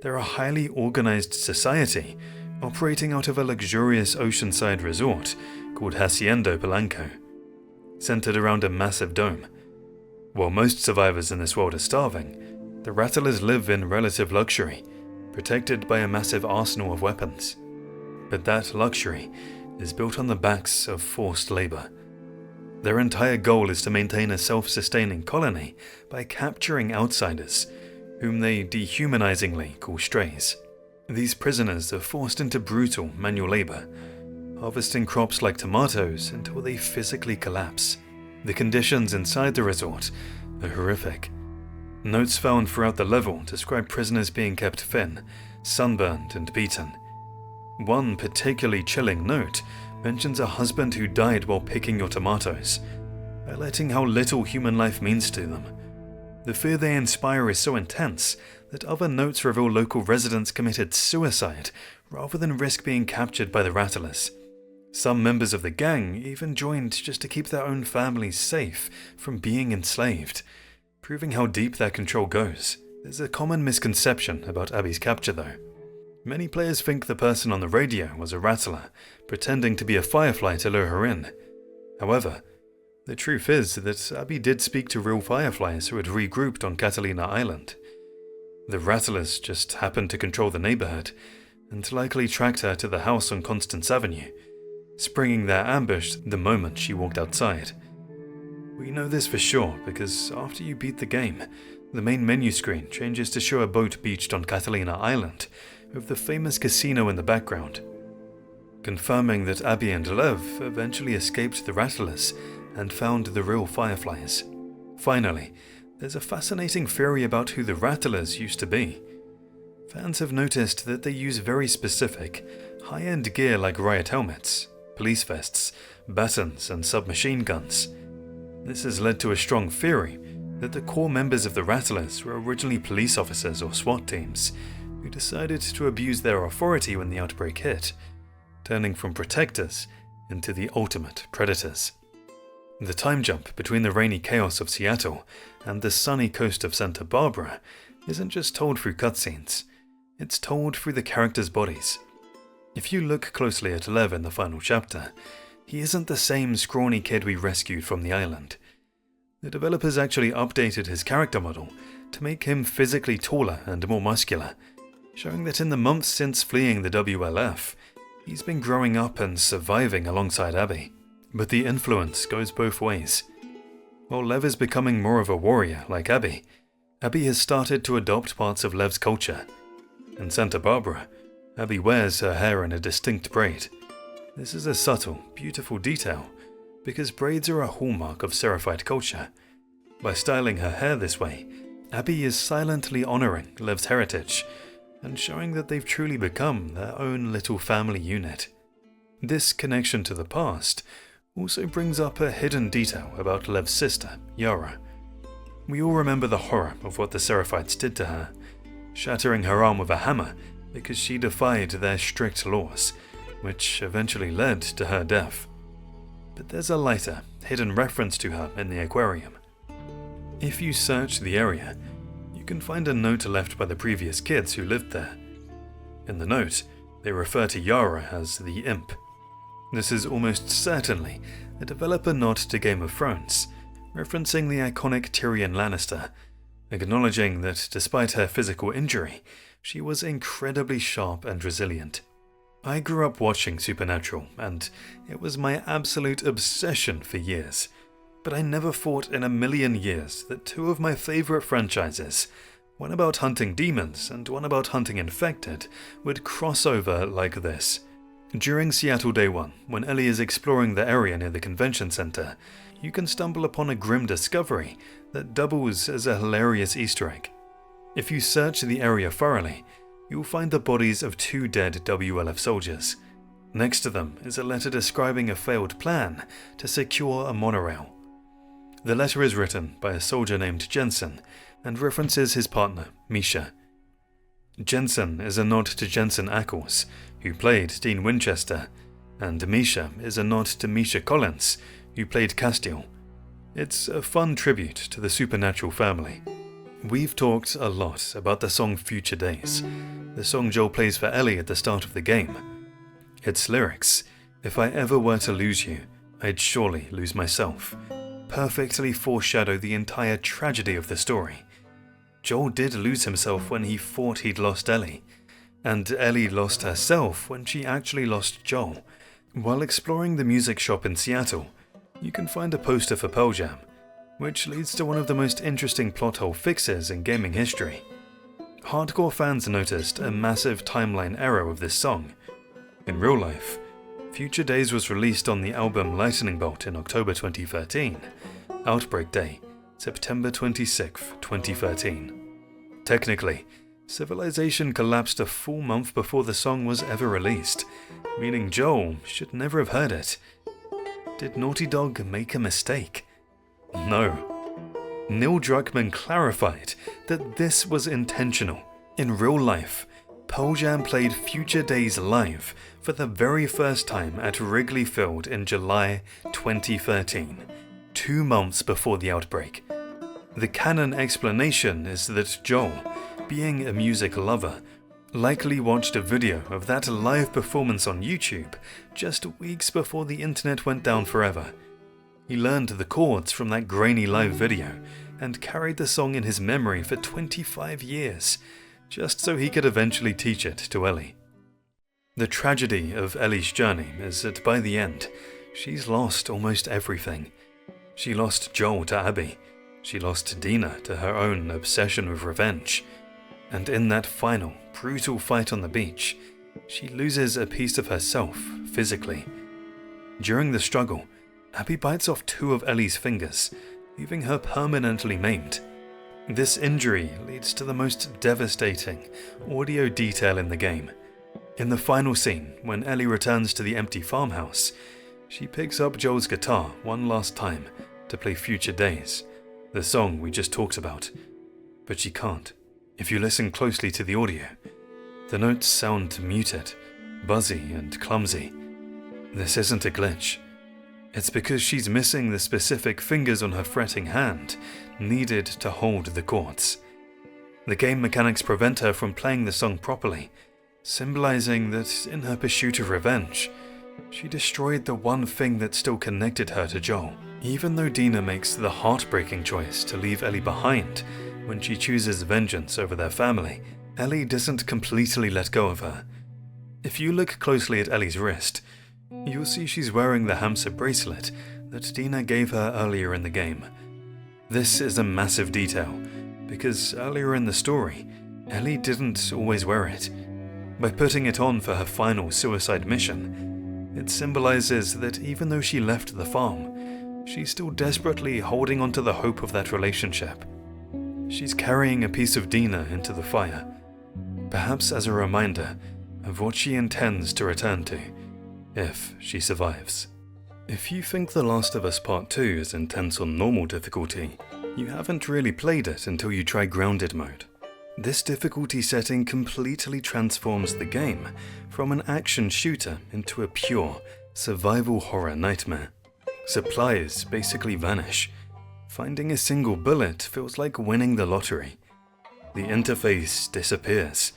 They're a highly organized society operating out of a luxurious oceanside resort called Hacienda Polanco, centered around a massive dome. While most survivors in this world are starving, the Rattlers live in relative luxury, protected by a massive arsenal of weapons. But that luxury is built on the backs of forced labor. Their entire goal is to maintain a self-sustaining colony by capturing outsiders, whom they dehumanizingly call strays. These prisoners are forced into brutal manual labor, harvesting crops like tomatoes until they physically collapse. The conditions inside the resort are horrific. Notes found throughout the level describe prisoners being kept thin, sunburned, and beaten. One particularly chilling note mentions a husband who died while picking your tomatoes, highlighting how little human life means to them. The fear they inspire is so intense that other notes reveal local residents committed suicide rather than risk being captured by the Rattlers. Some members of the gang even joined just to keep their own families safe from being enslaved, proving how deep their control goes. There's a common misconception about Abby's capture though. Many players think the person on the radio was a Rattler, pretending to be a Firefly to lure her in. However, the truth is that Abby did speak to real Fireflies who had regrouped on Catalina Island. The Rattlers just happened to control the neighborhood, and likely tracked her to the house on Constance Avenue, springing their ambush the moment she walked outside. We know this for sure because after you beat the game, the main menu screen changes to show a boat beached on Catalina Island, with the famous casino in the background, confirming that Abby and Lev eventually escaped the Rattlers and found the real Fireflies. Finally, there's a fascinating theory about who the Rattlers used to be. Fans have noticed that they use very specific, high-end gear like riot helmets, police vests, batons, and submachine guns. This has led to a strong theory that the core members of the Rattlers were originally police officers or SWAT teams who decided to abuse their authority when the outbreak hit, turning from protectors into the ultimate predators. The time jump between the rainy chaos of Seattle and the sunny coast of Santa Barbara isn't just told through cutscenes, it's told through the characters' bodies. If you look closely at Lev in the final chapter, he isn't the same scrawny kid we rescued from the island. The developers actually updated his character model to make him physically taller and more muscular, showing that in the months since fleeing the WLF, he's been growing up and surviving alongside Abby. But the influence goes both ways. While Lev is becoming more of a warrior like Abby has started to adopt parts of Lev's culture. In Santa Barbara, Abby wears her hair in a distinct braid. This is a subtle, beautiful detail, because braids are a hallmark of Seraphied culture. By styling her hair this way, Abby is silently honoring Lev's heritage, and showing that they've truly become their own little family unit. This connection to the past also brings up a hidden detail about Lev's sister, Yara. We all remember the horror of what the Seraphites did to her, shattering her arm with a hammer because she defied their strict laws, which eventually led to her death. But there's a lighter, hidden reference to her in the aquarium. If you search the area, you can find a note left by the previous kids who lived there. In the note, they refer to Yara as the Imp. This is almost certainly a developer nod to Game of Thrones, referencing the iconic Tyrion Lannister, acknowledging that despite her physical injury, she was incredibly sharp and resilient. I grew up watching Supernatural, and it was my absolute obsession for years. But I never thought in a million years that two of my favorite franchises, one about hunting demons and one about hunting infected, would cross over like this. During Seattle Day 1, when Ellie is exploring the area near the convention center, you can stumble upon a grim discovery that doubles as a hilarious Easter egg. If you search the area thoroughly, you'll find the bodies of 2 dead WLF soldiers. Next to them is a letter describing a failed plan to secure a monorail. The letter is written by a soldier named Jensen and references his partner, Misha. Jensen is a nod to Jensen Ackles, who played Dean Winchester, and Misha is a nod to Misha Collins, who played Castiel. It's a fun tribute to the Supernatural family. We've talked a lot about the song Future Days, the song Joel plays for Ellie at the start of the game. Its lyrics, "If I ever were to lose you, I'd surely lose myself," perfectly foreshadow the entire tragedy of the story. Joel did lose himself when he thought he'd lost Ellie, and Ellie lost herself when she actually lost Joel. While exploring the music shop in Seattle, you can find a poster for Pearl Jam, which leads to one of the most interesting plot hole fixes in gaming history. Hardcore fans noticed a massive timeline error with this song. In real life, Future Days was released on the album Lightning Bolt in October 2013, Outbreak Day, September 26, 2013. Technically, Civilization collapsed a full month before the song was ever released, meaning Joel should never have heard it. Did Naughty Dog make a mistake? No. Neil Druckmann clarified that this was intentional. In real life, Pearl Jam played Future Days live for the very first time at Wrigley Field in July 2013, 2 months before the outbreak. The canon explanation is that Joel, being a music lover, likely watched a video of that live performance on YouTube just weeks before the internet went down forever. He learned the chords from that grainy live video and carried the song in his memory for 25 years, just so he could eventually teach it to Ellie. The tragedy of Ellie's journey is that by the end, she's lost almost everything. She lost Joel to Abby, she lost Dina to her own obsession with revenge, and in that final, brutal fight on the beach, she loses a piece of herself physically. During the struggle, Abby bites off 2 of Ellie's fingers, leaving her permanently maimed. This injury leads to the most devastating audio detail in the game. In the final scene, when Ellie returns to the empty farmhouse, she picks up Joel's guitar one last time to play Future Days, the song we just talked about. But she can't. If you listen closely to the audio, the notes sound muted, buzzy and clumsy. This isn't a glitch. It's because she's missing the specific fingers on her fretting hand needed to hold the chords. The game mechanics prevent her from playing the song properly, symbolizing that in her pursuit of revenge, she destroyed the one thing that still connected her to Joel. Even though Dina makes the heartbreaking choice to leave Ellie behind when she chooses vengeance over their family, Ellie doesn't completely let go of her. If you look closely at Ellie's wrist, you'll see she's wearing the hamster bracelet that Dina gave her earlier in the game. This is a massive detail, because earlier in the story, Ellie didn't always wear it. By putting it on for her final suicide mission, it symbolizes that even though she left the farm, she's still desperately holding onto the hope of that relationship. She's carrying a piece of Dina into the fire, perhaps as a reminder of what she intends to return to, if she survives. If you think The Last of Us Part 2 is intense on normal difficulty, you haven't really played it until you try grounded mode. This difficulty setting completely transforms the game from an action shooter into a pure survival horror nightmare. Supplies basically vanish. Finding a single bullet feels like winning the lottery. The interface disappears.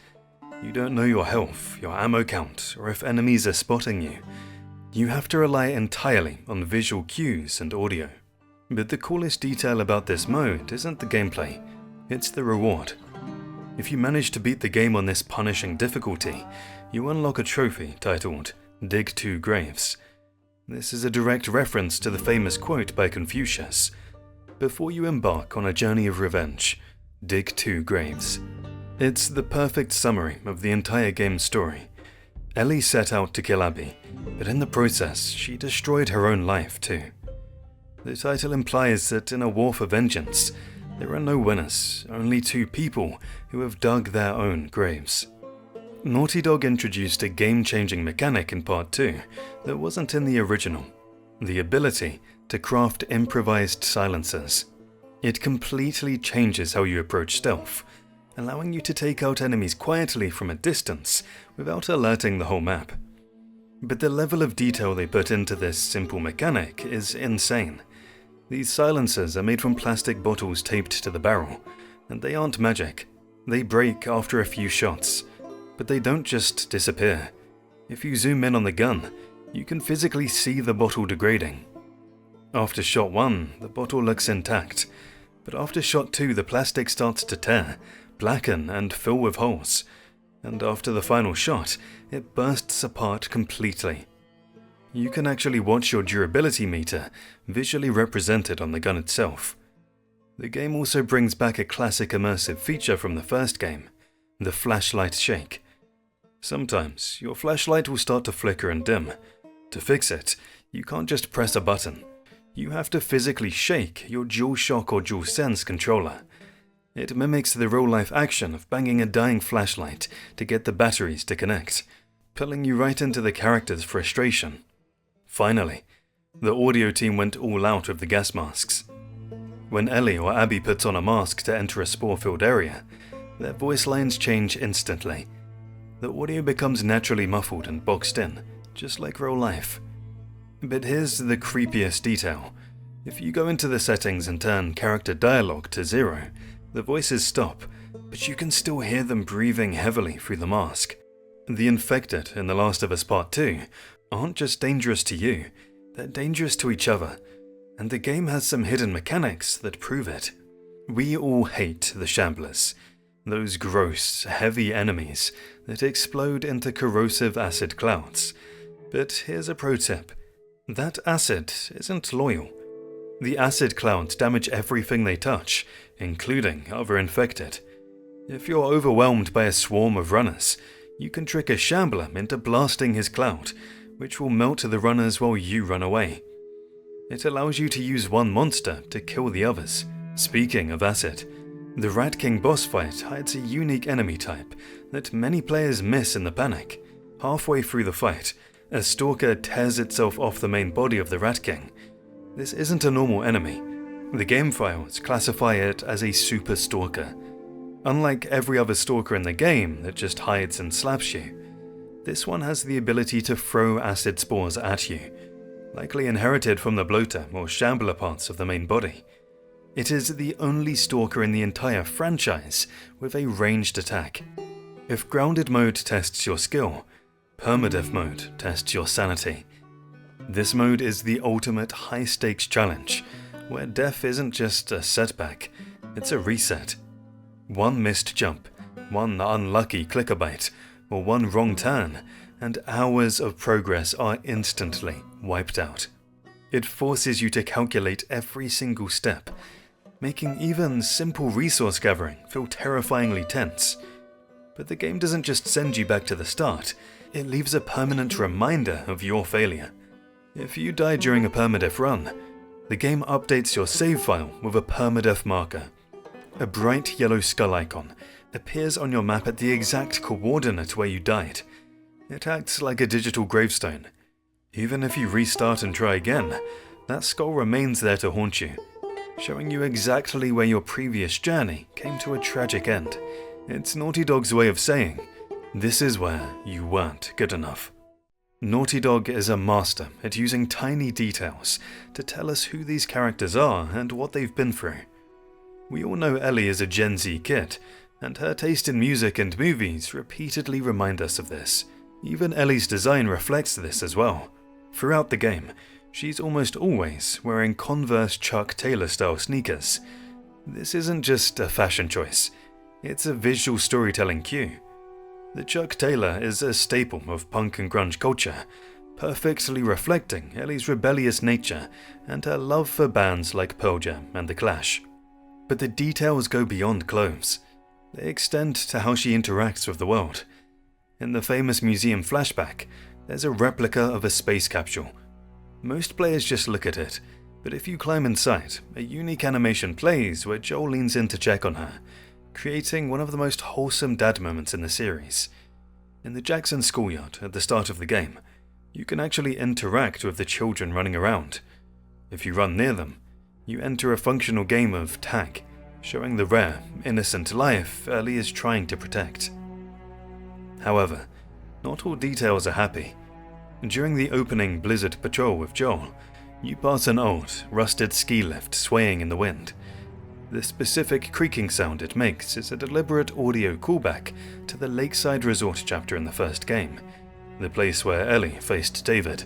You don't know your health, your ammo count, or if enemies are spotting you. You have to rely entirely on visual cues and audio. But the coolest detail about this mode isn't the gameplay, it's the reward. If you manage to beat the game on this punishing difficulty, you unlock a trophy titled Dig 2 Graves. This is a direct reference to the famous quote by Confucius: "Before you embark on a journey of revenge, dig 2 graves." It's the perfect summary of the entire game's story. Ellie set out to kill Abby, but in the process, she destroyed her own life too. The title implies that in a war for vengeance, there are no winners, only 2 people who have dug their own graves. Naughty Dog introduced a game-changing mechanic in Part 2 that wasn't in the original: the ability to craft improvised silencers. It completely changes how you approach stealth, allowing you to take out enemies quietly from a distance without alerting the whole map. But the level of detail they put into this simple mechanic is insane. These silencers are made from plastic bottles taped to the barrel, and they aren't magic. They break after a few shots, but they don't just disappear. If you zoom in on the gun, you can physically see the bottle degrading. After shot 1, the bottle looks intact, but after shot 2, the plastic starts to tear, blacken, and fill with holes, and after the final shot, it bursts apart completely. You can actually watch your durability meter visually represented on the gun itself. The game also brings back a classic immersive feature from the first game, the flashlight shake. Sometimes, your flashlight will start to flicker and dim. To fix it, you can't just press a button. You have to physically shake your DualShock or DualSense controller. It mimics the real-life action of banging a dying flashlight to get the batteries to connect, pulling you right into the character's frustration. Finally, the audio team went all out with the gas masks. When Ellie or Abby puts on a mask to enter a spore-filled area, their voice lines change instantly. The audio becomes naturally muffled and boxed in, just like real life. But here's the creepiest detail. If you go into the settings and turn character dialogue to 0, the voices stop, but you can still hear them breathing heavily through the mask. The infected in The Last of Us Part 2 aren't just dangerous to you, they're dangerous to each other, and the game has some hidden mechanics that prove it. We all hate the Shamblers, those gross, heavy enemies that explode into corrosive acid clouds. But here's a pro tip. That acid isn't loyal. The acid clouds damage everything they touch, including other infected. If you're overwhelmed by a swarm of runners, you can trick a Shambler into blasting his cloud, which will melt the runners while you run away. It allows you to use one monster to kill the others. Speaking of acid, the Rat King boss fight hides a unique enemy type that many players miss in the panic. Halfway through the fight, a stalker tears itself off the main body of the Rat King. This isn't a normal enemy. The game files classify it as a super stalker. Unlike every other stalker in the game that just hides and slaps you, this one has the ability to throw acid spores at you, likely inherited from the bloater or shambler parts of the main body. It is the only stalker in the entire franchise with a ranged attack. If grounded mode tests your skill, permadeath mode tests your sanity. This mode is the ultimate high-stakes challenge, where death isn't just a setback, it's a reset. One missed jump, one unlucky clicker bite, or one wrong turn, and hours of progress are instantly wiped out. It forces you to calculate every single step, making even simple resource gathering feel terrifyingly tense. But the game doesn't just send you back to the start, it leaves a permanent reminder of your failure. If you die during a permadeath run, the game updates your save file with a permadeath marker. A bright yellow skull icon appears on your map at the exact coordinate where you died. It acts like a digital gravestone. Even if you restart and try again, that skull remains there to haunt you, showing you exactly where your previous journey came to a tragic end. It's Naughty Dog's way of saying, this is where you weren't good enough. Naughty Dog is a master at using tiny details to tell us who these characters are and what they've been through. We all know Ellie is a Gen Z kid, and her taste in music and movies repeatedly remind us of this. Even Ellie's design reflects this as well. Throughout the game, she's almost always wearing Converse Chuck Taylor-style sneakers. This isn't just a fashion choice, it's a visual storytelling cue. The Chuck Taylor is a staple of punk and grunge culture, perfectly reflecting Ellie's rebellious nature and her love for bands like Pearl Jam and The Clash. But the details go beyond clothes. They extend to how she interacts with the world. In the famous museum flashback, there's a replica of a space capsule. Most players just look at it, but if you climb inside, a unique animation plays where Joel leans in to check on her, creating one of the most wholesome dad moments in the series. In the Jackson schoolyard at the start of the game, you can actually interact with the children running around. If you run near them, you enter a functional game of tag, showing the rare, innocent life Ellie is trying to protect. However, not all details are happy. During the opening Blizzard patrol with Joel, you pass an old, rusted ski lift swaying in the wind. The specific creaking sound it makes is a deliberate audio callback to the Lakeside Resort chapter in the first game, the place where Ellie faced David.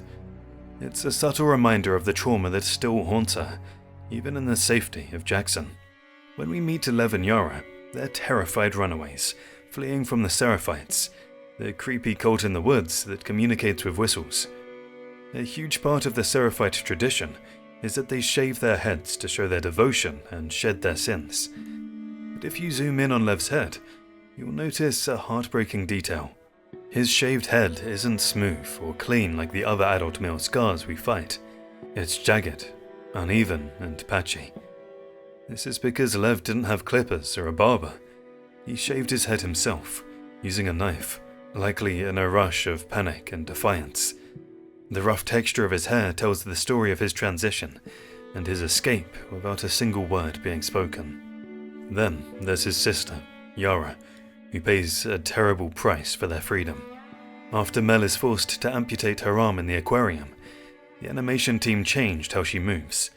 It's a subtle reminder of the trauma that still haunts her, even in the safety of Jackson. When we meet Lev and Yara, they're terrified runaways, fleeing from the Seraphites, the creepy cult in the woods that communicates with whistles. A huge part of the Seraphite tradition is that they shave their heads to show their devotion and shed their sins. But if you zoom in on Lev's head, you'll notice a heartbreaking detail. His shaved head isn't smooth or clean like the other adult male scars we fight. It's jagged, uneven, and patchy. This is because Lev didn't have clippers or a barber. He shaved his head himself, using a knife, likely in a rush of panic and defiance. The rough texture of his hair tells the story of his transition, and his escape without a single word being spoken. Then there's his sister, Yara, who pays a terrible price for their freedom. After Mel is forced to amputate her arm in the aquarium, the animation team changed how she moves.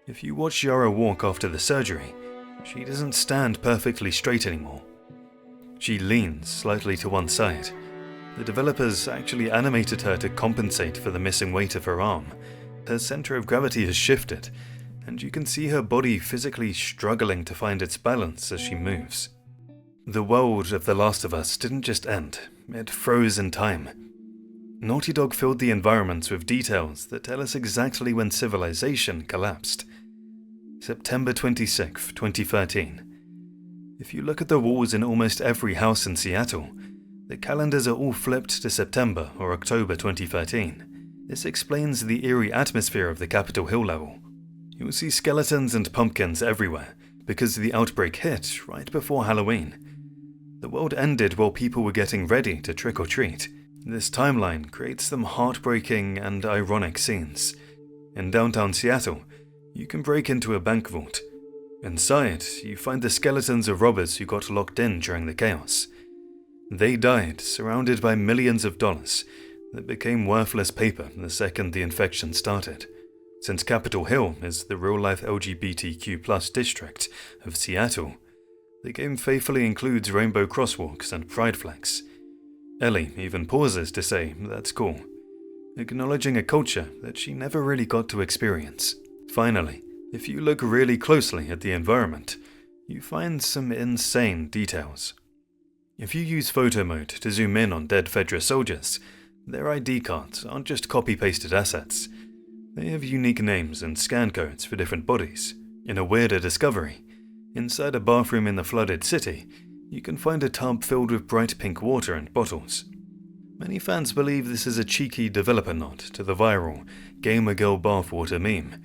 If you watch Yara walk after the surgery, she doesn't stand perfectly straight anymore. She leans slightly to one side. The developers actually animated her to compensate for the missing weight of her arm. Her center of gravity has shifted, and you can see her body physically struggling to find its balance as she moves. The world of The Last of Us didn't just end, it froze in time. Naughty Dog filled the environments with details that tell us exactly when civilization collapsed. September 26, 2013. If you look at the walls in almost every house in Seattle, the calendars are all flipped to September or October 2013. This explains the eerie atmosphere of the Capitol Hill level. You will see skeletons and pumpkins everywhere because the outbreak hit right before Halloween. The world ended while people were getting ready to trick-or-treat. This timeline creates some heartbreaking and ironic scenes. In downtown Seattle, you can break into a bank vault. Inside, you find the skeletons of robbers who got locked in during the chaos. They died surrounded by millions of dollars that became worthless paper the second the infection started. Since Capitol Hill is the real-life LGBTQ+ district of Seattle, the game faithfully includes rainbow crosswalks and pride flags. Ellie even pauses to say that's cool, acknowledging a culture that she never really got to experience. Finally, if you look really closely at the environment, you find some insane details. If you use photo mode to zoom in on dead Fedra soldiers, their ID cards aren't just copy-pasted assets. They have unique names and scan codes for different bodies. In a weirder discovery, inside a bathroom in the flooded city, you can find a tub filled with bright pink water and bottles. Many fans believe this is a cheeky developer nod to the viral Gamer Girl bathwater meme,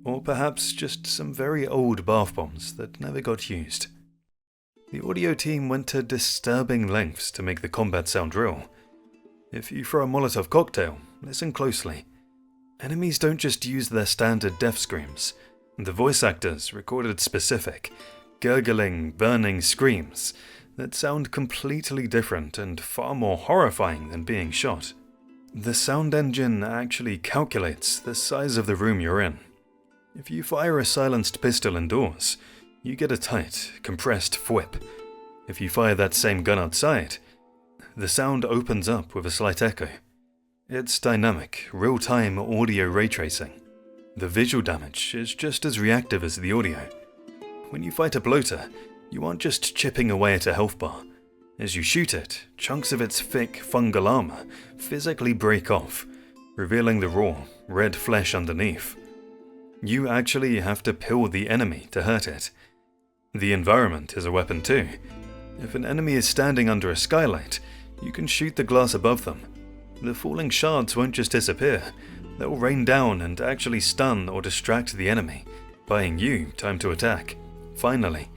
or perhaps just some very old bath bombs that never got used. The audio team went to disturbing lengths to make the combat sound real. If you throw a Molotov cocktail, listen closely. Enemies don't just use their standard death screams. The voice actors recorded specific, gurgling, burning screams that sound completely different and far more horrifying than being shot. The sound engine actually calculates the size of the room you're in. If you fire a silenced pistol indoors, you get a tight, compressed thwip. If you fire that same gun outside, the sound opens up with a slight echo. It's dynamic, real-time audio ray tracing. The visual damage is just as reactive as the audio. When you fight a bloater, you aren't just chipping away at a health bar. As you shoot it, chunks of its thick fungal armor physically break off, revealing the raw, red flesh underneath. You actually have to peel the enemy to hurt it. The environment is a weapon too. If an enemy is standing under a skylight, you can shoot the glass above them. The falling shards won't just disappear, they'll rain down and actually stun or distract the enemy, buying you time to attack. Finally,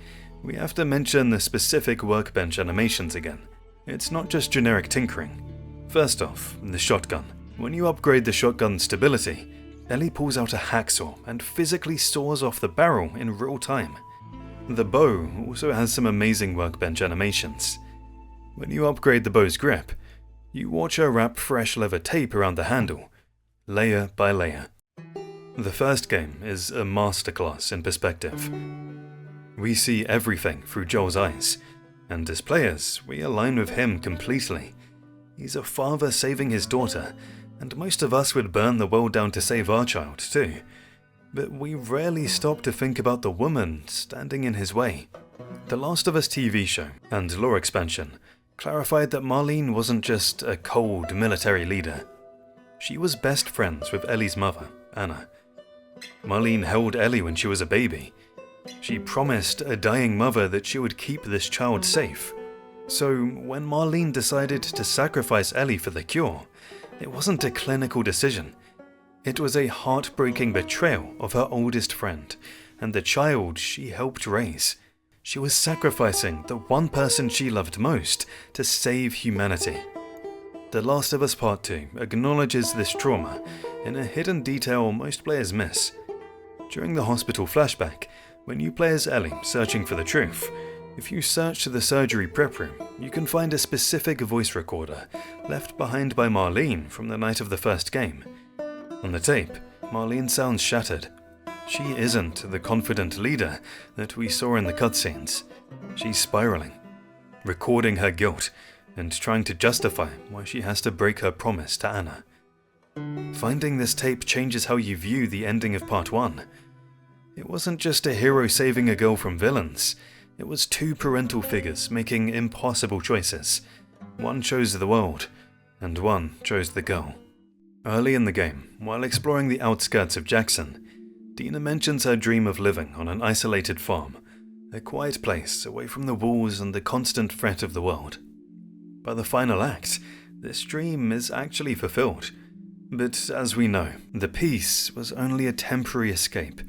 we have to mention the specific workbench animations again. It's not just generic tinkering. First off, the shotgun. When you upgrade the shotgun's stability, Ellie pulls out a hacksaw and physically saws off the barrel in real time. The bow also has some amazing workbench animations. When you upgrade the bow's grip, you watch her wrap fresh leather tape around the handle, layer by layer. The first game is a masterclass in perspective. We see everything through Joel's eyes, and as players, we align with him completely. He's a father saving his daughter, and most of us would burn the world down to save our child too. But we rarely stop to think about the woman standing in his way. The Last of Us TV show and lore expansion clarified that Marlene wasn't just a cold military leader. She was best friends with Ellie's mother, Anna. Marlene held Ellie when she was a baby. She promised a dying mother that she would keep this child safe. So when Marlene decided to sacrifice Ellie for the cure, it wasn't a clinical decision. It was a heartbreaking betrayal of her oldest friend and the child she helped raise. She was sacrificing the one person she loved most to save humanity. The Last of Us Part 2 acknowledges this trauma in a hidden detail most players miss. During the hospital flashback, when you play as Ellie searching for the truth, if you search the surgery prep room, you can find a specific voice recorder left behind by Marlene from the night of the first game. On the tape, Marlene sounds shattered. She isn't the confident leader that we saw in the cutscenes. She's spiraling, recording her guilt and trying to justify why she has to break her promise to Anna. Finding this tape changes how you view the ending of Part 1. It wasn't just a hero saving a girl from villains. It was two parental figures making impossible choices. One chose the world, and one chose the girl. Early in the game, while exploring the outskirts of Jackson, Dina mentions her dream of living on an isolated farm, a quiet place away from the walls and the constant threat of the world. By the final act, this dream is actually fulfilled. But as we know, the peace was only a temporary escape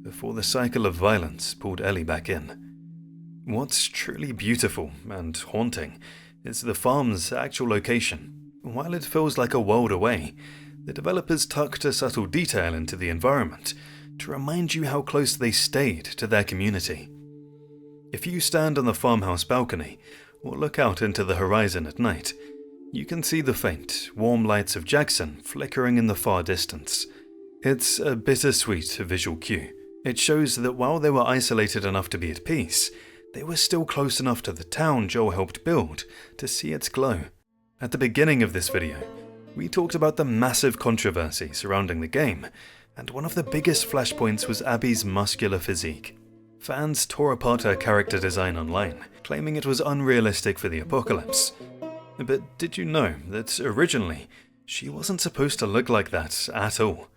before the cycle of violence pulled Ellie back in. What's truly beautiful and haunting is the farm's actual location. While it feels like a world away, the developers tucked a subtle detail into the environment to remind you how close they stayed to their community. If you stand on the farmhouse balcony or look out into the horizon at night, you can see the faint, warm lights of Jackson flickering in the far distance. It's a bittersweet visual cue. It shows that while they were isolated enough to be at peace, they were still close enough to the town Joel helped build to see its glow. At the beginning of this video, we talked about the massive controversy surrounding the game, and one of the biggest flashpoints was Abby's muscular physique. Fans tore apart her character design online, claiming it was unrealistic for the apocalypse. But did you know that originally, she wasn't supposed to look like that at all?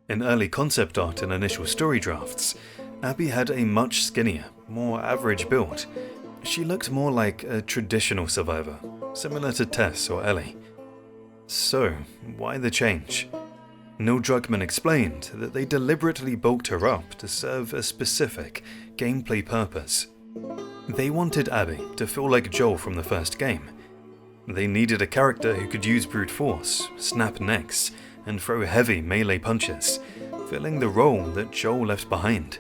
In early concept art and initial story drafts, Abby had a much skinnier, more average build. She looked more like a traditional survivor, similar to Tess or Ellie. So, why the change? Neil Druckmann explained that they deliberately bulked her up to serve a specific gameplay purpose. They wanted Abby to feel like Joel from the first game. They needed a character who could use brute force, snap necks, and throw heavy melee punches, filling the role that Joel left behind.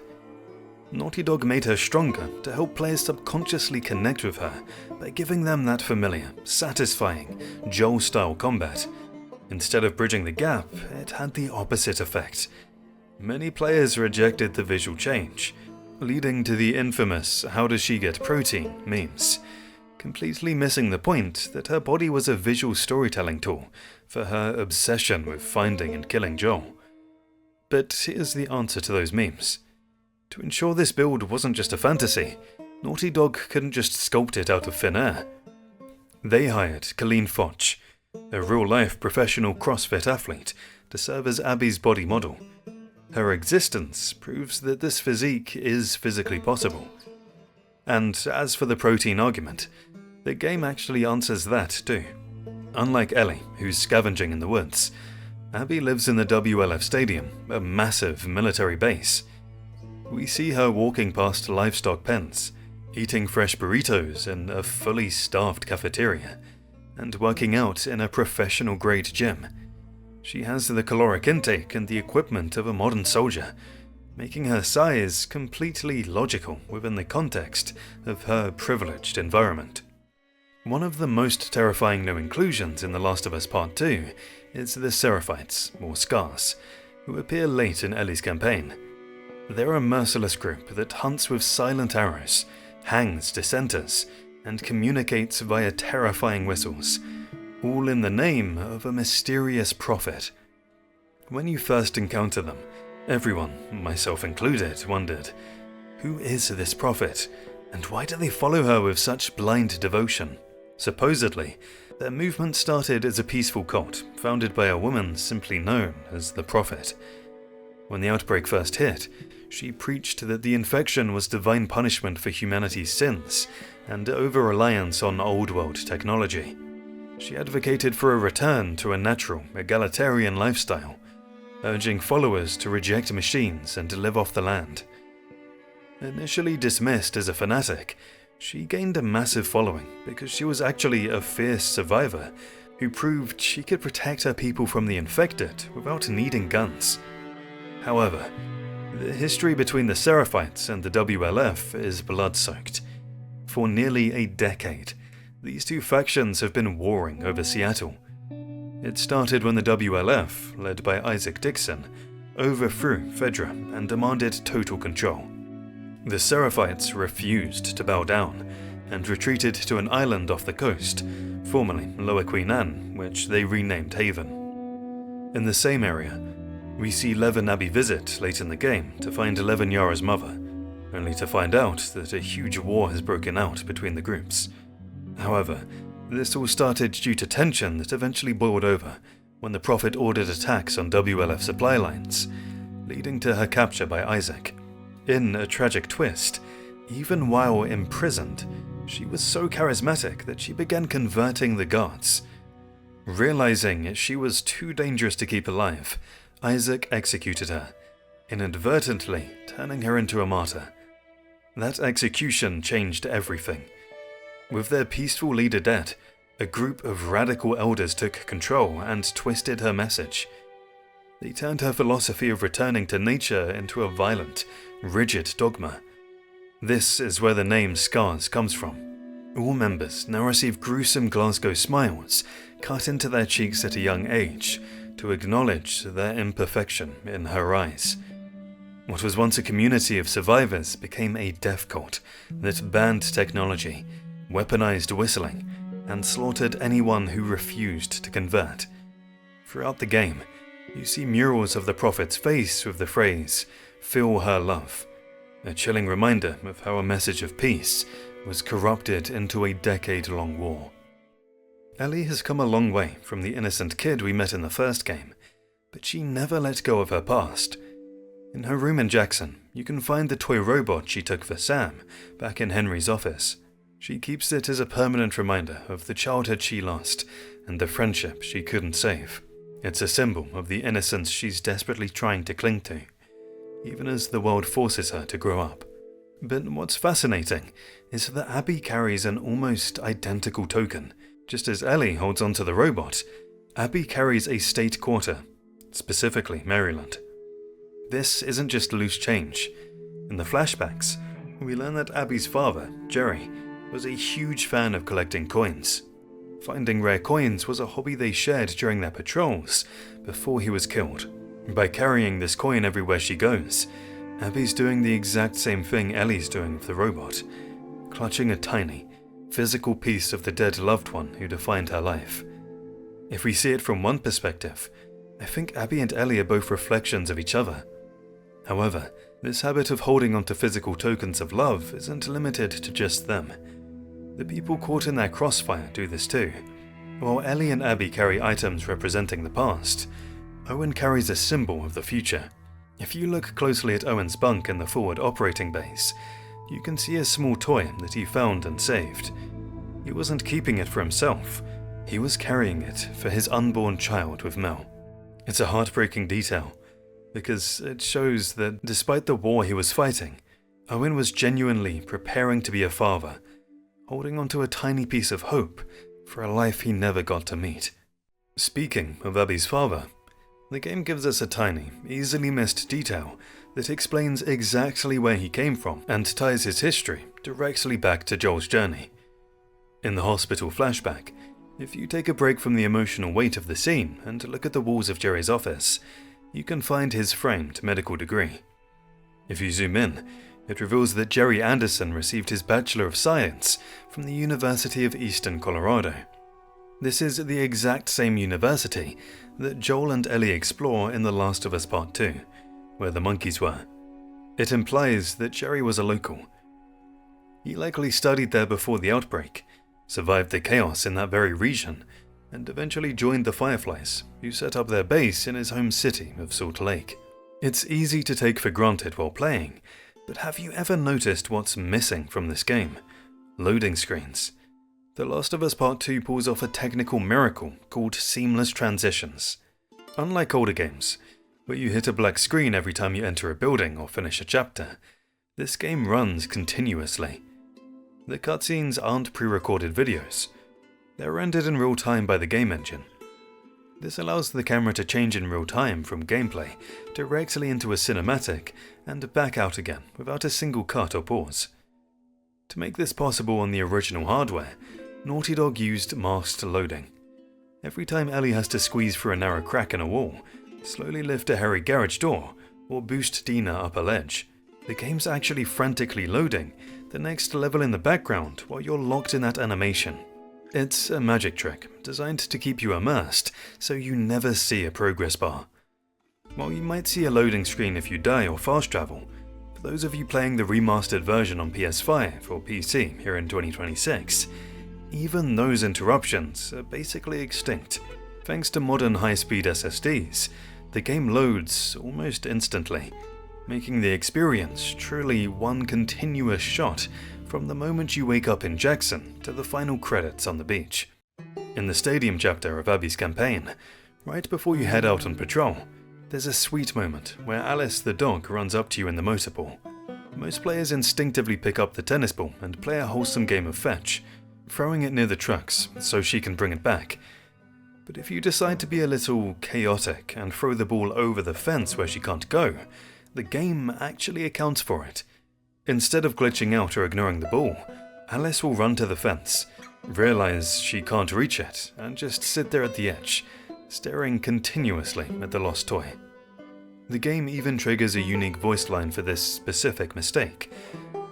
Naughty Dog made her stronger to help players subconsciously connect with her by giving them that familiar, satisfying, Joel-style combat. Instead of bridging the gap, it had the opposite effect. Many players rejected the visual change, leading to the infamous "how does she get protein" memes, completely missing the point that her body was a visual storytelling tool for her obsession with finding and killing Joel. But here's the answer to those memes. To ensure this build wasn't just a fantasy, Naughty Dog couldn't just sculpt it out of thin air. They hired Colleen Foch, a real-life professional CrossFit athlete, to serve as Abby's body model. Her existence proves that this physique is physically possible. And as for the protein argument, the game actually answers that too. Unlike Ellie, who's scavenging in the woods, Abby lives in the WLF Stadium, a massive military base. We see her walking past livestock pens, eating fresh burritos in a fully staffed cafeteria, and working out in a professional-grade gym. She has the caloric intake and the equipment of a modern soldier, making her size completely logical within the context of her privileged environment. One of the most terrifying new inclusions in The Last of Us Part 2 is the Seraphites, or Scars, who appear late in Ellie's campaign. They're a merciless group that hunts with silent arrows, hangs dissenters, and communicates via terrifying whistles, all in the name of a mysterious prophet. When you first encounter them, everyone, myself included, wondered, who is this prophet, and why do they follow her with such blind devotion? Supposedly, their movement started as a peaceful cult founded by a woman simply known as the Prophet. When the outbreak first hit, she preached that the infection was divine punishment for humanity's sins and over-reliance on old-world technology. She advocated for a return to a natural, egalitarian lifestyle, urging followers to reject machines and live off the land. Initially dismissed as a fanatic, she gained a massive following because she was actually a fierce survivor who proved she could protect her people from the infected without needing guns. However, The history between the Seraphites and the WLF is blood-soaked. For nearly a decade, these two factions have been warring over Seattle. It started when the WLF, led by Isaac Dixon, overthrew Fedra and demanded total control. The Seraphites refused to bow down and retreated to an island off the coast, formerly Lower Queen Anne, which they renamed Haven. In the same area, we see Lev and Abby visit late in the game to find Eleven Yara's mother, only to find out that a huge war has broken out between the groups. However, this all started due to tension that eventually boiled over when the Prophet ordered attacks on WLF supply lines, leading to her capture by Isaac. In a tragic twist, even while imprisoned, she was so charismatic that she began converting the guards. Realizing she was too dangerous to keep alive, Isaac executed her, inadvertently turning her into a martyr. That execution changed everything. With their peaceful leader dead, a group of radical elders took control and twisted her message. They turned her philosophy of returning to nature into a violent, rigid dogma. This is where the name Scars comes from. All members now receive gruesome Glasgow smiles cut into their cheeks at a young age to acknowledge their imperfection in her eyes. What was once a community of survivors became a death cult that banned technology, weaponized whistling, and slaughtered anyone who refused to convert. Throughout the game, you see murals of the Prophet's face with the phrase, "Feel her love," a chilling reminder of how a message of peace was corrupted into a decade-long war. Ellie has come a long way from the innocent kid we met in the first game, but she never let go of her past. In her room in Jackson, you can find the toy robot she took for Sam back in Henry's office. She keeps it as a permanent reminder of the childhood she lost and the friendship she couldn't save. It's a symbol of the innocence she's desperately trying to cling to, even as the world forces her to grow up. But what's fascinating is that Abby carries an almost identical token. Just as Ellie holds onto the robot, Abby carries a state quarter, specifically Maryland. This isn't just loose change. In the flashbacks, we learn that Abby's father, Jerry, was a huge fan of collecting coins. Finding rare coins was a hobby they shared during their patrols before he was killed. By carrying this coin everywhere she goes, Abby's doing the exact same thing Ellie's doing with the robot, clutching a tiny, physical piece of the dead loved one who defined her life. If we see it from one perspective, I think Abby and Ellie are both reflections of each other. However, this habit of holding onto physical tokens of love isn't limited to just them. The people caught in their crossfire do this too. While Ellie and Abby carry items representing the past, Owen carries a symbol of the future. If you look closely at Owen's bunk in the forward operating base, you can see a small toy that he found and saved. He wasn't keeping it for himself, he was carrying it for his unborn child with Mel. It's a heartbreaking detail, because it shows that despite the war he was fighting, Owen was genuinely preparing to be a father, holding onto a tiny piece of hope for a life he never got to meet. Speaking of Abby's father, the game gives us a tiny, easily missed detail that explains exactly where he came from and ties his history directly back to Joel's journey. In the hospital flashback, if you take a break from the emotional weight of the scene and look at the walls of Jerry's office, you can find his framed medical degree. If you zoom in, it reveals that Jerry Anderson received his Bachelor of Science from the University of Eastern Colorado. This is the exact same university that Joel and Ellie explore in The Last of Us Part 2, where the monkeys were. It implies that Jerry was a local. He likely studied there before the outbreak, survived the chaos in that very region, and eventually joined the Fireflies, who set up their base in his home city of Salt Lake. It's easy to take for granted while playing, but have you ever noticed what's missing from this game? Loading screens. The Last of Us Part 2 pulls off a technical miracle called seamless transitions. Unlike older games, where you hit a black screen every time you enter a building or finish a chapter, this game runs continuously. The cutscenes aren't pre-recorded videos. They're rendered in real time by the game engine. This allows the camera to change in real time from gameplay directly into a cinematic and back out again without a single cut or pause. To make this possible on the original hardware, Naughty Dog used masked loading. Every time Ellie has to squeeze through a narrow crack in a wall, slowly lift a hairy garage door, or boost Dina up a ledge, the game's actually frantically loading the next level in the background while you're locked in that animation. It's a magic trick designed to keep you immersed so you never see a progress bar. While you might see a loading screen if you die or fast travel, for those of you playing the remastered version on PS5 or PC here in 2026, even those interruptions are basically extinct. Thanks to modern high-speed SSDs, the game loads almost instantly, making the experience truly one continuous shot from the moment you wake up in Jackson to the final credits on the beach. In the stadium chapter of Abby's campaign, right before you head out on patrol, there's a sweet moment where Alice the dog runs up to you in the motor pool. Most players instinctively pick up the tennis ball and play a wholesome game of fetch, throwing it near the trucks so she can bring it back. But if you decide to be a little chaotic and throw the ball over the fence where she can't go, the game actually accounts for it. Instead of glitching out or ignoring the ball, Alice will run to the fence, realize she can't reach it, and just sit there at the edge, staring continuously at the lost toy. The game even triggers a unique voice line for this specific mistake,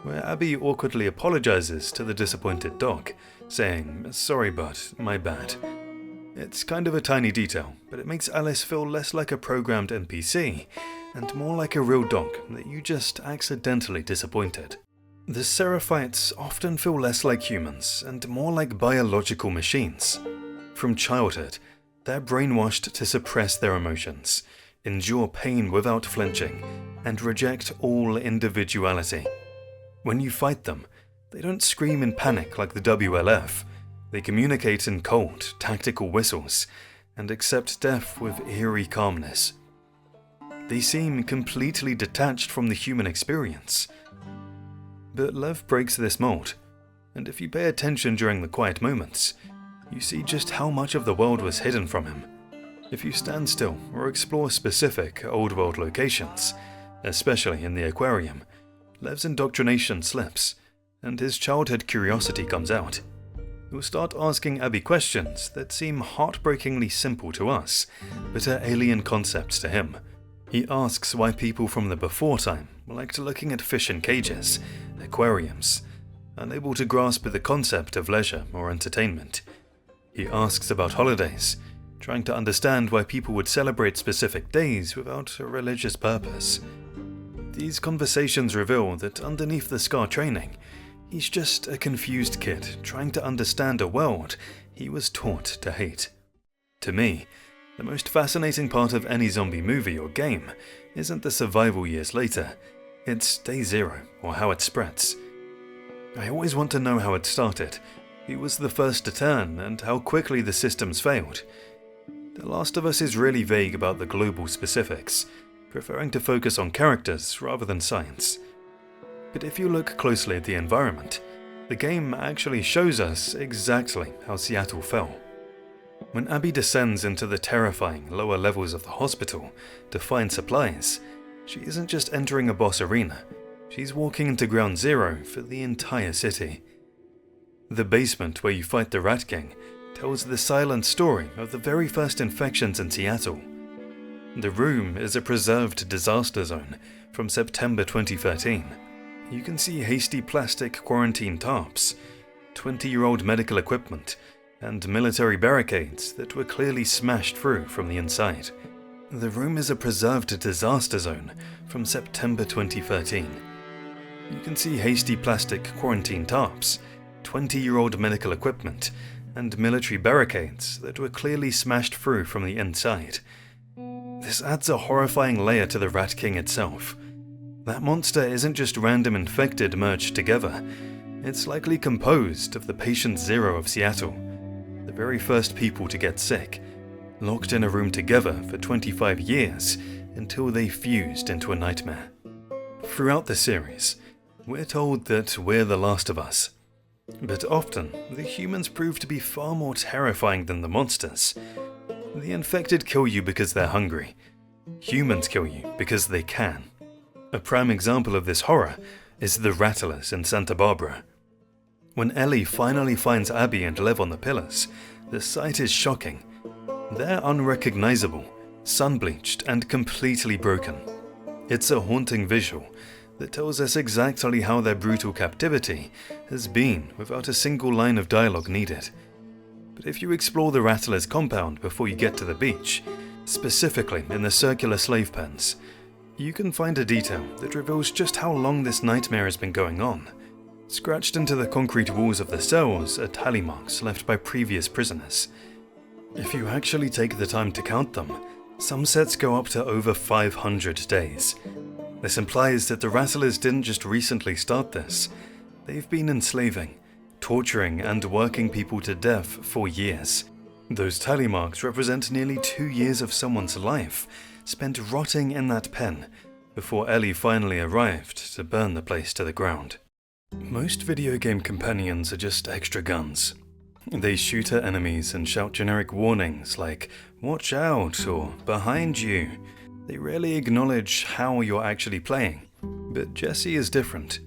where Abby awkwardly apologizes to the disappointed dog, saying, "Sorry bud, my bad." It's kind of a tiny detail, but it makes Alice feel less like a programmed NPC and more like a real dog that you just accidentally disappointed. The Seraphites often feel less like humans and more like biological machines. From childhood, they're brainwashed to suppress their emotions, endure pain without flinching, and reject all individuality. When you fight them, they don't scream in panic like the WLF. They communicate in cold, tactical whistles, and accept death with eerie calmness. They seem completely detached from the human experience. But Lev breaks this mold, and if you pay attention during the quiet moments, you see just how much of the world was hidden from him. If you stand still or explore specific old world locations, especially in the aquarium, Lev's indoctrination slips, and his childhood curiosity comes out. He'll start asking Abby questions that seem heartbreakingly simple to us, but are alien concepts to him. He asks why people from the before time liked looking at fish in cages, aquariums, unable to grasp the concept of leisure or entertainment. He asks about holidays, trying to understand why people would celebrate specific days without a religious purpose. These conversations reveal that underneath the SCAR training, he's just a confused kid trying to understand a world he was taught to hate. To me, the most fascinating part of any zombie movie or game isn't the survival years later, it's day zero or how it spreads. I always want to know how it started, who was the first to turn, and how quickly the systems failed. The Last of Us is really vague about the global specifics, preferring to focus on characters rather than science. But if you look closely at the environment, the game actually shows us exactly how Seattle fell. When Abby descends into the terrifying lower levels of the hospital to find supplies, she isn't just entering a boss arena, she's walking into ground zero for the entire city. The basement where you fight the Rat King tells the silent story of the very first infections in Seattle. The room is a preserved disaster zone from September 2013. You can see hasty plastic quarantine tarps, 20-year-old medical equipment, and military barricades that were clearly smashed through from the inside. The room is a preserved disaster zone from September 2013. You can see hasty plastic quarantine tarps, 20-year-old medical equipment, and military barricades that were clearly smashed through from the inside. This adds a horrifying layer to the Rat King itself. That monster isn't just random infected merged together, it's likely composed of the patient zero of Seattle, the very first people to get sick, locked in a room together for 25 years until they fused into a nightmare. Throughout the series, we're told that we're the Last of Us, but often the humans prove to be far more terrifying than the monsters. The infected kill you because they're hungry. Humans kill you because they can. A prime example of this horror is the Rattlers in Santa Barbara. When Ellie finally finds Abby and Lev on the pillars, the sight is shocking. They're unrecognizable, sun-bleached, and completely broken. It's a haunting visual that tells us exactly how their brutal captivity has been without a single line of dialogue needed. But if you explore the Rattlers' compound before you get to the beach, specifically in the circular slave pens, you can find a detail that reveals just how long this nightmare has been going on. Scratched into the concrete walls of the cells are tally marks left by previous prisoners. If you actually take the time to count them, some sets go up to over 500 days. This implies that the Rattlers didn't just recently start this. They've been enslaving, torturing, and working people to death for years. Those tally marks represent nearly 2 years of someone's life spent rotting in that pen before Ellie finally arrived to burn the place to the ground. Most video game companions are just extra guns. They shoot at enemies and shout generic warnings like, "Watch out" or "Behind you." They rarely acknowledge how you're actually playing. But Jesse is different.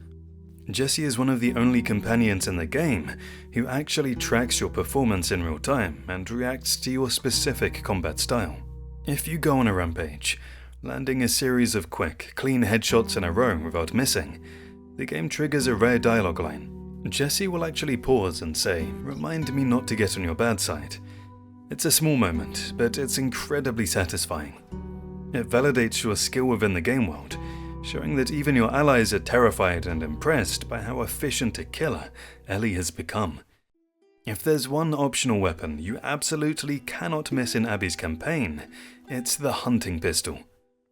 Jesse is one of the only companions in the game who actually tracks your performance in real time and reacts to your specific combat style. If you go on a rampage, landing a series of quick, clean headshots in a row without missing, the game triggers a rare dialogue line. Jesse will actually pause and say, "Remind me not to get on your bad side." It's a small moment, but it's incredibly satisfying. It validates your skill within the game world, showing that even your allies are terrified and impressed by how efficient a killer Ellie has become. If there's one optional weapon you absolutely cannot miss in Abby's campaign, it's the hunting pistol.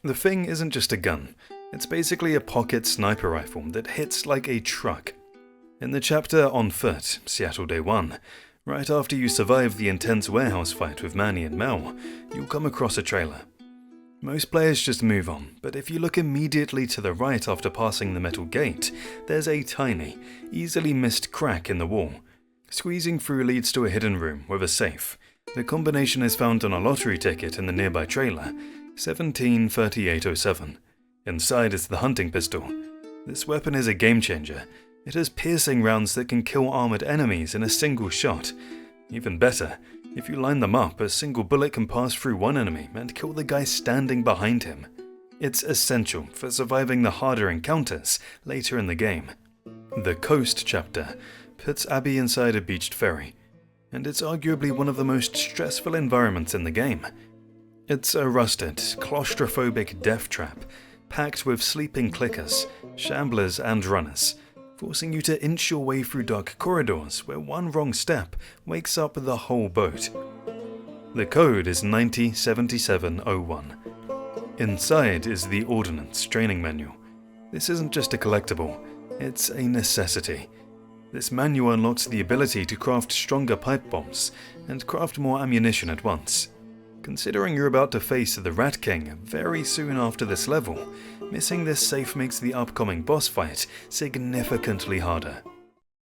The thing isn't just a gun, it's basically a pocket sniper rifle that hits like a truck. In the chapter On Foot, Seattle Day 1, right after you survive the intense warehouse fight with Manny and Mel, you'll come across a trailer. Most players just move on, but if you look immediately to the right after passing the metal gate, there's a tiny, easily missed crack in the wall. Squeezing through leads to a hidden room with a safe. The combination is found on a lottery ticket in the nearby trailer, 173807. Inside is the hunting pistol. This weapon is a game changer. It has piercing rounds that can kill armored enemies in a single shot. Even better, if you line them up, a single bullet can pass through one enemy and kill the guy standing behind him. It's essential for surviving the harder encounters later in the game. The Coast chapter puts Abby inside a beached ferry, and it's arguably one of the most stressful environments in the game. It's a rusted, claustrophobic death trap, packed with sleeping clickers, shamblers and runners, forcing you to inch your way through dark corridors where one wrong step wakes up the whole boat. The code is 907701. Inside is the Ordnance Training Manual. This isn't just a collectible, it's a necessity. This manual unlocks the ability to craft stronger pipe bombs and craft more ammunition at once. Considering you're about to face the Rat King very soon after this level, missing this safe makes the upcoming boss fight significantly harder.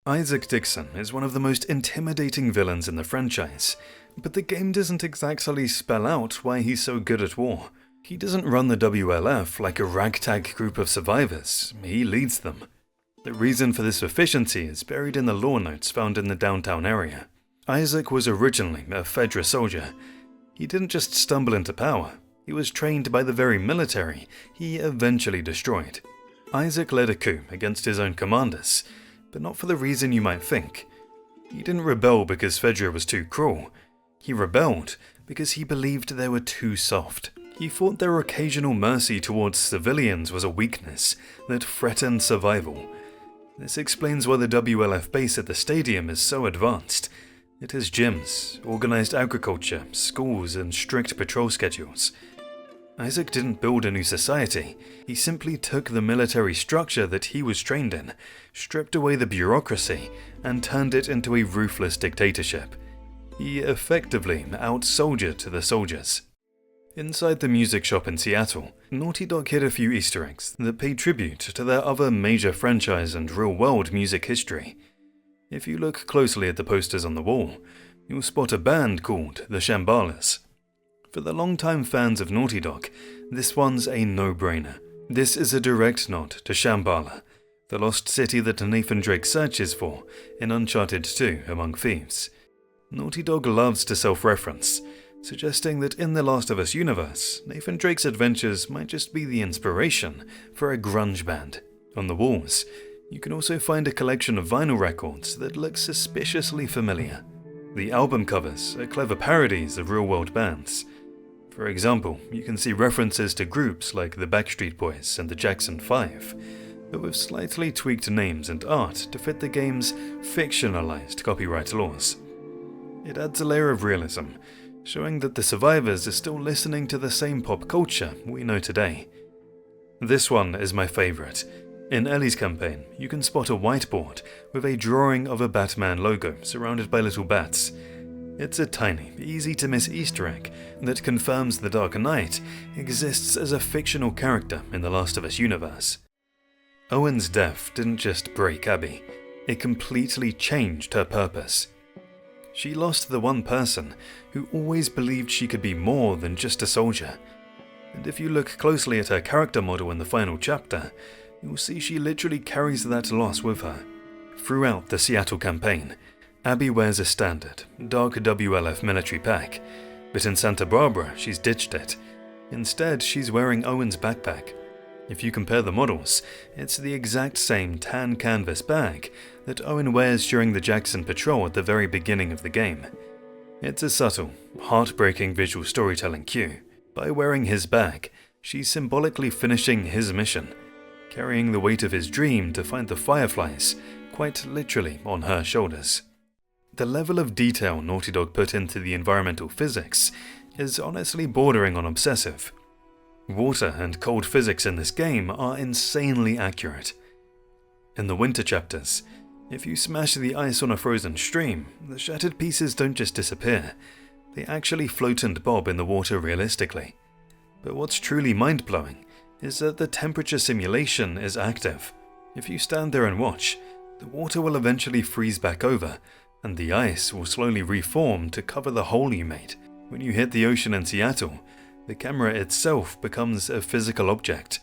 Isaac Dixon is one of the most intimidating villains in the franchise, but the game doesn't exactly spell out why he's so good at war. He doesn't run the WLF like a ragtag group of survivors, he leads them. The reason for this efficiency is buried in the lore notes found in the downtown area. Isaac was originally a Fedra soldier. He didn't just stumble into power, he was trained by the very military he eventually destroyed. Isaac led a coup against his own commanders, but not for the reason you might think. He didn't rebel because Fedra was too cruel. He rebelled because he believed they were too soft. He thought their occasional mercy towards civilians was a weakness that threatened survival. This explains why the WLF base at the stadium is so advanced. It has gyms, organized agriculture, schools, and strict patrol schedules. Isaac didn't build a new society, he simply took the military structure that he was trained in, stripped away the bureaucracy, and turned it into a ruthless dictatorship. He effectively out-soldiered the soldiers. Inside the music shop in Seattle, Naughty Dog hid a few Easter eggs that pay tribute to their other major franchise and real-world music history. If you look closely at the posters on the wall, you'll spot a band called the Shambhalas. For the long-time fans of Naughty Dog, this one's a no-brainer. This is a direct nod to Shambhala, the lost city that Nathan Drake searches for in Uncharted 2 Among Thieves. Naughty Dog loves to self-reference, suggesting that in the Last of Us universe, Nathan Drake's adventures might just be the inspiration for a grunge band. On the walls, you can also find a collection of vinyl records that look suspiciously familiar. The album covers are clever parodies of real-world bands. For example, you can see references to groups like the Backstreet Boys and the Jackson 5, but with slightly tweaked names and art to fit the game's fictionalized copyright laws. It adds a layer of realism, showing that the survivors are still listening to the same pop culture we know today. This one is my favorite. In Ellie's campaign, you can spot a whiteboard with a drawing of a Batman logo surrounded by little bats. It's a tiny, easy-to-miss Easter egg that confirms the Dark Knight exists as a fictional character in the Last of Us universe. Owen's death didn't just break Abby, it completely changed her purpose. She lost the one person who always believed she could be more than just a soldier. And if you look closely at her character model in the final chapter, you'll see she literally carries that loss with her. Throughout the Seattle campaign, Abby wears a standard, dark WLF military pack, but in Santa Barbara she's ditched it. Instead, she's wearing Owen's backpack. If you compare the models, it's the exact same tan canvas bag that Owen wears during the Jackson patrol at the very beginning of the game. It's a subtle, heartbreaking visual storytelling cue. By wearing his bag, she's symbolically finishing his mission, carrying the weight of his dream to find the Fireflies, quite literally on her shoulders. The level of detail Naughty Dog put into the environmental physics is honestly bordering on obsessive. Water and cold physics in this game are insanely accurate. In the winter chapters, if you smash the ice on a frozen stream, the shattered pieces don't just disappear, they actually float and bob in the water realistically. But what's truly mind-blowing is that the temperature simulation is active. If you stand there and watch, the water will eventually freeze back over, and the ice will slowly reform to cover the hole you made. When you hit the ocean in Seattle, the camera itself becomes a physical object.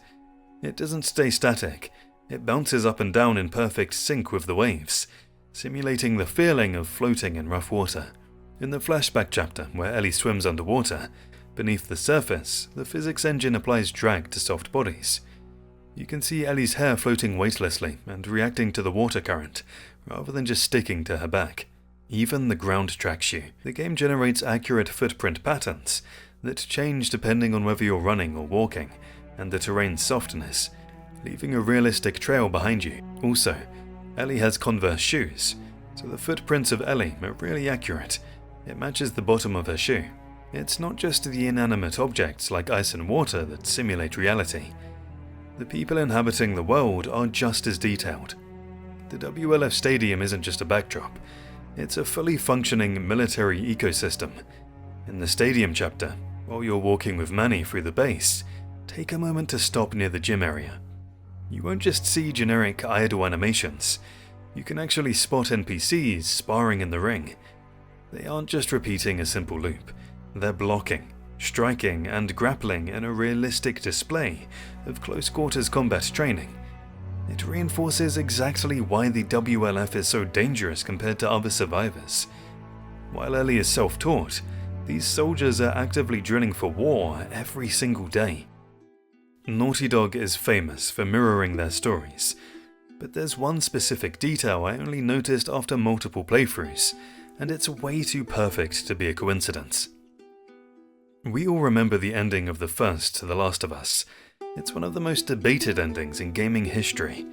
It doesn't stay static, it bounces up and down in perfect sync with the waves, simulating the feeling of floating in rough water. In the flashback chapter where Ellie swims underwater, beneath the surface, the physics engine applies drag to soft bodies. You can see Ellie's hair floating weightlessly and reacting to the water current, rather than just sticking to her back. Even the ground tracks you. The game generates accurate footprint patterns that change depending on whether you're running or walking, and the terrain's softness, leaving a realistic trail behind you. Also, Ellie has Converse shoes, so the footprints of Ellie are really accurate. It matches the bottom of her shoe. It's not just the inanimate objects like ice and water that simulate reality. The people inhabiting the world are just as detailed. The WLF Stadium isn't just a backdrop, it's a fully functioning military ecosystem. In the Stadium chapter, while you're walking with Manny through the base, take a moment to stop near the gym area. You won't just see generic idle animations, you can actually spot NPCs sparring in the ring. They aren't just repeating a simple loop, they're blocking, striking, and grappling in a realistic display of close-quarters combat training. It reinforces exactly why the WLF is so dangerous compared to other survivors. While Ellie is self-taught, these soldiers are actively drilling for war every single day. Naughty Dog is famous for mirroring their stories, but there's one specific detail I only noticed after multiple playthroughs, and it's way too perfect to be a coincidence. We all remember the ending of the first The Last of Us. It's one of the most debated endings in gaming history.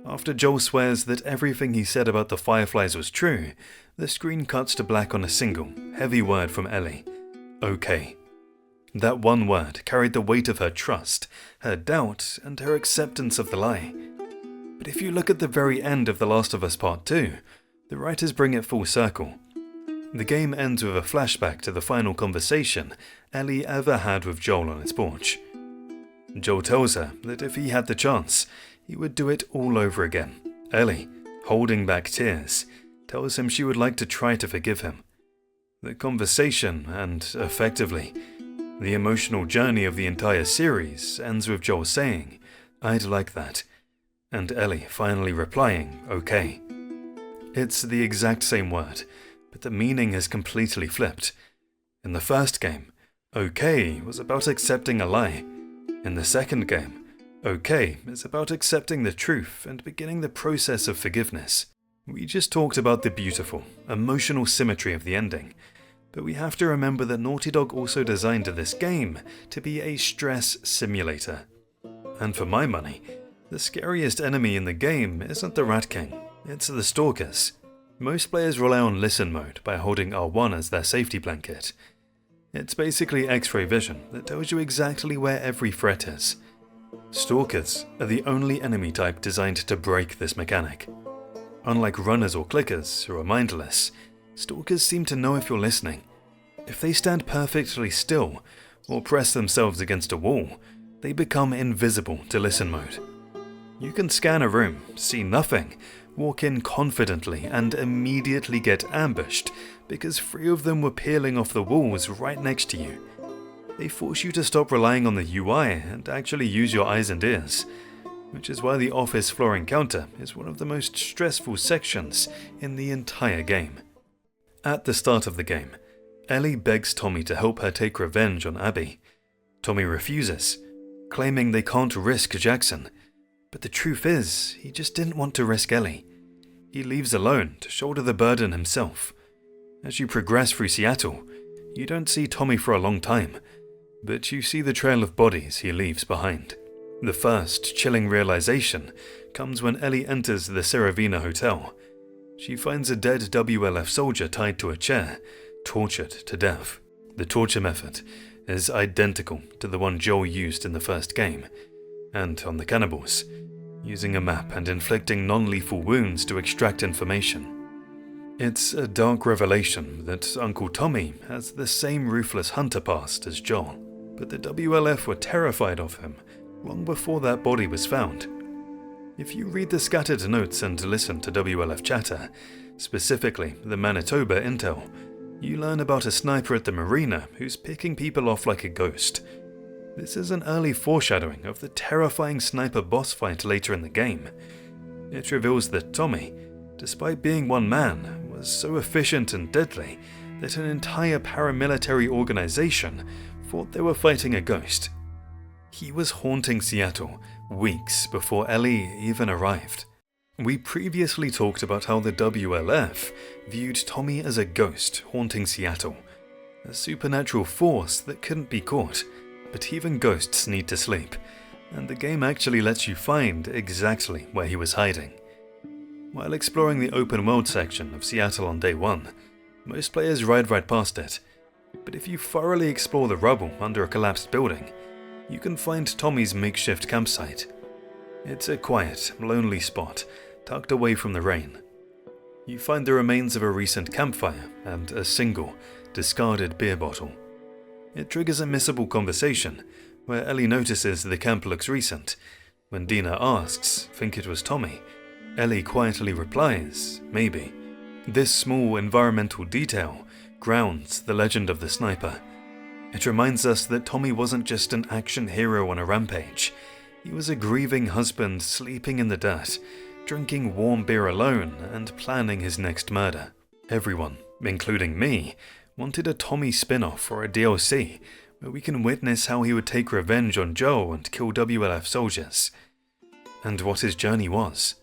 After Joel swears that everything he said about the Fireflies was true, the screen cuts to black on a single, heavy word from Ellie. Okay. That one word carried the weight of her trust, her doubt, and her acceptance of the lie. But if you look at the very end of The Last of Us Part 2, the writers bring it full circle. The game ends with a flashback to the final conversation Ellie ever had with Joel on its porch. Joel tells her that if he had the chance, he would do it all over again. Ellie, holding back tears, tells him she would like to try to forgive him. The conversation, and effectively, The emotional journey of the entire series ends with Joel saying, "I'd like that," and Ellie finally replying, "Okay." It's the exact same word, but the meaning has completely flipped. In the first game, "okay" was about accepting a lie. In the second game, "okay" is about accepting the truth and beginning the process of forgiveness. We just talked about the beautiful, emotional symmetry of the ending, but we have to remember that Naughty Dog also designed this game to be a stress simulator. And for my money, the scariest enemy in the game isn't the Rat King, it's the Stalkers. Most players rely on listen mode by holding R1 as their safety blanket. It's basically X-ray vision that tells you exactly where every threat is. Stalkers are the only enemy type designed to break this mechanic. Unlike runners or clickers, who are mindless, Stalkers seem to know if you're listening. If they stand perfectly still, or press themselves against a wall, they become invisible to listen mode. You can scan a room, see nothing, walk in confidently, and immediately get ambushed because 3 of them were peeling off the walls right next to you. They force you to stop relying on the UI and actually use your eyes and ears, which is why the office floor encounter is one of the most stressful sections in the entire game. At the start of the game, Ellie begs Tommy to help her take revenge on Abby. Tommy refuses, claiming they can't risk Jackson, but the truth is, he just didn't want to risk Ellie. He leaves alone to shoulder the burden himself. As you progress through Seattle, you don't see Tommy for a long time, but you see the trail of bodies he leaves behind. The first chilling realization comes when Ellie enters the Seravina Hotel. She finds a dead WLF soldier tied to a chair, tortured to death. The torture method is identical to the one Joel used in the first game, and on the cannibals, using a map and inflicting non-lethal wounds to extract information. It's a dark revelation that Uncle Tommy has the same ruthless hunter past as Joel, but the WLF were terrified of him long before that body was found. If you read the scattered notes and listen to WLF chatter, specifically the Manitoba intel, you learn about a sniper at the marina who's picking people off like a ghost. This is an early foreshadowing of the terrifying sniper boss fight later in the game. It reveals that Tommy, despite being one man, was so efficient and deadly that an entire paramilitary organization thought they were fighting a ghost. He was haunting Seattle weeks before Ellie even arrived. We previously talked about how the WLF viewed Tommy as a ghost haunting Seattle, a supernatural force that couldn't be caught, but even ghosts need to sleep, and the game actually lets you find exactly where he was hiding. While exploring the open world section of Seattle on day 1, most players ride right past it, but if you thoroughly explore the rubble under a collapsed building, you can find Tommy's makeshift campsite. It's a quiet, lonely spot, tucked away from the rain. You find the remains of a recent campfire and a single, discarded beer bottle. It triggers a missable conversation, where Ellie notices the camp looks recent. When Dina asks, "Think it was Tommy?" Ellie quietly replies, "Maybe." This small environmental detail grounds the legend of the sniper. It reminds us that Tommy wasn't just an action hero on a rampage. He was a grieving husband sleeping in the dirt, drinking warm beer alone and planning his next murder. Everyone, including me, wanted a Tommy spin-off or a DLC where we can witness how he would take revenge on Joe and kill WLF soldiers. And what his journey was.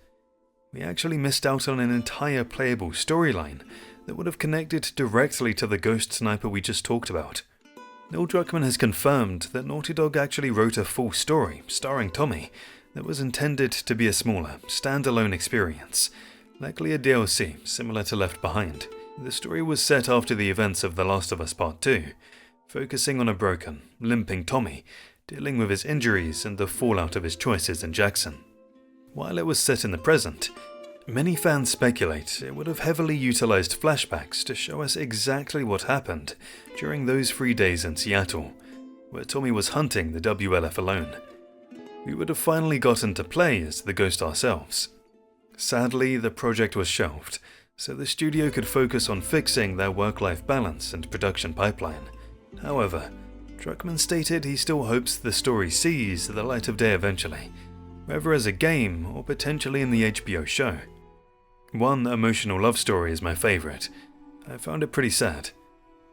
We actually missed out on an entire playable storyline that would have connected directly to the ghost sniper we just talked about. Neil Druckmann has confirmed that Naughty Dog actually wrote a full story starring Tommy that was intended to be a smaller, standalone experience, likely a DLC similar to Left Behind. The story was set after the events of The Last of Us Part 2, focusing on a broken, limping Tommy dealing with his injuries and the fallout of his choices in Jackson. While it was set in the present, many fans speculate it would have heavily utilized flashbacks to show us exactly what happened during those 3 days in Seattle, where Tommy was hunting the WLF alone. We would have finally gotten to play as the ghost ourselves. Sadly, the project was shelved, so the studio could focus on fixing their work-life balance and production pipeline. However, Druckmann stated he still hopes the story sees the light of day eventually, whether as a game or potentially in the HBO show. One emotional love story is my favourite. I found it pretty sad.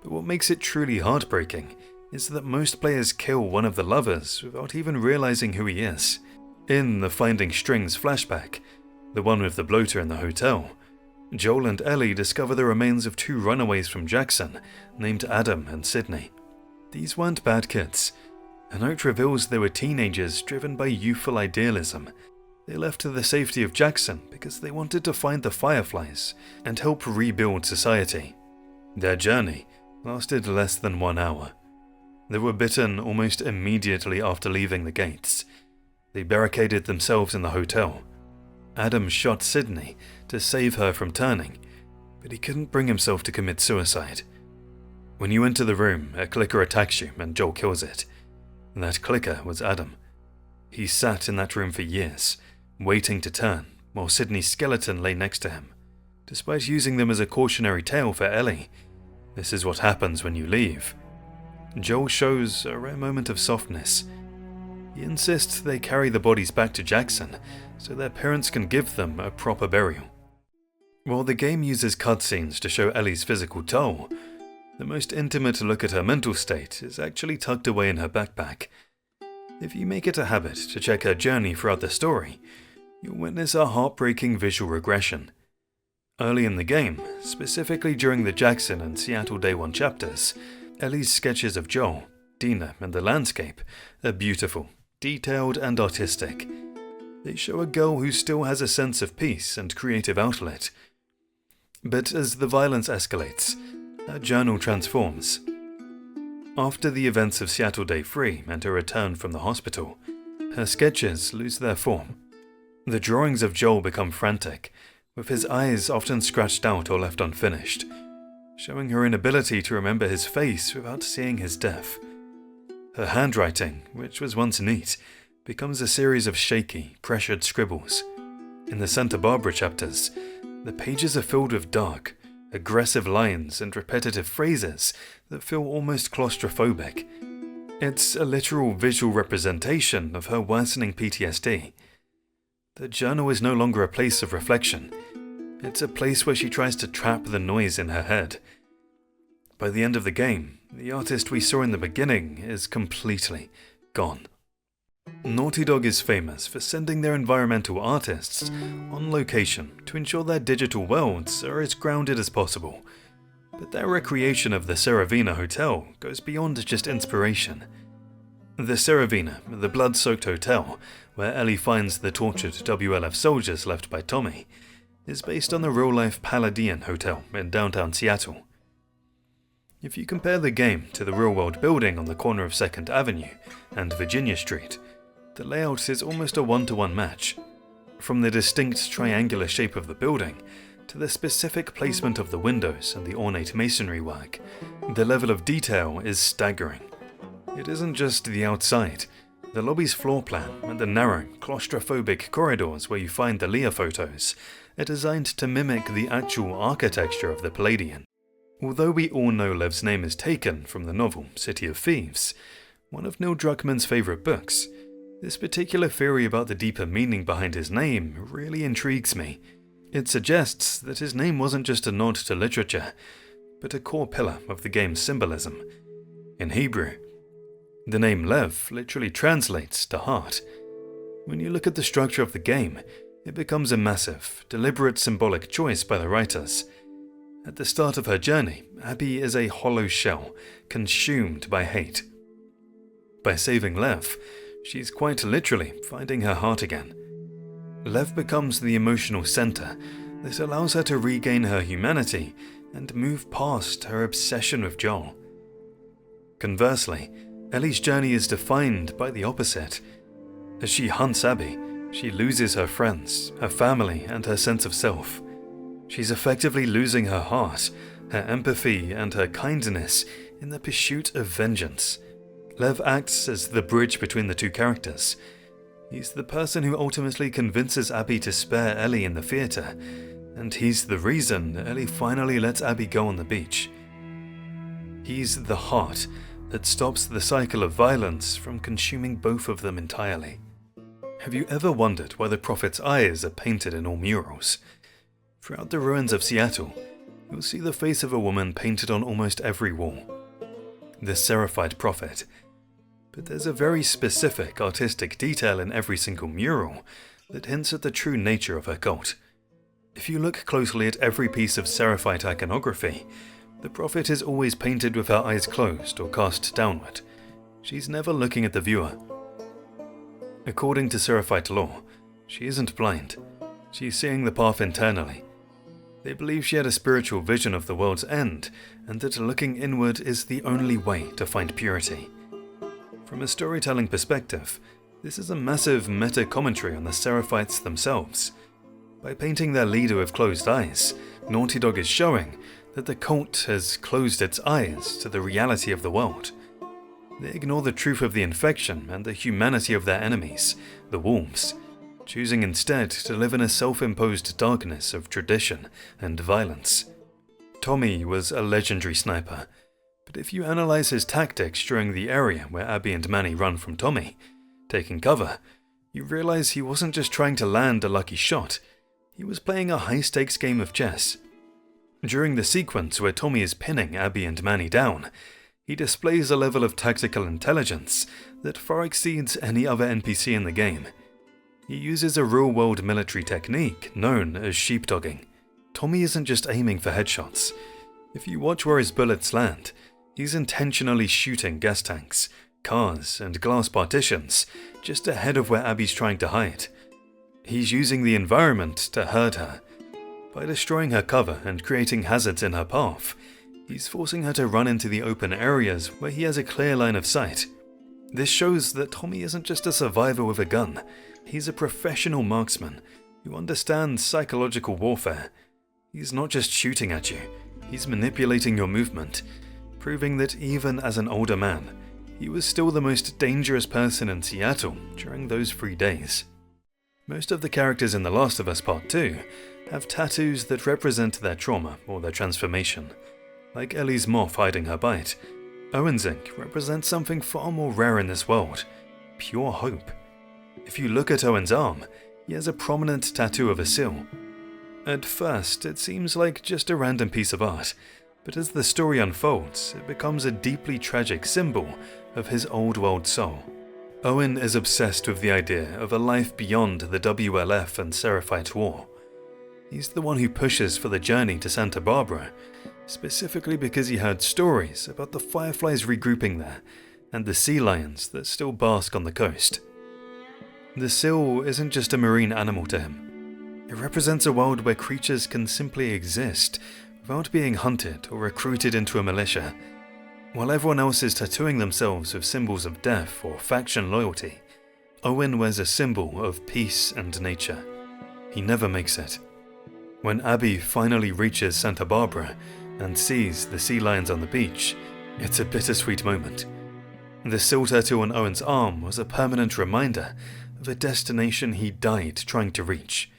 But what makes it truly heartbreaking is that most players kill one of the lovers without even realising who he is. In the Finding Strings flashback, the one with the bloater in the hotel, Joel and Ellie discover the remains of two runaways from Jackson named Adam and Sydney. These weren't bad kids. A note reveals they were teenagers driven by youthful idealism. They left to the safety of Jackson because they wanted to find the Fireflies and help rebuild society. Their journey lasted less than 1 hour. They were bitten almost immediately after leaving the gates. They barricaded themselves in the hotel. Adam shot Sydney to save her from turning, but he couldn't bring himself to commit suicide. When you enter the room, a clicker attacks you and Joel kills it. That clicker was Adam. He sat in that room for years, waiting to turn, while Sydney's skeleton lay next to him. Despite using them as a cautionary tale for Ellie, this is what happens when you leave. Joel shows a rare moment of softness. He insists they carry the bodies back to Jackson so their parents can give them a proper burial. While the game uses cutscenes to show Ellie's physical toll, the most intimate look at her mental state is actually tucked away in her backpack. If you make it a habit to check her journey throughout the story, you'll witness a heartbreaking visual regression. Early in the game, specifically during the Jackson and Seattle Day 1 chapters, Ellie's sketches of Joel, Dina, and the landscape are beautiful, detailed, and artistic. They show a girl who still has a sense of peace and creative outlet. But as the violence escalates, her journal transforms. After the events of Seattle Day 3 and her return from the hospital, her sketches lose their form. The drawings of Joel become frantic, with his eyes often scratched out or left unfinished, showing her inability to remember his face without seeing his death. Her handwriting, which was once neat, becomes a series of shaky, pressured scribbles. In the Santa Barbara chapters, the pages are filled with dark, aggressive lines and repetitive phrases that feel almost claustrophobic. It's a literal visual representation of her worsening PTSD. The journal is no longer a place of reflection. It's a place where she tries to trap the noise in her head. By the end of the game, the artist we saw in the beginning is completely gone. Naughty Dog is famous for sending their environmental artists on location to ensure their digital worlds are as grounded as possible. But their recreation of the Seravina Hotel goes beyond just inspiration. The Seravina, the blood-soaked hotel where Ellie finds the tortured WLF soldiers left by Tommy, is based on the real-life Palladian Hotel in downtown Seattle. If you compare the game to the real-world building on the corner of 2nd Avenue and Virginia Street, the layout is almost a one-to-one match. From the distinct triangular shape of the building to the specific placement of the windows and the ornate masonry work, the level of detail is staggering. It isn't just the outside. The lobby's floor plan and the narrow, claustrophobic corridors where you find the Leah photos are designed to mimic the actual architecture of the Palladian. Although we all know Lev's name is taken from the novel City of Thieves, one of Neil Druckmann's favourite books, this particular theory about the deeper meaning behind his name really intrigues me. It suggests that his name wasn't just a nod to literature, but a core pillar of the game's symbolism. In Hebrew, the name Lev literally translates to heart. When you look at the structure of the game, it becomes a massive, deliberate symbolic choice by the writers. At the start of her journey, Abby is a hollow shell, consumed by hate. By saving Lev, she's quite literally finding her heart again. Lev becomes the emotional center that allows her to regain her humanity and move past her obsession with Joel. Conversely, Ellie's journey is defined by the opposite. As she hunts Abby, she loses her friends, her family, and her sense of self. She's effectively losing her heart, her empathy, and her kindness in the pursuit of vengeance. Lev acts as the bridge between the two characters. He's the person who ultimately convinces Abby to spare Ellie in the theater, and he's the reason Ellie finally lets Abby go on the beach. He's the heart that stops the cycle of violence from consuming both of them entirely. Have you ever wondered why the Prophet's eyes are painted in all murals? Throughout the ruins of Seattle, you'll see the face of a woman painted on almost every wall. The Seraphied Prophet. But there's a very specific artistic detail in every single mural that hints at the true nature of her cult. If you look closely at every piece of Seraphite iconography, the Prophet is always painted with her eyes closed or cast downward. She's never looking at the viewer. According to Seraphite lore, she isn't blind. She's seeing the path internally. They believe she had a spiritual vision of the world's end, and that looking inward is the only way to find purity. From a storytelling perspective, this is a massive meta-commentary on the Seraphites themselves. By painting their leader with closed eyes, Naughty Dog is showing that the cult has closed its eyes to the reality of the world. They ignore the truth of the infection and the humanity of their enemies, the wolves, choosing instead to live in a self-imposed darkness of tradition and violence. Tommy was a legendary sniper, but if you analyze his tactics during the area where Abby and Manny run from Tommy, taking cover, you realize he wasn't just trying to land a lucky shot, he was playing a high-stakes game of chess. During the sequence where Tommy is pinning Abby and Manny down, he displays a level of tactical intelligence that far exceeds any other NPC in the game. He uses a real-world military technique known as sheepdogging. Tommy isn't just aiming for headshots. If you watch where his bullets land, he's intentionally shooting gas tanks, cars, and glass partitions just ahead of where Abby's trying to hide. He's using the environment to hurt her. By destroying her cover and creating hazards in her path, he's forcing her to run into the open areas where he has a clear line of sight. This shows that Tommy isn't just a survivor with a gun, he's a professional marksman who understands psychological warfare. He's not just shooting at you, he's manipulating your movement, proving that even as an older man, he was still the most dangerous person in Seattle during those 3 days. Most of the characters in The Last of Us Part 2 have tattoos that represent their trauma or their transformation. Like Ellie's moth hiding her bite, Owen's ink represents something far more rare in this world: pure hope. If you look at Owen's arm, he has a prominent tattoo of a seal. At first, it seems like just a random piece of art, but as the story unfolds, it becomes a deeply tragic symbol of his old world soul. Owen is obsessed with the idea of a life beyond the WLF and Seraphite War. He's the one who pushes for the journey to Santa Barbara, specifically because he heard stories about the fireflies regrouping there and the sea lions that still bask on the coast. The seal isn't just a marine animal to him. It represents a world where creatures can simply exist without being hunted or recruited into a militia. While everyone else is tattooing themselves with symbols of death or faction loyalty, Owen wears a symbol of peace and nature. He never makes it. When Abby finally reaches Santa Barbara and sees the sea lions on the beach, it's a bittersweet moment. The seal tattoo on Owen's arm was a permanent reminder of a destination he died trying to reach,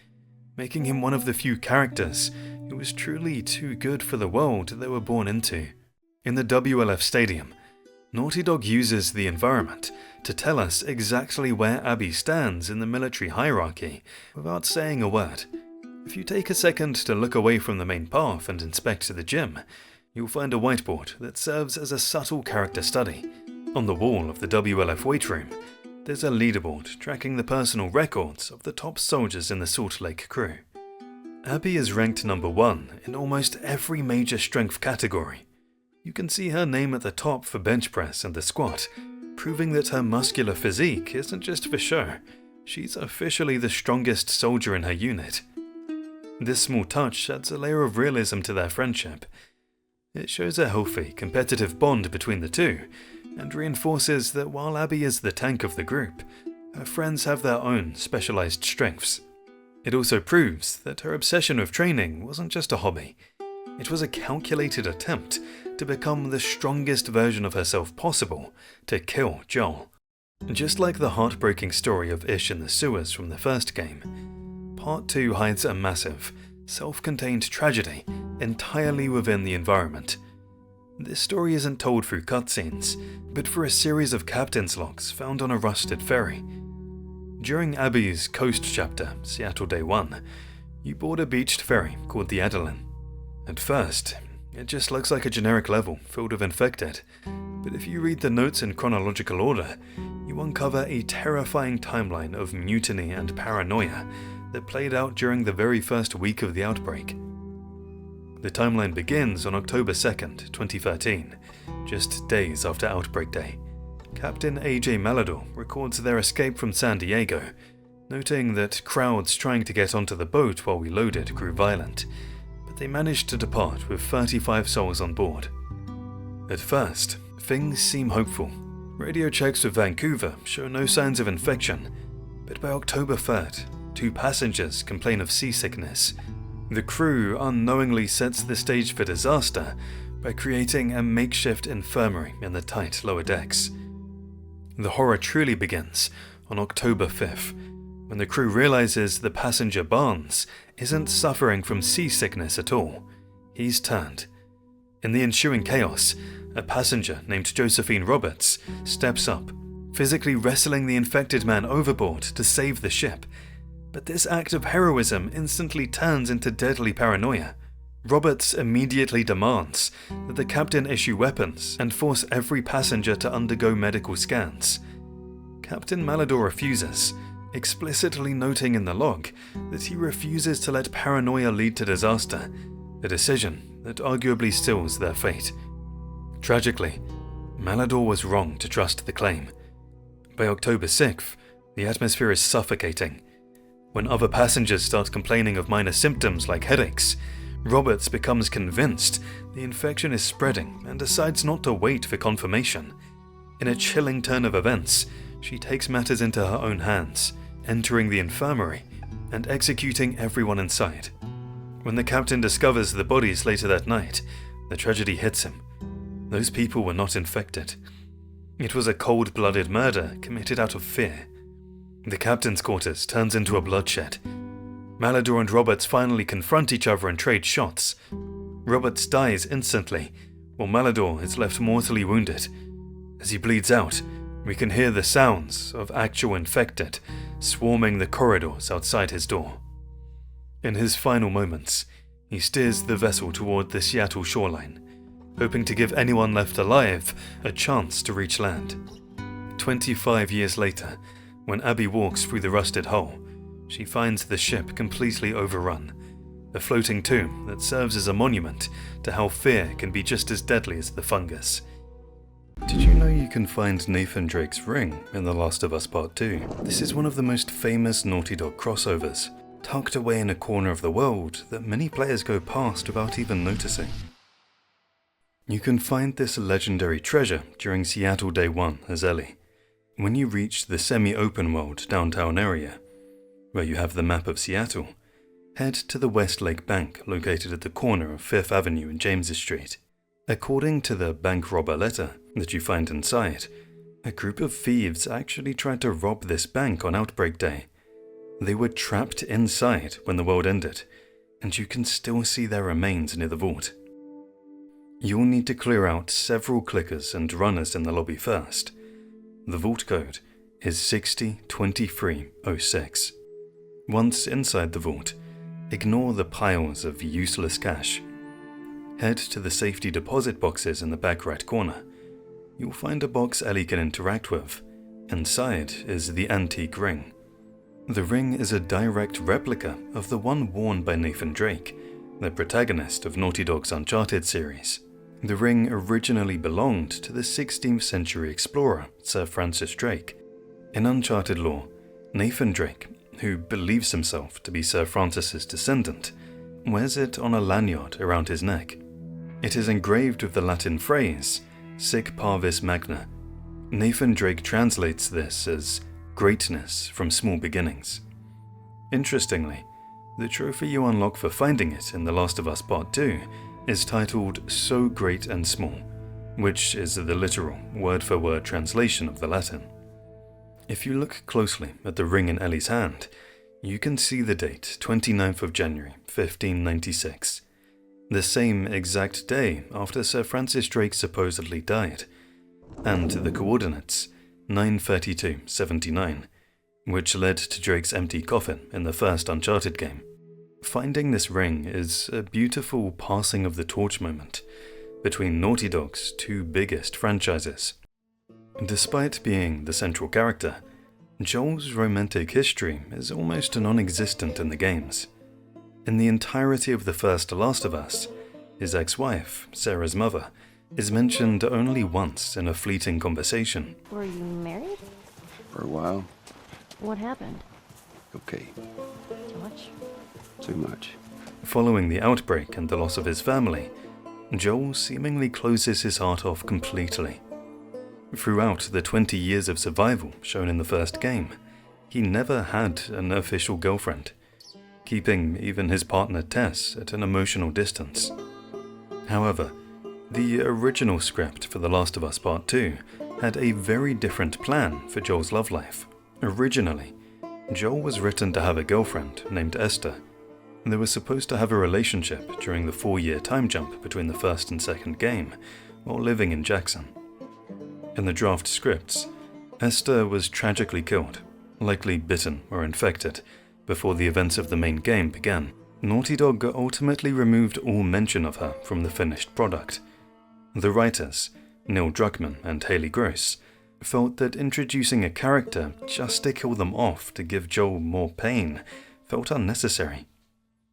making him one of the few characters who was truly too good for the world they were born into. In the WLF Stadium, Naughty Dog uses the environment to tell us exactly where Abby stands in the military hierarchy without saying a word. If you take a second to look away from the main path and inspect the gym, you'll find a whiteboard that serves as a subtle character study. On the wall of the WLF weight room, there's a leaderboard tracking the personal records of the top soldiers in the Salt Lake crew. Abby is ranked number 1 in almost every major strength category. You can see her name at the top for bench press and the squat, proving that her muscular physique isn't just for show. She's officially the strongest soldier in her unit. This small touch adds a layer of realism to their friendship. It shows a healthy, competitive bond between the two, and reinforces that while Abby is the tank of the group, her friends have their own specialized strengths. It also proves that her obsession with training wasn't just a hobby. It was a calculated attempt to become the strongest version of herself possible to kill Joel. Just like the heartbreaking story of Ish in the sewers from the first game, Part 2 hides a massive, self-contained tragedy entirely within the environment. This story isn't told through cutscenes, but through a series of captain's logs found on a rusted ferry. During Abby's Coast chapter, Seattle Day 1, you board a beached ferry called the Adeline. At first, it just looks like a generic level filled with infected, but if you read the notes in chronological order, you uncover a terrifying timeline of mutiny and paranoia that played out during the very first week of the outbreak. The timeline begins on October 2nd, 2013, just days after Outbreak Day. Captain A.J. Malador records their escape from San Diego, noting that crowds trying to get onto the boat while we loaded grew violent, but they managed to depart with 35 souls on board. At first, things seem hopeful. Radio checks with Vancouver show no signs of infection, but by October 3rd, 2 passengers complain of seasickness. The crew unknowingly sets the stage for disaster by creating a makeshift infirmary in the tight lower decks. The horror truly begins on October 5th, when the crew realizes the passenger Barnes isn't suffering from seasickness at all. He's turned. In the ensuing chaos, a passenger named Josephine Roberts steps up, physically wrestling the infected man overboard to save the ship. But this act of heroism instantly turns into deadly paranoia. Roberts immediately demands that the captain issue weapons and force every passenger to undergo medical scans. Captain Malador refuses, explicitly noting in the log that he refuses to let paranoia lead to disaster, a decision that arguably seals their fate. Tragically, Malador was wrong to trust the claim. By October 6th, the atmosphere is suffocating. When other passengers start complaining of minor symptoms like headaches, Roberts becomes convinced the infection is spreading and decides not to wait for confirmation. In a chilling turn of events, she takes matters into her own hands, entering the infirmary and executing everyone inside. When the captain discovers the bodies later that night, the tragedy hits him. Those people were not infected. It was a cold-blooded murder committed out of fear. The captain's quarters turns into a bloodshed. Malador and Roberts finally confront each other and trade shots. Roberts dies instantly, while Malador is left mortally wounded. As he bleeds out, we can hear the sounds of actual infected swarming the corridors outside his door. In his final moments, he steers the vessel toward the Seattle shoreline, hoping to give anyone left alive a chance to reach land. 25 years later, when Abby walks through the rusted hull, she finds the ship completely overrun, a floating tomb that serves as a monument to how fear can be just as deadly as the fungus. Did you know you can find Nathan Drake's ring in The Last of Us Part 2? This is one of the most famous Naughty Dog crossovers, tucked away in a corner of the world that many players go past without even noticing. You can find this legendary treasure during Seattle Day 1 as Ellie, when you reach the semi-open world downtown area, where you have the map of Seattle. Head to the Westlake Bank located at the corner of 5th Avenue and James's Street. According to the bank robber letter that you find inside, a group of thieves actually tried to rob this bank on Outbreak Day. They were trapped inside when the world ended, and you can still see their remains near the vault. You'll need to clear out several clickers and runners in the lobby first. The vault code is 602306. Once inside the vault, ignore the piles of useless cash. Head to the safety deposit boxes in the back right corner. You'll find a box Ellie can interact with. Inside is the antique ring. The ring is a direct replica of the one worn by Nathan Drake, the protagonist of Naughty Dog's Uncharted series. The ring originally belonged to the 16th century explorer Sir Francis Drake. In Uncharted lore, Nathan Drake, who believes himself to be Sir Francis's descendant, wears it on a lanyard around his neck. It is engraved with the Latin phrase, Sic Parvis Magna. Nathan Drake translates this as greatness from small beginnings. Interestingly, the trophy you unlock for finding it in The Last of Us Part 2 is titled So Great and Small, which is the literal word-for-word translation of the Latin. If you look closely at the ring in Ellie's hand, you can see the date 29th of January 1596. the same exact day after Sir Francis Drake supposedly died, and the coordinates 93279, which led to Drake's empty coffin in the first Uncharted game. Finding this ring is a beautiful passing of the torch moment between Naughty Dog's two biggest franchises. Despite being the central character, Joel's romantic history is almost non-existent in the games. In the entirety of the first Last of Us, his ex-wife, Sarah's mother, is mentioned only once in a fleeting conversation. Were you married? For a while. What happened? Okay. Too much? Too much. Following the outbreak and the loss of his family, Joel seemingly closes his heart off completely. Throughout the 20 years of survival shown in the first game, he never had an official girlfriend, keeping even his partner Tess at an emotional distance. However, the original script for The Last of Us Part 2 had a very different plan for Joel's love life. Originally, Joel was written to have a girlfriend named Esther. They were supposed to have a relationship during the 4-year time jump between the first and second game, while living in Jackson. In the draft scripts, Esther was tragically killed, likely bitten or infected, before the events of the main game began. Naughty Dog ultimately removed all mention of her from the finished product. The writers, Neil Druckmann and Haley Gross, felt that introducing a character just to kill them off to give Joel more pain felt unnecessary.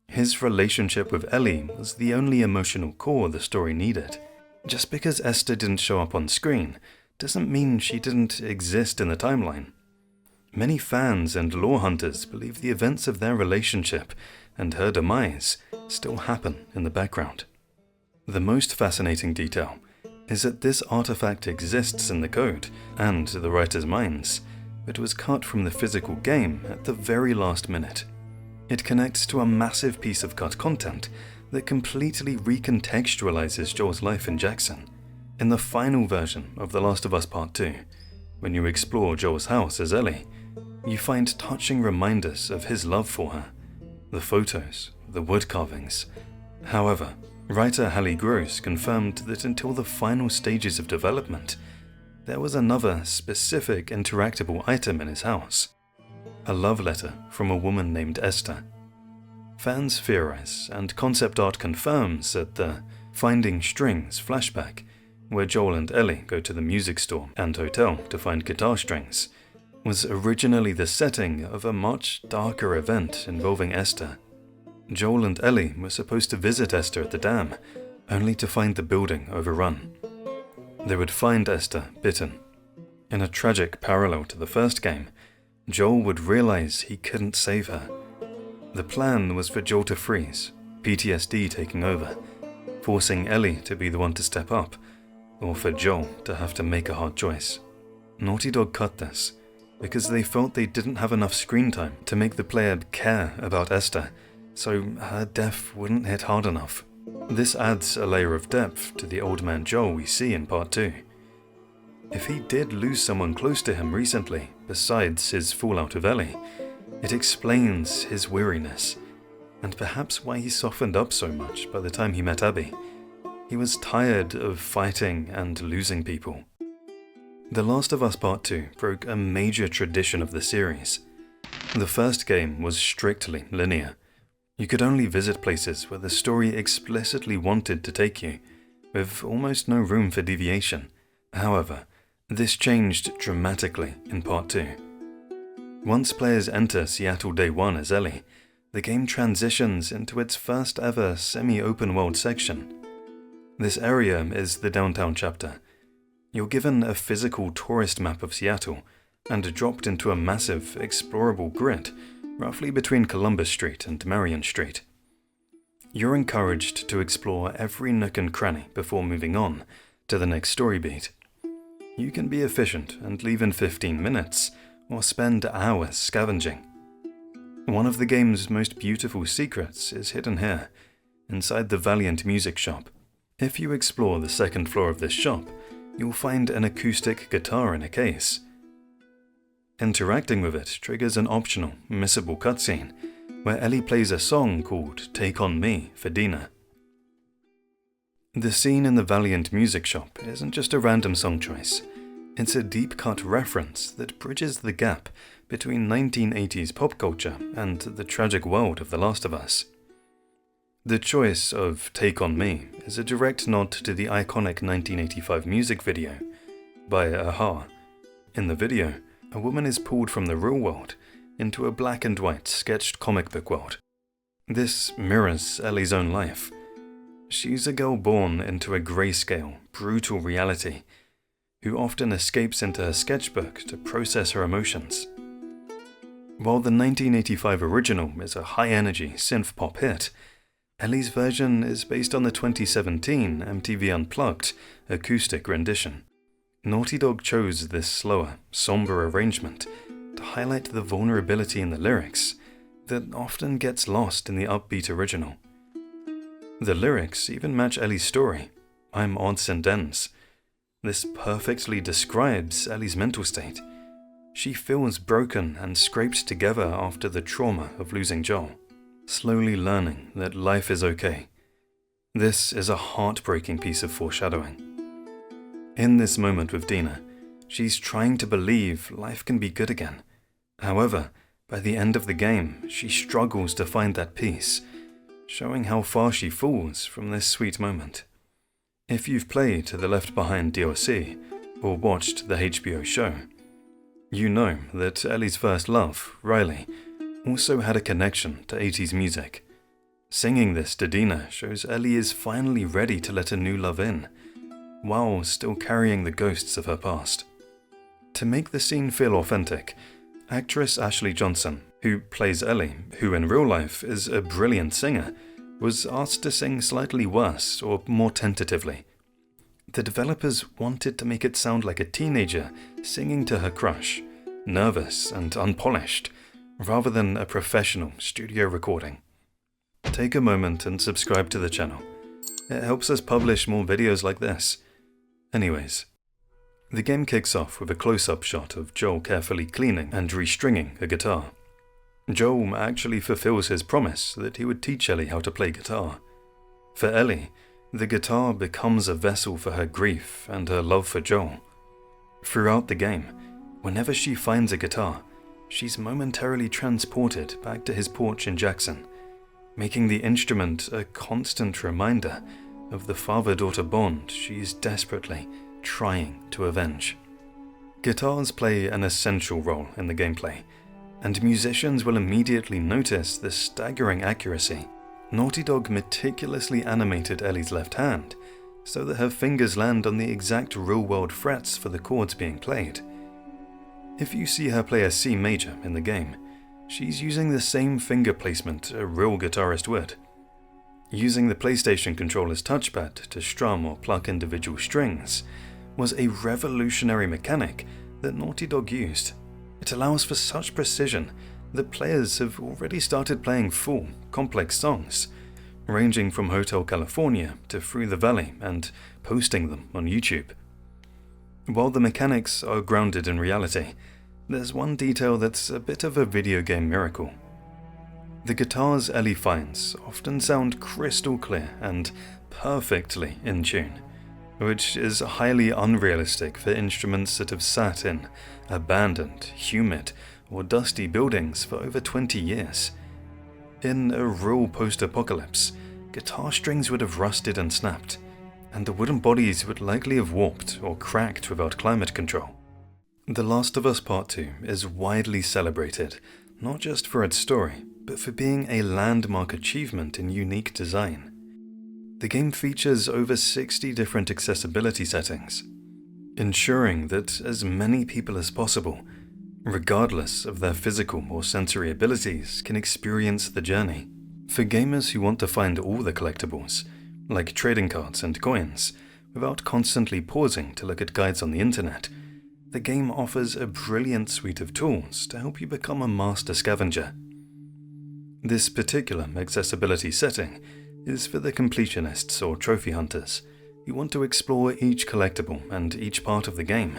His relationship with Ellie was the only emotional core the story needed. Just because Esther didn't show up on screen doesn't mean she didn't exist in the timeline. Many fans and lore hunters believe the events of their relationship and her demise still happen in the background. The most fascinating detail is that this artifact exists in the code and the writers' minds, but was cut from the physical game at the very last minute. It connects to a massive piece of cut content that completely recontextualizes Joel's life in Jackson. In the final version of The Last of Us Part 2, when you explore Joel's house as Ellie, you find touching reminders of his love for her, the photos, the wood carvings. However, writer Haley Gross confirmed that until the final stages of development, there was another specific interactable item in his house, a love letter from a woman named Esther. Fans theorize, and concept art confirms that the Finding Strings flashback, where Joel and Ellie go to the music store and hotel to find guitar strings, was originally the setting of a much darker event involving Esther. Joel and Ellie were supposed to visit Esther at the dam, only to find the building overrun. They would find Esther bitten. In a tragic parallel to the first game, Joel would realize he couldn't save her. The plan was for Joel to freeze, PTSD taking over, forcing Ellie to be the one to step up, or for Joel to have to make a hard choice. Naughty Dog cut this because they felt they didn't have enough screen time to make the player care about Esther, so her death wouldn't hit hard enough. This adds a layer of depth to the old man Joel we see in Part 2. If he did lose someone close to him recently, besides his fallout with Ellie, it explains his weariness, and perhaps why he softened up so much by the time he met Abby. He was tired of fighting and losing people. The Last of Us Part 2 broke a major tradition of the series. The first game was strictly linear. You could only visit places where the story explicitly wanted to take you, with almost no room for deviation. However, this changed dramatically in Part 2. Once players enter Seattle Day 1 as Ellie, the game transitions into its first ever semi-open world section. This area is the downtown chapter. You're given a physical tourist map of Seattle and dropped into a massive, explorable grid roughly between Columbus Street and Marion Street. You're encouraged to explore every nook and cranny before moving on to the next story beat. You can be efficient and leave in 15 minutes, or spend hours scavenging. One of the game's most beautiful secrets is hidden here, inside the Valiant music shop. If you explore the second floor of this shop, you'll find an acoustic guitar in a case. Interacting with it triggers an optional, missable cutscene, where Ellie plays a song called Take On Me for Dina. The scene in the Valiant music shop isn't just a random song choice. It's a deep-cut reference that bridges the gap between 1980s pop culture and the tragic world of The Last of Us. The choice of Take On Me is a direct nod to the iconic 1985 music video by a-ha. In the video, a woman is pulled from the real world into a black and white sketched comic book world. This mirrors Ellie's own life. She's a girl born into a grayscale, brutal reality, who often escapes into her sketchbook to process her emotions. While the 1985 original is a high-energy synth-pop hit, Ellie's version is based on the 2017 MTV Unplugged acoustic rendition. Naughty Dog chose this slower, somber arrangement to highlight the vulnerability in the lyrics that often gets lost in the upbeat original. The lyrics even match Ellie's story, I'm odds and ends. This perfectly describes Ellie's mental state. She feels broken and scraped together after the trauma of losing Joel, slowly learning that life is okay. This is a heartbreaking piece of foreshadowing. In this moment with Dina, she's trying to believe life can be good again. However, by the end of the game, she struggles to find that peace, showing how far she falls from this sweet moment. If you've played the Left Behind DLC or watched the HBO show, you know that Ellie's first love, Riley, also had a connection to 80s music. Singing this to Dina shows Ellie is finally ready to let a new love in, while still carrying the ghosts of her past. To make the scene feel authentic, actress Ashley Johnson, who plays Ellie, who in real life is a brilliant singer, was asked to sing slightly worse or more tentatively. The developers wanted to make it sound like a teenager singing to her crush, nervous and unpolished, rather than a professional studio recording. Take a moment and subscribe to the channel. It helps us publish more videos like this. Anyways, the game kicks off with a close-up shot of Joel carefully cleaning and restringing a guitar. Joel actually fulfills his promise that he would teach Ellie how to play guitar. For Ellie, the guitar becomes a vessel for her grief and her love for Joel. Throughout the game, whenever she finds a guitar, she's momentarily transported back to his porch in Jackson, making the instrument a constant reminder of the father-daughter bond she's desperately trying to avenge. Guitars play an essential role in the gameplay, and musicians will immediately notice the staggering accuracy. Naughty Dog meticulously animated Ellie's left hand so that her fingers land on the exact real-world frets for the chords being played. If you see her play a C major in the game, she's using the same finger placement a real guitarist would. Using the PlayStation controller's touchpad to strum or pluck individual strings was a revolutionary mechanic that Naughty Dog used. It allows for such precision that players have already started playing full, complex songs, ranging from Hotel California to Through the Valley, and posting them on YouTube. While the mechanics are grounded in reality, there's one detail that's a bit of a video game miracle. The guitars Ellie finds often sound crystal clear and perfectly in tune, which is highly unrealistic for instruments that have sat in abandoned, humid, or dusty buildings for over 20 years. In a real post-apocalypse, guitar strings would have rusted and snapped, and the wooden bodies would likely have warped or cracked without climate control. The Last of Us Part 2 is widely celebrated, not just for its story, but for being a landmark achievement in unique design. The game features over 60 different accessibility settings, ensuring that as many people as possible, regardless of their physical or sensory abilities, can experience the journey. For gamers who want to find all the collectibles, like trading cards and coins, without constantly pausing to look at guides on the internet, the game offers a brilliant suite of tools to help you become a master scavenger. This particular accessibility setting is for the completionists or trophy hunters who want to explore each collectible and each part of the game.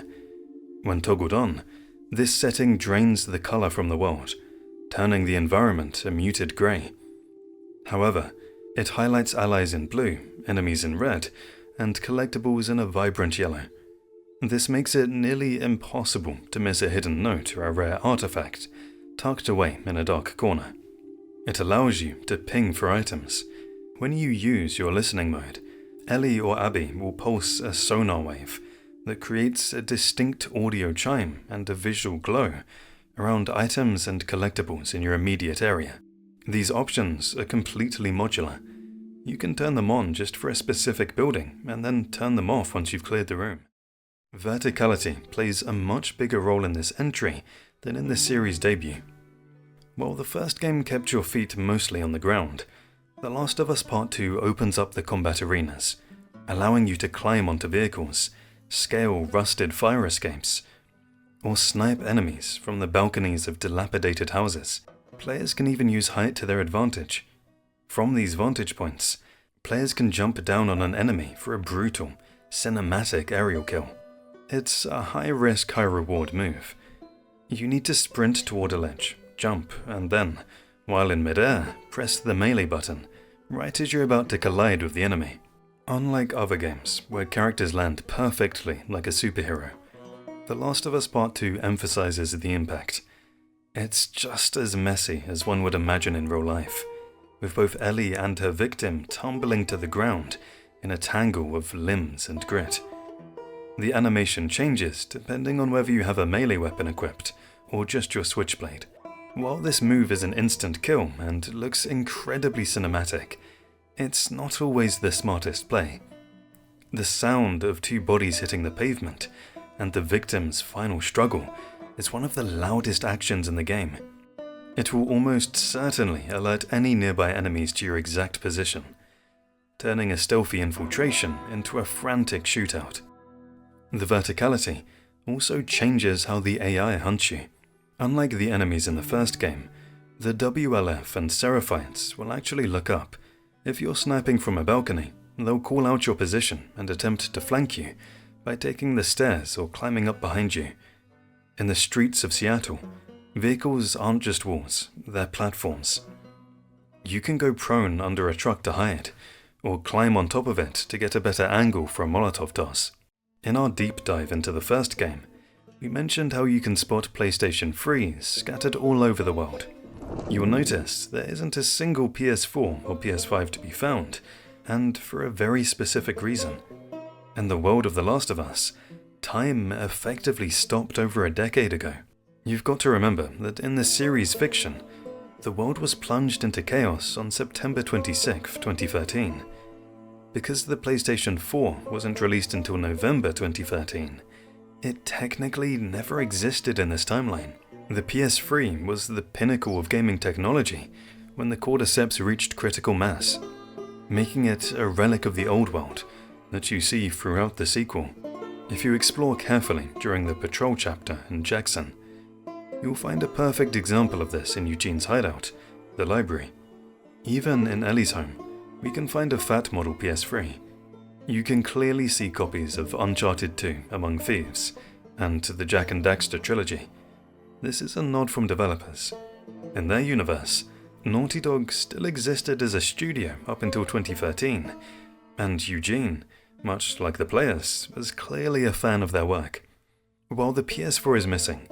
When toggled on, this setting drains the color from the world, turning the environment a muted gray. However, it highlights allies in blue enemies in red, and collectibles in a vibrant yellow. This makes it nearly impossible to miss a hidden note or a rare artifact tucked away in a dark corner. It allows you to ping for items. When you use your listening mode, Ellie or Abby will pulse a sonar wave that creates a distinct audio chime and a visual glow around items and collectibles in your immediate area. These options are completely modular. You can turn them on just for a specific building and then turn them off once you've cleared the room. Verticality plays a much bigger role in this entry than in the series' debut. While the first game kept your feet mostly on the ground, The Last of Us Part 2 opens up the combat arenas, allowing you to climb onto vehicles, scale rusted fire escapes, or snipe enemies from the balconies of dilapidated houses. Players can even use height to their advantage. From these vantage points, players can jump down on an enemy for a brutal, cinematic aerial kill. It's a high-risk, high-reward move. You need to sprint toward a ledge, jump, and then, while in midair, press the melee button, right as you're about to collide with the enemy. Unlike other games, where characters land perfectly like a superhero, The Last of Us Part 2 emphasizes the impact. It's just as messy as one would imagine in real life, with both Ellie and her victim tumbling to the ground in a tangle of limbs and grit. The animation changes depending on whether you have a melee weapon equipped or just your switchblade. While this move is an instant kill and looks incredibly cinematic, it's not always the smartest play. The sound of two bodies hitting the pavement and the victim's final struggle is one of the loudest actions in the game. It will almost certainly alert any nearby enemies to your exact position, turning a stealthy infiltration into a frantic shootout. The verticality also changes how the AI hunts you. Unlike the enemies in the first game, the WLF and Seraphites will actually look up. If you're sniping from a balcony, they'll call out your position and attempt to flank you by taking the stairs or climbing up behind you. In the streets of Seattle, vehicles aren't just walls, they're platforms. You can go prone under a truck to hide, or climb on top of it to get a better angle for a Molotov toss. In our deep dive into the first game, we mentioned how you can spot PlayStation 3s scattered all over the world. You'll notice there isn't a single PS4 or PS5 to be found, and for a very specific reason. In the world of The Last of Us, time effectively stopped over a decade ago. You've got to remember that in the series fiction, the world was plunged into chaos on September 26, 2013. Because the PlayStation 4 wasn't released until November 2013, it technically never existed in this timeline. The PS3 was the pinnacle of gaming technology when the cordyceps reached critical mass, making it a relic of the old world that you see throughout the sequel. If you explore carefully during the patrol chapter in Jackson, you'll find a perfect example of this in Eugene's hideout, the library. Even in Ellie's home, we can find a fat model PS3. You can clearly see copies of Uncharted 2 Among Thieves and the Jak and Daxter trilogy. This is a nod from developers. In their universe, Naughty Dog still existed as a studio up until 2013, and Eugene, much like the players, was clearly a fan of their work. While the PS4 is missing,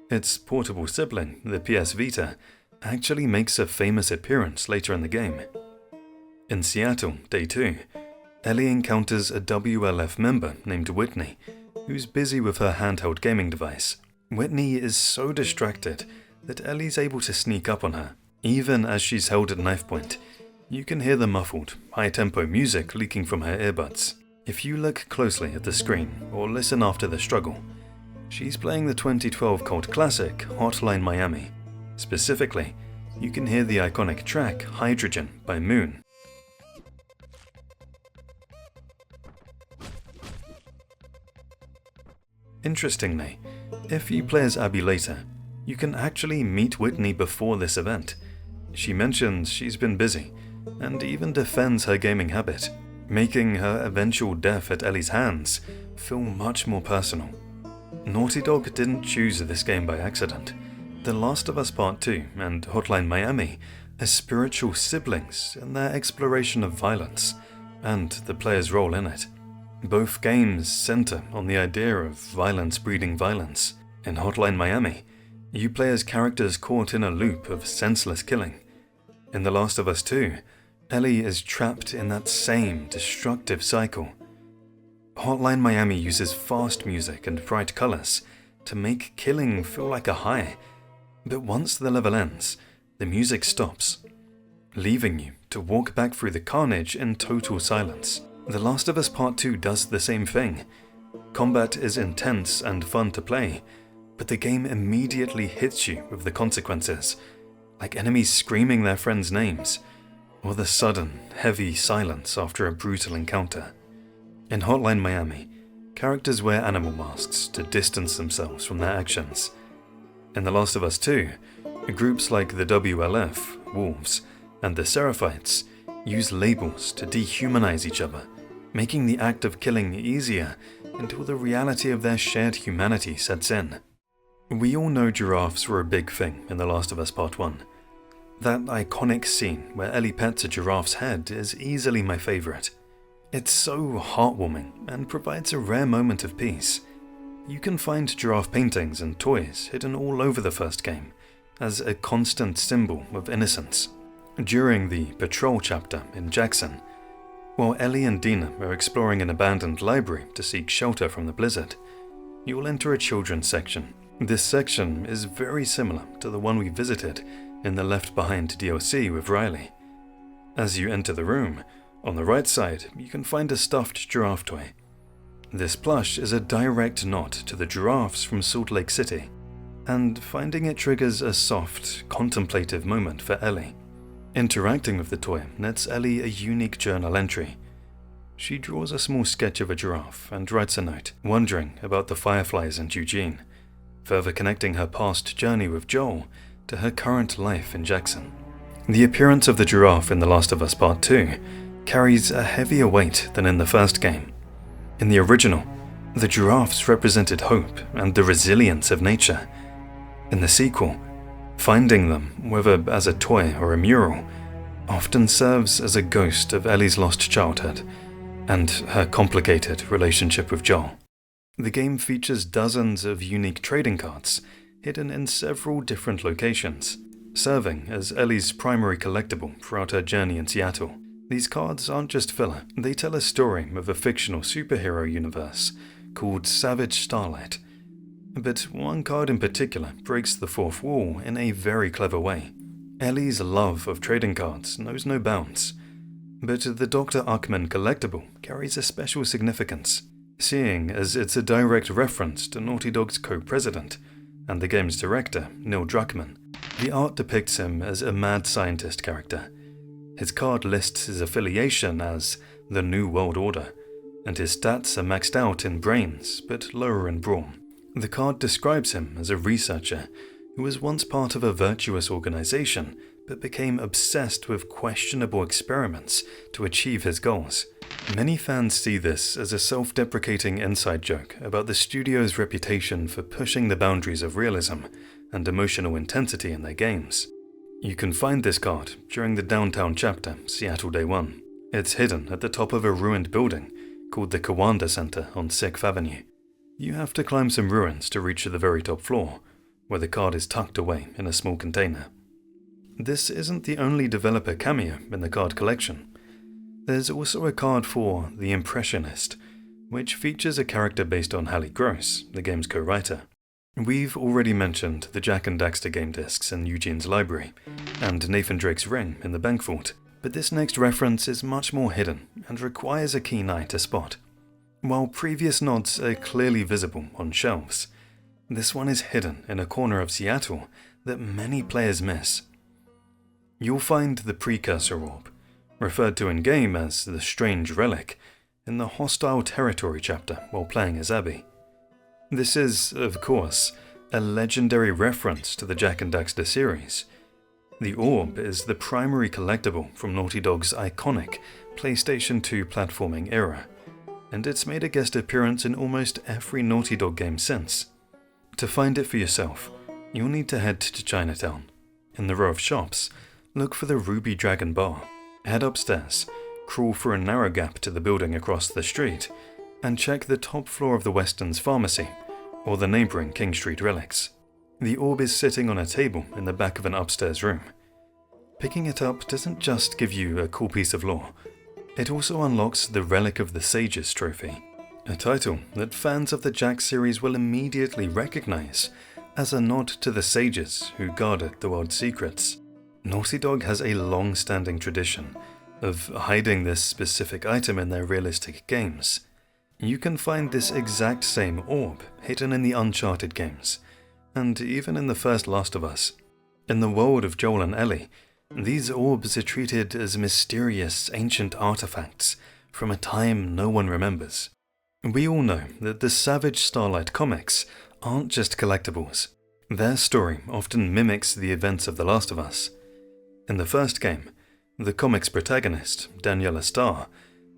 its portable sibling, the PS Vita, actually makes a famous appearance later in the game. In Seattle, Day 2, Ellie encounters a WLF member named Whitney, who's busy with her handheld gaming device. Whitney is so distracted that Ellie's able to sneak up on her. Even as she's held at knife point, you can hear the muffled, high-tempo music leaking from her earbuds. If you look closely at the screen or listen after the struggle, she's playing the 2012 cult classic Hotline Miami. Specifically, you can hear the iconic track Hydrogen by Moon. Interestingly, if you play as Abby later, you can actually meet Whitney before this event. She mentions she's been busy, and even defends her gaming habit, making her eventual death at Ellie's hands feel much more personal. Naughty Dog didn't choose this game by accident. The Last of Us Part 2 and Hotline Miami are spiritual siblings in their exploration of violence, and the player's role in it. Both games center on the idea of violence breeding violence. In Hotline Miami, you play as characters caught in a loop of senseless killing. In The Last of Us 2, Ellie is trapped in that same destructive cycle. Hotline Miami uses fast music and bright colors to make killing feel like a high, but once the level ends, the music stops, leaving you to walk back through the carnage in total silence. The Last of Us Part 2 does the same thing. Combat is intense and fun to play, but the game immediately hits you with the consequences, like enemies screaming their friends' names, or the sudden, heavy silence after a brutal encounter. In Hotline Miami, characters wear animal masks to distance themselves from their actions. In The Last of Us 2, groups like the WLF, Wolves, and the Seraphites use labels to dehumanize each other, making the act of killing easier until the reality of their shared humanity sets in. We all know giraffes were a big thing in The Last of Us Part 1. That iconic scene where Ellie pets a giraffe's head is easily my favorite. It's so heartwarming and provides a rare moment of peace. You can find giraffe paintings and toys hidden all over the first game, as a constant symbol of innocence. During the Patrol chapter in Jackson, while Ellie and Dina are exploring an abandoned library to seek shelter from the blizzard, you will enter a children's section. This section is very similar to the one we visited in the Left Behind DLC with Riley. As you enter the room, on the right side you can find a stuffed giraffe toy. This plush is a direct nod to the giraffes from Salt Lake City, and finding it triggers a soft, contemplative moment for Ellie. Interacting with the toy nets Ellie a unique journal entry. She draws a small sketch of a giraffe and writes a note, wondering about the fireflies and Eugene, further connecting her past journey with Joel to her current life in Jackson. The appearance of the giraffe in The Last of Us Part 2 carries a heavier weight than in the first game. In the original, the giraffes represented hope and the resilience of nature. In the sequel, finding them, whether as a toy or a mural, often serves as a ghost of Ellie's lost childhood and her complicated relationship with Joel. The game features dozens of unique trading cards hidden in several different locations, serving as Ellie's primary collectible throughout her journey in Seattle. These cards aren't just filler, they tell a story of a fictional superhero universe called Savage Starlight. But one card in particular breaks the fourth wall in a very clever way. Ellie's love of trading cards knows no bounds, but the Dr. Uckman collectible carries a special significance, seeing as it's a direct reference to Naughty Dog's co-president and the game's director, Neil Druckmann. The art depicts him as a mad scientist character. His card lists his affiliation as the New World Order, and his stats are maxed out in brains but lower in brawn. The card describes him as a researcher who was once part of a virtuous organization but became obsessed with questionable experiments to achieve his goals. Many fans see this as a self-deprecating inside joke about the studio's reputation for pushing the boundaries of realism and emotional intensity in their games. You can find this card during the downtown chapter, Seattle Day 1. It's hidden at the top of a ruined building called the Kawanda Center on 6th Avenue. You have to climb some ruins to reach the very top floor, where the card is tucked away in a small container. This isn't the only developer cameo in the card collection. There's also a card for The Impressionist, which features a character based on Hallie Gross, the game's co-writer. We've already mentioned the Jak and Daxter game discs in Eugene's library, and Nathan Drake's ring in the bank vault, but this next reference is much more hidden and requires a keen eye to spot. While previous nods are clearly visible on shelves, this one is hidden in a corner of Seattle that many players miss. You'll find the Precursor Orb, referred to in-game as the Strange Relic, in the Hostile Territory chapter while playing as Abby. This is, of course, a legendary reference to the Jak and Daxter series. The orb is the primary collectible from Naughty Dog's iconic PlayStation 2 platforming era, and it's made a guest appearance in almost every Naughty Dog game since. To find it for yourself, you'll need to head to Chinatown. In the row of shops, look for the Ruby Dragon Bar. Head upstairs, crawl through a narrow gap to the building across the street, and check the top floor of the Weston's pharmacy, or the neighbouring King Street relics. The orb is sitting on a table in the back of an upstairs room. Picking it up doesn't just give you a cool piece of lore, it also unlocks the Relic of the Sages trophy, a title that fans of the Jack series will immediately recognise as a nod to the sages who guarded the world's secrets. Naughty Dog has a long-standing tradition of hiding this specific item in their realistic games. You can find this exact same orb hidden in the Uncharted games, and even in the first Last of Us. In the world of Joel and Ellie, these orbs are treated as mysterious ancient artifacts from a time no one remembers. We all know that the Savage Starlight comics aren't just collectibles. Their story often mimics the events of The Last of Us. In the first game, the comic's protagonist, Daniela Starr,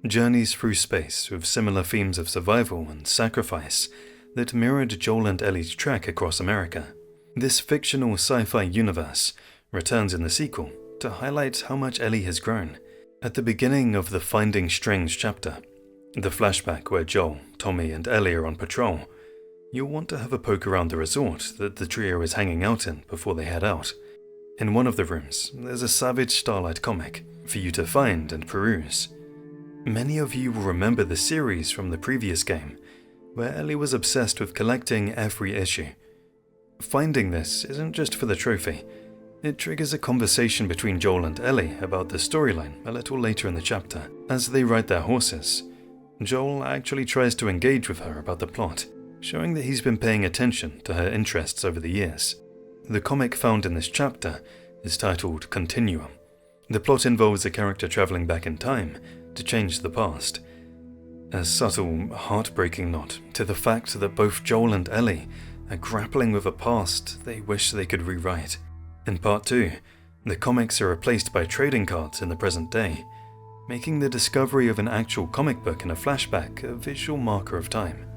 journeys through space with similar themes of survival and sacrifice that mirrored Joel and Ellie's trek across America. This fictional sci-fi universe returns in the sequel to highlight how much Ellie has grown. At the beginning of the Finding Strings chapter, the flashback where Joel, Tommy and Ellie are on patrol, you'll want to have a poke around the resort that the trio is hanging out in before they head out. In one of the rooms, there's a Savage Starlight comic for you to find and peruse. Many of you will remember the series from the previous game, where Ellie was obsessed with collecting every issue. Finding this isn't just for the trophy, it triggers a conversation between Joel and Ellie about the storyline a little later in the chapter. As they ride their horses, Joel actually tries to engage with her about the plot, showing that he's been paying attention to her interests over the years. The comic found in this chapter is titled Continuum. The plot involves a character travelling back in time to change the past. A subtle, heartbreaking nod to the fact that both Joel and Ellie are grappling with a past they wish they could rewrite. In Part 2, the comics are replaced by trading cards in the present day, making the discovery of an actual comic book in a flashback a visual marker of time.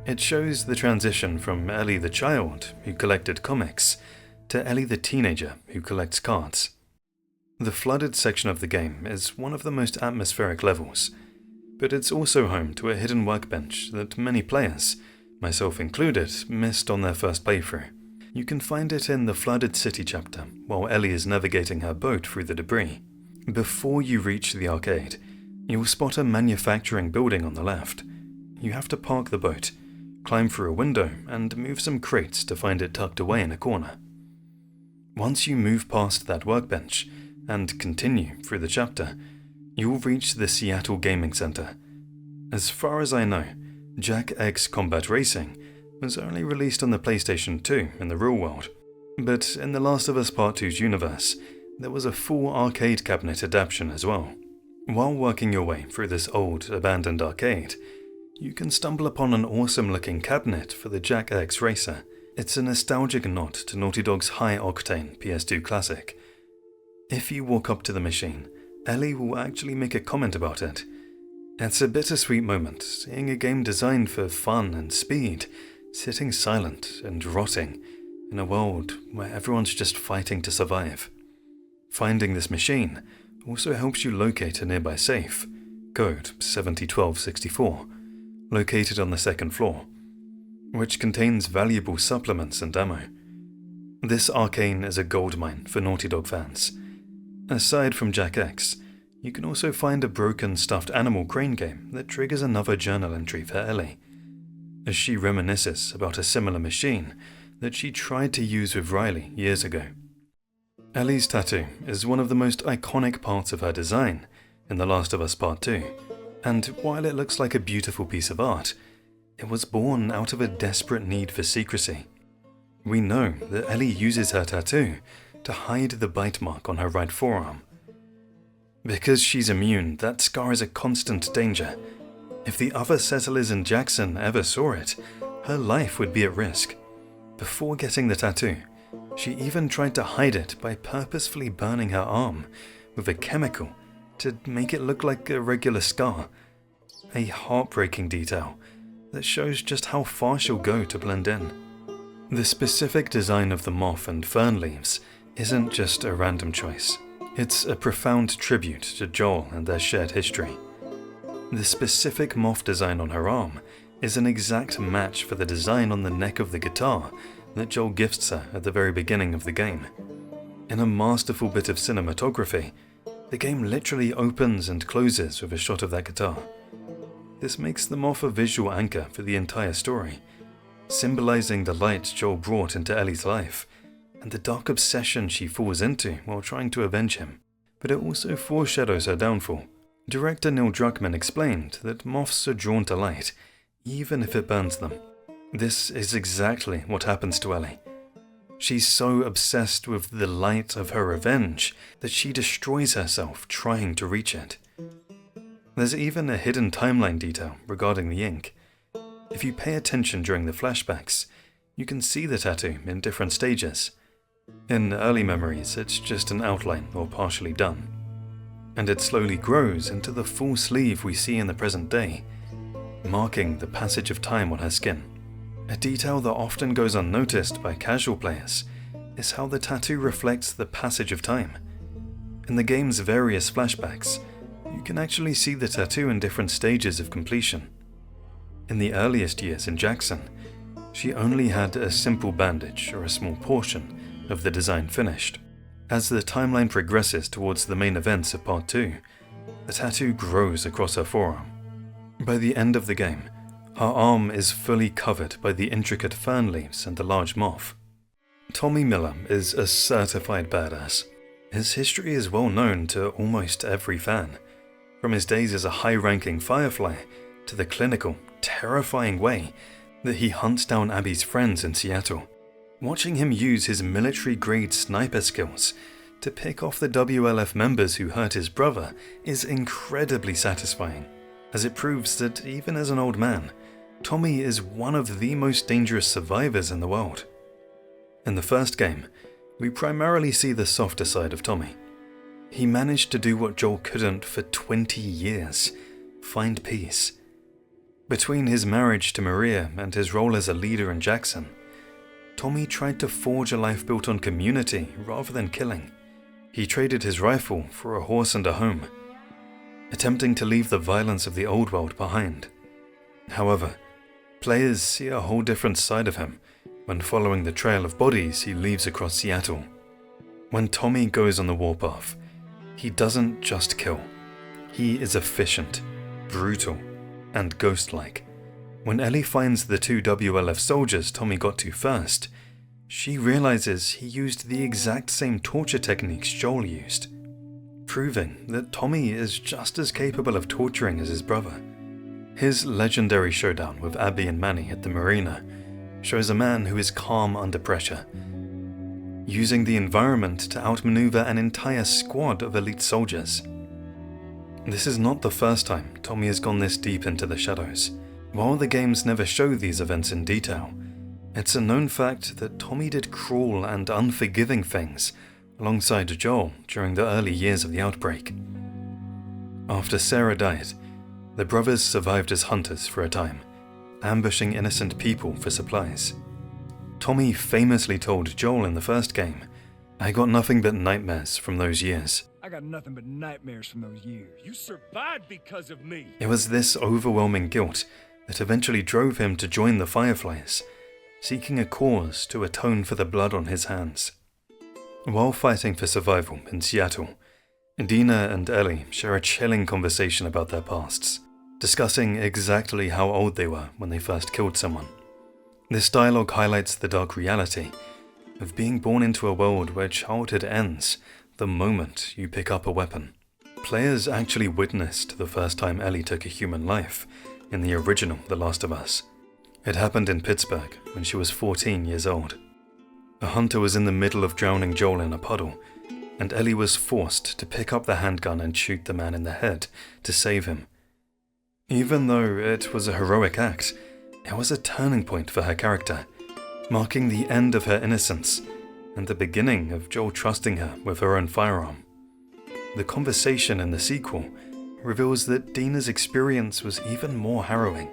It shows the transition from Ellie the child, who collected comics, to Ellie the teenager, who collects cards. The flooded section of the game is one of the most atmospheric levels, but it's also home to a hidden workbench that many players, myself included, missed on their first playthrough. You can find it in the Flooded City chapter, while Ellie is navigating her boat through the debris. Before you reach the arcade, you'll spot a manufacturing building on the left. You have to park the boat, climb through a window, and move some crates to find it tucked away in a corner. Once you move past that workbench, and continue through the chapter, you'll reach the Seattle Gaming Center. As far as I know, Jack X Combat Racing was only released on the PlayStation 2 in the real world, but in The Last of Us Part 2's universe, there was a full arcade cabinet adaptation as well. While working your way through this old, abandoned arcade, you can stumble upon an awesome-looking cabinet for the Jack X Racer. It's a nostalgic nod to Naughty Dog's high-octane PS2 classic. If you walk up to the machine, Ellie will actually make a comment about it. It's a bittersweet moment, seeing a game designed for fun and speed, sitting silent and rotting in a world where everyone's just fighting to survive. Finding this machine also helps you locate a nearby safe, code 701264, located on the second floor, which contains valuable supplements and ammo. This arcane is a goldmine for Naughty Dog fans. Aside from Jack X, you can also find a broken stuffed animal crane game that triggers another journal entry for Ellie, as she reminisces about a similar machine that she tried to use with Riley years ago. Ellie's tattoo is one of the most iconic parts of her design in The Last of Us Part 2, and while it looks like a beautiful piece of art, it was born out of a desperate need for secrecy. We know that Ellie uses her tattoo to hide the bite mark on her right forearm. Because she's immune, that scar is a constant danger. If the other settlers in Jackson ever saw it, her life would be at risk. Before getting the tattoo, she even tried to hide it by purposefully burning her arm with a chemical to make it look like a regular scar. A heartbreaking detail that shows just how far she'll go to blend in. The specific design of the moth and fern leaves isn't just a random choice. It's a profound tribute to Joel and their shared history. The specific moth design on her arm is an exact match for the design on the neck of the guitar that Joel gifts her at the very beginning of the game. In a masterful bit of cinematography, the game literally opens and closes with a shot of that guitar. This makes the moth a visual anchor for the entire story, symbolizing the light Joel brought into Ellie's life and the dark obsession she falls into while trying to avenge him. But it also foreshadows her downfall. Director Neil Druckmann explained that moths are drawn to light, even if it burns them. This is exactly what happens to Ellie. She's so obsessed with the light of her revenge that she destroys herself trying to reach it. There's even a hidden timeline detail regarding the ink. If you pay attention during the flashbacks, you can see the tattoo in different stages. In early memories, it's just an outline or partially done, and it slowly grows into the full sleeve we see in the present day, marking the passage of time on her skin. A detail that often goes unnoticed by casual players is how the tattoo reflects the passage of time. In the game's various flashbacks, you can actually see the tattoo in different stages of completion. In the earliest years in Jackson, she only had a simple bandage or a small portion of the design finished. As the timeline progresses towards the main events of Part 2, the tattoo grows across her forearm. By the end of the game, her arm is fully covered by the intricate fern leaves and the large moth. Tommy Miller is a certified badass. His history is well known to almost every fan, from his days as a high-ranking Firefly to the clinical, terrifying way that he hunts down Abby's friends in Seattle. Watching him use his military-grade sniper skills to pick off the WLF members who hurt his brother is incredibly satisfying, as it proves that even as an old man, Tommy is one of the most dangerous survivors in the world. In the first game, we primarily see the softer side of Tommy. He managed to do what Joel couldn't for 20 years, find peace. Between his marriage to Maria and his role as a leader in Jackson, Tommy tried to forge a life built on community rather than killing. He traded his rifle for a horse and a home, attempting to leave the violence of the old world behind. However, players see a whole different side of him when following the trail of bodies he leaves across Seattle. When Tommy goes on the warpath, he doesn't just kill. He is efficient, brutal, and ghost-like. When Ellie finds the 2 WLF soldiers Tommy got to first, she realizes he used the exact same torture techniques Joel used, proving that Tommy is just as capable of torturing as his brother. His legendary showdown with Abby and Manny at the marina shows a man who is calm under pressure, using the environment to outmaneuver an entire squad of elite soldiers. This is not the first time Tommy has gone this deep into the shadows. While the games never show these events in detail, it's a known fact that Tommy did cruel and unforgiving things alongside Joel during the early years of the outbreak. After Sarah died, the brothers survived as hunters for a time, ambushing innocent people for supplies. Tommy famously told Joel in the first game, "I got nothing but nightmares from those years." I got nothing but nightmares from those years. You survived because of me. It was this overwhelming guilt that eventually drove him to join the Fireflies, seeking a cause to atone for the blood on his hands. While fighting for survival in Seattle, Dina and Ellie share a chilling conversation about their pasts, discussing exactly how old they were when they first killed someone. This dialogue highlights the dark reality of being born into a world where childhood ends the moment you pick up a weapon. Players actually witnessed the first time Ellie took a human life in the original The Last of Us. It happened in Pittsburgh when she was 14 years old. A hunter was in the middle of drowning Joel in a puddle, and Ellie was forced to pick up the handgun and shoot the man in the head to save him. Even though it was a heroic act, it was a turning point for her character, marking the end of her innocence and the beginning of Joel trusting her with her own firearm. The conversation in the sequel reveals that Dina's experience was even more harrowing.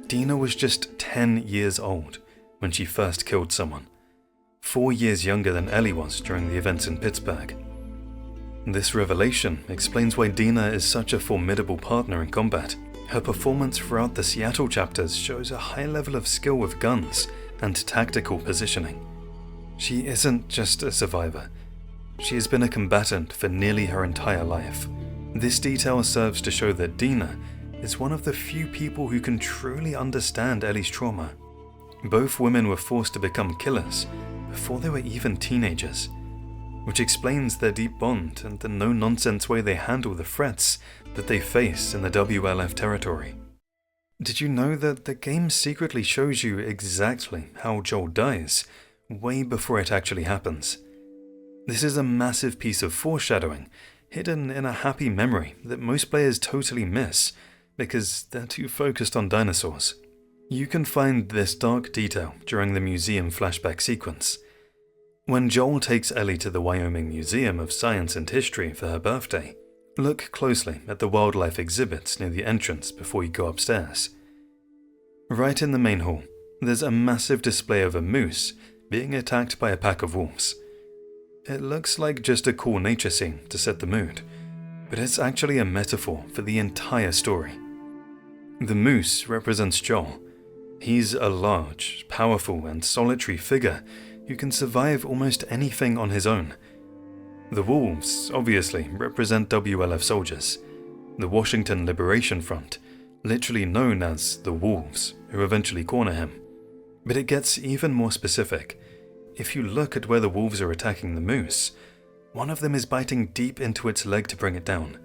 Dina was just 10 years old when she first killed someone, 4 years younger than Ellie was during the events in Pittsburgh. This revelation explains why Dina is such a formidable partner in combat. Her performance throughout the Seattle chapters shows a high level of skill with guns and tactical positioning. She isn't just a survivor. She has been a combatant for nearly her entire life. This detail serves to show that Dina is one of the few people who can truly understand Ellie's trauma. Both women were forced to become killers before they were even teenagers, which explains their deep bond and the no-nonsense way they handle the threats that they face in the WLF territory. Did you know that the game secretly shows you exactly how Joel dies way before it actually happens? This is a massive piece of foreshadowing hidden in a happy memory that most players totally miss because they're too focused on dinosaurs. You can find this dark detail during the museum flashback sequence. When Joel takes Ellie to the Wyoming Museum of Science and History for her birthday, look closely at the wildlife exhibits near the entrance before you go upstairs. Right in the main hall, there's a massive display of a moose being attacked by a pack of wolves. It looks like just a cool nature scene to set the mood, but it's actually a metaphor for the entire story. The moose represents Joel. He's a large, powerful, and solitary figure who can survive almost anything on his own. The wolves, obviously, represent WLF soldiers, the Washington Liberation Front, literally known as the Wolves, who eventually corner him. But it gets even more specific. If you look at where the wolves are attacking the moose, one of them is biting deep into its leg to bring it down.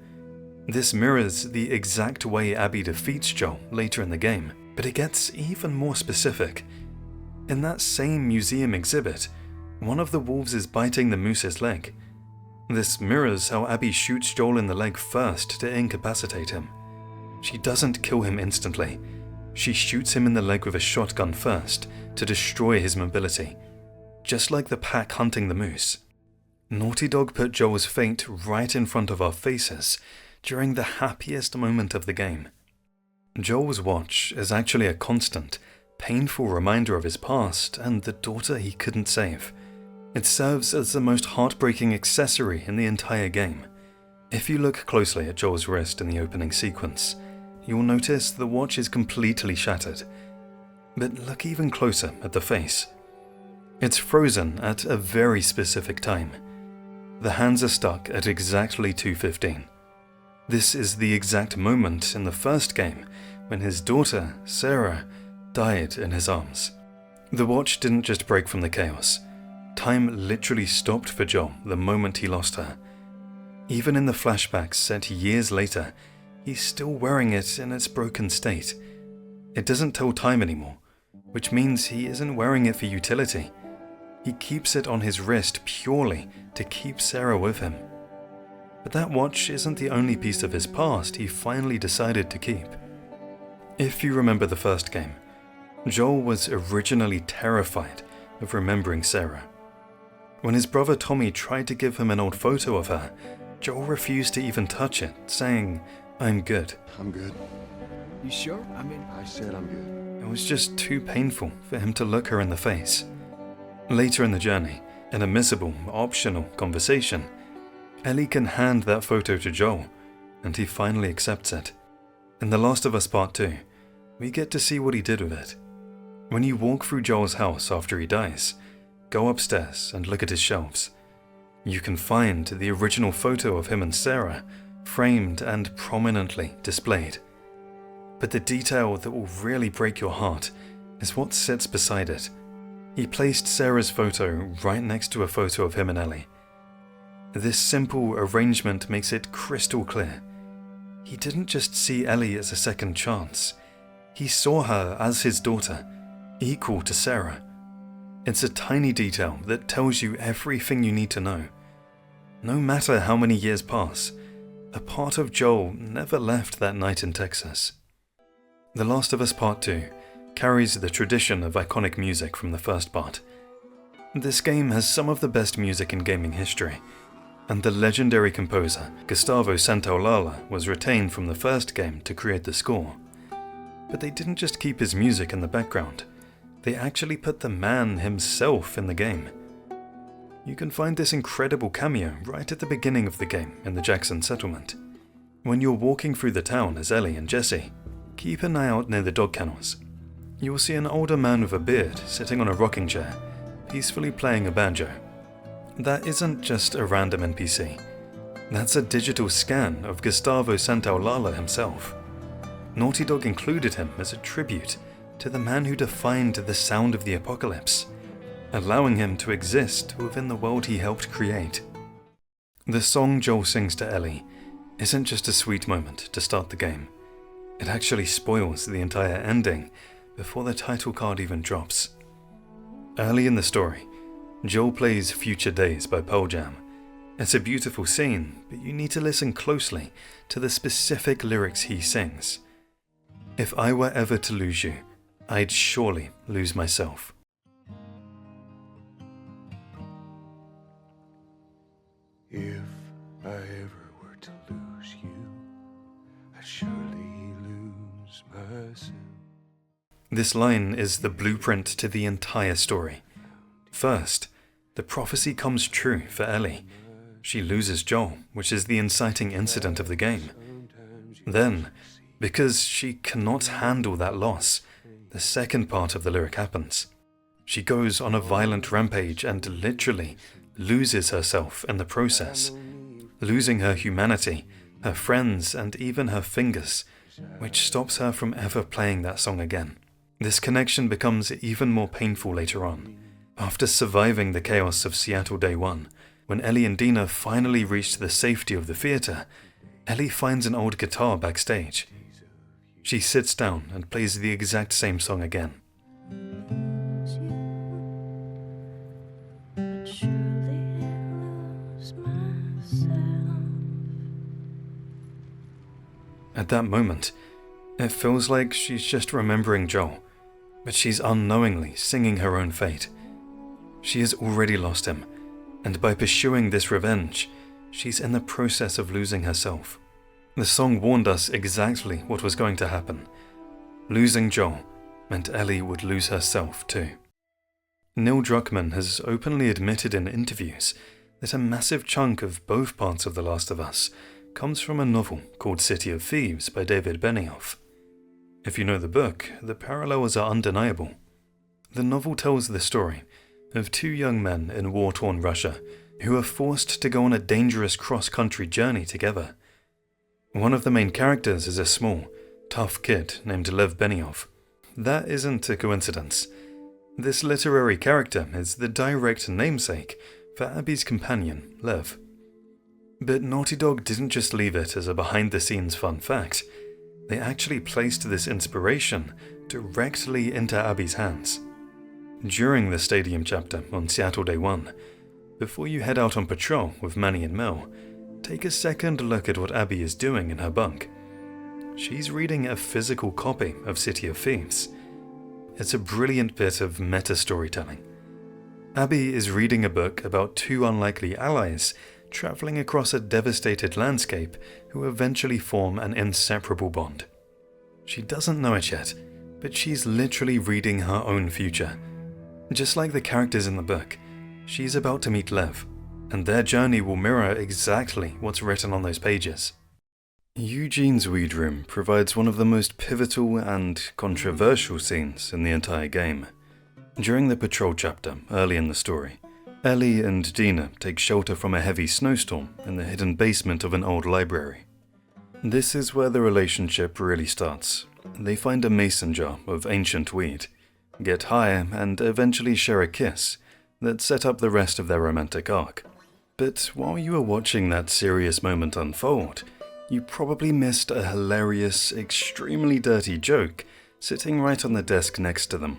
This mirrors the exact way Abby defeats Joel later in the game, but it gets even more specific. In that same museum exhibit, one of the wolves is biting the moose's leg. This mirrors how Abby shoots Joel in the leg first to incapacitate him. She doesn't kill him instantly. She shoots him in the leg with a shotgun first to destroy his mobility, just like the pack hunting the moose. Naughty Dog put Joel's fate right in front of our faces during the happiest moment of the game. Joel's watch is actually a constant, painful reminder of his past and the daughter he couldn't save. It serves as the most heartbreaking accessory in the entire game. If you look closely at Joel's wrist in the opening sequence, you'll notice the watch is completely shattered. But look even closer at the face. It's frozen at a very specific time. The hands are stuck at exactly 2:15. This is the exact moment in the first game when his daughter, Sarah, died in his arms. The watch didn't just break from the chaos. Time literally stopped for Joel the moment he lost her. Even in the flashbacks set years later, he's still wearing it in its broken state. It doesn't tell time anymore, which means he isn't wearing it for utility. He keeps it on his wrist purely to keep Sarah with him. But that watch isn't the only piece of his past he finally decided to keep. If you remember the first game, Joel was originally terrified of remembering Sarah. When his brother Tommy tried to give him an old photo of her, Joel refused to even touch it, saying, "I'm good." I'm good. You sure? I said I'm good. It was just too painful for him to look her in the face. Later in the journey, in a missable, optional conversation, Ellie can hand that photo to Joel, and he finally accepts it. In The Last of Us Part 2, we get to see what he did with it. When you walk through Joel's house after he dies, go upstairs and look at his shelves. You can find the original photo of him and Sarah, framed and prominently displayed. But the detail that will really break your heart is what sits beside it. He placed Sarah's photo right next to a photo of him and Ellie. This simple arrangement makes it crystal clear. He didn't just see Ellie as a second chance. He saw her as his daughter, equal to Sarah. It's a tiny detail that tells you everything you need to know. No matter how many years pass, a part of Joel never left that night in Texas. The Last of Us Part 2 carries the tradition of iconic music from the first part. This game has some of the best music in gaming history, and the legendary composer Gustavo Santaolalla was retained from the first game to create the score. But they didn't just keep his music in the background, they actually put the man himself in the game. You can find this incredible cameo right at the beginning of the game in the Jackson settlement. When you're walking through the town as Ellie and Jesse, keep an eye out near the dog kennels. You will see an older man with a beard sitting on a rocking chair, peacefully playing a banjo. That isn't just a random NPC. That's a digital scan of Gustavo Santaolalla himself. Naughty Dog included him as a tribute to the man who defined the sound of the apocalypse, allowing him to exist within the world he helped create. The song Joel sings to Ellie isn't just a sweet moment to start the game. It actually spoils the entire ending before the title card even drops. Early in the story, Joel plays Future Days by Pearl Jam. It's a beautiful scene, but you need to listen closely to the specific lyrics he sings. If I were ever to lose you, I'd surely lose myself. If I ever were to lose you, I'd surely lose myself. This line is the blueprint to the entire story. First, the prophecy comes true for Ellie. She loses Joel, which is the inciting incident of the game. Then, because she cannot handle that loss, the second part of the lyric happens. She goes on a violent rampage and literally loses herself in the process, losing her humanity, her friends, and even her fingers, which stops her from ever playing that song again. This connection becomes even more painful later on. After surviving the chaos of Seattle Day 1, when Ellie and Dina finally reach the safety of the theater, Ellie finds an old guitar backstage. She sits down and plays the exact same song again. At that moment, it feels like she's just remembering Joel, but she's unknowingly singing her own fate. She has already lost him, and by pursuing this revenge, she's in the process of losing herself. The song warned us exactly what was going to happen. Losing Joel meant Ellie would lose herself too. Neil Druckmann has openly admitted in interviews that a massive chunk of both parts of The Last of Us comes from a novel called City of Thieves by David Benioff. If you know the book, the parallels are undeniable. The novel tells the story of two young men in war-torn Russia who are forced to go on a dangerous cross-country journey together. One of the main characters is a small, tough kid named Lev Benioff. That isn't a coincidence. This literary character is the direct namesake for Abby's companion, Lev. But Naughty Dog didn't just leave it as a behind-the-scenes fun fact. They actually placed this inspiration directly into Abby's hands. During the stadium chapter on Seattle Day 1, before you head out on patrol with Manny and Mel, take a second look at what Abby is doing in her bunk. She's reading a physical copy of City of Thieves. It's a brilliant bit of meta-storytelling. Abby is reading a book about two unlikely allies traveling across a devastated landscape who eventually form an inseparable bond. She doesn't know it yet, but she's literally reading her own future. Just like the characters in the book, she's about to meet Lev, and their journey will mirror exactly what's written on those pages. Eugene's Weed Room provides one of the most pivotal and controversial scenes in the entire game. During the patrol chapter, early in the story, Ellie and Dina take shelter from a heavy snowstorm in the hidden basement of an old library. This is where the relationship really starts. They find a mason jar of ancient weed, get high, and eventually share a kiss that set up the rest of their romantic arc. But while you were watching that serious moment unfold, you probably missed a hilarious, extremely dirty joke sitting right on the desk next to them.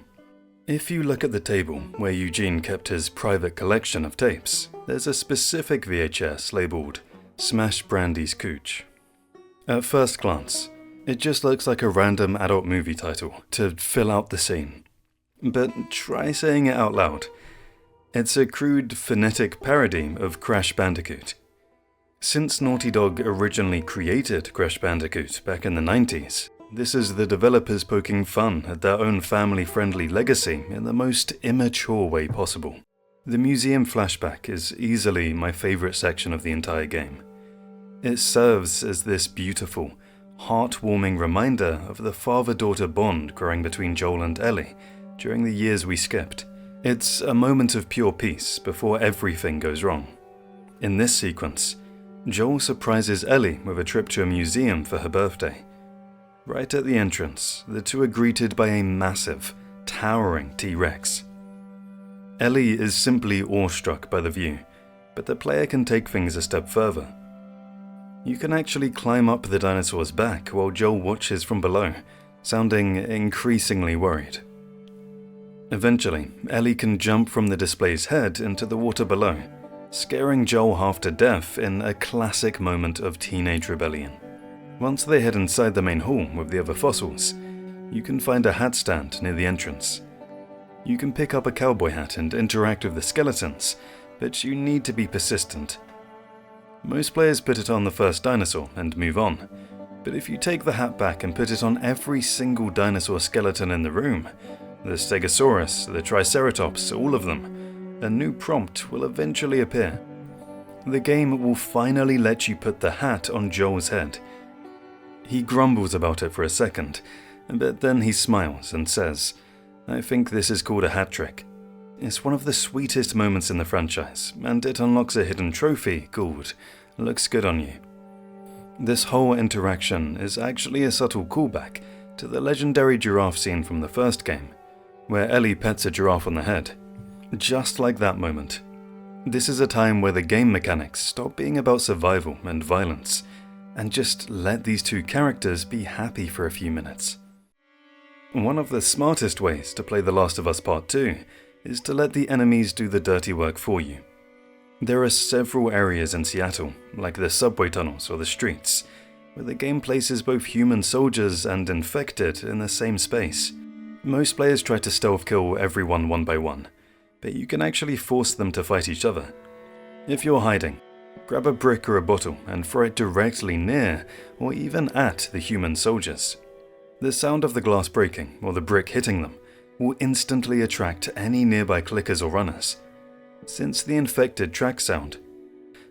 If you look at the table where Eugene kept his private collection of tapes, there's a specific VHS labeled Smash Brandy's Cooch. At first glance, it just looks like a random adult movie title to fill out the scene. But try saying it out loud. It's a crude phonetic parody of Crash Bandicoot. Since Naughty Dog originally created Crash Bandicoot back in the 90s, this is the developers poking fun at their own family-friendly legacy in the most immature way possible. The museum flashback is easily my favourite section of the entire game. It serves as this beautiful, heartwarming reminder of the father-daughter bond growing between Joel and Ellie during the years we skipped. It's a moment of pure peace before everything goes wrong. In this sequence, Joel surprises Ellie with a trip to a museum for her birthday. Right at the entrance, the two are greeted by a massive, towering T-Rex. Ellie is simply awestruck by the view, but the player can take things a step further. You can actually climb up the dinosaur's back while Joel watches from below, sounding increasingly worried. Eventually, Ellie can jump from the display's head into the water below, scaring Joel half to death in a classic moment of teenage rebellion. Once they head inside the main hall with the other fossils, you can find a hat stand near the entrance. You can pick up a cowboy hat and interact with the skeletons, but you need to be persistent. Most players put it on the first dinosaur and move on, but if you take the hat back and put it on every single dinosaur skeleton in the room, the Stegosaurus, the Triceratops, all of them, a new prompt will eventually appear. The game will finally let you put the hat on Joel's head. He grumbles about it for a second, but then he smiles and says, "I think this is called a hat trick." It's one of the sweetest moments in the franchise, and it unlocks a hidden trophy called "Looks Good on You." This whole interaction is actually a subtle callback to the legendary giraffe scene from the first game, where Ellie pets a giraffe on the head. Just like that moment. This is a time where the game mechanics stop being about survival and violence, and just let these two characters be happy for a few minutes. One of the smartest ways to play The Last of Us Part 2 is to let the enemies do the dirty work for you. There are several areas in Seattle, like the subway tunnels or the streets, where the game places both human soldiers and infected in the same space. Most players try to stealth kill everyone one by one, but you can actually force them to fight each other. If you're hiding, grab a brick or a bottle and throw it directly near or even at the human soldiers. The sound of the glass breaking or the brick hitting them will instantly attract any nearby clickers or runners. Since the infected track sound,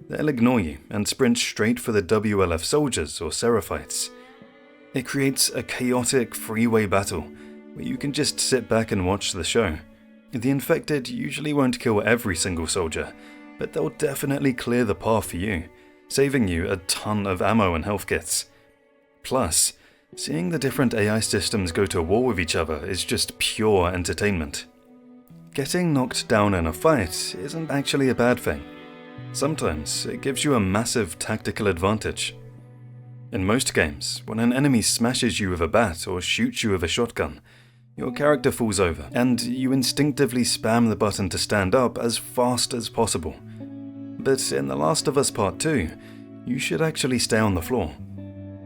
they'll ignore you and sprint straight for the WLF soldiers or Seraphites. It creates a chaotic freeway battle where you can just sit back and watch the show. The infected usually won't kill every single soldier, but they'll definitely clear the path for you, saving you a ton of ammo and health kits. Plus, seeing the different AI systems go to war with each other is just pure entertainment. Getting knocked down in a fight isn't actually a bad thing. Sometimes it gives you a massive tactical advantage. In most games, when an enemy smashes you with a bat or shoots you with a shotgun, your character falls over, and you instinctively spam the button to stand up as fast as possible. But in The Last of Us Part 2, you should actually stay on the floor.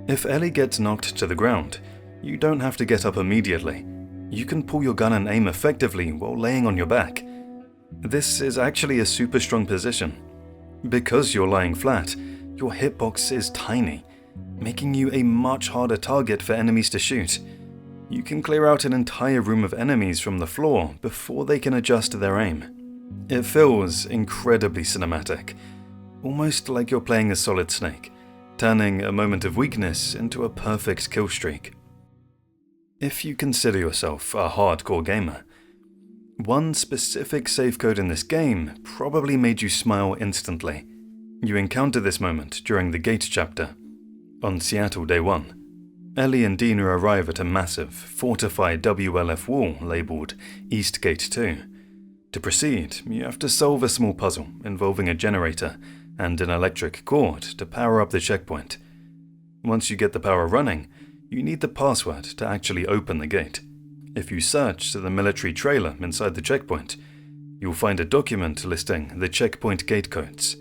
If Ellie gets knocked to the ground, you don't have to get up immediately. You can pull your gun and aim effectively while laying on your back. This is actually a super strong position. Because you're lying flat, your hitbox is tiny, making you a much harder target for enemies to shoot. You can clear out an entire room of enemies from the floor before they can adjust their aim. It feels incredibly cinematic, almost like you're playing a Solid Snake, turning a moment of weakness into a perfect kill streak. If you consider yourself a hardcore gamer, one specific save code in this game probably made you smile instantly. You encounter this moment during the Gate chapter. On Seattle Day 1, Ellie and Dina arrive at a massive, fortified WLF wall labelled East Gate 2. To proceed, you have to solve a small puzzle involving a generator and an electric cord to power up the checkpoint. Once you get the power running, you need the password to actually open the gate. If you search the military trailer inside the checkpoint, you'll find a document listing the checkpoint gate codes.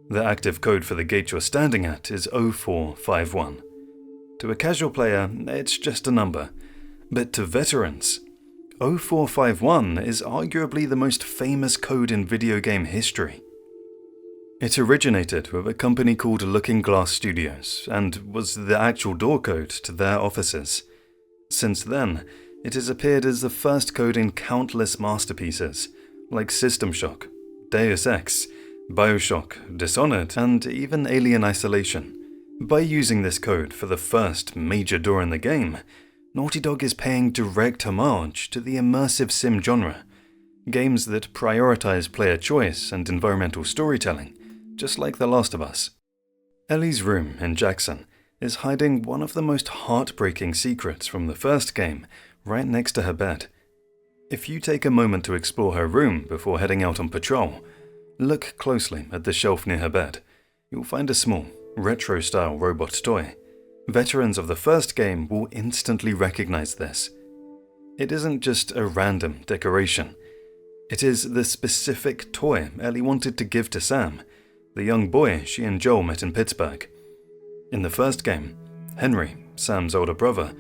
The active code for the gate you're standing at is 0451. To a casual player, it's just a number, but to veterans, 0451 is arguably the most famous code in video game history. It originated with a company called Looking Glass Studios and was the actual door code to their offices. Since then, it has appeared as the first code in countless masterpieces, like System Shock, Deus Ex, Bioshock, Dishonored, and even Alien Isolation. By using this code for the first major door in the game, Naughty Dog is paying direct homage to the immersive sim genre, games that prioritize player choice and environmental storytelling, just like The Last of Us. Ellie's room in Jackson is hiding one of the most heartbreaking secrets from the first game right next to her bed. If you take a moment to explore her room before heading out on patrol, look closely at the shelf near her bed. You'll find a small, retro-style robot toy. Veterans of the first game will instantly recognize this. It isn't just a random decoration. It is the specific toy Ellie wanted to give to Sam, the young boy she and Joel met in Pittsburgh. In the first game, Henry, Sam's older brother,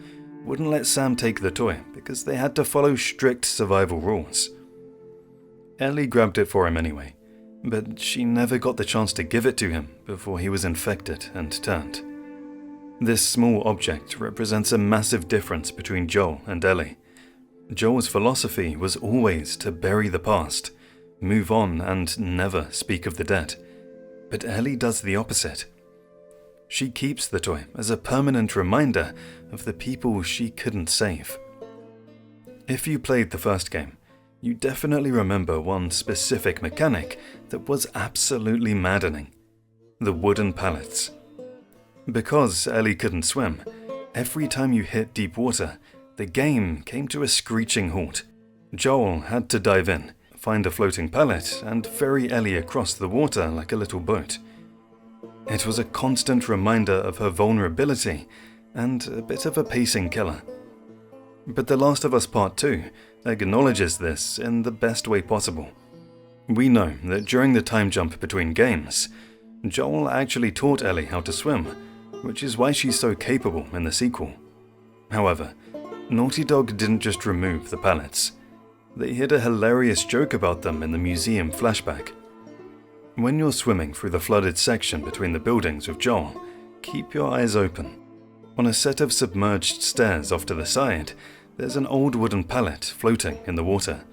wouldn't let Sam take the toy because they had to follow strict survival rules. Ellie grabbed it for him anyway, but she never got the chance to give it to him before he was infected and turned. This small object represents a massive difference between Joel and Ellie. Joel's philosophy was always to bury the past, move on, and never speak of the dead. But Ellie does the opposite. She keeps the toy as a permanent reminder of the people she couldn't save. If you played the first game, you definitely remember one specific mechanic that was absolutely maddening: the wooden pallets. Because Ellie couldn't swim, every time you hit deep water, the game came to a screeching halt. Joel had to dive in, find a floating pallet, and ferry Ellie across the water like a little boat. It was a constant reminder of her vulnerability and a bit of a pacing killer. But The Last of Us Part 2 acknowledges this in the best way possible. We know that during the time jump between games, Joel actually taught Ellie how to swim, which is why she's so capable in the sequel. However, Naughty Dog didn't just remove the pallets. They hid a hilarious joke about them in the museum flashback. When you're swimming through the flooded section between the buildings with Joel, keep your eyes open. On a set of submerged stairs off to the side, there's an old wooden pallet floating in the water.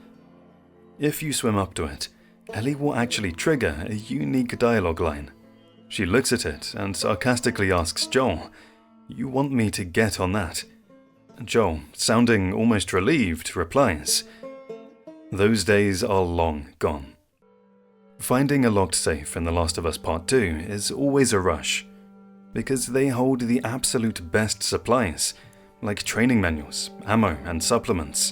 If you swim up to it, Ellie will actually trigger a unique dialogue line. She looks at it and sarcastically asks Joel, "You want me to get on that?" Joel, sounding almost relieved, replies, "Those days are long gone." Finding a locked safe in The Last of Us Part 2 is always a rush, because they hold the absolute best supplies, like training manuals, ammo, and supplements.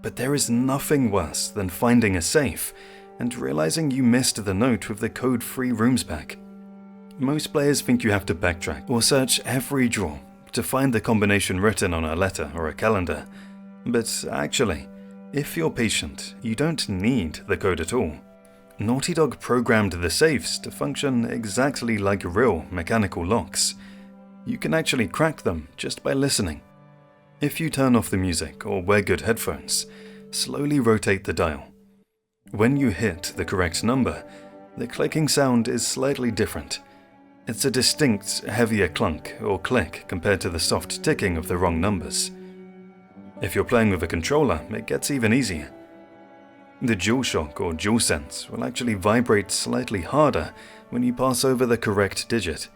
But there is nothing worse than finding a safe and realizing you missed the note with the code-free rooms pack. Most players think you have to backtrack or search every drawer to find the combination written on a letter or a calendar, but actually, if you're patient, you don't need the code at all. Naughty Dog programmed the safes to function exactly like real mechanical locks. You can actually crack them just by listening. If you turn off the music or wear good headphones, slowly rotate the dial. When you hit the correct number, the clicking sound is slightly different. It's a distinct, heavier clunk or click compared to the soft ticking of the wrong numbers. If you're playing with a controller, it gets even easier. The DualShock or DualSense will actually vibrate slightly harder when you pass over the correct digit.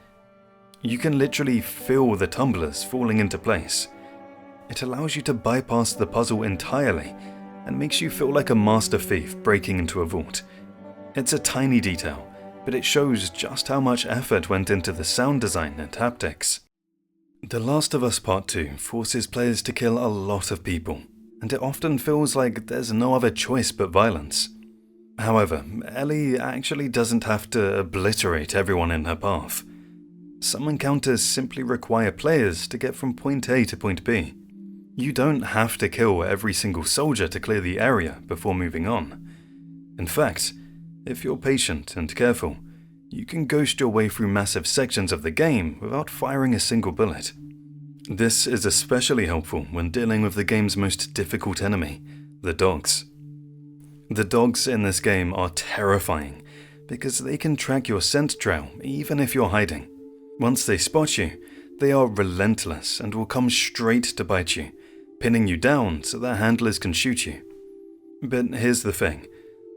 You can literally feel the tumblers falling into place. It allows you to bypass the puzzle entirely and makes you feel like a master thief breaking into a vault. It's a tiny detail, but it shows just how much effort went into the sound design and haptics. The Last of Us Part 2 forces players to kill a lot of people, and it often feels like there's no other choice but violence. However, Ellie actually doesn't have to obliterate everyone in her path. Some encounters simply require players to get from point A to point B. You don't have to kill every single soldier to clear the area before moving on. In fact, if you're patient and careful, you can ghost your way through massive sections of the game without firing a single bullet. This is especially helpful when dealing with the game's most difficult enemy, the dogs. The dogs in this game are terrifying because they can track your scent trail even if you're hiding. Once they spot you, they are relentless and will come straight to bite you, pinning you down so their handlers can shoot you. But here's the thing,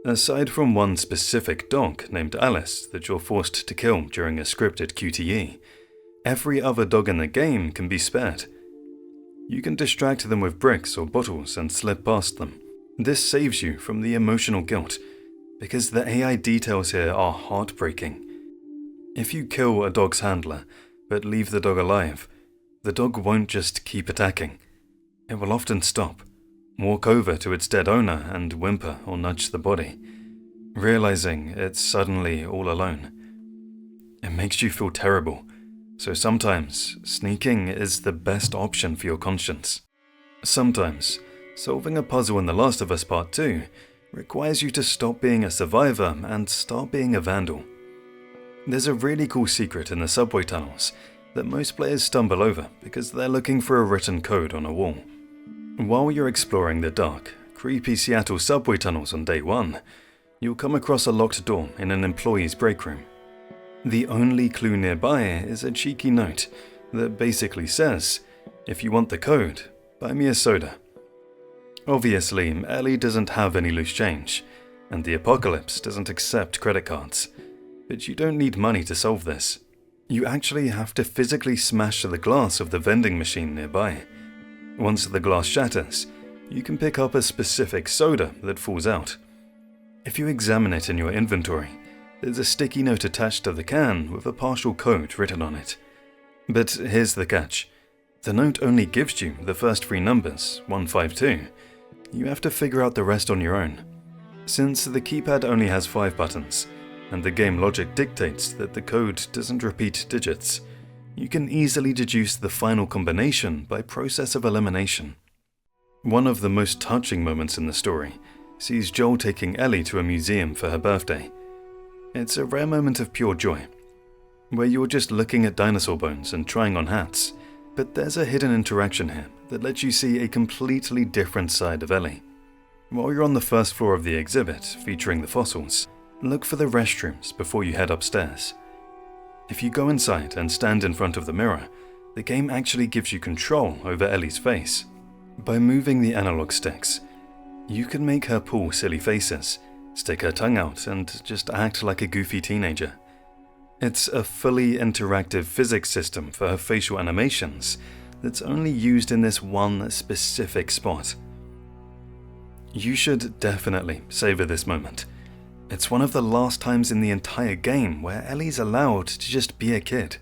Aside from one specific dog named Alice that you're forced to kill during a scripted QTE, every other dog in the game can be spared. You can distract them with bricks or bottles and slip past them. This saves you from the emotional guilt, because the AI details here are heartbreaking. If you kill a dog's handler, but leave the dog alive, the dog won't just keep attacking. It will often stop, walk over to its dead owner and whimper or nudge the body, realizing it's suddenly all alone. It makes you feel terrible, so sometimes sneaking is the best option for your conscience. Sometimes, solving a puzzle in The Last of Us Part 2 requires you to stop being a survivor and start being a vandal. There's a really cool secret in the subway tunnels that most players stumble over because they're looking for a written code on a wall. While you're exploring the dark, creepy Seattle subway tunnels on day 1, you'll come across a locked door in an employee's break room. The only clue nearby is a cheeky note that basically says, "If you want the code, buy me a soda." Obviously, Ellie doesn't have any loose change, and the apocalypse doesn't accept credit cards. But you don't need money to solve this. You actually have to physically smash the glass of the vending machine nearby. Once the glass shatters, you can pick up a specific soda that falls out. If you examine it in your inventory, there's a sticky note attached to the can with a partial code written on it. But here's the catch. The note only gives you the first 3 numbers, 152. You have to figure out the rest on your own. Since the keypad only has 5 buttons, and the game logic dictates that the code doesn't repeat digits, you can easily deduce the final combination by process of elimination. One of the most touching moments in the story sees Joel taking Ellie to a museum for her birthday. It's a rare moment of pure joy, where you're just looking at dinosaur bones and trying on hats, but there's a hidden interaction here that lets you see a completely different side of Ellie. While you're on the first floor of the exhibit featuring the fossils, look for the restrooms before you head upstairs. If you go inside and stand in front of the mirror, the game actually gives you control over Ellie's face. By moving the analog sticks, you can make her pull silly faces, stick her tongue out, and just act like a goofy teenager. It's a fully interactive physics system for her facial animations that's only used in this one specific spot. You should definitely savor this moment. It's one of the last times in the entire game where Ellie's allowed to just be a kid,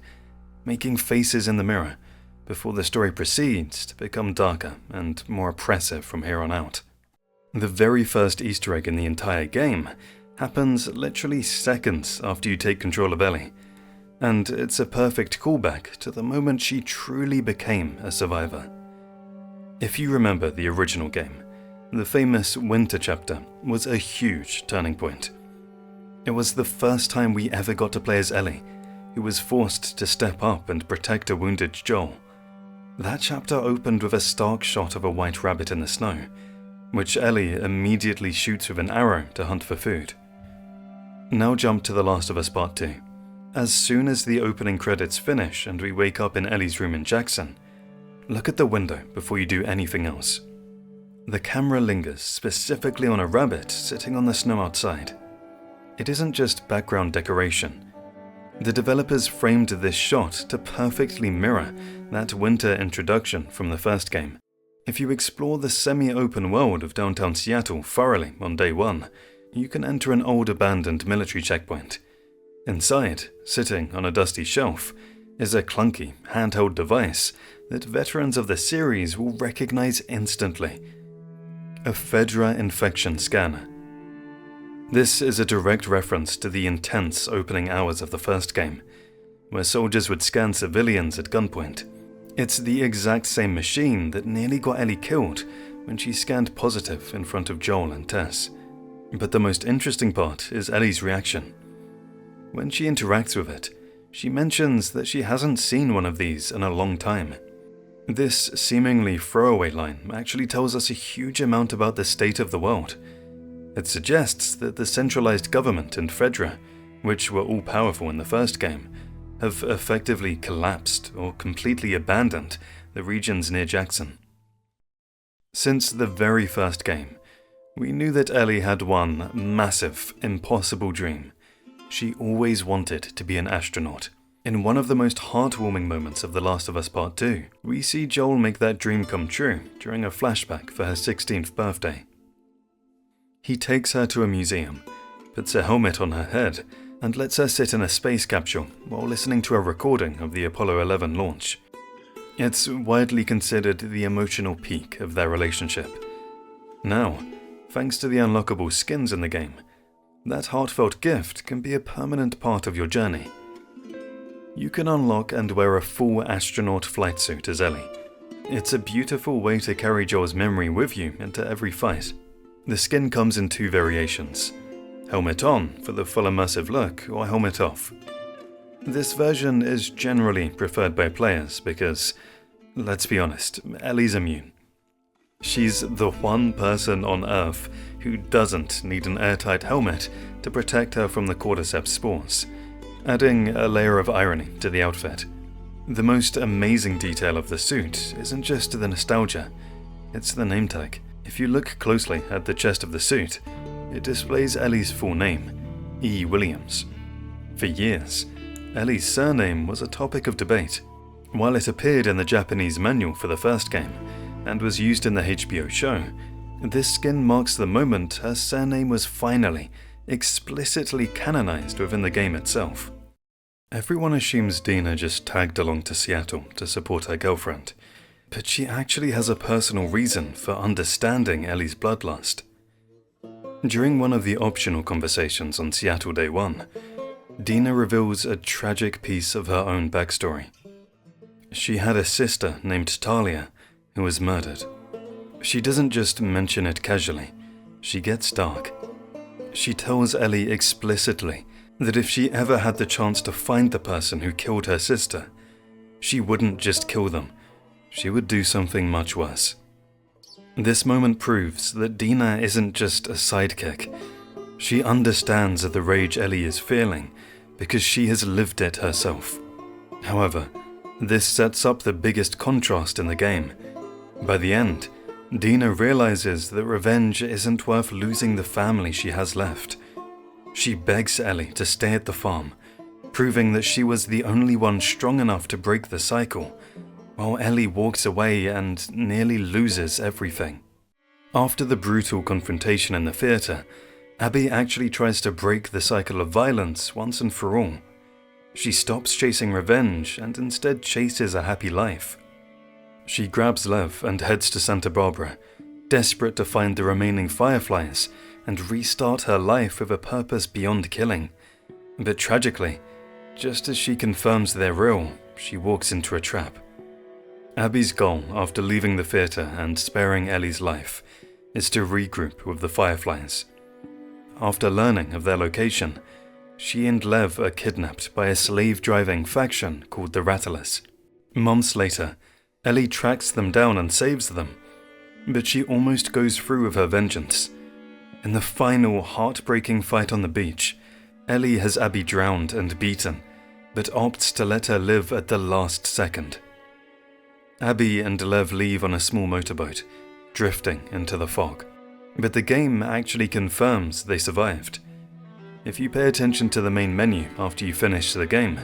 making faces in the mirror, before the story proceeds to become darker and more oppressive from here on out. The very first Easter egg in the entire game happens literally seconds after you take control of Ellie, and it's a perfect callback to the moment she truly became a survivor. If you remember the original game, the famous Winter chapter was a huge turning point. It was the first time we ever got to play as Ellie, who was forced to step up and protect a wounded Joel. That chapter opened with a stark shot of a white rabbit in the snow, which Ellie immediately shoots with an arrow to hunt for food. Now jump to The Last of Us Part 2. As soon as the opening credits finish and we wake up in Ellie's room in Jackson, look at the window before you do anything else. The camera lingers specifically on a rabbit sitting on the snow outside. It isn't just background decoration. The developers framed this shot to perfectly mirror that winter introduction from the first game. If you explore the semi-open world of downtown Seattle thoroughly on day 1, you can enter an old abandoned military checkpoint. Inside, sitting on a dusty shelf, is a clunky, handheld device that veterans of the series will recognize instantly. A Fedra infection scanner. This is a direct reference to the intense opening hours of the first game, where soldiers would scan civilians at gunpoint. It's the exact same machine that nearly got Ellie killed when she scanned positive in front of Joel and Tess. But the most interesting part is Ellie's reaction. When she interacts with it, she mentions that she hasn't seen one of these in a long time. This seemingly throwaway line actually tells us a huge amount about the state of the world. It suggests that the centralized government and Fedra, which were all powerful in the first game, have effectively collapsed or completely abandoned the regions near Jackson. Since the very first game, We knew that Ellie had one massive, impossible dream. She always wanted to be an astronaut. In one of the most heartwarming moments of The Last of Us Part 2, we see Joel make that dream come true during a flashback for her 16th birthday. He takes her to a museum, puts a helmet on her head, and lets her sit in a space capsule while listening to a recording of the Apollo 11 launch. It's widely considered the emotional peak of their relationship. Now, thanks to the unlockable skins in the game, that heartfelt gift can be a permanent part of your journey. You can unlock and wear a full astronaut flight suit as Ellie. It's a beautiful way to carry Joel's memory with you into every fight. The skin comes in 2 variations: helmet on for the full immersive look, or helmet off. This version is generally preferred by players because, let's be honest, Ellie's immune. She's the one person on Earth who doesn't need an airtight helmet to protect her from the cordyceps spores, adding a layer of irony to the outfit. The most amazing detail of the suit isn't just the nostalgia, it's the name tag. If you look closely at the chest of the suit, it displays Ellie's full name, E. Williams. For years, Ellie's surname was a topic of debate. While it appeared in the Japanese manual for the first game, and was used in the HBO show, this skin marks the moment her surname was finally, explicitly canonized within the game itself. Everyone assumes Dina just tagged along to Seattle to support her girlfriend, but she actually has a personal reason for understanding Ellie's bloodlust. During one of the optional conversations on Seattle Day 1, Dina reveals a tragic piece of her own backstory. She had a sister named Talia who was murdered. She doesn't just mention it casually, she gets dark. She tells Ellie explicitly that if she ever had the chance to find the person who killed her sister, she wouldn't just kill them, she would do something much worse. This moment proves that Dina isn't just a sidekick. She understands the rage Ellie is feeling because she has lived it herself. However, this sets up the biggest contrast in the game. By the end, Dina realizes that revenge isn't worth losing the family she has left. She begs Ellie to stay at the farm, proving that she was the only one strong enough to break the cycle, while Ellie walks away and nearly loses everything. After the brutal confrontation in the theater, Abby actually tries to break the cycle of violence once and for all. She stops chasing revenge and instead chases a happy life. She grabs Lev and heads to Santa Barbara, desperate to find the remaining Fireflies and restart her life with a purpose beyond killing. But tragically, just as she confirms they're real, she walks into a trap. Abby's goal after leaving the theater and sparing Ellie's life is to regroup with the Fireflies. After learning of their location, she and Lev are kidnapped by a slave-driving faction called the Rattlers. Months later, Ellie tracks them down and saves them, but she almost goes through with her vengeance. In the final heartbreaking fight on the beach, Ellie has Abby drowned and beaten, but opts to let her live at the last second. Abby and Lev leave on a small motorboat, drifting into the fog, but the game actually confirms they survived. If you pay attention to the main menu after you finish the game,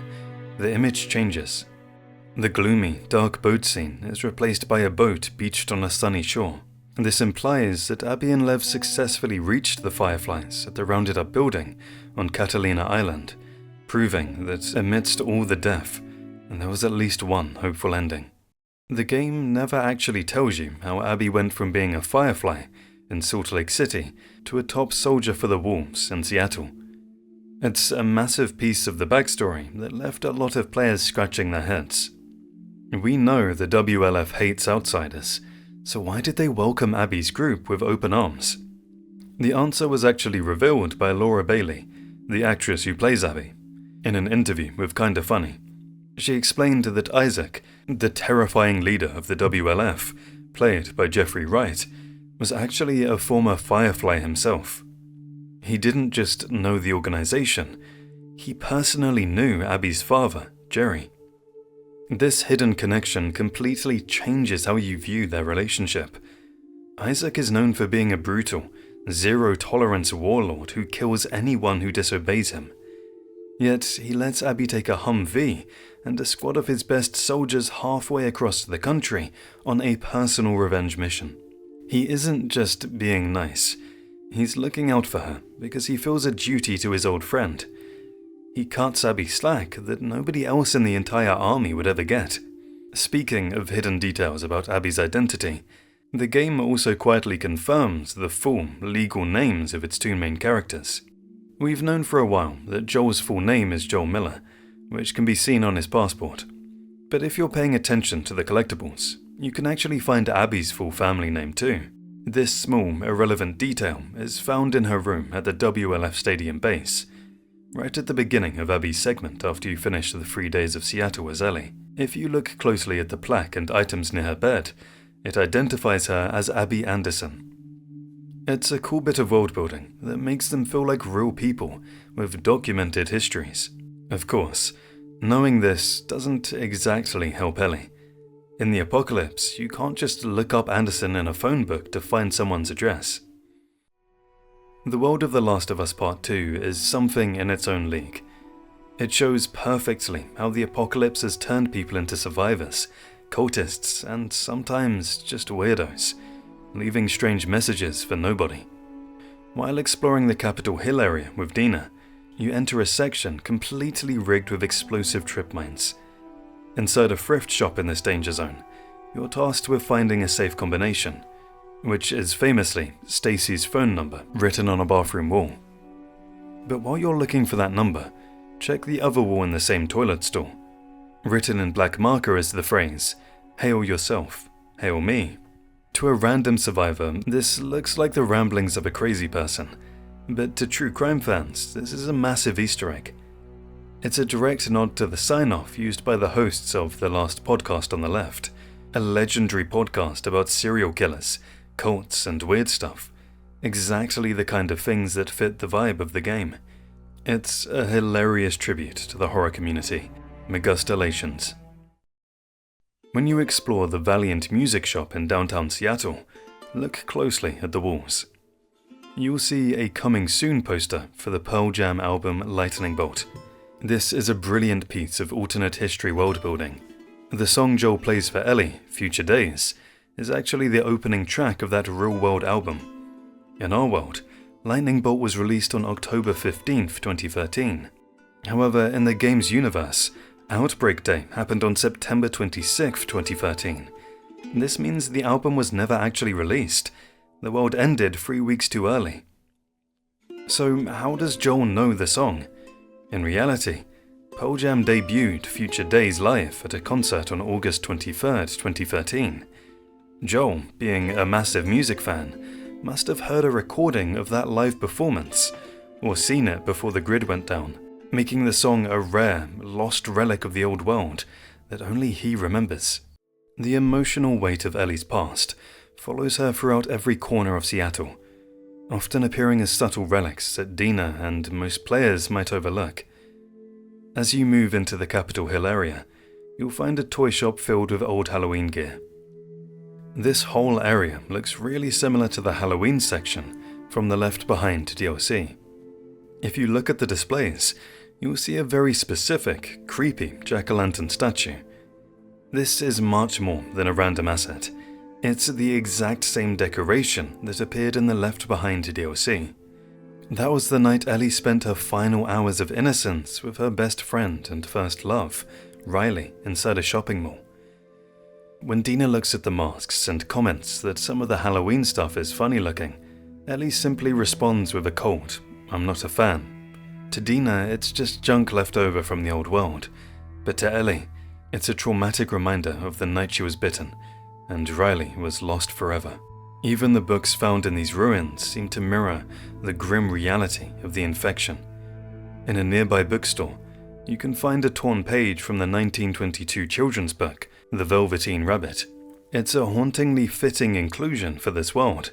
the image changes. The gloomy, dark boat scene is replaced by a boat beached on a sunny shore. This implies that Abby and Lev successfully reached the Fireflies at the rounded-up building on Catalina Island, proving that amidst all the death, there was at least one hopeful ending. The game never actually tells you how Abby went from being a Firefly in Salt Lake City to a top soldier for the Wolves in Seattle. It's a massive piece of the backstory that left a lot of players scratching their heads. We know the WLF hates outsiders, so why did they welcome Abby's group with open arms? The answer was actually revealed by Laura Bailey, the actress who plays Abby, in an interview with Kinda Funny. She explained that Isaac, the terrifying leader of the WLF, played by Jeffrey Wright, was actually a former Firefly himself. He didn't just know the organization, he personally knew Abby's father, Jerry. This hidden connection completely changes how you view their relationship. Isaac is known for being a brutal zero-tolerance warlord who kills anyone who disobeys him. Yet he lets Abby take a Humvee and a squad of his best soldiers halfway across the country on a personal revenge mission. He isn't just being nice, he's looking out for her because he feels a duty to his old friend. He cuts Abby slack that nobody else in the entire army would ever get. Speaking of hidden details about Abby's identity, the game also quietly confirms the full, legal names of its two main characters. We've known for a while that Joel's full name is Joel Miller, which can be seen on his passport. But if you're paying attention to the collectibles, you can actually find Abby's full family name too. This small, irrelevant detail is found in her room at the WLF Stadium base, right at the beginning of Abby's segment after you finish the 3 days of Seattle as Ellie. If you look closely at the plaque and items near her bed, it identifies her as Abby Anderson. It's a cool bit of world building that makes them feel like real people with documented histories. Of course, knowing this doesn't exactly help Ellie. In the apocalypse, you can't just look up Anderson in a phone book to find someone's address. The world of The Last of Us Part 2 is something in its own league. It shows perfectly how the apocalypse has turned people into survivors, cultists, and sometimes just weirdos, leaving strange messages for nobody. While exploring the Capitol Hill area with Dina, you enter a section completely rigged with explosive trip mines. Inside a thrift shop in this danger zone, you're tasked with finding a safe combination, which is famously Stacy's phone number written on a bathroom wall. But while you're looking for that number, check the other wall in the same toilet stall. Written in black marker is the phrase, "Hail yourself, hail me." To a random survivor, this looks like the ramblings of a crazy person, but to true crime fans, this is a massive Easter egg. It's a direct nod to the sign-off used by the hosts of The Last Podcast on the Left, a legendary podcast about serial killers, cults, and weird stuff. Exactly the kind of things that fit the vibe of the game. It's a hilarious tribute to the horror community. Megustalations. When you explore the Valiant Music Shop in downtown Seattle, look closely at the walls. You'll see a coming soon poster for the Pearl Jam album Lightning Bolt. This is a brilliant piece of alternate history world building. The song Joel plays for Ellie, Future Days, is actually the opening track of that real-world album. In our world, Lightning Bolt was released on October 15th, 2013. However, in the game's universe, Outbreak Day happened on September 26th, 2013. This means the album was never actually released. The world ended 3 weeks too early. So how does Joel know the song? In reality, Pearl Jam debuted Future Days live at a concert on August 23rd, 2013. Joel, being a massive music fan, must have heard a recording of that live performance, or seen it before the grid went down, making the song a rare, lost relic of the old world that only he remembers. The emotional weight of Ellie's past follows her throughout every corner of Seattle, often appearing as subtle relics that Dina and most players might overlook. As you move into the Capitol Hill area, you'll find a toy shop filled with old Halloween gear. This whole area looks really similar to the Halloween section from the Left Behind DLC. If you look at the displays, you'll see a very specific, creepy jack-o'-lantern statue. This is much more than a random asset. It's the exact same decoration that appeared in the Left Behind DLC. That was the night Ellie spent her final hours of innocence with her best friend and first love, Riley, inside a shopping mall. When Dina looks at the masks and comments that some of the Halloween stuff is funny looking, Ellie simply responds with a cold, "I'm not a fan." To Dina, it's just junk left over from the old world, but to Ellie, it's a traumatic reminder of the night she was bitten, and Riley was lost forever. Even the books found in these ruins seem to mirror the grim reality of the infection. In a nearby bookstore, you can find a torn page from the 1922 children's book, The Velveteen Rabbit. It's a hauntingly fitting inclusion for this world.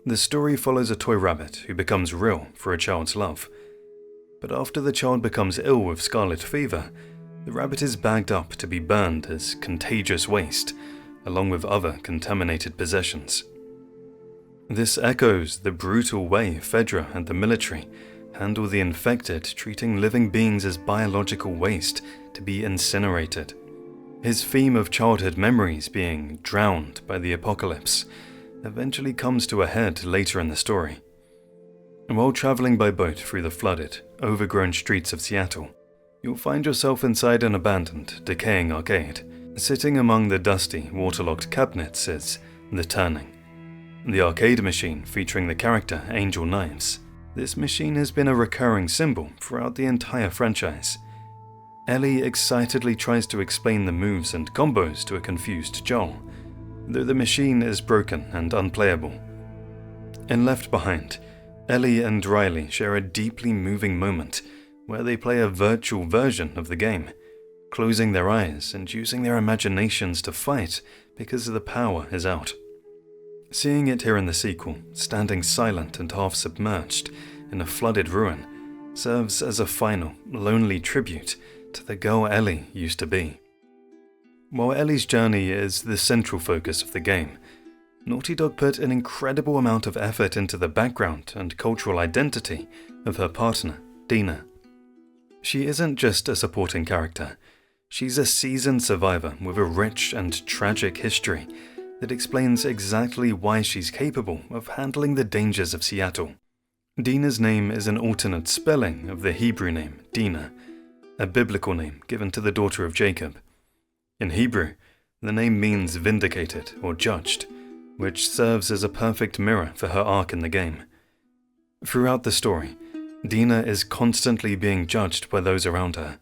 The story follows a toy rabbit who becomes real for a child's love. But after the child becomes ill with scarlet fever, the rabbit is bagged up to be burned as contagious waste, along with other contaminated possessions. This echoes the brutal way Fedra and the military handle the infected, treating living beings as biological waste to be incinerated. His theme of childhood memories being drowned by the apocalypse eventually comes to a head later in the story. While traveling by boat through the flooded, overgrown streets of Seattle, you'll find yourself inside an abandoned, decaying arcade. Sitting among the dusty, waterlogged cabinets is The Turning, the arcade machine featuring the character Angel Knives. This machine has been a recurring symbol throughout the entire franchise. Ellie excitedly tries to explain the moves and combos to a confused Joel, though the machine is broken and unplayable. In Left Behind, Ellie and Riley share a deeply moving moment where they play a virtual version of the game, closing their eyes and using their imaginations to fight because the power is out. Seeing it here in the sequel, standing silent and half submerged in a flooded ruin, serves as a final, lonely tribute to the girl Ellie used to be. While Ellie's journey is the central focus of the game, Naughty Dog put an incredible amount of effort into the background and cultural identity of her partner, Dina. She isn't just a supporting character, she's a seasoned survivor with a rich and tragic history that explains exactly why she's capable of handling the dangers of Seattle. Dina's name is an alternate spelling of the Hebrew name Dinah, a biblical name given to the daughter of Jacob. In Hebrew, the name means vindicated or judged, which serves as a perfect mirror for her arc in the game. Throughout the story, Dina is constantly being judged by those around her,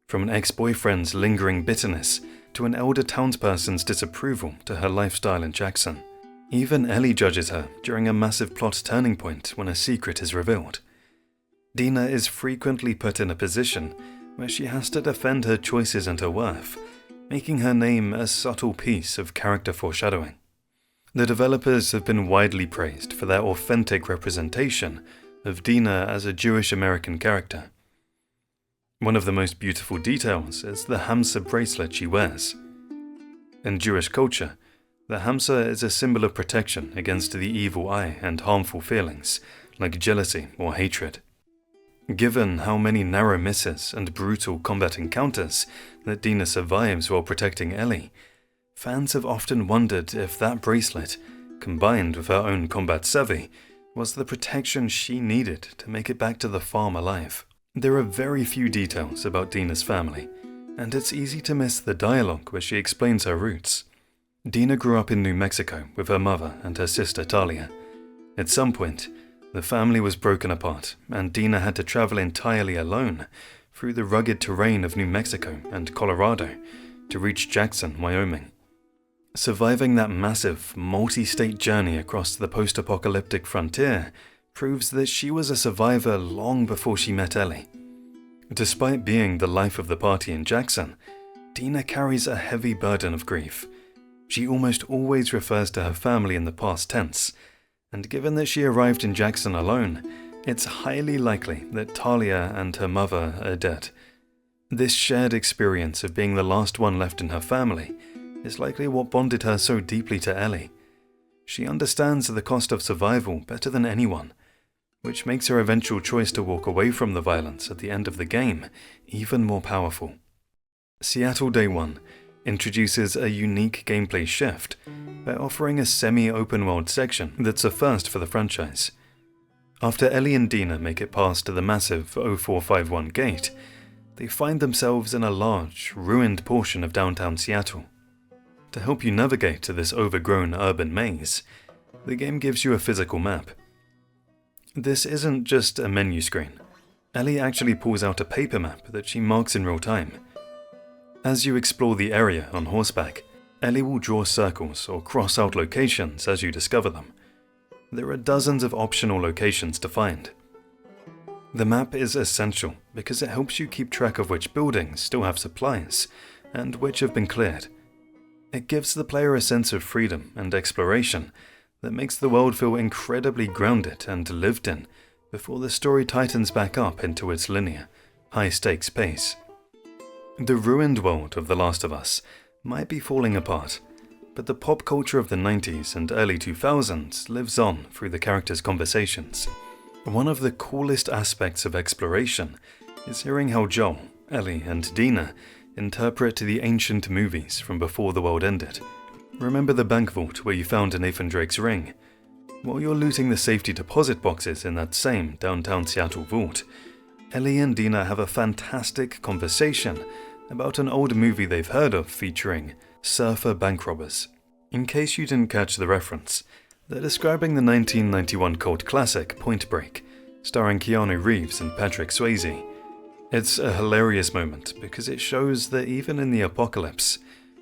from an ex-boyfriend's lingering bitterness to an elder townsperson's disapproval to her lifestyle in Jackson. Even Ellie judges her during a massive plot turning point when a secret is revealed. Dina is frequently put in a position where she has to defend her choices and her worth, making her name a subtle piece of character foreshadowing. The developers have been widely praised for their authentic representation of Dina as a Jewish American character. One of the most beautiful details is the Hamsa bracelet she wears. In Jewish culture, the Hamsa is a symbol of protection against the evil eye and harmful feelings, like jealousy or hatred. Given how many narrow misses and brutal combat encounters that Dina survives while protecting Ellie, fans have often wondered if that bracelet, combined with her own combat savvy, was the protection she needed to make it back to the farm alive. There are very few details about Dina's family, and it's easy to miss the dialogue where she explains her roots. Dina grew up in New Mexico with her mother and her sister Talia. At some point, the family was broken apart, and Dina had to travel entirely alone through the rugged terrain of New Mexico and Colorado to reach Jackson, Wyoming. Surviving that massive, multi-state journey across the post-apocalyptic frontier proves that she was a survivor long before she met Ellie. Despite being the life of the party in Jackson, Dina carries a heavy burden of grief. She almost always refers to her family in the past tense, and given that she arrived in Jackson alone, it's highly likely that Talia and her mother are dead. This shared experience of being the last one left in her family is likely what bonded her so deeply to Ellie. She understands the cost of survival better than anyone, which makes her eventual choice to walk away from the violence at the end of the game even more powerful. Seattle Day 1 introduces a unique gameplay shift by offering a semi-open world section that's a first for the franchise. After Ellie and Dina make it past the massive 0451 gate, they find themselves in a large, ruined portion of downtown Seattle. To help you navigate to this overgrown urban maze, the game gives you a physical map. This isn't just a menu screen. Ellie actually pulls out a paper map that she marks in real time. As you explore the area on horseback, Ellie will draw circles or cross out locations as you discover them. There are dozens of optional locations to find. The map is essential because it helps you keep track of which buildings still have supplies and which have been cleared. It gives the player a sense of freedom and exploration that makes the world feel incredibly grounded and lived in before the story tightens back up into its linear, high-stakes pace. The ruined world of The Last of Us might be falling apart, but the pop culture of the 90s and early 2000s lives on through the characters' conversations. One of the coolest aspects of exploration is hearing how Joel, Ellie, and Dina interpret the ancient movies from before the world ended. Remember the bank vault where you found Nathan Drake's ring? While you're looting the safety deposit boxes in that same downtown Seattle vault, Ellie and Dina have a fantastic conversation about an old movie they've heard of featuring surfer bank robbers. In case you didn't catch the reference, they're describing the 1991 cult classic Point Break, starring Keanu Reeves and Patrick Swayze. It's a hilarious moment because it shows that even in the apocalypse,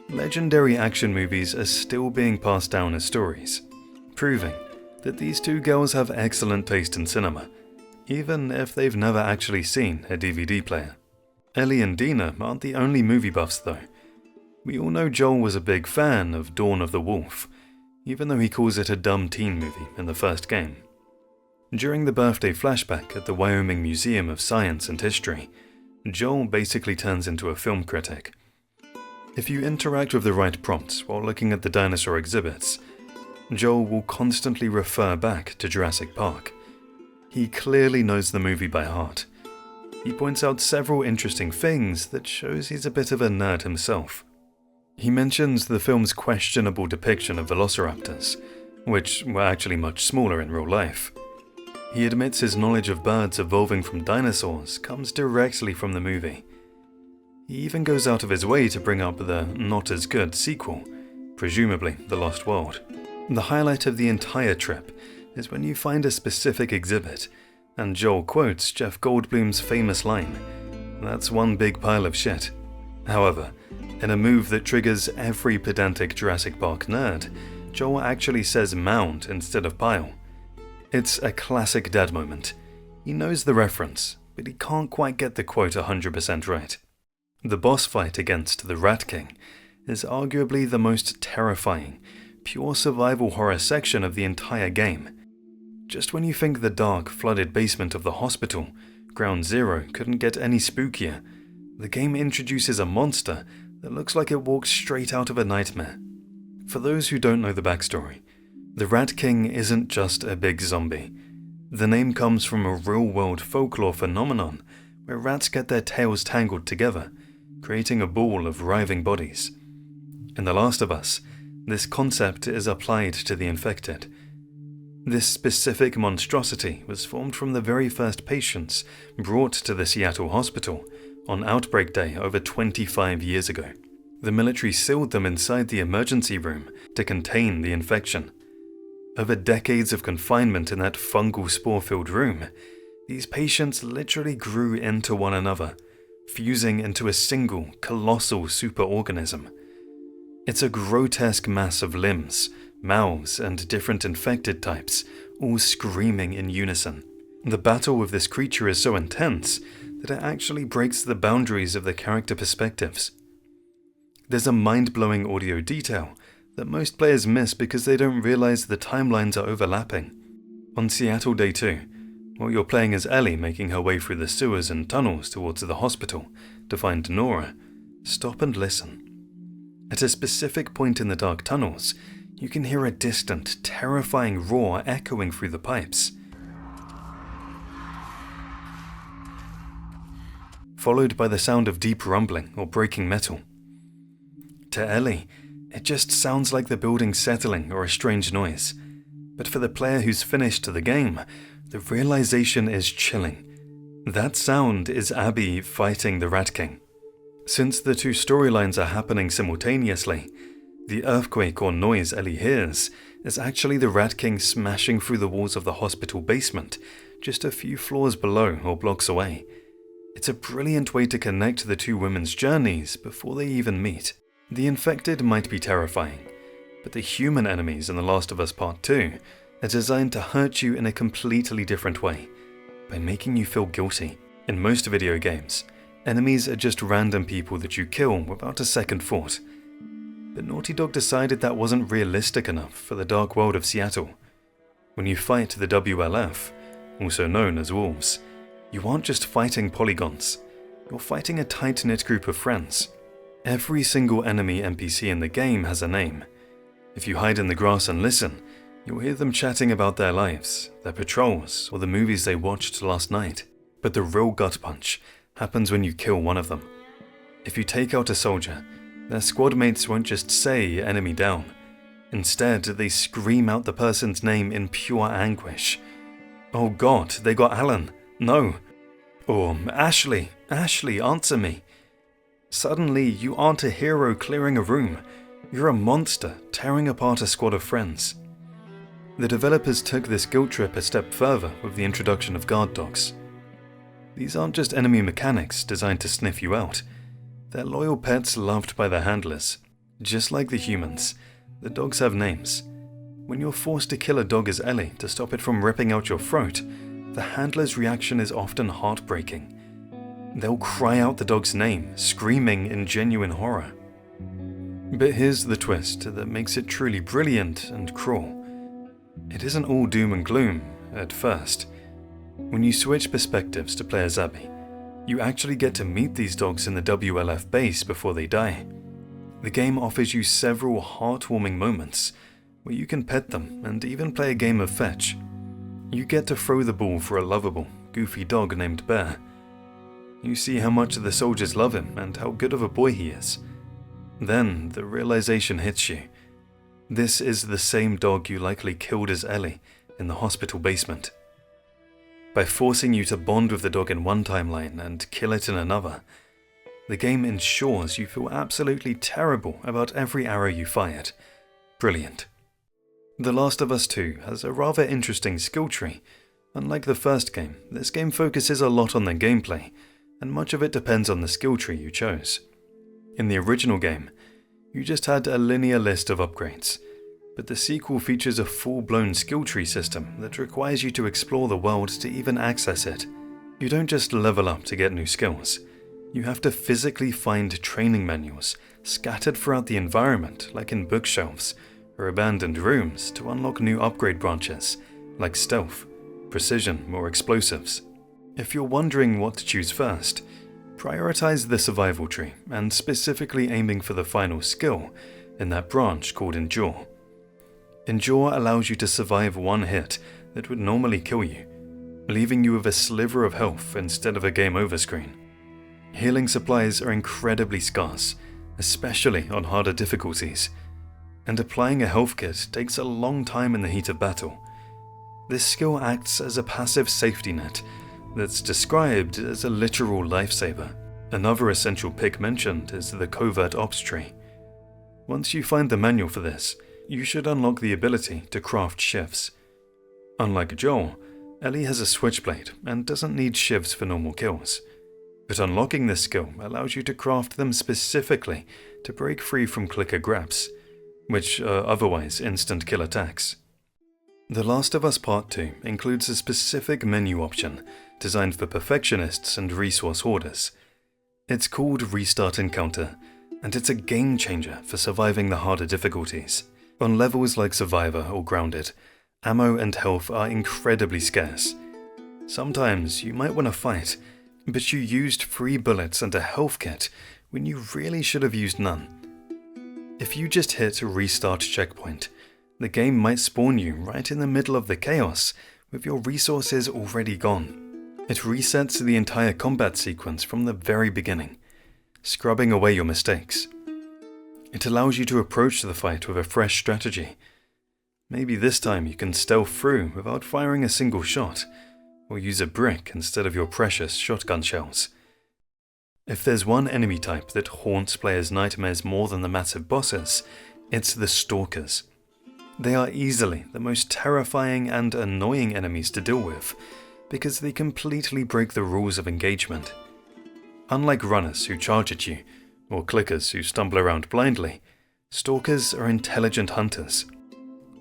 legendary action movies are still being passed down as stories, proving that these two girls have excellent taste in cinema, even if they've never actually seen a DVD player. Ellie and Dina aren't the only movie buffs though. We all know Joel was a big fan of Dawn of the Wolf, even though he calls it a dumb teen movie in the first game. During the birthday flashback at the Wyoming Museum of Science and History, Joel basically turns into a film critic. If you interact with the right prompts while looking at the dinosaur exhibits, Joel will constantly refer back to Jurassic Park. He clearly knows the movie by heart. He points out several interesting things that shows he's a bit of a nerd himself. He mentions the film's questionable depiction of velociraptors, which were actually much smaller in real life. He admits his knowledge of birds evolving from dinosaurs comes directly from the movie. He even goes out of his way to bring up the not-as-good sequel, presumably The Lost World. The highlight of the entire trip is when you find a specific exhibit, and Joel quotes Jeff Goldblum's famous line, "That's one big pile of shit." However, in a move that triggers every pedantic Jurassic Park nerd, Joel actually says mound instead of pile. It's a classic dad moment. He knows the reference, but he can't quite get the quote 100% right. The boss fight against the Rat King is arguably the most terrifying, pure survival horror section of the entire game. Just when you think the dark, flooded basement of the hospital, Ground Zero, couldn't get any spookier, the game introduces a monster that looks like it walks straight out of a nightmare. For those who don't know the backstory, the Rat King isn't just a big zombie. The name comes from a real-world folklore phenomenon where rats get their tails tangled together, creating a ball of writhing bodies. In The Last of Us, this concept is applied to the infected. This specific monstrosity was formed from the very first patients brought to the Seattle hospital on Outbreak Day over 25 years ago. The military sealed them inside the emergency room to contain the infection. Over decades of confinement in that fungal spore-filled room, these patients literally grew into one another, fusing into a single, colossal superorganism. It's a grotesque mass of limbs, mouths, and different infected types, all screaming in unison. The battle with this creature is so intense that it actually breaks the boundaries of the character perspectives. There's a mind-blowing audio detail that most players miss because they don't realize the timelines are overlapping. On Seattle Day 2, while you're playing as Ellie making her way through the sewers and tunnels towards the hospital to find Nora, stop and listen. At a specific point in the dark tunnels, you can hear a distant, terrifying roar echoing through the pipes, followed by the sound of deep rumbling or breaking metal. To Ellie, it just sounds like the building settling or a strange noise, but for the player who's finished the game, the realization is chilling. That sound is Abby fighting the Rat King. Since the two storylines are happening simultaneously, the earthquake or noise Ellie hears is actually the Rat King smashing through the walls of the hospital basement, just a few floors below or blocks away. It's a brilliant way to connect the two women's journeys before they even meet. The infected might be terrifying, but the human enemies in The Last of Us Part 2 are designed to hurt you in a completely different way, by making you feel guilty. In most video games, enemies are just random people that you kill without a second thought. But Naughty Dog decided that wasn't realistic enough for the dark world of Seattle. When you fight the WLF, also known as wolves, you aren't just fighting polygons, you're fighting a tight-knit group of friends. Every single enemy NPC in the game has a name. If you hide in the grass and listen, you'll hear them chatting about their lives, their patrols, or the movies they watched last night. But the real gut punch happens when you kill one of them. If you take out a soldier, their squad mates won't just say enemy down. Instead, they scream out the person's name in pure anguish. Oh God, they got Alan. No. Or Ashley, answer me. Suddenly, you aren't a hero clearing a room. You're a monster tearing apart a squad of friends. The developers took this guilt trip a step further with the introduction of guard dogs. These aren't just enemy mechanics designed to sniff you out. They're loyal pets loved by their handlers. Just like the humans, the dogs have names. When you're forced to kill a dog as Ellie to stop it from ripping out your throat, the handler's reaction is often heartbreaking. They'll cry out the dog's name, screaming in genuine horror. But here's the twist that makes it truly brilliant and cruel. It isn't all doom and gloom at first. When you switch perspectives to play as Abby, you actually get to meet these dogs in the WLF base before they die. The game offers you several heartwarming moments where you can pet them and even play a game of fetch. You get to throw the ball for a lovable, goofy dog named Bear. You see how much the soldiers love him and how good of a boy he is. Then the realization hits you. This is the same dog you likely killed as Ellie in the hospital basement. By forcing you to bond with the dog in one timeline and kill it in another, the game ensures you feel absolutely terrible about every arrow you fired. Brilliant. The Last of Us 2 has a rather interesting skill tree. Unlike the first game, this game focuses a lot on the gameplay, and much of it depends on the skill tree you chose. In the original game, you just had a linear list of upgrades, but the sequel features a full-blown skill tree system that requires you to explore the world to even access it. You don't just level up to get new skills. You have to physically find training manuals scattered throughout the environment, like in bookshelves or abandoned rooms, to unlock new upgrade branches, like stealth, precision, or explosives. If you're wondering what to choose first, prioritize the survival tree, and specifically aiming for the final skill in that branch called Endure. Endure allows you to survive one hit that would normally kill you, leaving you with a sliver of health instead of a game over screen. Healing supplies are incredibly scarce, especially on harder difficulties, and applying a health kit takes a long time in the heat of battle. This skill acts as a passive safety net that's described as a literal lifesaver. Another essential pick mentioned is the covert ops tree. Once you find the manual for this, you should unlock the ability to craft shivs. Unlike Joel, Ellie has a switchblade and doesn't need shivs for normal kills. But unlocking this skill allows you to craft them specifically to break free from clicker grabs, which are otherwise instant kill attacks. The Last of Us Part 2 includes a specific menu option designed for perfectionists and resource hoarders. It's called Restart Encounter, and it's a game changer for surviving the harder difficulties. On levels like Survivor or Grounded, ammo and health are incredibly scarce. Sometimes you might want to fight, but you used 3 bullets and a health kit when you really should have used none. If you just hit Restart Checkpoint, the game might spawn you right in the middle of the chaos with your resources already gone. It resets the entire combat sequence from the very beginning, scrubbing away your mistakes. It allows you to approach the fight with a fresh strategy. Maybe this time you can stealth through without firing a single shot, or use a brick instead of your precious shotgun shells. If there's one enemy type that haunts players' nightmares more than the massive bosses, it's the Stalkers. They are easily the most terrifying and annoying enemies to deal with, because they completely break the rules of engagement. Unlike runners who charge at you, or clickers who stumble around blindly, Stalkers are intelligent hunters.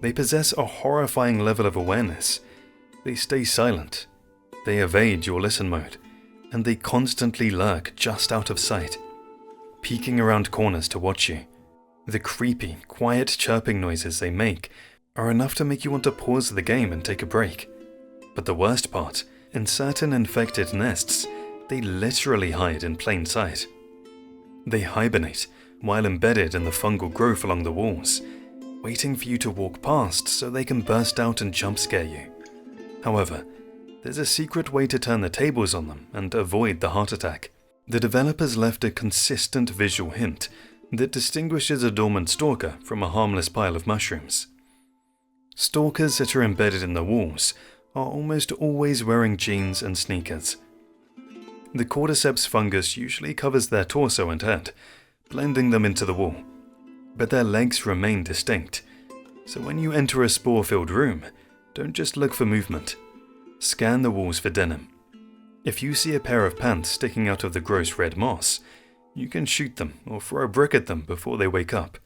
They possess a horrifying level of awareness. They stay silent. They evade your listen mode, and they constantly lurk just out of sight, peeking around corners to watch you. The creepy, quiet chirping noises they make are enough to make you want to pause the game and take a break. But the worst part, in certain infected nests, they literally hide in plain sight. They hibernate while embedded in the fungal growth along the walls. waiting for you to walk past so they can burst out and jump scare you. However, there's a secret way to turn the tables on them and avoid the heart attack. The developers left a consistent visual hint that distinguishes a dormant stalker from a harmless pile of mushrooms. Stalkers that are embedded in the walls are almost always wearing jeans and sneakers. The cordyceps fungus usually covers their torso and head, blending them into the wall, but their legs remain distinct. So when you enter a spore-filled room, don't just look for movement. Scan the walls for denim. If you see a pair of pants sticking out of the gross red moss, you can shoot them or throw a brick at them before they wake up.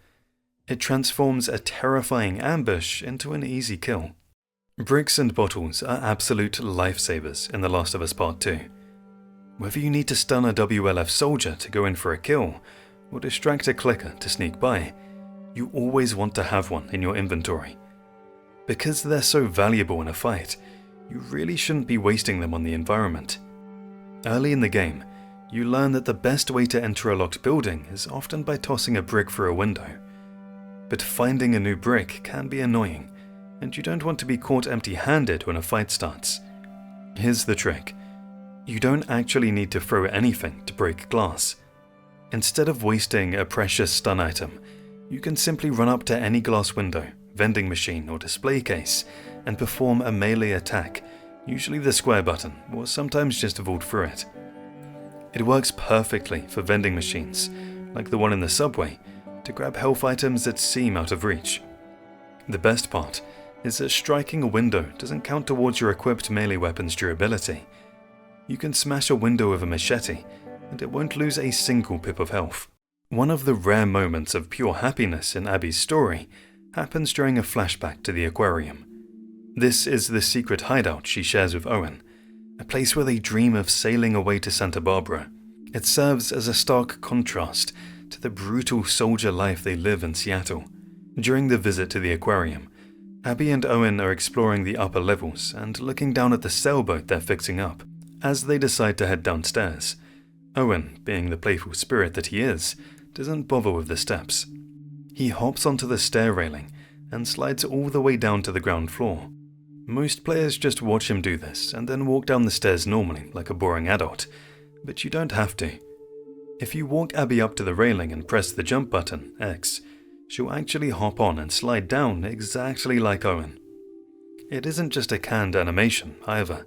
It transforms a terrifying ambush into an easy kill. Bricks and bottles are absolute lifesavers in The Last of Us Part 2. Whether you need to stun a WLF soldier to go in for a kill, or distract a clicker to sneak by, you always want to have one in your inventory. Because they're so valuable in a fight, you really shouldn't be wasting them on the environment. Early in the game, you learn that the best way to enter a locked building is often by tossing a brick through a window. But finding a new brick can be annoying, and you don't want to be caught empty-handed when a fight starts. Here's the trick. You don't actually need to throw anything to break glass. Instead of wasting a precious stun item, you can simply run up to any glass window, vending machine or display case and perform a melee attack, usually the square button, or sometimes just vault through it. It works perfectly for vending machines, like the one in the subway, to grab health items that seem out of reach. The best part is that striking a window doesn't count towards your equipped melee weapon's durability. You can smash a window with a machete, and it won't lose a single pip of health. One of the rare moments of pure happiness in Abby's story happens during a flashback to the aquarium. This is the secret hideout she shares with Owen, a place where they dream of sailing away to Santa Barbara. It serves as a stark contrast to the brutal soldier life they live in Seattle. During the visit to the aquarium, Abby and Owen are exploring the upper levels and looking down at the sailboat they're fixing up. As they decide to head downstairs, Owen, being the playful spirit that he is, doesn't bother with the steps. He hops onto the stair railing and slides all the way down to the ground floor. Most players just watch him do this and then walk down the stairs normally like a boring adult, but you don't have to. If you walk Abby up to the railing and press the jump button, X, she'll actually hop on and slide down exactly like Owen. It isn't just a canned animation, either.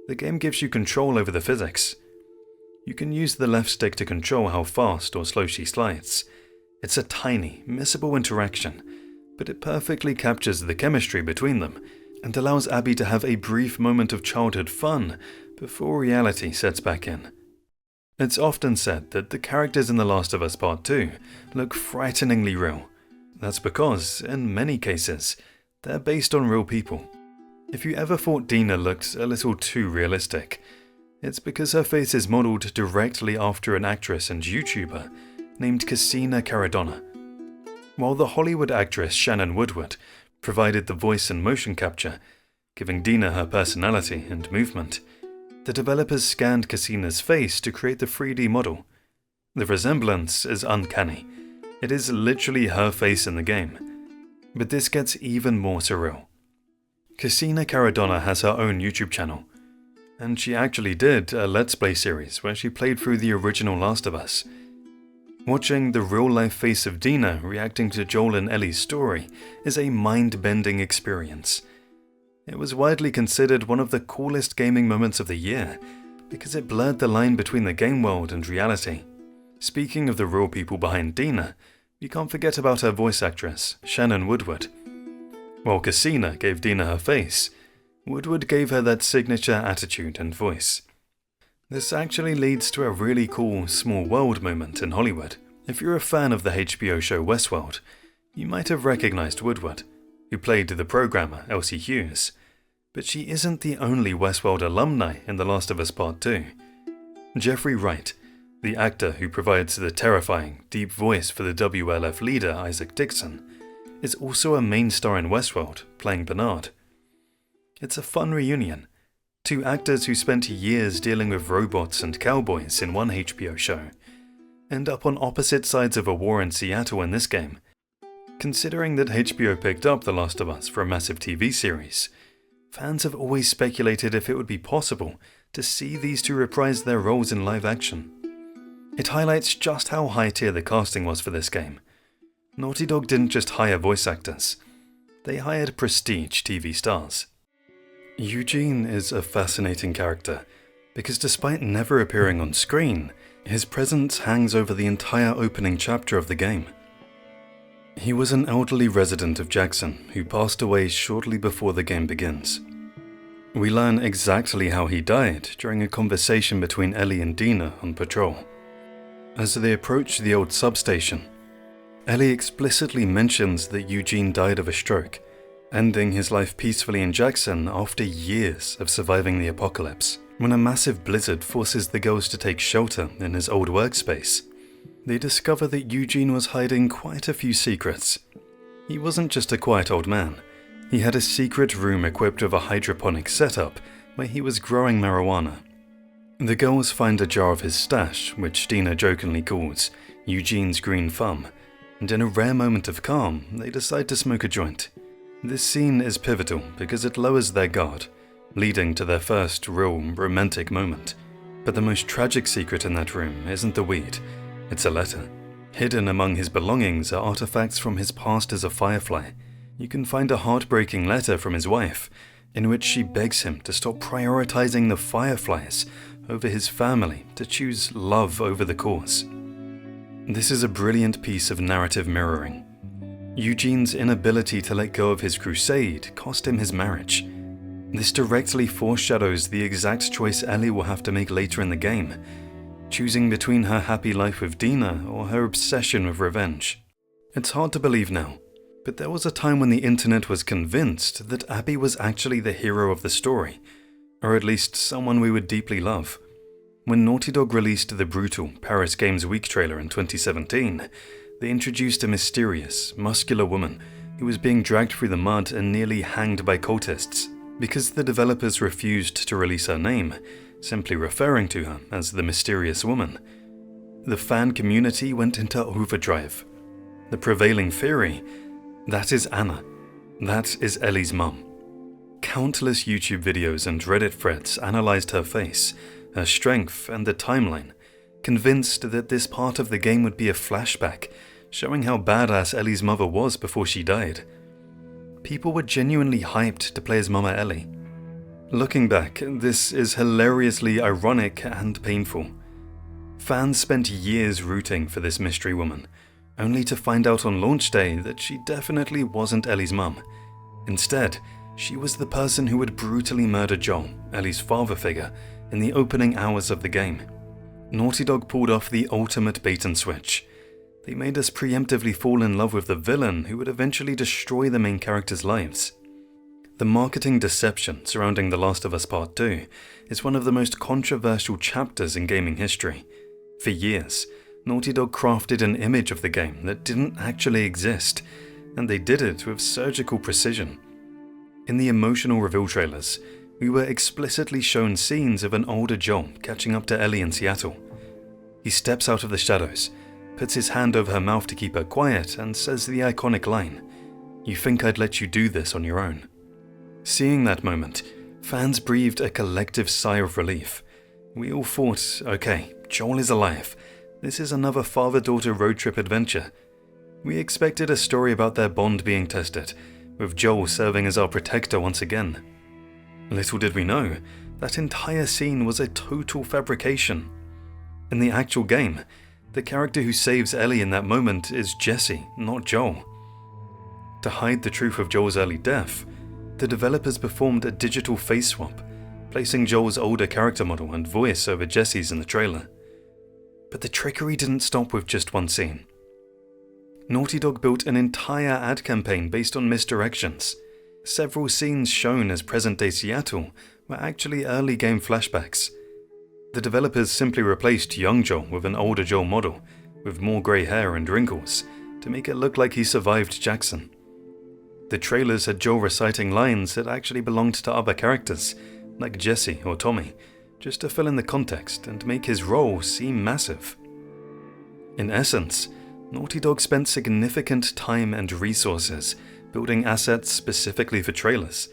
The game gives you control over the physics. You can use the left stick to control how fast or slow she slides. It's a tiny, missable interaction, but it perfectly captures the chemistry between them and allows Abby to have a brief moment of childhood fun before reality sets back in. It's often said that the characters in The Last of Us Part 2 look frighteningly real. That's because, in many cases, they're based on real people. If you ever thought Dina looked a little too realistic, it's because her face is modelled directly after an actress and YouTuber named Christina Caradonna. While the Hollywood actress Shannon Woodward provided the voice and motion capture, giving Dina her personality and movement, the developers scanned Christina's face to create the 3D model. The resemblance is uncanny. It is literally her face in the game. But this gets even more surreal. Christina Caradonna has her own YouTube channel, and she actually did a Let's Play series where she played through the original Last of Us. Watching the real-life face of Dina reacting to Joel and Ellie's story is a mind-bending experience. It was widely considered one of the coolest gaming moments of the year, because it blurred the line between the game world and reality. Speaking of the real people behind Dina, you can't forget about her voice actress, Shannon Woodward. While Christina gave Dina her face, Woodward gave her that signature attitude and voice. This actually leads to a really cool small world moment in Hollywood. If you're a fan of the HBO show Westworld, you might have recognized Woodward, who played the programmer Elsie Hughes. But she isn't the only Westworld alumni in The Last of Us Part 2. Jeffrey Wright, the actor who provides the terrifying, deep voice for the WLF leader Isaac Dixon, is also a main star in Westworld, playing Bernard. It's a fun reunion. Two actors who spent years dealing with robots and cowboys in one HBO show end up on opposite sides of a war in Seattle in this game. Considering that HBO picked up The Last of Us for a massive TV series, fans have always speculated if it would be possible to see these two reprise their roles in live action. It highlights just how high tier the casting was for this game. Naughty Dog didn't just hire voice actors, they hired prestige TV stars. Eugene is a fascinating character because despite never appearing on screen, his presence hangs over the entire opening chapter of the game. He was an elderly resident of Jackson who passed away shortly before the game begins. We learn exactly how he died during a conversation between Ellie and Dina on patrol. As they approach the old substation, Ellie explicitly mentions that Eugene died of a stroke, ending his life peacefully in Jackson after years of surviving the apocalypse. When a massive blizzard forces the girls to take shelter in his old workspace, they discover that Eugene was hiding quite a few secrets. He wasn't just a quiet old man. He had a secret room equipped with a hydroponic setup where he was growing marijuana. The girls find a jar of his stash, which Dina jokingly calls Eugene's green thumb, and in a rare moment of calm, they decide to smoke a joint. This scene is pivotal because it lowers their guard, leading to their first real romantic moment. But the most tragic secret in that room isn't the weed, it's a letter. Hidden among his belongings are artifacts from his past as a firefly. You can find a heartbreaking letter from his wife, in which she begs him to stop prioritizing the fireflies over his family, to choose love over the cause. This is a brilliant piece of narrative mirroring. Eugene's inability to let go of his crusade cost him his marriage. This directly foreshadows the exact choice Ellie will have to make later in the game, choosing between her happy life with Dina or her obsession with revenge. It's hard to believe now, but there was a time when the internet was convinced that Abby was actually the hero of the story, or at least someone we would deeply love. When Naughty Dog released the brutal Paris Games Week trailer in 2017, they introduced a mysterious, muscular woman who was being dragged through the mud and nearly hanged by cultists. Because the developers refused to release her name, simply referring to her as the mysterious woman, the fan community went into overdrive. The prevailing theory: that is Anna. That is Ellie's mum. Countless YouTube videos and Reddit threads analyzed her face, her strength, and the timeline, convinced that this part of the game would be a flashback, showing how badass Ellie's mother was before she died. People were genuinely hyped to play as Mama Ellie. Looking back, this is hilariously ironic and painful. Fans spent years rooting for this mystery woman, only to find out on launch day that she definitely wasn't Ellie's mum. Instead, she was the person who would brutally murder Joel, Ellie's father figure, in the opening hours of the game. Naughty Dog pulled off the ultimate bait and switch. They made us preemptively fall in love with the villain who would eventually destroy the main characters' lives. The marketing deception surrounding The Last of Us Part 2 is one of the most controversial chapters in gaming history. For years, Naughty Dog crafted an image of the game that didn't actually exist, and they did it with surgical precision. In the emotional reveal trailers, we were explicitly shown scenes of an older Joel catching up to Ellie in Seattle. He steps out of the shadows, puts his hand over her mouth to keep her quiet, and says the iconic line, "You think I'd let you do this on your own?" Seeing that moment, fans breathed a collective sigh of relief. We all thought, okay, Joel is alive. This is another father-daughter road trip adventure. We expected a story about their bond being tested, with Joel serving as our protector once again. Little did we know, that entire scene was a total fabrication. In the actual game, the character who saves Ellie in that moment is Jesse, not Joel. To hide the truth of Joel's early death, the developers performed a digital face swap, placing Joel's older character model and voice over Jesse's in the trailer. But the trickery didn't stop with just one scene. Naughty Dog built an entire ad campaign based on misdirections. Several scenes shown as present-day Seattle were actually early game flashbacks. The developers simply replaced young Joel with an older Joel model, with more grey hair and wrinkles, to make it look like he survived Jackson. The trailers had Joel reciting lines that actually belonged to other characters, like Jesse or Tommy, just to fill in the context and make his role seem massive. In essence, Naughty Dog spent significant time and resources building assets specifically for trailers,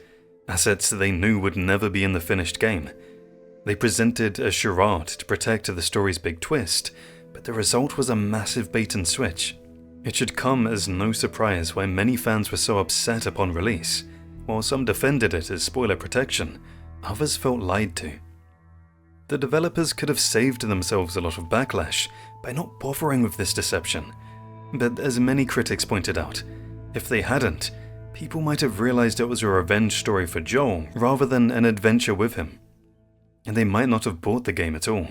assets they knew would never be in the finished game. They presented a charade to protect the story's big twist, but the result was a massive bait and switch. It should come as no surprise why many fans were so upset upon release. While some defended it as spoiler protection, others felt lied to. The developers could have saved themselves a lot of backlash by not bothering with this deception, but as many critics pointed out, if they hadn't, people might have realized it was a revenge story for Joel rather than an adventure with him, and they might not have bought the game at all.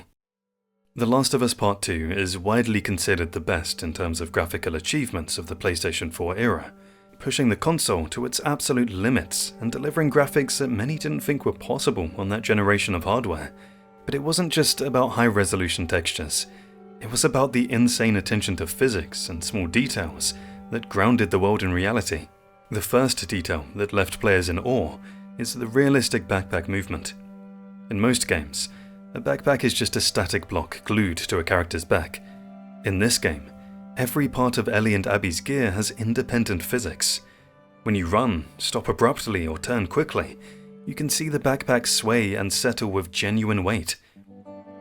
The Last of Us Part 2 is widely considered the best in terms of graphical achievements of the PlayStation 4 era, pushing the console to its absolute limits and delivering graphics that many didn't think were possible on that generation of hardware. But it wasn't just about high-resolution textures. It was about the insane attention to physics and small details that grounded the world in reality. The first detail that left players in awe is the realistic backpack movement. In most games, a backpack is just a static block glued to a character's back. In this game, every part of Ellie and Abby's gear has independent physics. When you run, stop abruptly, or turn quickly, you can see the backpack sway and settle with genuine weight.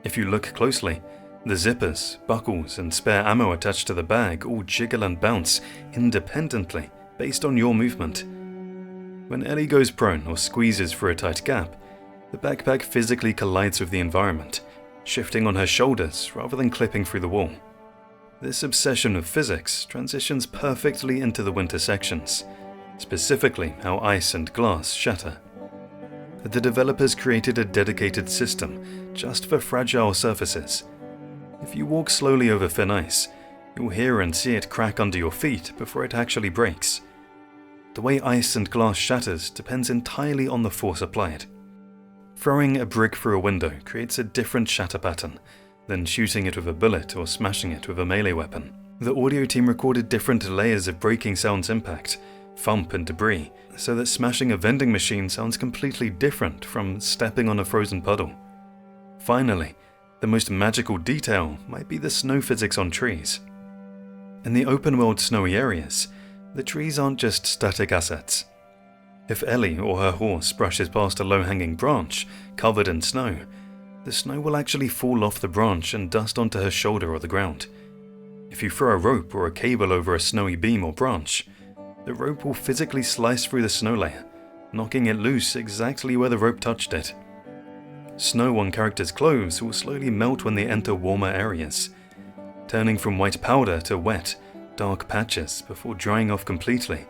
If you look closely, the zippers, buckles, and spare ammo attached to the bag all jiggle and bounce independently based on your movement. When Ellie goes prone or squeezes through a tight gap, the backpack physically collides with the environment, shifting on her shoulders rather than clipping through the wall. This obsession with physics transitions perfectly into the winter sections, specifically how ice and glass shatter. The developers created a dedicated system just for fragile surfaces. If you walk slowly over thin ice, you'll hear and see it crack under your feet before it actually breaks. The way ice and glass shatters depends entirely on the force applied. Throwing a brick through a window creates a different shatter pattern than shooting it with a bullet or smashing it with a melee weapon. The audio team recorded different layers of breaking sounds impact, thump and debris, so that smashing a vending machine sounds completely different from stepping on a frozen puddle. Finally, the most magical detail might be the snow physics on trees. In the open-world snowy areas, the trees aren't just static assets. If Ellie or her horse brushes past a low-hanging branch covered in snow, the snow will actually fall off the branch and dust onto her shoulder or the ground. If you throw a rope or a cable over a snowy beam or branch, the rope will physically slice through the snow layer, knocking it loose exactly where the rope touched it. Snow on characters' clothes will slowly melt when they enter warmer areas, turning from white powder to wet, dark patches before drying off completely.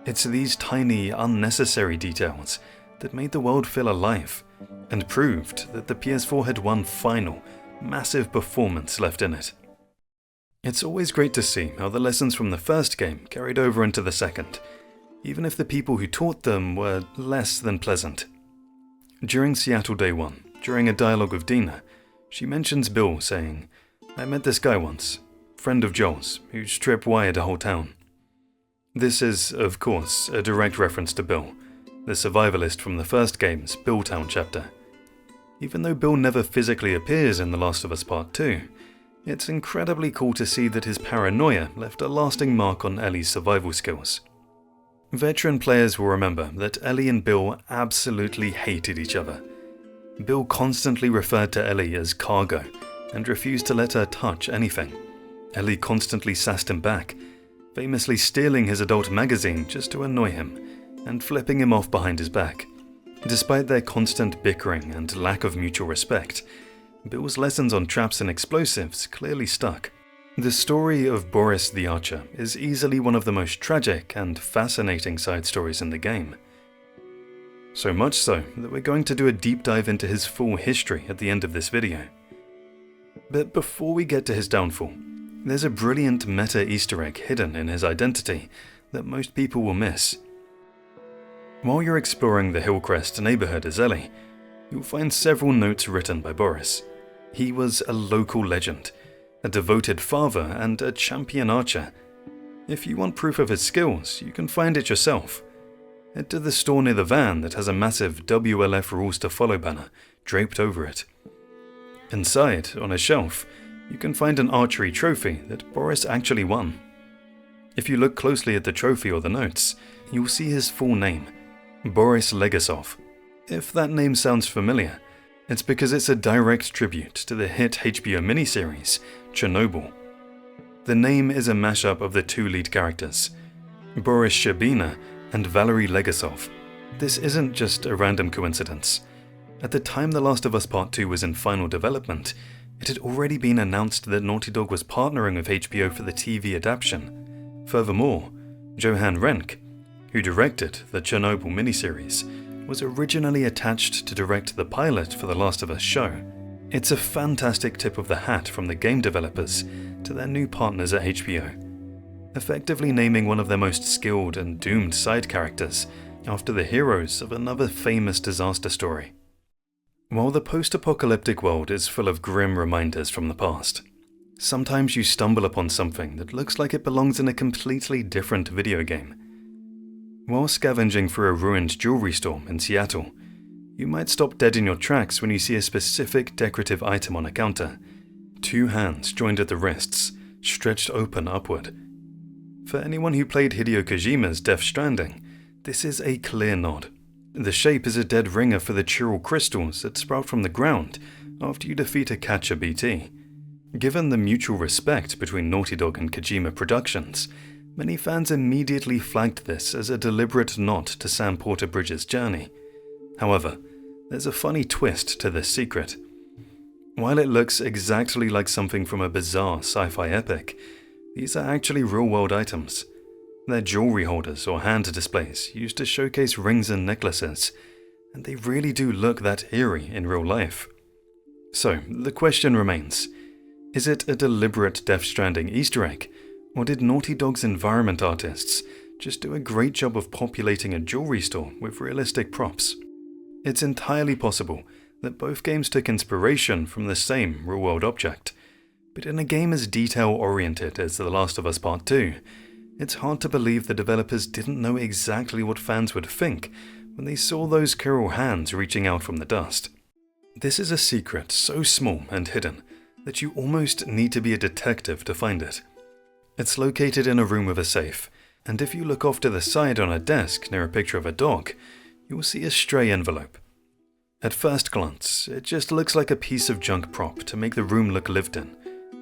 It's these tiny, unnecessary details that made the world feel alive and proved that the PS4 had one final, massive performance left in it. It's always great to see how the lessons from the first game carried over into the second, even if the people who taught them were less than pleasant. During Seattle Day 1, during a dialogue with Dina, she mentions Bill saying, "I met this guy once, friend of Joel's, who strip-wired a whole town." This is, of course, a direct reference to Bill, the survivalist from the first game's Billtown chapter. Even though Bill never physically appears in The Last of Us Part 2, it's incredibly cool to see that his paranoia left a lasting mark on Ellie's survival skills. Veteran players will remember that Ellie and Bill absolutely hated each other. Bill constantly referred to Ellie as cargo and refused to let her touch anything. Ellie constantly sassed him back, famously stealing his adult magazine just to annoy him and flipping him off behind his back. Despite their constant bickering and lack of mutual respect, Bill's lessons on traps and explosives clearly stuck. The story of Boris the Archer is easily one of the most tragic and fascinating side stories in the game. So much so that we're going to do a deep dive into his full history at the end of this video. But before we get to his downfall, there's a brilliant meta Easter egg hidden in his identity that most people will miss. While you're exploring the Hillcrest neighborhood as Ellie, you'll find several notes written by Boris. He was a local legend, a devoted father, and a champion archer. If you want proof of his skills, you can find it yourself. Head to the store near the van that has a massive WLF Rules to Follow banner draped over it. Inside, on a shelf, you can find an archery trophy that Boris actually won. If you look closely at the trophy or the notes, you'll see his full name, Boris Legasov. If that name sounds familiar, it's because it's a direct tribute to the hit HBO miniseries, Chernobyl. The name is a mashup of the two lead characters, Boris Sherbina and Valery Legasov. This isn't just a random coincidence. At the time The Last of Us Part 2 was in final development, it had already been announced that Naughty Dog was partnering with HBO for the TV adaptation. Furthermore, Johan Renck, who directed the Chernobyl miniseries, was originally attached to direct the pilot for The Last of Us show. It's a fantastic tip of the hat from the game developers to their new partners at HBO, effectively naming one of their most skilled and doomed side characters after the heroes of another famous disaster story. While the post-apocalyptic world is full of grim reminders from the past, sometimes you stumble upon something that looks like it belongs in a completely different video game. While scavenging for a ruined jewelry store in Seattle, you might stop dead in your tracks when you see a specific decorative item on a counter. 2 hands joined at the wrists, stretched open upward. For anyone who played Hideo Kojima's Death Stranding, this is a clear nod. The shape is a dead ringer for the chiral crystals that sprout from the ground after you defeat a catcher BT. Given the mutual respect between Naughty Dog and Kojima Productions, many fans immediately flagged this as a deliberate nod to Sam Porter-Bridges' journey. However, there's a funny twist to this secret. While it looks exactly like something from a bizarre sci-fi epic, these are actually real-world items. They're jewelry holders or hand displays used to showcase rings and necklaces, and they really do look that eerie in real life. So, the question remains, is it a deliberate Death Stranding Easter egg, or did Naughty Dog's environment artists just do a great job of populating a jewelry store with realistic props? It's entirely possible that both games took inspiration from the same real-world object, but in a game as detail-oriented as The Last of Us Part 2, it's hard to believe the developers didn't know exactly what fans would think when they saw those chiral hands reaching out from the dust. This is a secret so small and hidden that you almost need to be a detective to find it. It's located in a room with a safe, and if you look off to the side on a desk near a picture of a dog, you'll see a stray envelope. At first glance, it just looks like a piece of junk prop to make the room look lived in.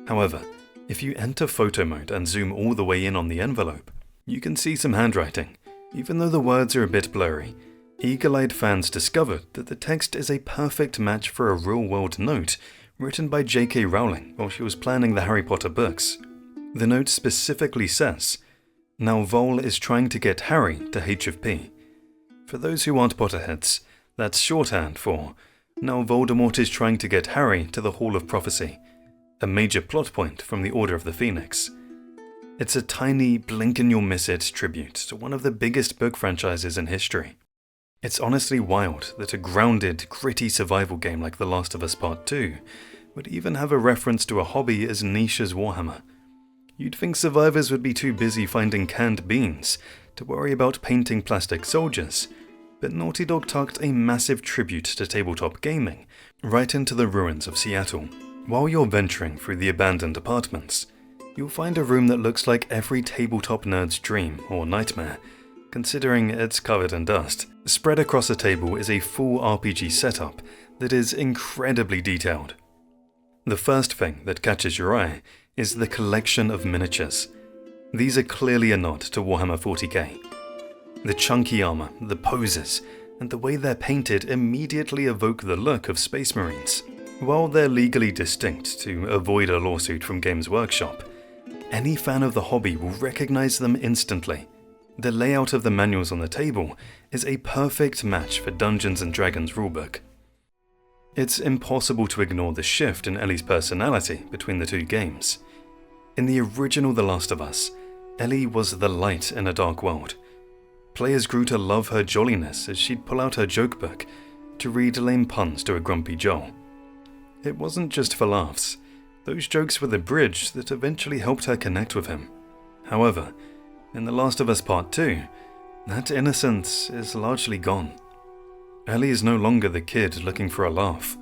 However, if you enter photo mode and zoom all the way in on the envelope, you can see some handwriting. Even though the words are a bit blurry, eagle-eyed fans discovered that the text is a perfect match for a real-world note written by J.K. Rowling while she was planning the Harry Potter books. The note specifically says, "Now Vol is trying to get Harry to H of P." For those who aren't Potterheads, that's shorthand for, "Now Voldemort is trying to get Harry to the Hall of Prophecy," a major plot point from the Order of the Phoenix. It's a tiny blink-and-you'll-miss-it tribute to one of the biggest book franchises in history. It's honestly wild that a grounded, gritty survival game like The Last of Us Part 2 would even have a reference to a hobby as niche as Warhammer. You'd think survivors would be too busy finding canned beans to worry about painting plastic soldiers, but Naughty Dog tucked a massive tribute to tabletop gaming right into the ruins of Seattle. While you're venturing through the abandoned apartments, you'll find a room that looks like every tabletop nerd's dream or nightmare, considering it's covered in dust. Spread across the table is a full RPG setup that is incredibly detailed. The first thing that catches your eye is the collection of miniatures. These are clearly a nod to Warhammer 40k. The chunky armor, the poses, and the way they're painted immediately evoke the look of Space Marines. While they're legally distinct to avoid a lawsuit from Games Workshop, any fan of the hobby will recognize them instantly. The layout of the manuals on the table is a perfect match for Dungeons & Dragons rulebook. It's impossible to ignore the shift in Ellie's personality between the two games. In the original The Last of Us, Ellie was the light in a dark world. Players grew to love her jolliness as she'd pull out her joke book to read lame puns to a grumpy Joel. It wasn't just for laughs. Those jokes were the bridge that eventually helped her connect with him. However, in The Last of Us Part 2, that innocence is largely gone. Ellie is no longer the kid looking for a laugh.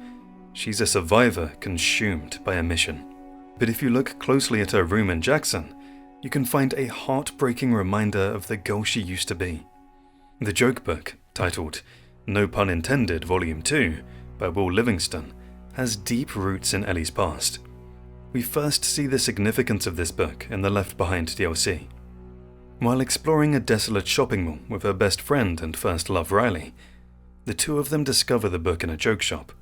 She's a survivor consumed by a mission. But if you look closely at her room in Jackson, you can find a heartbreaking reminder of the girl she used to be. The joke book, titled No Pun Intended Volume 2 by Will Livingston, has deep roots in Ellie's past. We first see the significance of this book in the Left Behind DLC. While exploring a desolate shopping mall with her best friend and first love Riley, the two of them discover the book in a joke shop.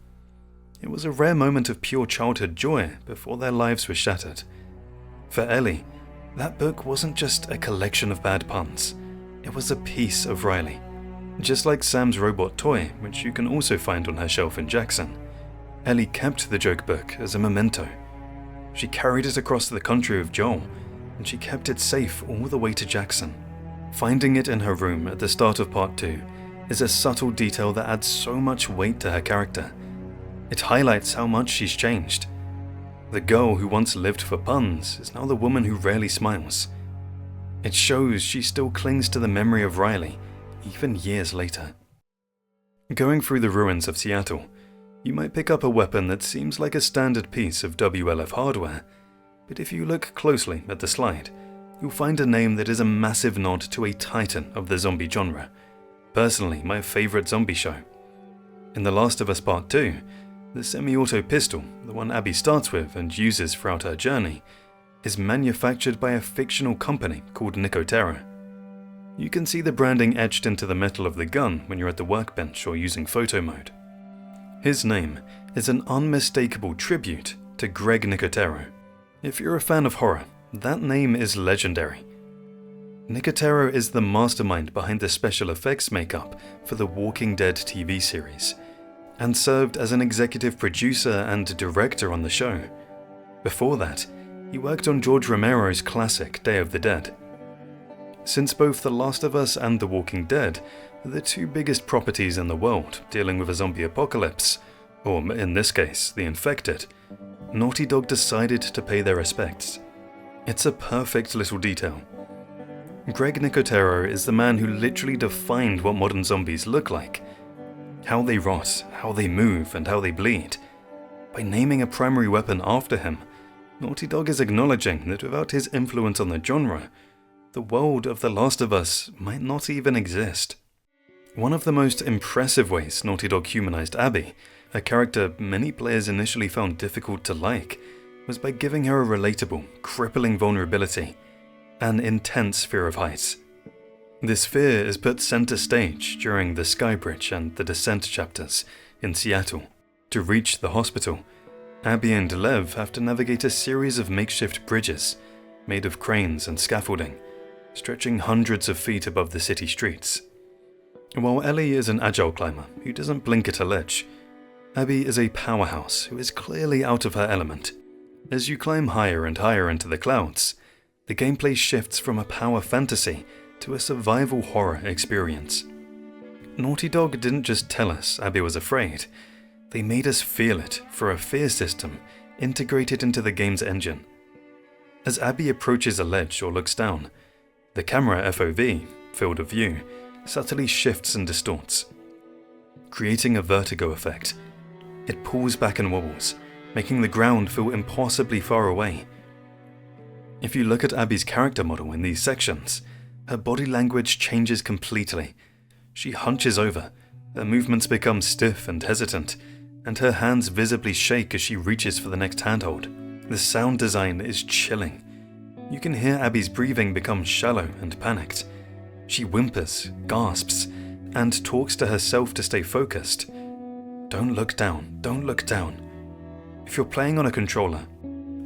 It was a rare moment of pure childhood joy before their lives were shattered. For Ellie, that book wasn't just a collection of bad puns, it was a piece of Riley. Just like Sam's robot toy, which you can also find on her shelf in Jackson, Ellie kept the joke book as a memento. She carried it across the country with Joel, and she kept it safe all the way to Jackson. Finding it in her room at the start of Part 2 is a subtle detail that adds so much weight to her character. It highlights how much she's changed. The girl who once lived for puns is now the woman who rarely smiles. It shows she still clings to the memory of Riley, even years later. Going through the ruins of Seattle, you might pick up a weapon that seems like a standard piece of WLF hardware, but if you look closely at the slide, you'll find a name that is a massive nod to a titan of the zombie genre, personally my favourite zombie show. In The Last of Us Part 2, the semi-auto pistol, the one Abby starts with and uses throughout her journey, is manufactured by a fictional company called Nicotero. You can see the branding etched into the metal of the gun when you're at the workbench or using photo mode. His name is an unmistakable tribute to Greg Nicotero. If you're a fan of horror, that name is legendary. Nicotero is the mastermind behind the special effects makeup for the Walking Dead TV series, and served as an executive producer and director on the show. Before that, he worked on George Romero's classic Day of the Dead. Since both The Last of Us and The Walking Dead are the two biggest properties in the world dealing with a zombie apocalypse, or in this case, the infected, Naughty Dog decided to pay their respects. It's a perfect little detail. Greg Nicotero is the man who literally defined what modern zombies look like. How they rot, how they move, and how they bleed. By naming a primary weapon after him, Naughty Dog is acknowledging that without his influence on the genre, the world of The Last of Us might not even exist. One of the most impressive ways Naughty Dog humanized Abby, a character many players initially found difficult to like, was by giving her a relatable, crippling vulnerability, an intense fear of heights. This fear is put center stage during the Skybridge and the Descent chapters in Seattle. To reach the hospital, Abby and Lev have to navigate a series of makeshift bridges made of cranes and scaffolding, stretching hundreds of feet above the city streets. While Ellie is an agile climber who doesn't blink at a ledge, Abby is a powerhouse who is clearly out of her element. As you climb higher and higher into the clouds, the gameplay shifts from a power fantasy to a survival horror experience. Naughty Dog didn't just tell us Abby was afraid, they made us feel it through a fear system integrated into the game's engine. As Abby approaches a ledge or looks down, the camera FOV, field of view, subtly shifts and distorts, creating a vertigo effect. It pulls back and wobbles, making the ground feel impossibly far away. If you look at Abby's character model in these sections, her body language changes completely. She hunches over, her movements become stiff and hesitant, and her hands visibly shake as she reaches for the next handhold. The sound design is chilling. You can hear Abby's breathing become shallow and panicked. She whimpers, gasps, and talks to herself to stay focused. Don't look down, don't look down. If you're playing on a controller,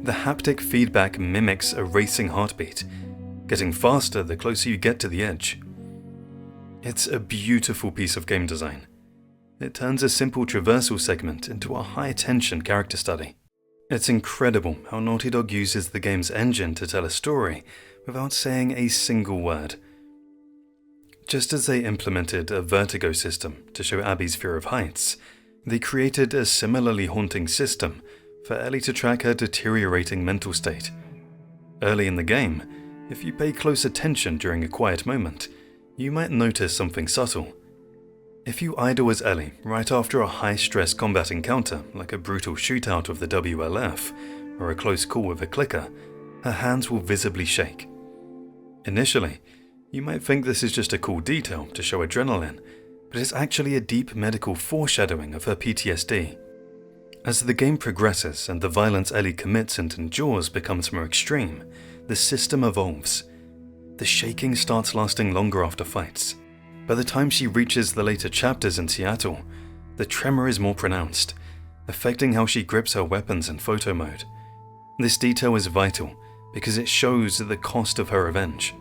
the haptic feedback mimics a racing heartbeat, getting faster the closer you get to the edge. It's a beautiful piece of game design. It turns a simple traversal segment into a high-tension character study. It's incredible how Naughty Dog uses the game's engine to tell a story without saying a single word. Just as they implemented a vertigo system to show Abby's fear of heights, they created a similarly haunting system for Ellie to track her deteriorating mental state. Early in the game, if you pay close attention during a quiet moment, you might notice something subtle. If you idle as Ellie right after a high-stress combat encounter like a brutal shootout of the WLF, or a close call with a clicker, her hands will visibly shake. Initially, you might think this is just a cool detail to show adrenaline, but it's actually a deep medical foreshadowing of her PTSD. As the game progresses and the violence Ellie commits and endures becomes more extreme, the system evolves. The shaking starts lasting longer after fights. By the time she reaches the later chapters in Seattle, the tremor is more pronounced, affecting how she grips her weapons in photo mode. This detail is vital because it shows the cost of her revenge.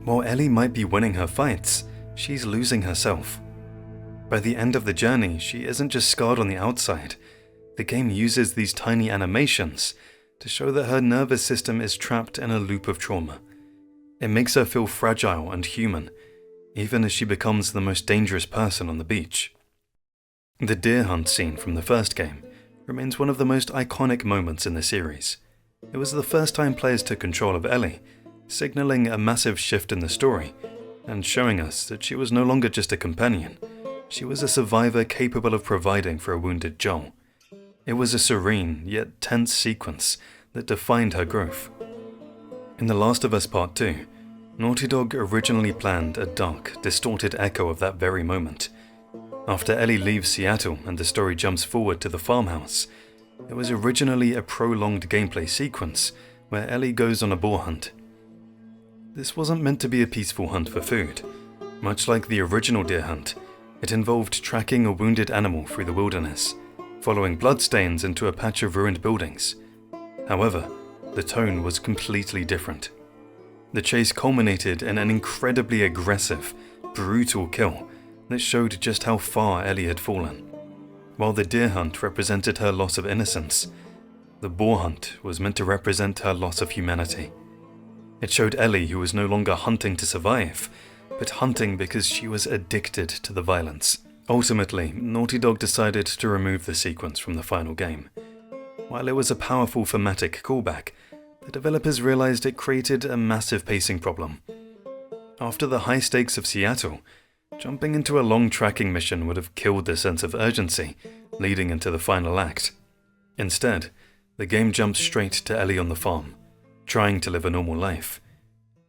While Ellie might be winning her fights, she's losing herself. By the end of the journey, she isn't just scarred on the outside. The game uses these tiny animations to show that her nervous system is trapped in a loop of trauma. It makes her feel fragile and human, even as she becomes the most dangerous person on the beach. The deer hunt scene from the first game remains one of the most iconic moments in the series. It was the first time players took control of Ellie, signaling a massive shift in the story and showing us that she was no longer just a companion. She was a survivor capable of providing for a wounded Joel. It was a serene yet tense sequence that defined her growth. In The Last of Us Part 2, Naughty Dog originally planned a dark, distorted echo of that very moment. After Ellie leaves Seattle and the story jumps forward to the farmhouse, it was originally a prolonged gameplay sequence where Ellie goes on a boar hunt. This wasn't meant to be a peaceful hunt for food. Much like the original deer hunt, it involved tracking a wounded animal through the wilderness, following bloodstains into a patch of ruined buildings. However, the tone was completely different. The chase culminated in an incredibly aggressive, brutal kill that showed just how far Ellie had fallen. While the deer hunt represented her loss of innocence, the boar hunt was meant to represent her loss of humanity. It showed Ellie who was no longer hunting to survive, but hunting because she was addicted to the violence. Ultimately, Naughty Dog decided to remove the sequence from the final game. While it was a powerful thematic callback, the developers realized it created a massive pacing problem. After the high stakes of Seattle, jumping into a long tracking mission would have killed the sense of urgency leading into the final act. Instead, the game jumps straight to Ellie on the farm, trying to live a normal life.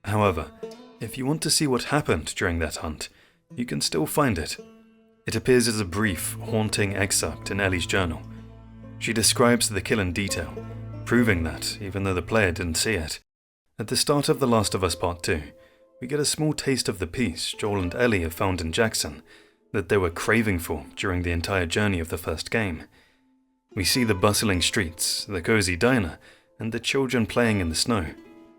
However, if you want to see what happened during that hunt, you can still find it. It appears as a brief, haunting excerpt in Ellie's journal. She describes the kill in detail, proving that, even though the player didn't see it. At the start of The Last of Us Part 2, we get a small taste of the peace Joel and Ellie have found in Jackson that they were craving for during the entire journey of the first game. We see the bustling streets, the cozy diner, and the children playing in the snow.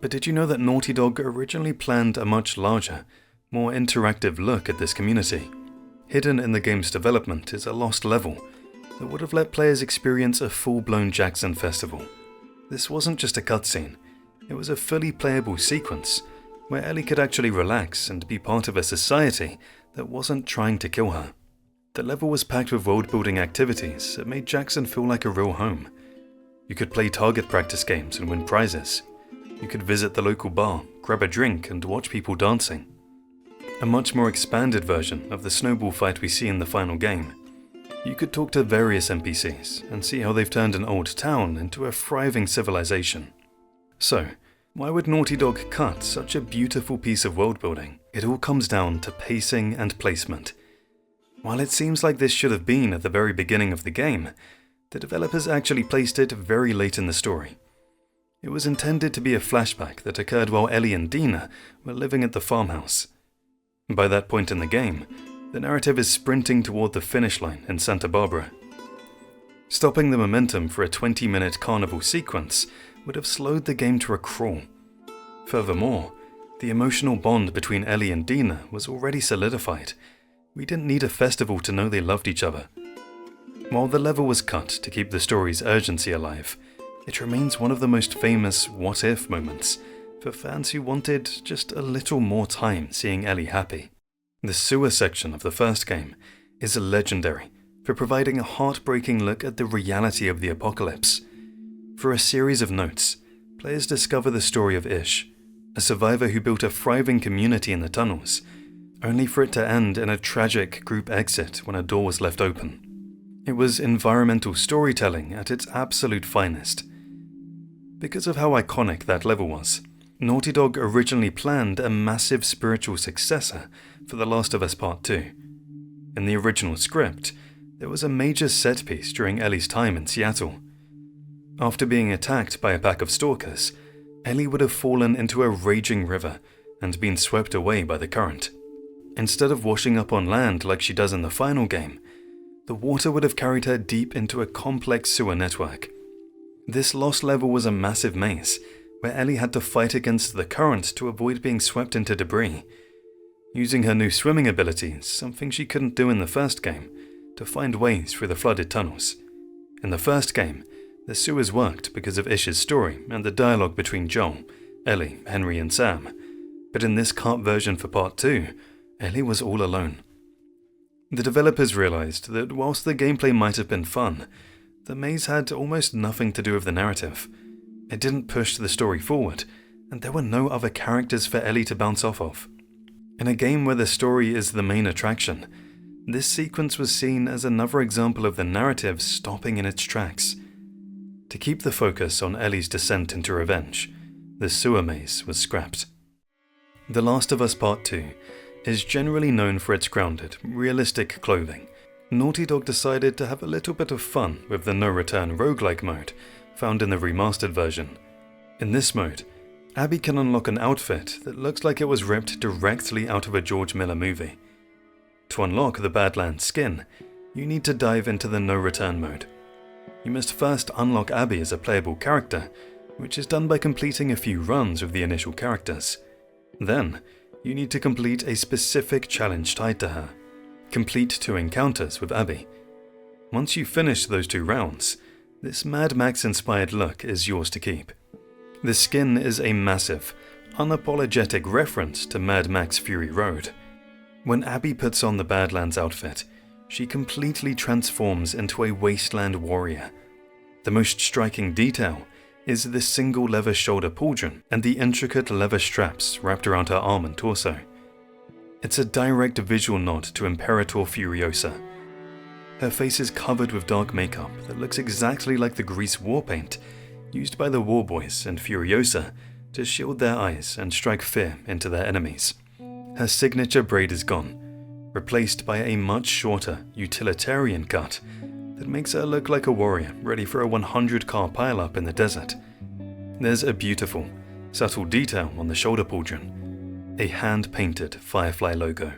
But did you know that Naughty Dog originally planned a much larger, more interactive look at this community? Hidden in the game's development is a lost level that would have let players experience a full-blown Jackson festival. This wasn't just a cutscene, it was a fully playable sequence where Ellie could actually relax and be part of a society that wasn't trying to kill her. The level was packed with world-building activities that made Jackson feel like a real home. You could play target practice games and win prizes. You could visit the local bar, grab a drink, and watch people dancing. A much more expanded version of the snowball fight we see in the final game. You could talk to various NPCs and see how they've turned an old town into a thriving civilization. So, why would Naughty Dog cut such a beautiful piece of world building? It all comes down to pacing and placement. While it seems like this should have been at the very beginning of the game, the developers actually placed it very late in the story. It was intended to be a flashback that occurred while Ellie and Dina were living at the farmhouse. By that point in the game, the narrative is sprinting toward the finish line in Santa Barbara. Stopping the momentum for a 20-minute carnival sequence would have slowed the game to a crawl. Furthermore, the emotional bond between Ellie and Dina was already solidified. We didn't need a festival to know they loved each other. While the level was cut to keep the story's urgency alive, it remains one of the most famous what-if moments for fans who wanted just a little more time seeing Ellie happy. The sewer section of the first game is legendary for providing a heartbreaking look at the reality of the apocalypse. For a series of notes, players discover the story of Ish, a survivor who built a thriving community in the tunnels, only for it to end in a tragic group exit when a door was left open. It was environmental storytelling at its absolute finest. Because of how iconic that level was, Naughty Dog originally planned a massive spiritual successor for The Last of Us Part 2. In the original script, there was a major set piece during Ellie's time in Seattle. After being attacked by a pack of stalkers, Ellie would have fallen into a raging river and been swept away by the current. Instead of washing up on land like she does in the final game, the water would have carried her deep into a complex sewer network. This lost level was a massive maze, where Ellie had to fight against the current to avoid being swept into debris, using her new swimming abilities, something she couldn't do in the first game, to find ways through the flooded tunnels. In the first game, the sewers worked because of Ish's story and the dialogue between Joel, Ellie, Henry and Sam, but in this cart version for Part 2, Ellie was all alone. The developers realized that whilst the gameplay might have been fun, the maze had almost nothing to do with the narrative. It didn't push the story forward, and there were no other characters for Ellie to bounce off of. In a game where the story is the main attraction, this sequence was seen as another example of the narrative stopping in its tracks. To keep the focus on Ellie's descent into revenge, the sewer maze was scrapped. The Last of Us Part 2 is generally known for its grounded, realistic clothing. Naughty Dog decided to have a little bit of fun with the no-return roguelike mode found in the remastered version. In this mode, Abby can unlock an outfit that looks like it was ripped directly out of a George Miller movie. To unlock the Badlands skin, you need to dive into the no-return mode. You must first unlock Abby as a playable character, which is done by completing a few runs with the initial characters. Then, you need to complete a specific challenge tied to her. Complete 2 encounters with Abby. Once you finish those 2 rounds, this Mad Max-inspired look is yours to keep. The skin is a massive, unapologetic reference to Mad Max Fury Road. When Abby puts on the Badlands outfit, she completely transforms into a wasteland warrior. The most striking detail is the single leather shoulder pauldron and the intricate leather straps wrapped around her arm and torso. It's a direct visual nod to Imperator Furiosa. Her face is covered with dark makeup that looks exactly like the grease war paint used by the War Boys and Furiosa to shield their eyes and strike fear into their enemies. Her signature braid is gone, replaced by a much shorter, utilitarian cut that makes her look like a warrior ready for a 100-car pileup in the desert. There's a beautiful, subtle detail on the shoulder pauldron, a hand-painted Firefly logo.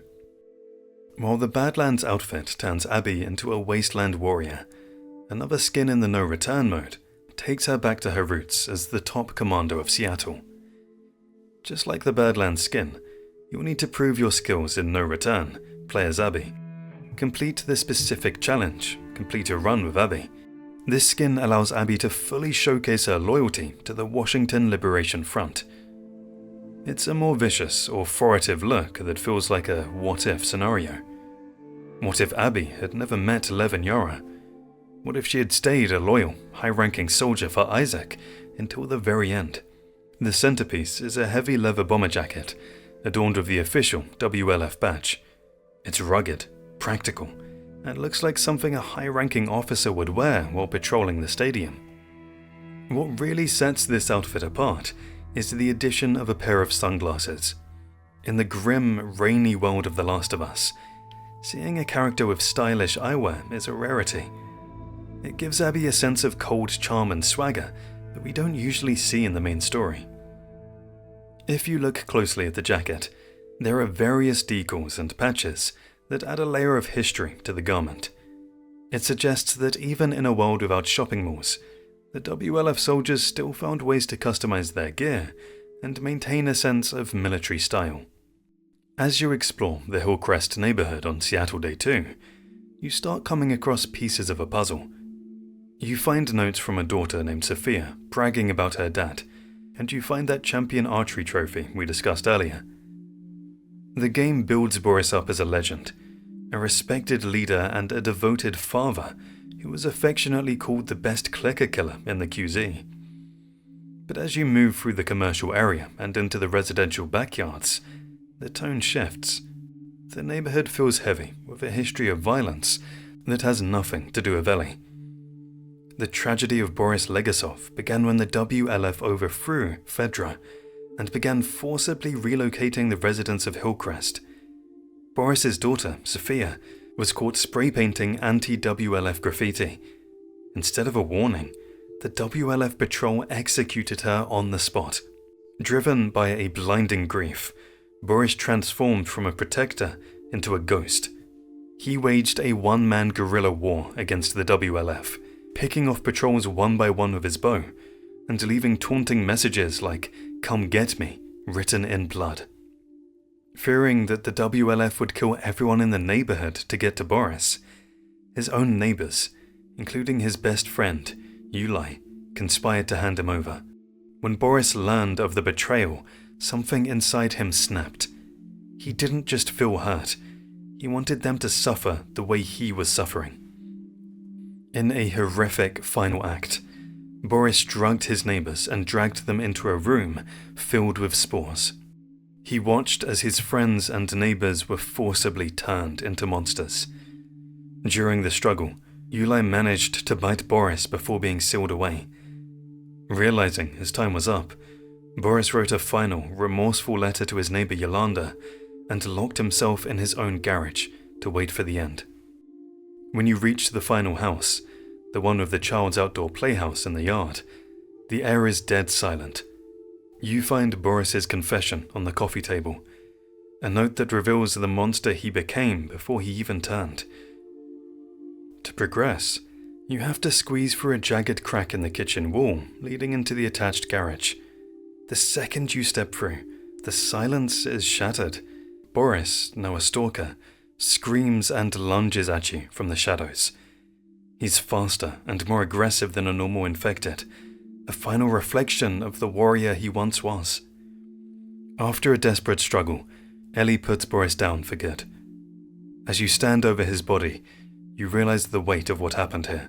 While the Badlands outfit turns Abby into a wasteland warrior, another skin in the no-return mode takes her back to her roots as the top commander of Seattle. Just like the Badlands skin, you'll need to prove your skills in no return, play as Abby. Complete the specific challenge, complete a run with Abby. This skin allows Abby to fully showcase her loyalty to the Washington Liberation Front. It's a more vicious, authoritative look that feels like a what-if scenario. What if Abby had never met Levin Yara? What if she had stayed a loyal, high-ranking soldier for Isaac until the very end? The centerpiece is a heavy leather bomber jacket, adorned with the official WLF badge. It's rugged, practical, and looks like something a high-ranking officer would wear while patrolling the stadium. What really sets this outfit apart is the addition of a pair of sunglasses. In the grim, rainy world of The Last of Us, seeing a character with stylish eyewear is a rarity. It gives Abby a sense of cold charm and swagger that we don't usually see in the main story. If you look closely at the jacket, there are various decals and patches that add a layer of history to the garment. It suggests that even in a world without shopping malls, the WLF soldiers still found ways to customize their gear and maintain a sense of military style. As you explore the Hillcrest neighborhood on Seattle Day 2, you start coming across pieces of a puzzle. You find notes from a daughter named Sophia bragging about her dad, and you find that champion archery trophy we discussed earlier. The game builds Boris up as a legend, a respected leader and a devoted father who was affectionately called the best clicker killer in the QZ. But as you move through the commercial area and into the residential backyards, the tone shifts. The neighborhood feels heavy with a history of violence that has nothing to do with Ellie. The tragedy of Boris Legasov began when the WLF overthrew Fedra and began forcibly relocating the residents of Hillcrest. Boris's daughter, Sophia, was caught spray painting anti-WLF graffiti. Instead of a warning, the WLF patrol executed her on the spot. Driven by a blinding grief, Boris transformed from a protector into a ghost. He waged a one-man guerrilla war against the WLF, picking off patrols one by one with his bow, and leaving taunting messages like "Come get me" written in blood. Fearing that the WLF would kill everyone in the neighborhood to get to Boris, his own neighbors, including his best friend, Uli, conspired to hand him over. When Boris learned of the betrayal, something inside him snapped. He didn't just feel hurt, he wanted them to suffer the way he was suffering. In a horrific final act, Boris drugged his neighbors and dragged them into a room filled with spores. He watched as his friends and neighbors were forcibly turned into monsters. During the struggle, Uli managed to bite Boris before being sealed away. Realizing his time was up, Boris wrote a final, remorseful letter to his neighbor Yolanda and locked himself in his own garage to wait for the end. When you reach the final house, the one with the child's outdoor playhouse in the yard, the air is dead silent. You find Boris's confession on the coffee table, a note that reveals the monster he became before he even turned. To progress, you have to squeeze through a jagged crack in the kitchen wall leading into the attached garage. The second you step through, the silence is shattered. Boris, now a stalker, screams and lunges at you from the shadows. He's faster and more aggressive than a normal infected, a final reflection of the warrior he once was. After a desperate struggle, Ellie puts Boris down for good. As you stand over his body, you realize the weight of what happened here.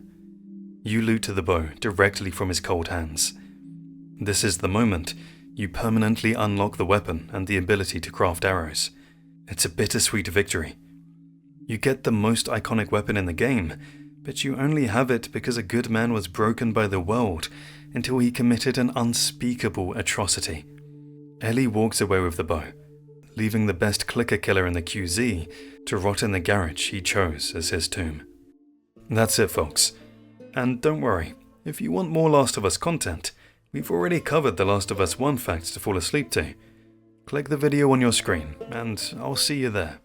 You loot the bow directly from his cold hands. This is the moment you permanently unlock the weapon and the ability to craft arrows. It's a bittersweet victory. You get the most iconic weapon in the game, but you only have it because a good man was broken by the world until he committed an unspeakable atrocity. Ellie walks away with the bow, leaving the best clicker killer in the QZ to rot in the garage he chose as his tomb. That's it, folks. And don't worry, if you want more Last of Us content, we've already covered the Last of Us 1 facts to fall asleep to. Click the video on your screen, and I'll see you there.